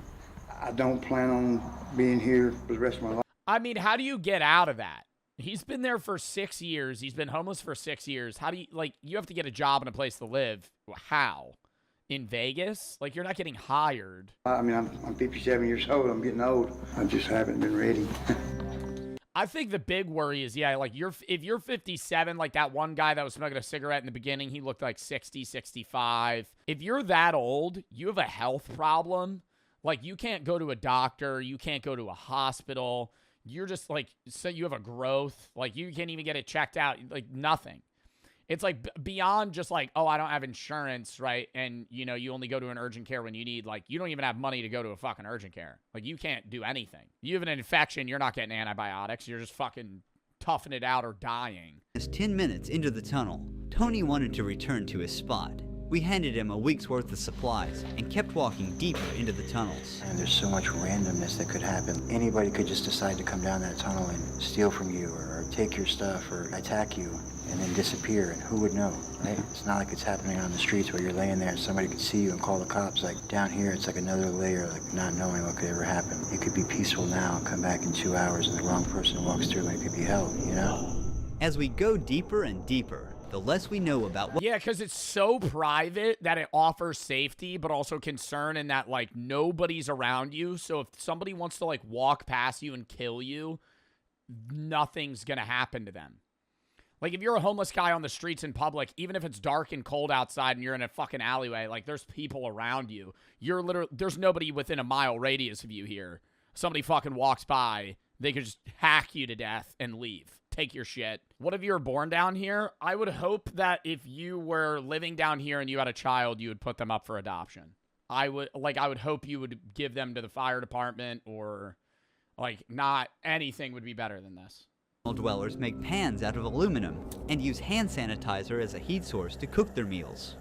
I don't plan on being here for the rest of my life. I mean, how do you get out of that? He's been there for 6 years. He's been homeless for 6 years. How do you, like, you have to get a job and a place to live. How? In Vegas? Like, you're not getting hired. I mean, I'm 57 years old. I'm getting old. I just haven't been ready. I think the big worry is, yeah, like, if you're 57, like that one guy that was smoking a cigarette in the beginning, he looked like 60, 65. If you're that old, you have a health problem. Like, you can't go to a doctor. You can't go to a hospital. You're just, like, so you have a growth. Like, you can't even get it checked out. Like, nothing. It's, like, beyond just, like, oh, I don't have insurance, right? And, you know, you only go to an urgent care when you need, like, you don't even have money to go to a fucking urgent care. Like, you can't do anything. You have an infection, you're not getting antibiotics. You're just fucking toughing it out or dying. Just 10 minutes into the tunnel, Tony wanted to return to his spot. We handed him a week's worth of supplies and kept walking deeper into the tunnels. And there's so much randomness that could happen. Anybody could just decide to come down that tunnel and steal from you or take your stuff or attack you. and then disappear, and who would know, right? It's not like it's happening on the streets where you're laying there and somebody could see you and call the cops. Like down here, it's like another layer, like not knowing what could ever happen. It could be peaceful now, come back in 2 hours, and the wrong person walks through and it could be hell, you know? As we go deeper and deeper, the less we know about what— Yeah, because it's so private that it offers safety, but also concern in that, like, nobody's around you. So if somebody wants to, like, walk past you and kill you, nothing's going to happen to them. Like, if you're a homeless guy on the streets in public, even if it's dark and cold outside and you're in a fucking alleyway, like, there's people around you. You're literally, there's nobody within a mile radius of you here. Somebody fucking walks by, they could just hack you to death and leave. Take your shit. What if you were born down here? I would hope that if you were living down here and you had a child, you would put them up for adoption. I would hope you would give them to the fire department, or like, not anything would be better than this. dwellers make pans out of aluminum and use hand sanitizer as a heat source to cook their meals.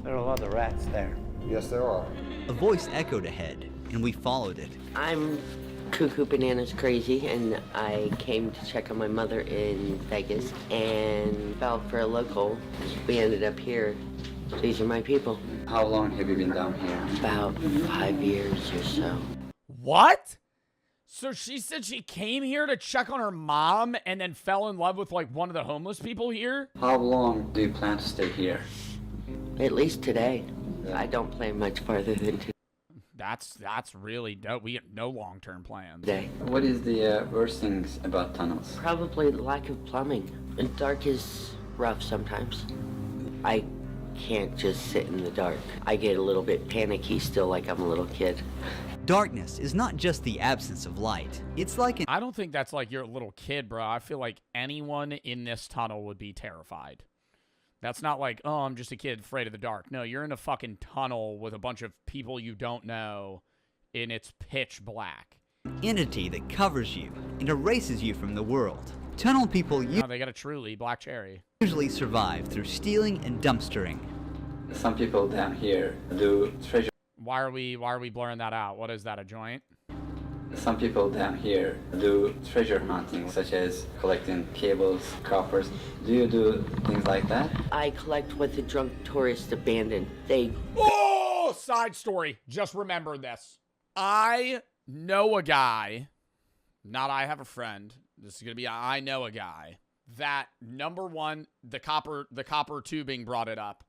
There are a lot of rats there. Yes, there are. A voice echoed ahead, and we followed it. I'm Cuckoo Bananas Crazy, and I came to check on my mother in Vegas and fell for a local. We ended up here. These are my people. How long have you been down here? About 5 years or so. What? So she said she came here to check on her mom and then fell in love with, like, one of the homeless people here? How long do you plan to stay here? At least today. I don't plan much farther than today. That's really dope. We have no long-term plans. What is the worst things about tunnels? Probably the lack of plumbing. And dark is rough sometimes. I can't just sit in the dark. I get a little bit panicky still, like I'm a little kid. Darkness is not just the absence of light. It's like I don't think that's like you're a little kid, bro. I feel like anyone in this tunnel would be terrified. That's not like, oh, I'm just a kid afraid of the dark. No, you're in a fucking tunnel with a bunch of people you don't know, and it's pitch black. Entity that covers you and erases you from the world. Tunnel people they got a truly black cherry. Usually survive through stealing and dumpstering. Some people down here do treasure. Why are we blurring that out? What is that, a joint? Some people down here do treasure hunting, such as collecting cables, coppers. Do you do things like that? I collect what the drunk tourists abandon. Oh, side story. Just remember this. I know a guy, not I have a friend. This is going to be I know a guy that, number one, the copper tubing brought it up.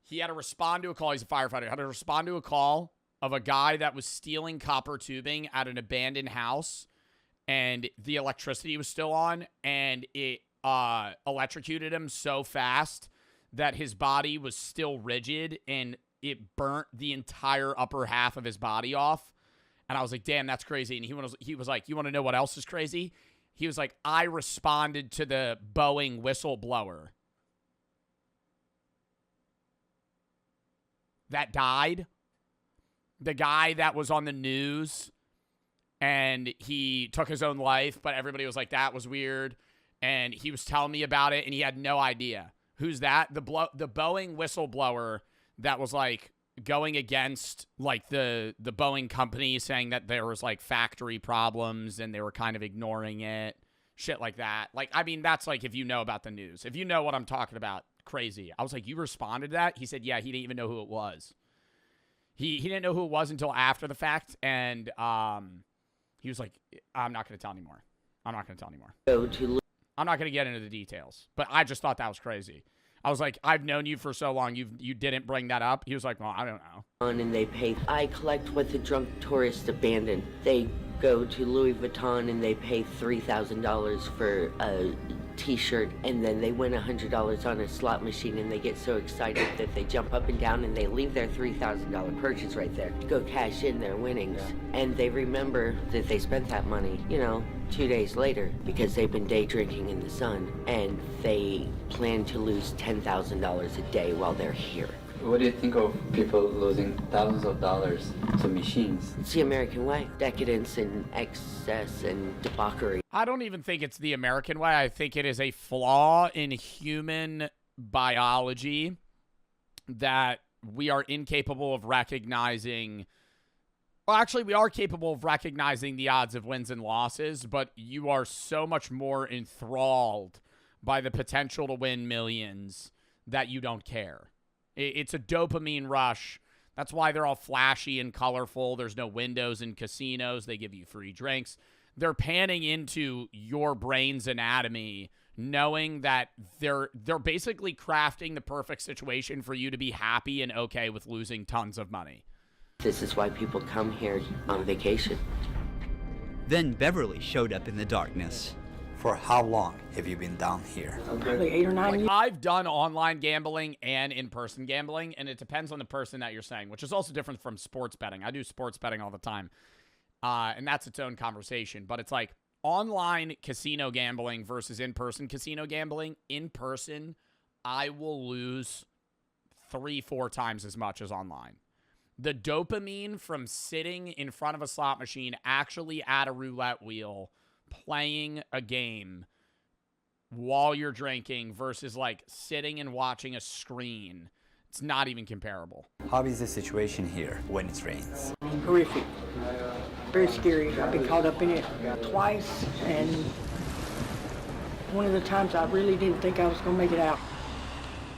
He had to respond to a call. He's a firefighter. He had to respond to a call of a guy that was stealing copper tubing at an abandoned house, and the electricity was still on, and it electrocuted him so fast that his body was still rigid, and it burnt the entire upper half of his body off. And I was like, damn, that's crazy. And he was like, you want to know what else is crazy? He was like, I responded to the Boeing whistleblower that died. The guy that was on the news, and he took his own life, but everybody was like, that was weird. And he was telling me about it, and he had no idea. Who's that? The Boeing whistleblower that was, like, going against, like, the Boeing company, saying that there was, like, factory problems, and they were kind of ignoring it. Shit like that. Like, I mean, that's, like, if you know about the news. If you know what I'm talking about, crazy. I was like, you responded to that? He said, yeah, he didn't even know who it was. He didn't know who it was until after the fact, and he was like, I'm not going to tell anymore. I'm not going to tell anymore. I'm not going to get into the details, but I just thought that was crazy. I was like, I've known you for so long, you didn't bring that up. He was like, well, I don't know. And they pay. I collect what the drunk tourists abandon. They go to Louis Vuitton and they pay $3,000 for a t-shirt, and then they win $100 on a slot machine, and they get so excited that they jump up and down and they leave their $3,000 purchase right there to go cash in their winnings. And they remember that they spent that money, 2 days later, because they've been day drinking in the sun, and they plan to lose $10,000 a day while they're here. What do you think of people losing thousands of dollars to machines? It's the American way. Decadence and excess and debauchery. I don't even think it's the American way. I think it is a flaw in human biology that we are incapable of recognizing. Well, actually, we are capable of recognizing the odds of wins and losses, but you are so much more enthralled by the potential to win millions that you don't care. It's a dopamine rush. That's why they're all flashy and colorful. There's no windows in casinos. They give you free drinks. They're panning into your brain's anatomy, knowing that they're basically crafting the perfect situation for you to be happy and okay with losing tons of money. This is why people come here on vacation. Then Beverly showed up in the darkness. For how long have you been down here? Probably 8 or 9 years. I've done online gambling and in-person gambling, and it depends on the person that you're saying, which is also different from sports betting. I do sports betting all the time, and that's its own conversation. But it's like online casino gambling versus in-person casino gambling. In person, I will lose 3-4 times as much as online. The dopamine from sitting in front of a slot machine, actually at a roulette wheel, playing a game while you're drinking versus like sitting and watching a screen, it's not even comparable. How is the situation here when it rains? Horrific. Very scary. I've been caught up in it twice, and one of the times I really didn't think I was going to make it out.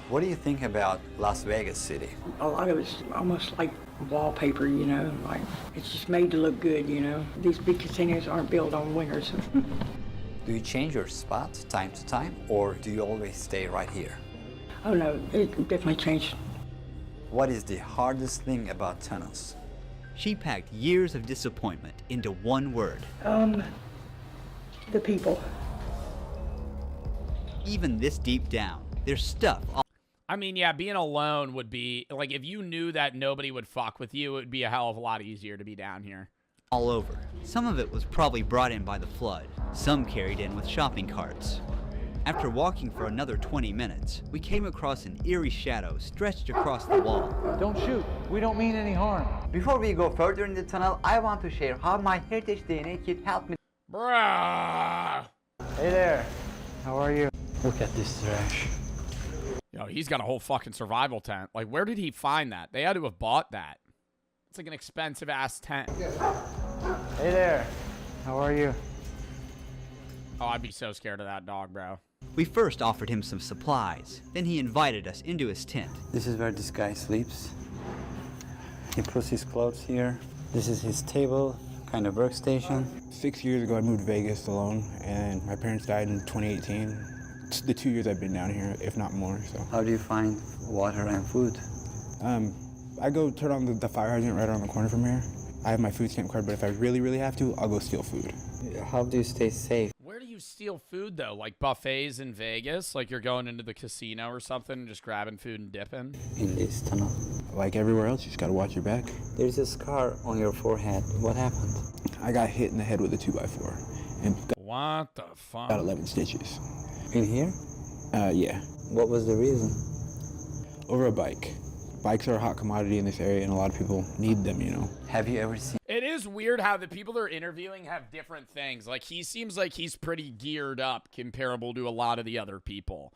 What do you think about Las Vegas City? A lot of it's almost like wallpaper, you know, like it's just made to look good, you know. These big casinos aren't built on winners. Do you change your spot time to time, or do you always stay right here? Oh no, it definitely changed. What is the hardest thing about tunnels? She packed years of disappointment into one word. The people. Even this deep down, there's stuff all I mean, yeah, being alone would be, like, if you knew that nobody would fuck with you, it would be a hell of a lot easier to be down here. all over. Some of it was probably brought in by the flood, some carried in with shopping carts. After walking for another 20 minutes, we came across an eerie shadow stretched across the wall. Don't shoot. We don't mean any harm. Before we go further in the tunnel, I want to share how my heritage DNA kit helped me. Bruh! Hey there. How are you? Look at this trash. Yo, he's got a whole fucking survival tent. Like, where did he find that? They had to have bought that. It's like an expensive-ass tent. Hey there. How are you? Oh, I'd be so scared of that dog, bro. We first offered him some supplies, then he invited us into his tent. This is where this guy sleeps. He puts his clothes here. This is his table, kind of workstation. 6 years ago, I moved to Vegas alone, and my parents died in 2018. It's the 2 years I've been down here, if not more. So. How do you find water and food? I go turn on the fire hydrant right around the corner from here. I have my food stamp card, but if I really, really have to, I'll go steal food. How do you stay safe? Where do you steal food, though? Like buffets in Vegas? Like you're going into the casino or something and just grabbing food and dipping? In this tunnel. Like everywhere else, you just gotta watch your back. There's a scar on your forehead. What happened? I got hit in the head with a 2x4. And what the fuck? Got 11 stitches. In here? Yeah. What was the reason? Over a bike. Bikes are a hot commodity in this area, and a lot of people need them, you know. Have you ever seen... It is weird how the people they're interviewing have different things. Like, he seems like he's pretty geared up comparable to a lot of the other people.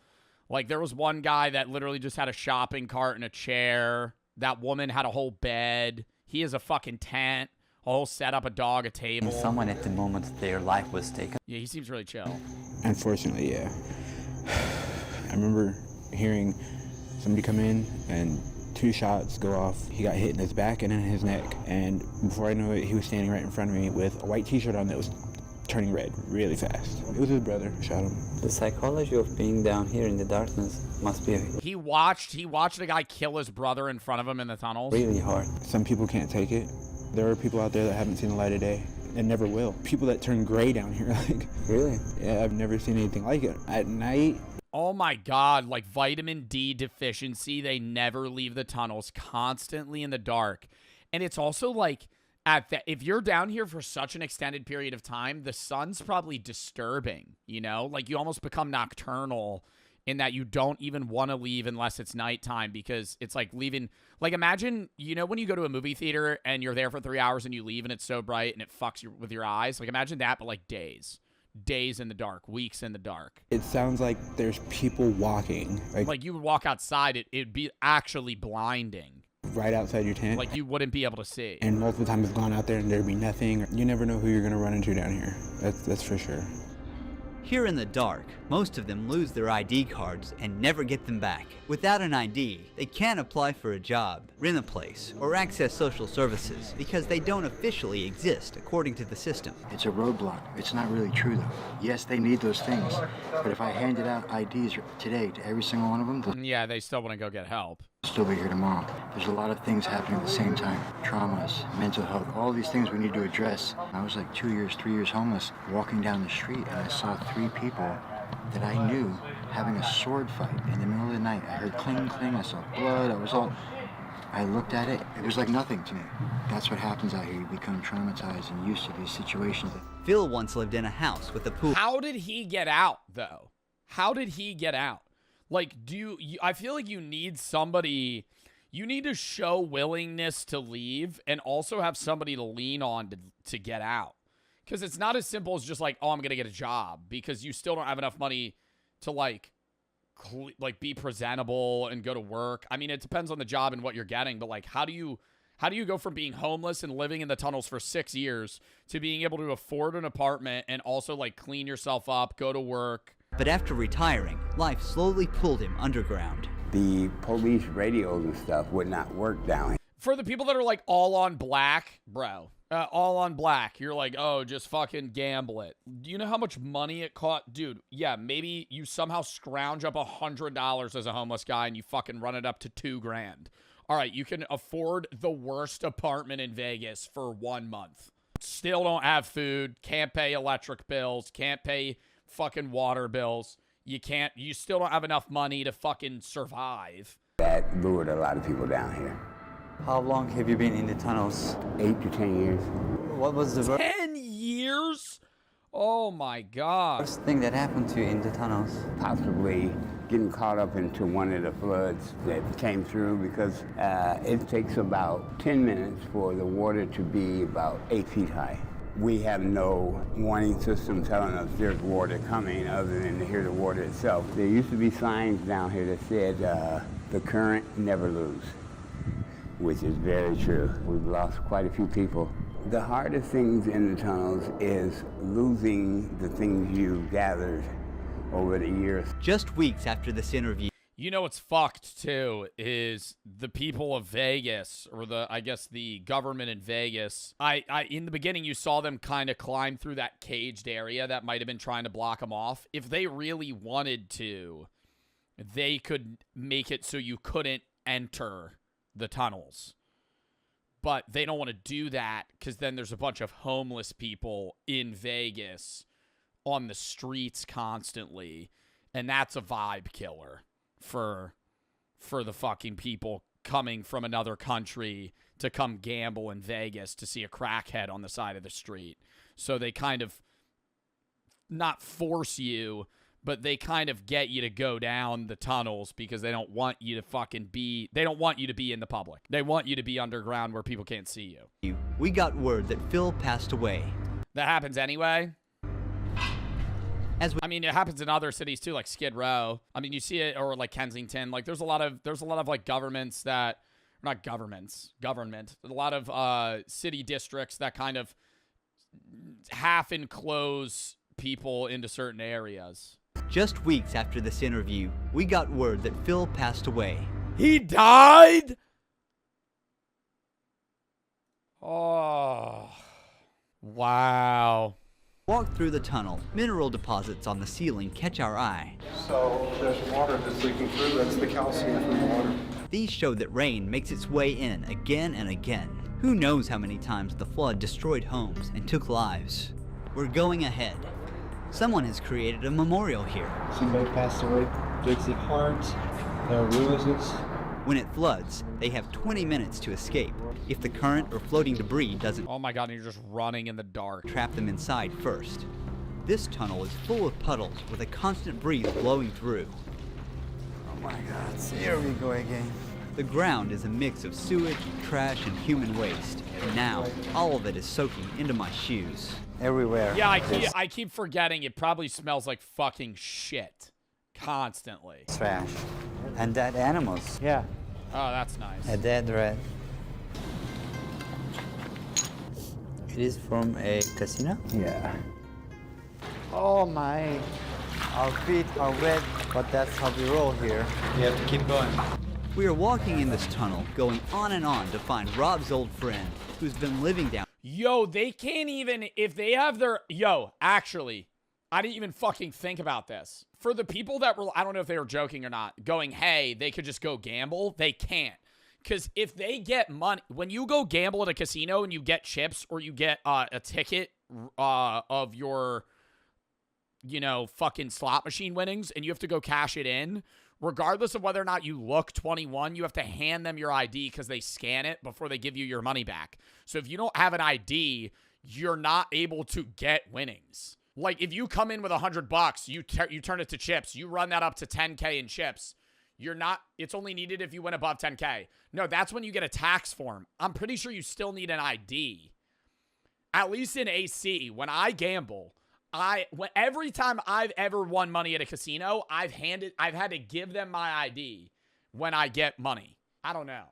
Like, there was one guy that literally just had a shopping cart and a chair. That woman had a whole bed. He has a fucking tent, a whole setup, a dog, a table. Someone at the moment their life was taken. Yeah, he seems really chill. Unfortunately, yeah. I remember hearing somebody come in and 2 shots go off. He got hit in his back and in his neck. And before I knew it, he was standing right in front of me with a white t-shirt on that was turning red really fast. It was his brother who shot him. The psychology of being down here in the darkness must be He watched a guy kill his brother in front of him in the tunnels. really hard. Some people can't take it. There are people out there that haven't seen the light of day and never will. People that turn gray down here, like. Really? Yeah, I've never seen anything like it. At night. Oh my God, like vitamin D deficiency. They never leave the tunnels, constantly in the dark. And it's also like, if you're down here for such an extended period of time, the sun's probably disturbing, you know? Like you almost become nocturnal in that you don't even want to leave unless it's nighttime because it's like leaving. Like imagine, you know, when you go to a movie theater and you're there for 3 hours and you leave and it's so bright and it fucks with your eyes. Like imagine that, but like days. days in the dark, weeks in the dark. It sounds like there's people walking. Like you would walk outside, it'd be actually blinding. Right outside your tent. Like you wouldn't be able to see. And multiple times I've gone out there and there'd be nothing. You never know who you're going to run into down here. That's for sure. Here in the dark, most of them lose their ID cards and never get them back. Without an ID, they can't apply for a job, rent a place, or access social services because they don't officially exist according to the system. It's a roadblock. It's not really true, though. Yes, they need those things, but if I handed out IDs today to every single one of them, they'll Yeah, they still want to go get help. still be here tomorrow. There's a lot of things happening at the same time. Traumas, mental health, all these things we need to address. I was like 2 years, 3 years homeless, walking down the street, and I saw 3 people that I knew having a sword fight in the middle of the night. I heard cling, cling, I saw blood, I looked at it, it was like nothing to me. That's what happens out here. You become traumatized and used to these situations. Phil once lived in a house with a pool. How did he get out, though? How did he get out? Like, I feel like you need somebody, you need to show willingness to leave and also have somebody to lean on to get out. Because it's not as simple as just like, oh, I'm going to get a job, because you still don't have enough money to like be presentable and go to work. I mean, it depends on the job and what you're getting, but like, how do you go from being homeless and living in the tunnels for 6 years to being able to afford an apartment and also like clean yourself up, go to work? But after retiring, life slowly pulled him underground. The police radios and stuff would not work down here. For the people that are like all on black, bro, all on black, you're like, oh, just fucking gamble it. Do you know how much money it cost? Dude, yeah, maybe you somehow scrounge up $100 as a homeless guy and you fucking run it up to $2,000. All right, you can afford the worst apartment in Vegas for 1 month. Still don't have food, can't pay electric bills, can't pay fucking water bills. You still don't have enough money to fucking survive. That lured a lot of people down here. How long have you been in the tunnels? 8 to 10 years. What was the 10 years? Oh my God. worst thing that happened to you in the tunnels? Possibly getting caught up into one of the floods that came through, because it takes about 10 minutes for the water to be about 8 feet high. We have no warning system telling us there's water coming other than to hear the water itself. There used to be signs down here that said, the current never lose, which is very true. We've lost quite a few people. The hardest things in the tunnels is losing the things you gathered over the years. Just weeks after this interview, you know what's fucked too is the people of Vegas, or the government in Vegas. In the beginning you saw them kind of climb through that caged area that might have been trying to block them off. If they really wanted to, they could make it so you couldn't enter the tunnels. But they don't want to do that because then there's a bunch of homeless people in Vegas on the streets constantly, and that's a vibe killer for the fucking people coming from another country to come gamble in Vegas to see a crackhead on the side of the street. So they kind of not force you, but they kind of get you to go down the tunnels because they don't want you to they don't want you to be in the public. They want you to be underground where people can't see you. We got word that Phil passed away. That happens anyway. I mean, it happens in other cities too, like Skid Row. I mean, you see it, or like Kensington. Like, there's a lot of like governments that, not governments, government. A lot of city districts that kind of half enclose people into certain areas. Just weeks after this interview, we got word that Phil passed away. He died? Oh, wow. Walk through the tunnel. Mineral deposits on the ceiling catch our eye. So there's water that's leaking through. That's the calcium from the water. These show that rain makes its way in again and again. Who knows how many times the flood destroyed homes and took lives. We're going ahead. Someone has created a memorial here. Somebody passed away. Dixie Hart. There are ruins. When it floods, they have 20 minutes to escape. If the current or floating debris doesn't, oh my God, and you're just running in the dark, trap them inside first. This tunnel is full of puddles with a constant breeze blowing through. Oh my God, here we go again. The ground is a mix of sewage, trash, and human waste. And now, all of it is soaking into my shoes. Everywhere. Yeah, I keep forgetting it probably smells like fucking shit. Constantly. Trash. And dead animals. Yeah. Oh, that's nice. A dead rat. It is from a casino? Yeah. Oh my. Our feet are wet, but that's how we roll here. You have to keep going. We are walking in this tunnel, going on and on to find Rob's old friend, who's been living down. Yo, they can't even, if they have their, actually, I didn't even fucking think about this. For the people that were, I don't know if they were joking or not, going, hey, they could just go gamble, they can't. Because if they get money, when you go gamble at a casino and you get chips or you get a ticket of your, fucking slot machine winnings and you have to go cash it in, regardless of whether or not you look 21, you have to hand them your ID because they scan it before they give you your money back. So if you don't have an ID, you're not able to get winnings. Like if you come in with $100, you turn it to chips, you run that up to 10K in chips. It's only needed if you win above 10K. No, that's when you get a tax form. I'm pretty sure you still need an ID. At least in AC, when I gamble, every time I've ever won money at a casino, I've had to give them my ID when I get money. I don't know.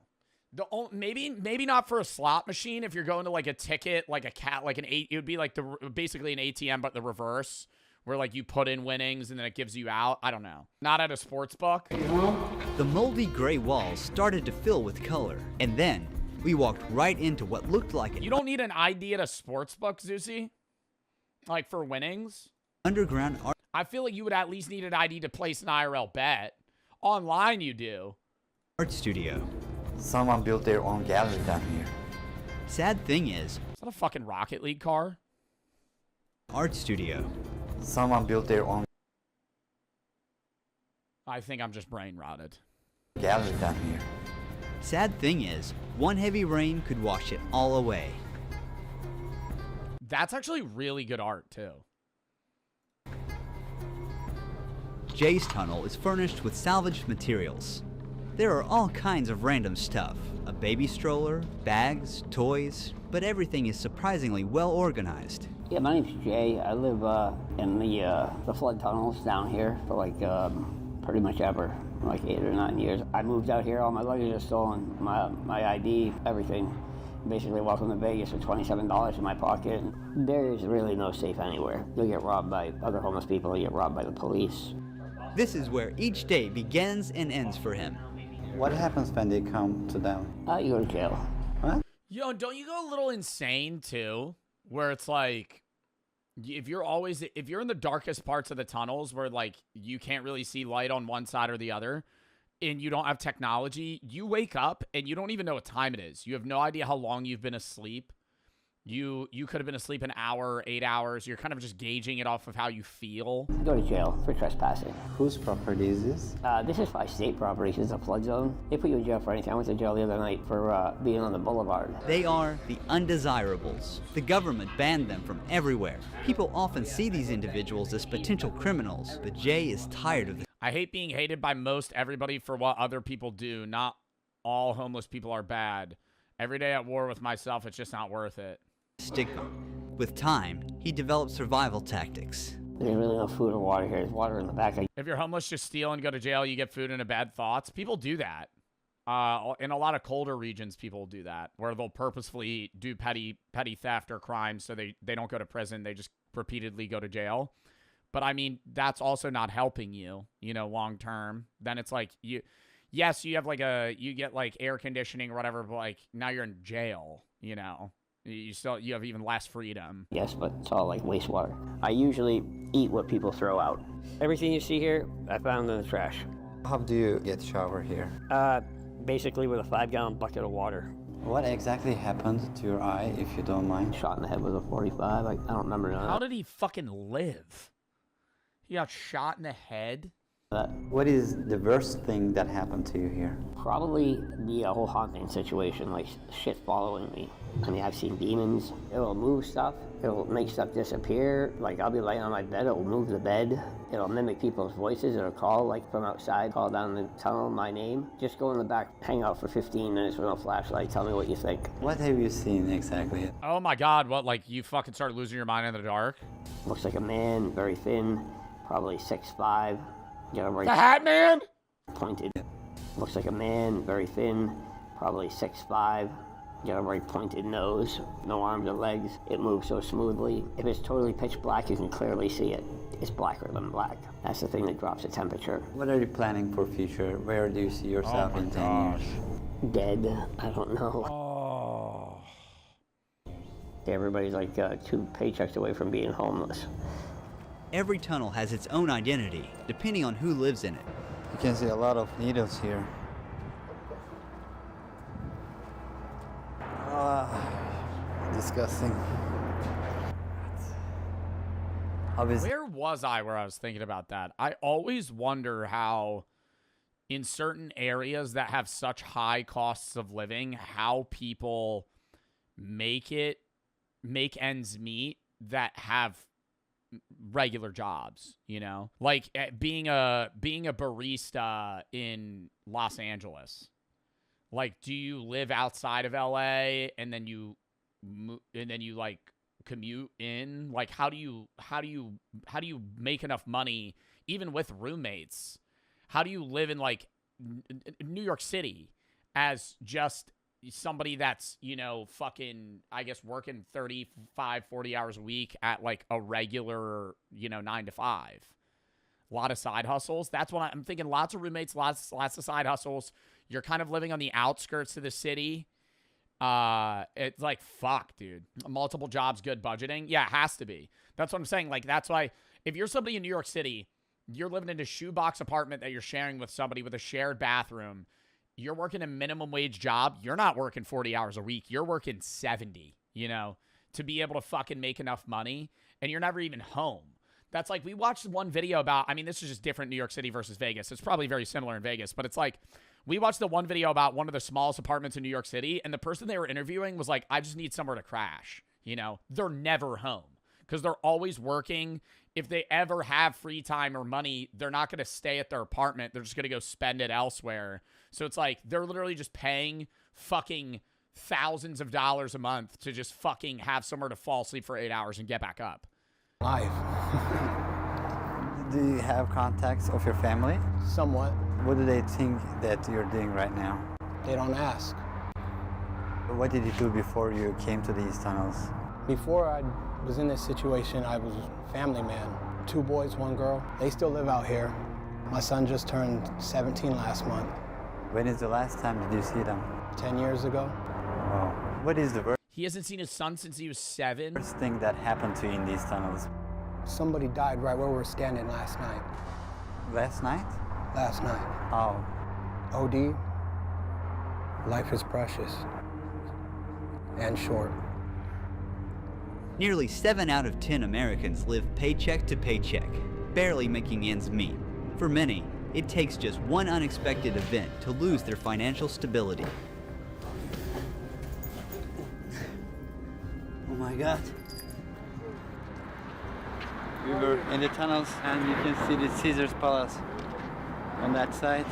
Maybe not for a slot machine. If you're going to like a ticket, like it would be like basically an ATM, but the reverse, where like you put in winnings and then it gives you out. I don't know. Not at a sports book. The moldy gray walls started to fill with color, and then we walked right into what looked like You don't need an ID at a sports book, Zeusy? Like for winnings? Underground art. I feel like you would at least need an ID to place an IRL bet. Online you do. Art studio. Someone built their own gallery down here. Sad thing is that a fucking Rocket League car? Art studio. Someone built their own I think I'm just brain rotted. gallery down here. Sad thing is, one heavy rain could wash it all away. That's actually really good art, too. Jay's tunnel is furnished with salvaged materials. There are all kinds of random stuff. A baby stroller, bags, toys, but everything is surprisingly well organized. Yeah, my name's Jay. I live in the flood tunnels down here for like pretty much ever, like 8 or 9 years. I moved out here, all my luggage is stolen, my ID, everything. Basically welcome to Vegas with $27 in my pocket. There is really no safe anywhere. You'll get robbed by other homeless people, you'll get robbed by the police. This is where each day begins and ends for him. What happens when they come to them? You go to jail. What? Yo, don't you go a little insane too? Where it's like, if you're in the darkest parts of the tunnels where like you can't really see light on one side or the other, and you don't have technology, you wake up and you don't even know what time it is. You have no idea how long you've been asleep. You could have been asleep an hour, 8 hours. You're kind of just gauging it off of how you feel. Go to jail for trespassing. Whose property is this? This is by state property. It's a flood zone. They put you in jail for anything. I went to jail the other night for being on the boulevard. They are the undesirables. The government banned them from everywhere. People often see these individuals as potential criminals, but Jay is tired of this. I hate being hated by most everybody for what other people do. Not all homeless people are bad. Every day at war with myself, it's just not worth it. Stigma. With time, he developed survival tactics. There's really no food or water here. There's water in the back. If you're homeless, just steal and go to jail. You get food and bad thoughts. People do that. In a lot of colder regions, people do that, where they'll purposefully do petty theft or crime so they don't go to prison. They just repeatedly go to jail. But I mean, that's also not helping you, long term. Then it's like yes, you have you get like air conditioning or whatever, but like now you're in jail, You have even less freedom. Yes, but it's all like wastewater. I usually eat what people throw out. Everything you see here, I found in the trash. How do you get shower here? Basically with a 5-gallon bucket of water. What exactly happened to your eye, if you don't mind? Shot in the head with a .45. I don't remember none of that. How did he fucking live? He got shot in the head? What is the worst thing that happened to you here? Probably the whole haunting situation, like shit following me. I mean, I've seen demons. It'll move stuff. It'll make stuff disappear. Like, I'll be laying on my bed, it'll move the bed. It'll mimic people's voices. It'll call, like, from outside, call down the tunnel my name. Just go in the back, hang out for 15 minutes with no flashlight. Tell me what you think. What have you seen exactly? Oh my God, what, like you fucking started losing your mind in the dark? Looks like a man, very thin, probably 6'5". Got a very The Hat Man? pointed. Looks like a man, very thin, probably 6'5". Got a very pointed nose, no arms or legs. It moves so smoothly. If it's totally pitch black, you can clearly see it. It's blacker than black. That's the thing that drops the temperature. What are you planning for future? Where do you see yourself in 10 years? Dead? I don't know. Oh. Everybody's like 2 paychecks away from being homeless. Every tunnel has its own identity, depending on who lives in it. You can see a lot of needles here. Disgusting. Where was I where I was thinking about that? I always wonder how in certain areas that have such high costs of living, how people make ends meet that have regular jobs, you know? Like being a barista in Los Angeles. Like, do you live outside of LA and then you like commute in? Like, how do you make enough money even with roommates? How do you live in like New York City as just somebody that's, you know, fucking, I guess, working 35, 40 hours a week at like a regular, you know, 9 to 5? A lot of side hustles. That's what I'm thinking. Lots of roommates, lots of side hustles. You're kind of living on the outskirts of the city. It's like, fuck, dude. Multiple jobs, good budgeting. Yeah, it has to be. That's what I'm saying. Like, that's why if you're somebody in New York City, you're living in a shoebox apartment that you're sharing with somebody with a shared bathroom. You're working a minimum wage job. You're not working 40 hours a week. You're working 70, you know, to be able to fucking make enough money. And you're never even home. That's like, we watched one video about, I mean, this is just different New York City versus Vegas. It's probably very similar in Vegas, but it's like, we watched the one video about one of the smallest apartments in New York City, and the person they were interviewing was like, I just need somewhere to crash. You know, they're never home because they're always working. If they ever have free time or money, they're not going to stay at their apartment. They're just going to go spend it elsewhere. So it's like, they're literally just paying fucking thousands of dollars a month to just fucking have somewhere to fall asleep for 8 hours and get back up. Life. Do you have contacts of your family? Somewhat. What do they think that you're doing right now? They don't ask. What did you do before you came to these tunnels? Before I was in this situation, I was a family man. 2 boys, 1 girl. They still live out here. My son just turned 17 last month. When is the last time did you see them? 10 years ago. Oh. What is the He hasn't seen his son since he was 7? worst thing that happened to you in these tunnels? Somebody died right where we were standing last night. Last night? Last night. How? OD. Life is precious. And short. Nearly 7 out of 10 Americans live paycheck to paycheck, barely making ends meet. For many, it takes just one unexpected event to lose their financial stability. Oh my God. We were in the tunnels and you can see the Caesar's Palace on that side.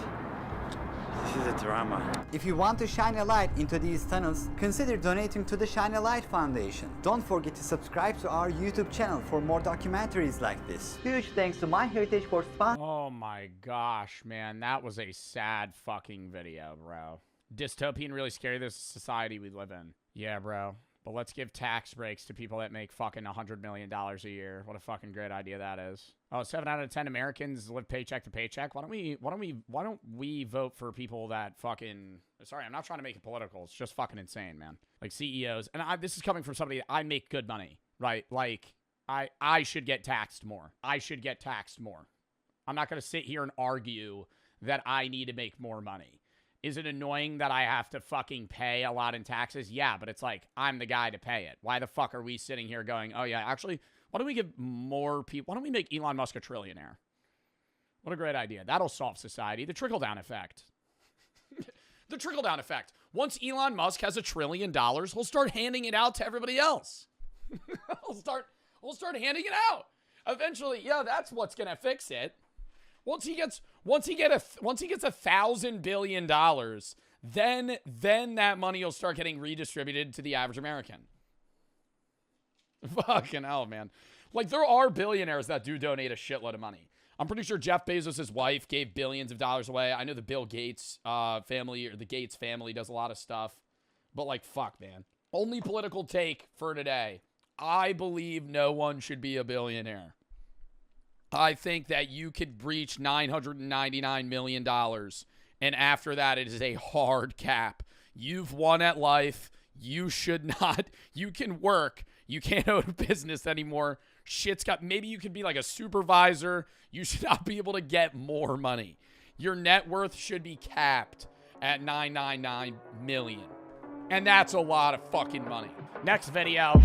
This is a drama. If you want to shine a light into these tunnels, consider donating to the Shine a Light Foundation. Don't forget to subscribe to our YouTube channel for more documentaries like this. Huge thanks to MyHeritage for sponsoring. Oh my gosh, man. That was a sad fucking video, bro. Dystopian, really scary. This society we live in. Yeah, bro. But let's give tax breaks to people that make fucking $100 million a year. What a fucking great idea that is. Oh, 7 out of 10 Americans live paycheck to paycheck. Why don't we vote for people that fucking, sorry, I'm not trying to make it political. It's just fucking insane, man. Like CEOs. And this is coming from somebody, I make good money, right? Like I should get taxed more. I should get taxed more. I'm not going to sit here and argue that I need to make more money. Is it annoying that I have to fucking pay a lot in taxes? Yeah, but it's like, I'm the guy to pay it. Why the fuck are we sitting here going, oh yeah, actually, why don't we give more people, why don't we make Elon Musk a trillionaire? What a great idea. That'll solve society. The trickle-down effect. The trickle-down effect. Once Elon Musk has $1 trillion, he'll start handing it out to everybody else. We'll start handing it out. Eventually, yeah, that's what's gonna fix it. Once he gets $1,000 billion, then that money will start getting redistributed to the average American. Fucking hell, man. Like, there are billionaires that do donate a shitload of money. I'm pretty sure Jeff Bezos' wife gave billions of dollars away. I know the Bill Gates family, or the Gates family, does a lot of stuff. But, like, fuck, man. Only political take for today. I believe no one should be a billionaire. I think that you could reach $999 million, and after that, it is a hard cap. You've won at life. You should not. You can work. You can't own a business anymore. Shit's got, maybe you could be like a supervisor. You should not be able to get more money. Your net worth should be capped at $999 million. And that's a lot of fucking money. Next video.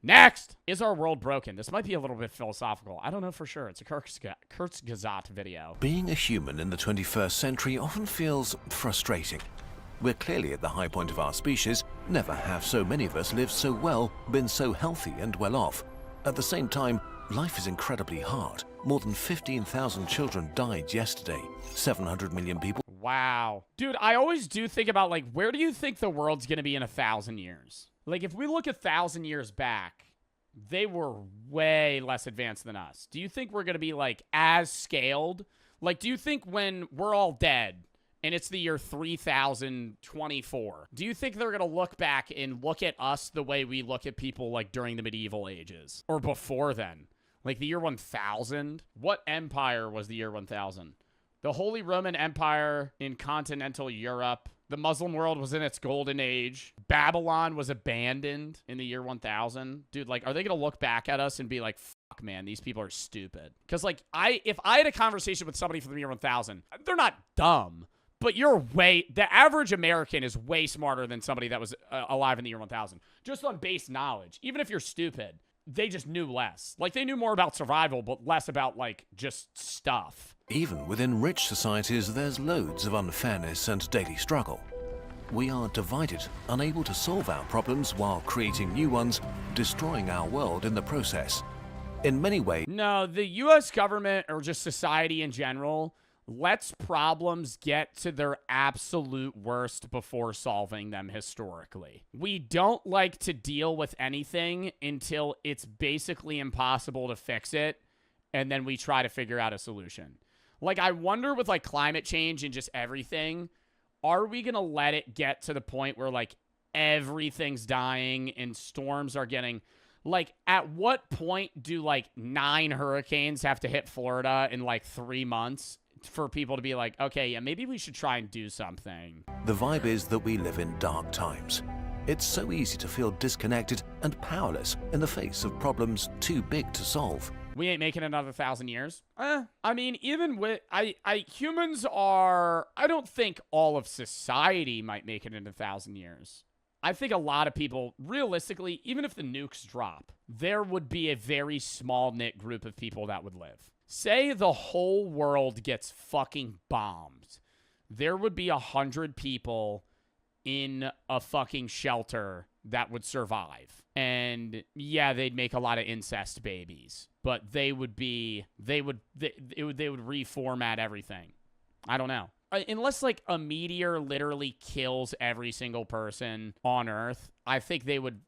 Next, is our world broken? This might be a little bit philosophical. I don't know for sure. It's a Kurzgesagt video. Being a human in the 21st century often feels frustrating. We're clearly at the high point of our species. Never have so many of us lived so well, been so healthy and well off. At the same time, life is incredibly hard. More than 15,000 children died yesterday. 700 million people. Wow. Dude, I always do think about, like, where do you think the world's going to be in 1,000 years? Like, if we look 1,000 years back, they were way less advanced than us. Do you think we're going to be, like, as scaled? Like, do you think when we're all dead and it's the year 3024, do you think they're going to look back and look at us the way we look at people, like, during the medieval ages? Or before then? Like, the year 1000? What empire was the year 1000? The Holy Roman Empire in continental Europe. The Muslim world was in its golden age. Babylon was abandoned in the year 1000. Dude, like, are they going to look back at us and be like, fuck, man, these people are stupid? Because, like, if I had a conversation with somebody from the year 1000, they're not dumb, but the average American is way smarter than somebody that was alive in the year 1000. Just on base knowledge. Even if you're stupid, they just knew less. Like, they knew more about survival, but less about, like, just stuff. Even within rich societies, there's loads of unfairness and daily struggle. We are divided, unable to solve our problems while creating new ones, destroying our world in the process. In many ways... No, the U.S. government, or just society in general, lets problems get to their absolute worst before solving them historically. We don't like to deal with anything until it's basically impossible to fix it, and then we try to figure out a solution. Like, I wonder with, like, climate change and just everything, are we going to let it get to the point where, like, everything's dying and storms are getting... Like, at what point do, like, 9 hurricanes have to hit Florida in, like, 3 months for people to be like, okay, yeah, maybe we should try and do something? The vibe is that we live in dark times. It's so easy to feel disconnected and powerless in the face of problems too big to solve. We ain't making another 1,000 years. I mean, even with... humans are... I don't think all of society might make it in 1,000 years. I think a lot of people, realistically, even if the nukes drop, there would be a very small-knit group of people that would live. Say the whole world gets fucking bombed. There would be 100 people in a fucking shelter that would survive. And yeah, they'd make a lot of incest babies, but they would reformat everything. I don't know. Unless, like, a meteor literally kills every single person on Earth, I think it would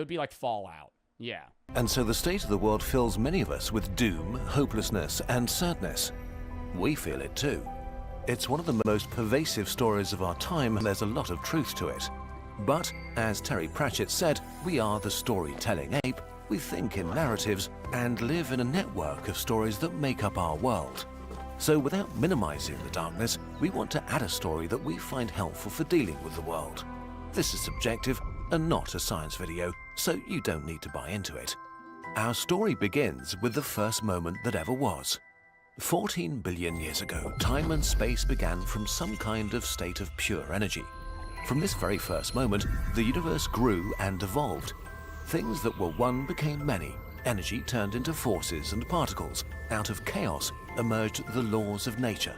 be like Fallout. Yeah. And so the state of the world fills many of us with doom, hopelessness, and sadness. We feel it too. It's one of the most pervasive stories of our time, and there's a lot of truth to it. But, as Terry Pratchett said, we are the storytelling ape. We think in narratives and live in a network of stories that make up our world. So without minimizing the darkness, we want to add a story that we find helpful for dealing with the world. This is subjective and not a science video, so you don't need to buy into it. Our story begins with the first moment that ever was. 14 billion years ago, time and space began from some kind of state of pure energy. From this very first moment, the universe grew and evolved. Things that were one became many. Energy turned into forces and particles. Out of chaos emerged the laws of nature.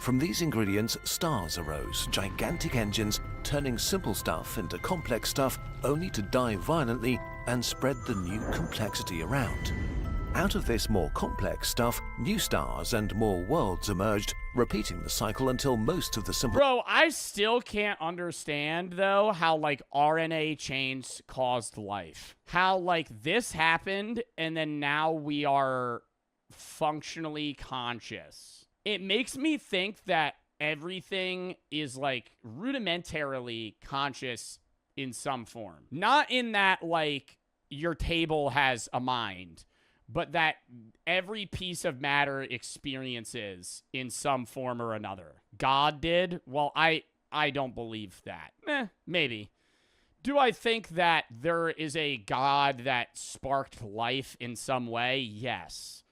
From these ingredients, stars arose, gigantic engines turning simple stuff into complex stuff, only to die violently and spread the new complexity around. Out of this more complex stuff, new stars and more worlds emerged, repeating the cycle until most of the simple— Bro, I still can't understand, though, how, like, RNA chains caused life. How, like, this happened, and then now we are functionally conscious. It makes me think that everything is, like, rudimentarily conscious in some form. Not in that, like, your table has a mind, but that every piece of matter experiences in some form or another. God did? Well, I don't believe that. Maybe. Do I think that there is a God that sparked life in some way? Yes.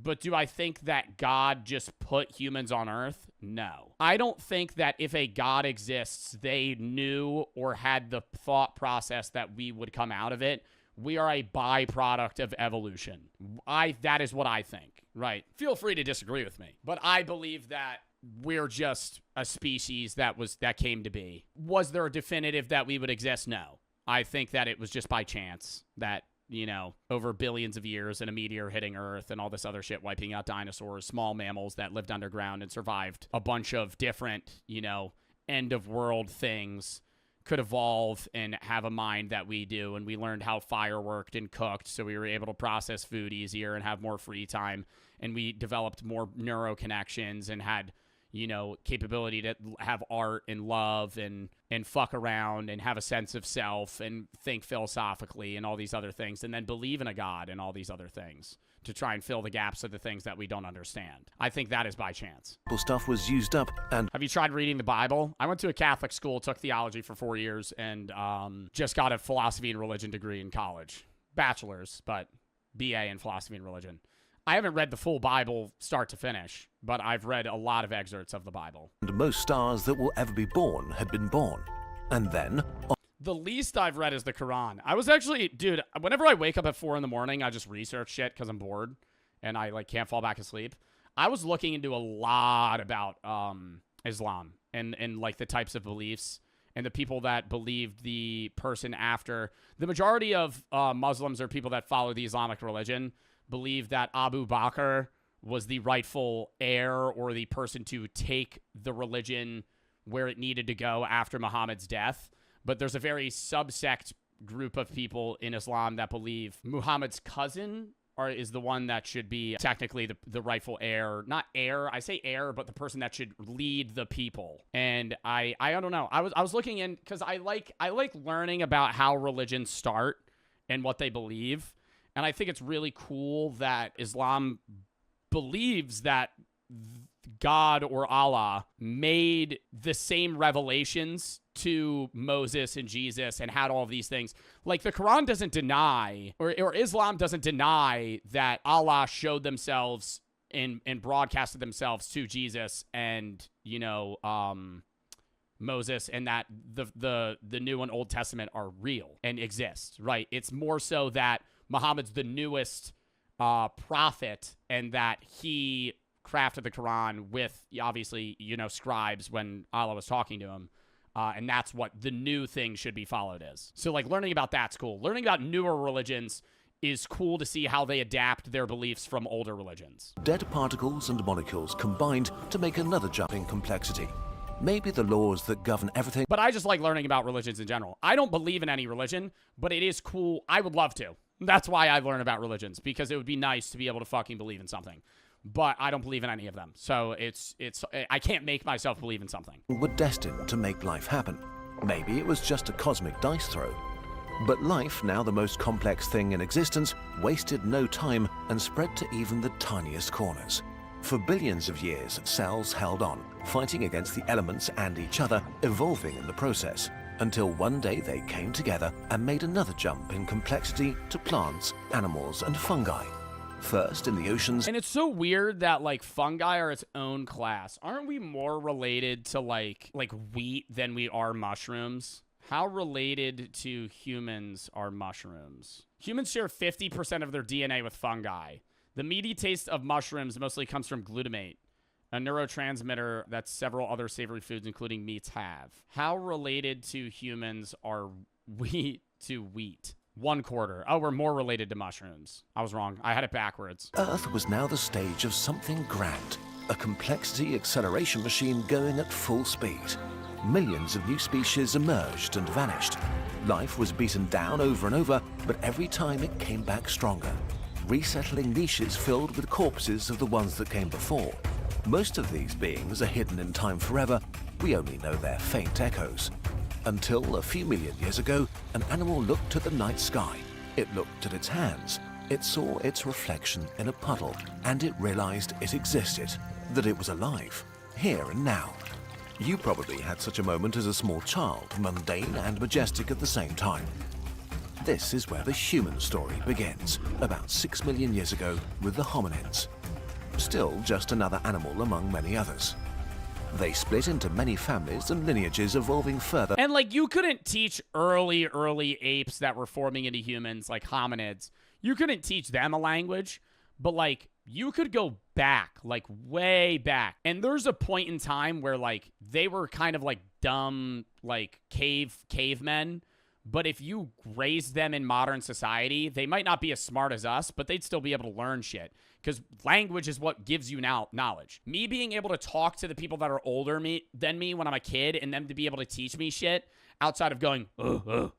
But do I think that God just put humans on Earth? No. I don't think that if a God exists, they knew or had the thought process that we would come out of it. We are a byproduct of evolution. That is what I think, right? Feel free to disagree with me, but I believe that we're just a species that came to be. Was there a definitive that we would exist? No. I think that it was just by chance that, you know, over billions of years and a meteor hitting Earth and all this other shit wiping out dinosaurs, small mammals that lived underground and survived a bunch of different, you know, end of world things could evolve and have a mind that we do, and we learned how fire worked and cooked, so we were able to process food easier and have more free time, and we developed more neuro connections and had, you know, capability to have art and love and fuck around and have a sense of self and think philosophically and all these other things, and then believe in a God and all these other things to try and fill the gaps of the things that we don't understand. I think that is by chance. stuff was used up and— Have you tried reading the Bible? I went to a Catholic school, took theology for 4 years, and just got a philosophy and religion degree in college. Bachelor's, but BA in philosophy and religion. I haven't read the full Bible start to finish, but I've read a lot of excerpts of the Bible. And most stars that will ever be born had been born. And then— The least I've read is the Quran. I was actually, dude, whenever I wake up at 4 in the morning, I just research shit because I'm bored and I like can't fall back asleep. I was looking into a lot about Islam and like the types of beliefs and the people that believed the person after. The majority of Muslims or people that follow the Islamic religion believe that Abu Bakr was the rightful heir or the person to take the religion where it needed to go after Muhammad's death. But there's a very subsect group of people in Islam that believe Muhammad's cousin is the one that should be technically the rightful heir. Not heir, I say heir, but the person that should lead the people. And I don't know. I was looking in because I like learning about how religions start and what they believe. And I think it's really cool that Islam believes that God or Allah made the same revelations to Moses and Jesus and had all of these things. Like the Quran doesn't deny, or Islam doesn't deny that Allah showed themselves and broadcasted themselves to Jesus and, you know, Moses, and that the New and Old Testament are real and exist, right? It's more so that Muhammad's the newest prophet and that he crafted the Quran with, obviously, you know, scribes when Allah was talking to him. And that's what the new thing should be followed as. So, like, learning about that's cool. Learning about newer religions is cool to see how they adapt their beliefs from older religions. Dead particles and molecules combined to make another jump in complexity. Maybe the laws that govern everything— But I just like learning about religions in general. I don't believe in any religion, but it is cool. I would love to. That's why I learn about religions, because it would be nice to be able to fucking believe in something. But I don't believe in any of them. So I can't make myself believe in something. Were destined to make life happen. Maybe it was just a cosmic dice throw. But life, now the most complex thing in existence, wasted no time and spread to even the tiniest corners. For billions of years, cells held on, fighting against the elements and each other, evolving in the process, until one day they came together and made another jump in complexity to plants, animals, and fungi. First in the oceans. And it's so weird that like fungi are its own class. Aren't we more related to like wheat than we are mushrooms? How related to humans are mushrooms? Humans share 50% of their DNA with fungi. The meaty taste of mushrooms mostly comes from glutamate, a neurotransmitter that several other savory foods, including meats, have. How related to humans are wheat to wheat? 1/4. Oh, we're more related to mushrooms. I was wrong. I had it backwards. Earth was now the stage of something grand, a complexity acceleration machine going at full speed. Millions of new species emerged and vanished. Life was beaten down over and over, but every time it came back stronger, resettling niches filled with corpses of the ones that came before. Most of these beings are hidden in time forever. We only know their faint echoes. Until a few million years ago, an animal looked at the night sky. It looked at its hands. It saw its reflection in a puddle, and it realized it existed, that it was alive, here and now. You probably had such a moment as a small child, mundane and majestic at the same time. This is where the human story begins, about 6 million years ago with the hominids. Still just another animal among many others. They split into many families and lineages, evolving further. And like you couldn't teach early apes that were forming into humans, like hominids. You couldn't teach them a language, but like you could go back, like way back. And there's a point in time where like they were kind of like dumb, like cavemen. But if you raised them in modern society, they might not be as smart as us, but they'd still be able to learn shit. Because language is what gives you now knowledge. Me being able to talk to the people that are older than me when I'm a kid and them to be able to teach me shit outside of going, it's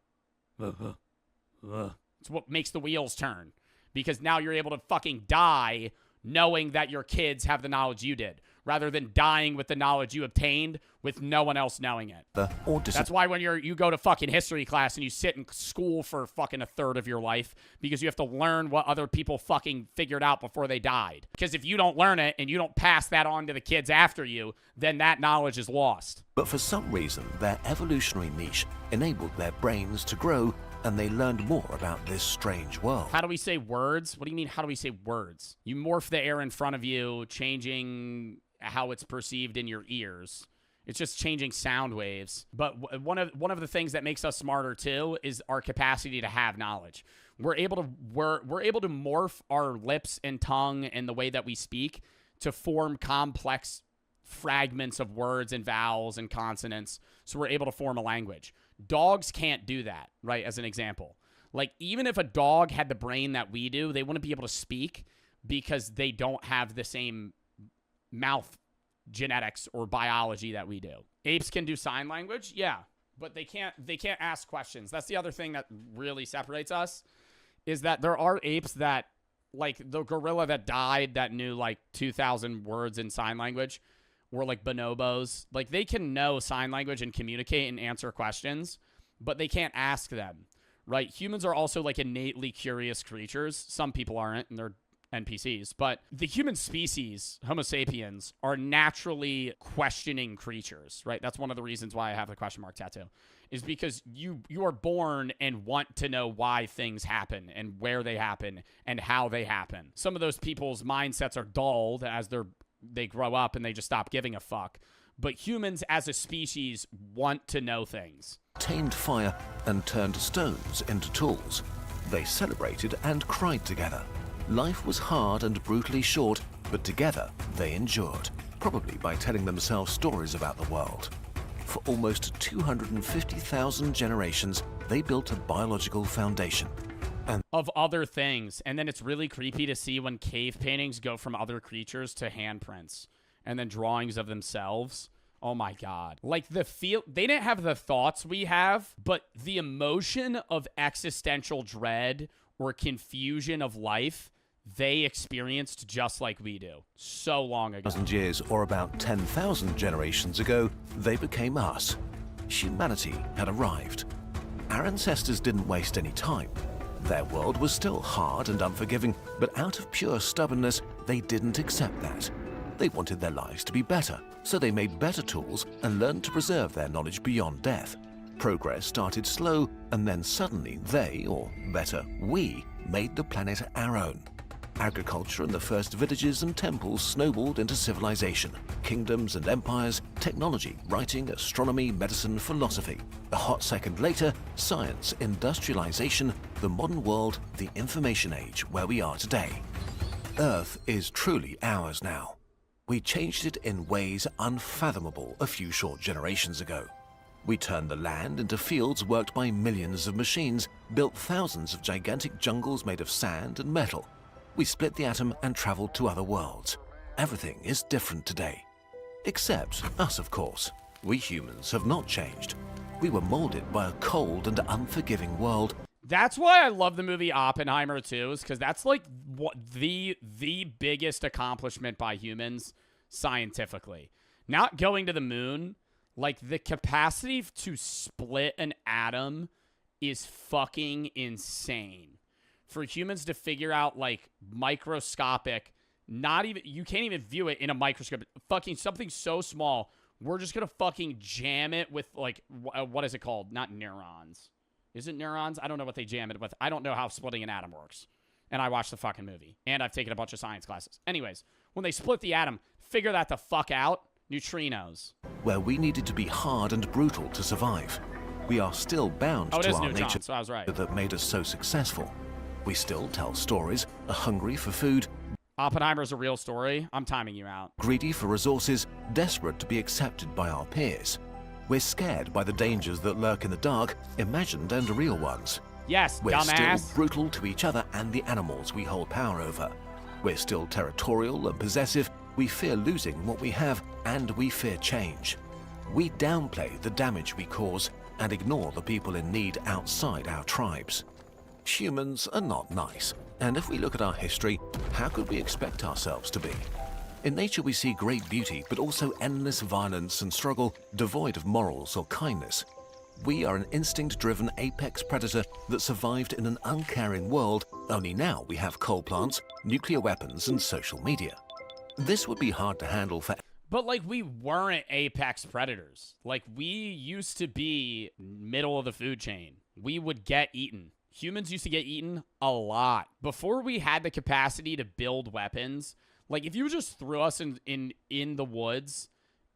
what makes the wheels turn. Because now you're able to fucking die knowing that your kids have the knowledge you did, rather than dying with the knowledge you obtained with no one else knowing it. That's why when you go to fucking history class and you sit in school for fucking a third of your life, because you have to learn what other people fucking figured out before they died. Because if you don't learn it and you don't pass that on to the kids after you, then that knowledge is lost. But for some reason, their evolutionary niche enabled their brains to grow, and they learned more about this strange world. How do we say words? What do you mean, how do we say words? You morph the air in front of you, changing how it's perceived in your ears. It's just changing sound waves. But one of the things that makes us smarter too is our capacity to have knowledge. We're able to morph our lips and tongue and the way that we speak to form complex fragments of words and vowels and consonants, so we're able to form a language. Dogs can't do that, right, as an example. Like, even if a dog had the brain that we do, they wouldn't be able to speak because they don't have the same mouth genetics or biology that we do. Apes can do sign language, yeah, but they can't ask questions. That's the other thing that really separates us, is that there are apes that, like the gorilla that died that knew like 2,000 words in sign language, or like bonobos. Like, they can know sign language and communicate and answer questions, but they can't ask them, right? Humans are also like innately curious creatures. Some people aren't, and they're NPCs, but the human species, Homo sapiens, are naturally questioning creatures, right? That's one of the reasons why I have the question mark tattoo, is because you are born and want to know why things happen and where they happen and how they happen. Some of those people's mindsets are dulled as they grow up and they just stop giving a fuck. But humans as a species want to know things. Tamed fire and turned stones into tools. They celebrated and cried together. Life was hard and brutally short, but together they endured, probably by telling themselves stories about the world. For almost 250,000 generations, they built a biological foundation. Of other things. And then it's really creepy to see when cave paintings go from other creatures to handprints and then drawings of themselves. Oh my God. Like they didn't have the thoughts we have, but the emotion of existential dread or confusion of life, they experienced just like we do so long ago. 1,000 years or about 10,000 generations ago, they became us. Humanity had arrived. Our ancestors didn't waste any time. Their world was still hard and unforgiving, but out of pure stubbornness, they didn't accept that. They wanted their lives to be better, so they made better tools and learned to preserve their knowledge beyond death. Progress started slow, and then suddenly they, or better, we, made the planet our own. Agriculture and the first villages and temples snowballed into civilization. Kingdoms and empires, technology, writing, astronomy, medicine, philosophy. A hot second later, science, industrialization, the modern world, the information age where we are today. Earth is truly ours now. We changed it in ways unfathomable a few short generations ago. We turned the land into fields worked by millions of machines, built thousands of gigantic jungles made of sand and metal. We split the atom and traveled to other worlds. Everything is different today. Except us, of course. We humans have not changed. We were molded by a cold and unforgiving world. That's why I love the movie Oppenheimer too, is because that's like what the biggest accomplishment by humans scientifically. Not going to the moon, like the capacity to split an atom is fucking insane. For humans to figure out like microscopic, not even, you can't even view it in a microscope, fucking something so small, we're just gonna fucking jam it with like, what is it called? Not neurons. Is it neurons? I don't know what they jam it with. I don't know how splitting an atom works. And I watched the fucking movie. And I've taken a bunch of science classes. Anyways, when they split the atom, figure that the fuck out. Neutrinos. Where we needed to be hard and brutal to survive. We are still bound to our nature so I was right. that made us so successful. We still tell stories, are hungry for food. Oppenheimer's a real story. I'm timing you out. Greedy for resources, desperate to be accepted by our peers. We're scared by the dangers that lurk in the dark, imagined and real ones. Yes, We're dumbass. still brutal to each other and the animals we hold power over. We're still territorial and possessive. We fear losing what we have, and we fear change. We downplay the damage we cause and ignore the people in need outside our tribes. Humans are not nice, and if we look at our history, how could we expect ourselves to be? In nature we see great beauty, but also endless violence and struggle, devoid of morals or kindness. We are an instinct-driven apex predator that survived in an uncaring world, only now we have coal plants, nuclear weapons, and social media. This would be hard to handle for... But, like, we weren't apex predators. Like, we used to be middle of the food chain. We would get eaten. Humans used to get eaten a lot. Before we had the capacity to build weapons, like, if you just threw us in the woods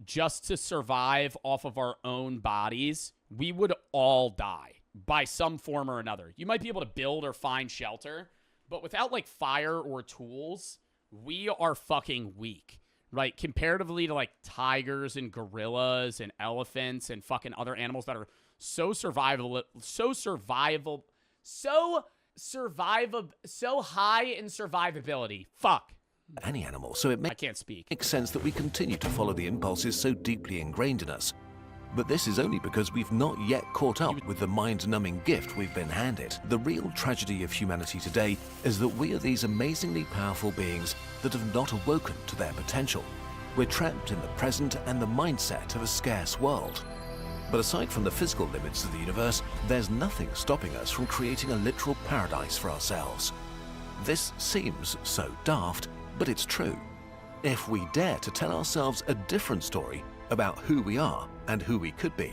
just to survive off of our own bodies, we would all die by some form or another. You might be able to build or find shelter, but without, like, fire or tools, we are fucking weak, right? Comparatively to, like, tigers and gorillas and elephants and fucking other animals that are so high in survivability. Fuck. Any animal, so I can't speak. Makes sense that we continue to follow the impulses so deeply ingrained in us. But this is only because we've not yet caught up with the mind-numbing gift we've been handed. The real tragedy of humanity today is that we are these amazingly powerful beings that have not awoken to their potential. We're trapped in the present and the mindset of a scarce world. But aside from the physical limits of the universe, there's nothing stopping us from creating a literal paradise for ourselves. This seems so daft, but it's true. If we dare to tell ourselves a different story about who we are and who we could be.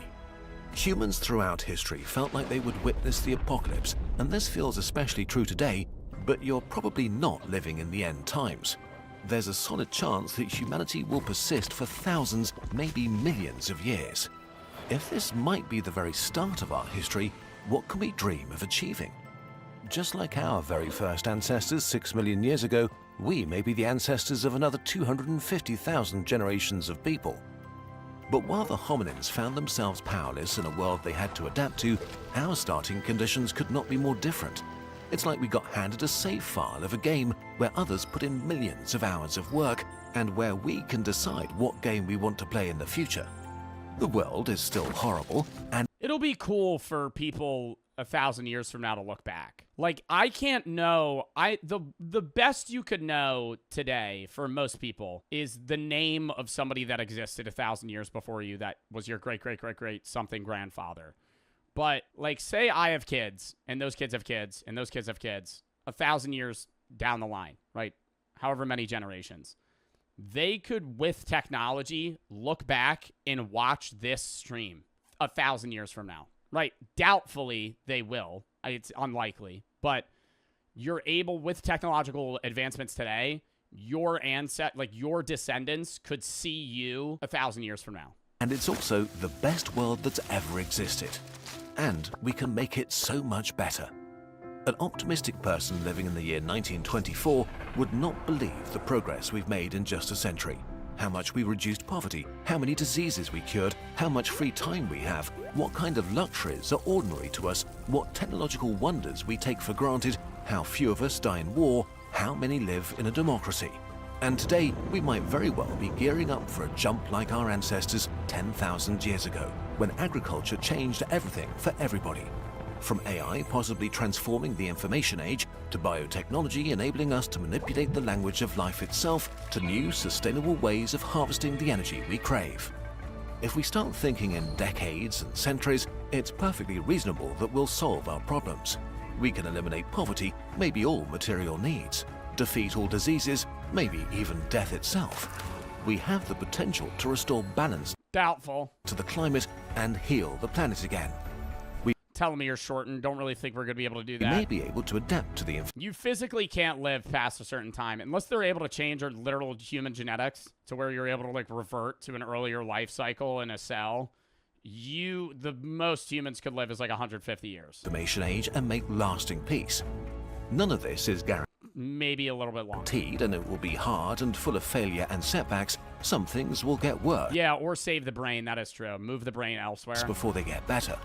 Humans throughout history felt like they would witness the apocalypse, and this feels especially true today, but you're probably not living in the end times. There's a solid chance that humanity will persist for thousands, maybe millions of years. If this might be the very start of our history, what can we dream of achieving? Just like our very first ancestors 6 million years ago, we may be the ancestors of another 250,000 generations of people. But while the hominins found themselves powerless in a world they had to adapt to, our starting conditions could not be more different. It's like we got handed a save file of a game where others put in millions of hours of work and where we can decide what game we want to play in the future. The world is still horrible, and it'll be cool for people 1,000 years from now to look back. Like, I can't know. The best you could know today for most people is the name of somebody that existed 1,000 years before you that was your great something grandfather. But, like, say I have kids, and those kids have kids, and those kids have kids, 1,000 years down the line, right? However many generations. They could, with technology, look back and watch this stream 1,000 years from now. Right? Doubtfully, they will. It's unlikely. But you're able, with technological advancements today, your descendants could see you 1,000 years from now. And it's also the best world that's ever existed. And we can make it so much better. An optimistic person living in the year 1924 would not believe the progress we've made in just a century. How much we reduced poverty, how many diseases we cured, how much free time we have, what kind of luxuries are ordinary to us, what technological wonders we take for granted, how few of us die in war, how many live in a democracy. And today, we might very well be gearing up for a jump like our ancestors 10,000 years ago, when agriculture changed everything for everybody. From AI possibly transforming the information age, to biotechnology enabling us to manipulate the language of life itself, to new sustainable ways of harvesting the energy we crave. If we start thinking in decades and centuries, it's perfectly reasonable that we'll solve our problems. We can eliminate poverty, maybe all material needs, defeat all diseases, maybe even death itself. We have the potential to restore balance Doubtful. to the climate and heal the planet again. Telomeres shortened. Don't really think we're going to be able to do We that. may be able to adapt to the You physically can't live past a certain time unless they're able to change our literal human genetics to where you're able to like revert to an earlier life cycle in a cell. The most humans could live is like 150 years. information age and make lasting peace. None of this is Maybe a little bit longer. guaranteed, and it will be hard and full of failure and setbacks. Some things will get worse Yeah, or save the brain. That is true. Move the brain elsewhere. before they get better.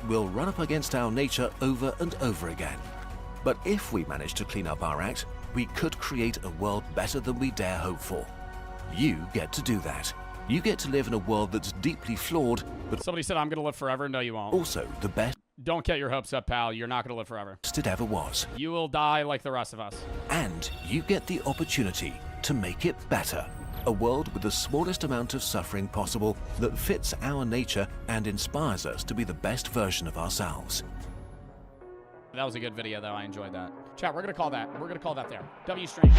We'll run up against our nature over and over again. But if we manage to clean up our act, we could create a world better than we dare hope for. You get to do that. You get to live in a world that's deeply flawed, but Somebody said, I'm going to live forever. No, you won't. also the best Don't get your hopes up, pal. You're not going to live forever. it ever was. You will die like the rest of us. And you get the opportunity to make it better. A world with the smallest amount of suffering possible that fits our nature and inspires us to be the best version of ourselves. That was a good video, though. I enjoyed that. Chat, we're going to call that. We're going to call that there. W string.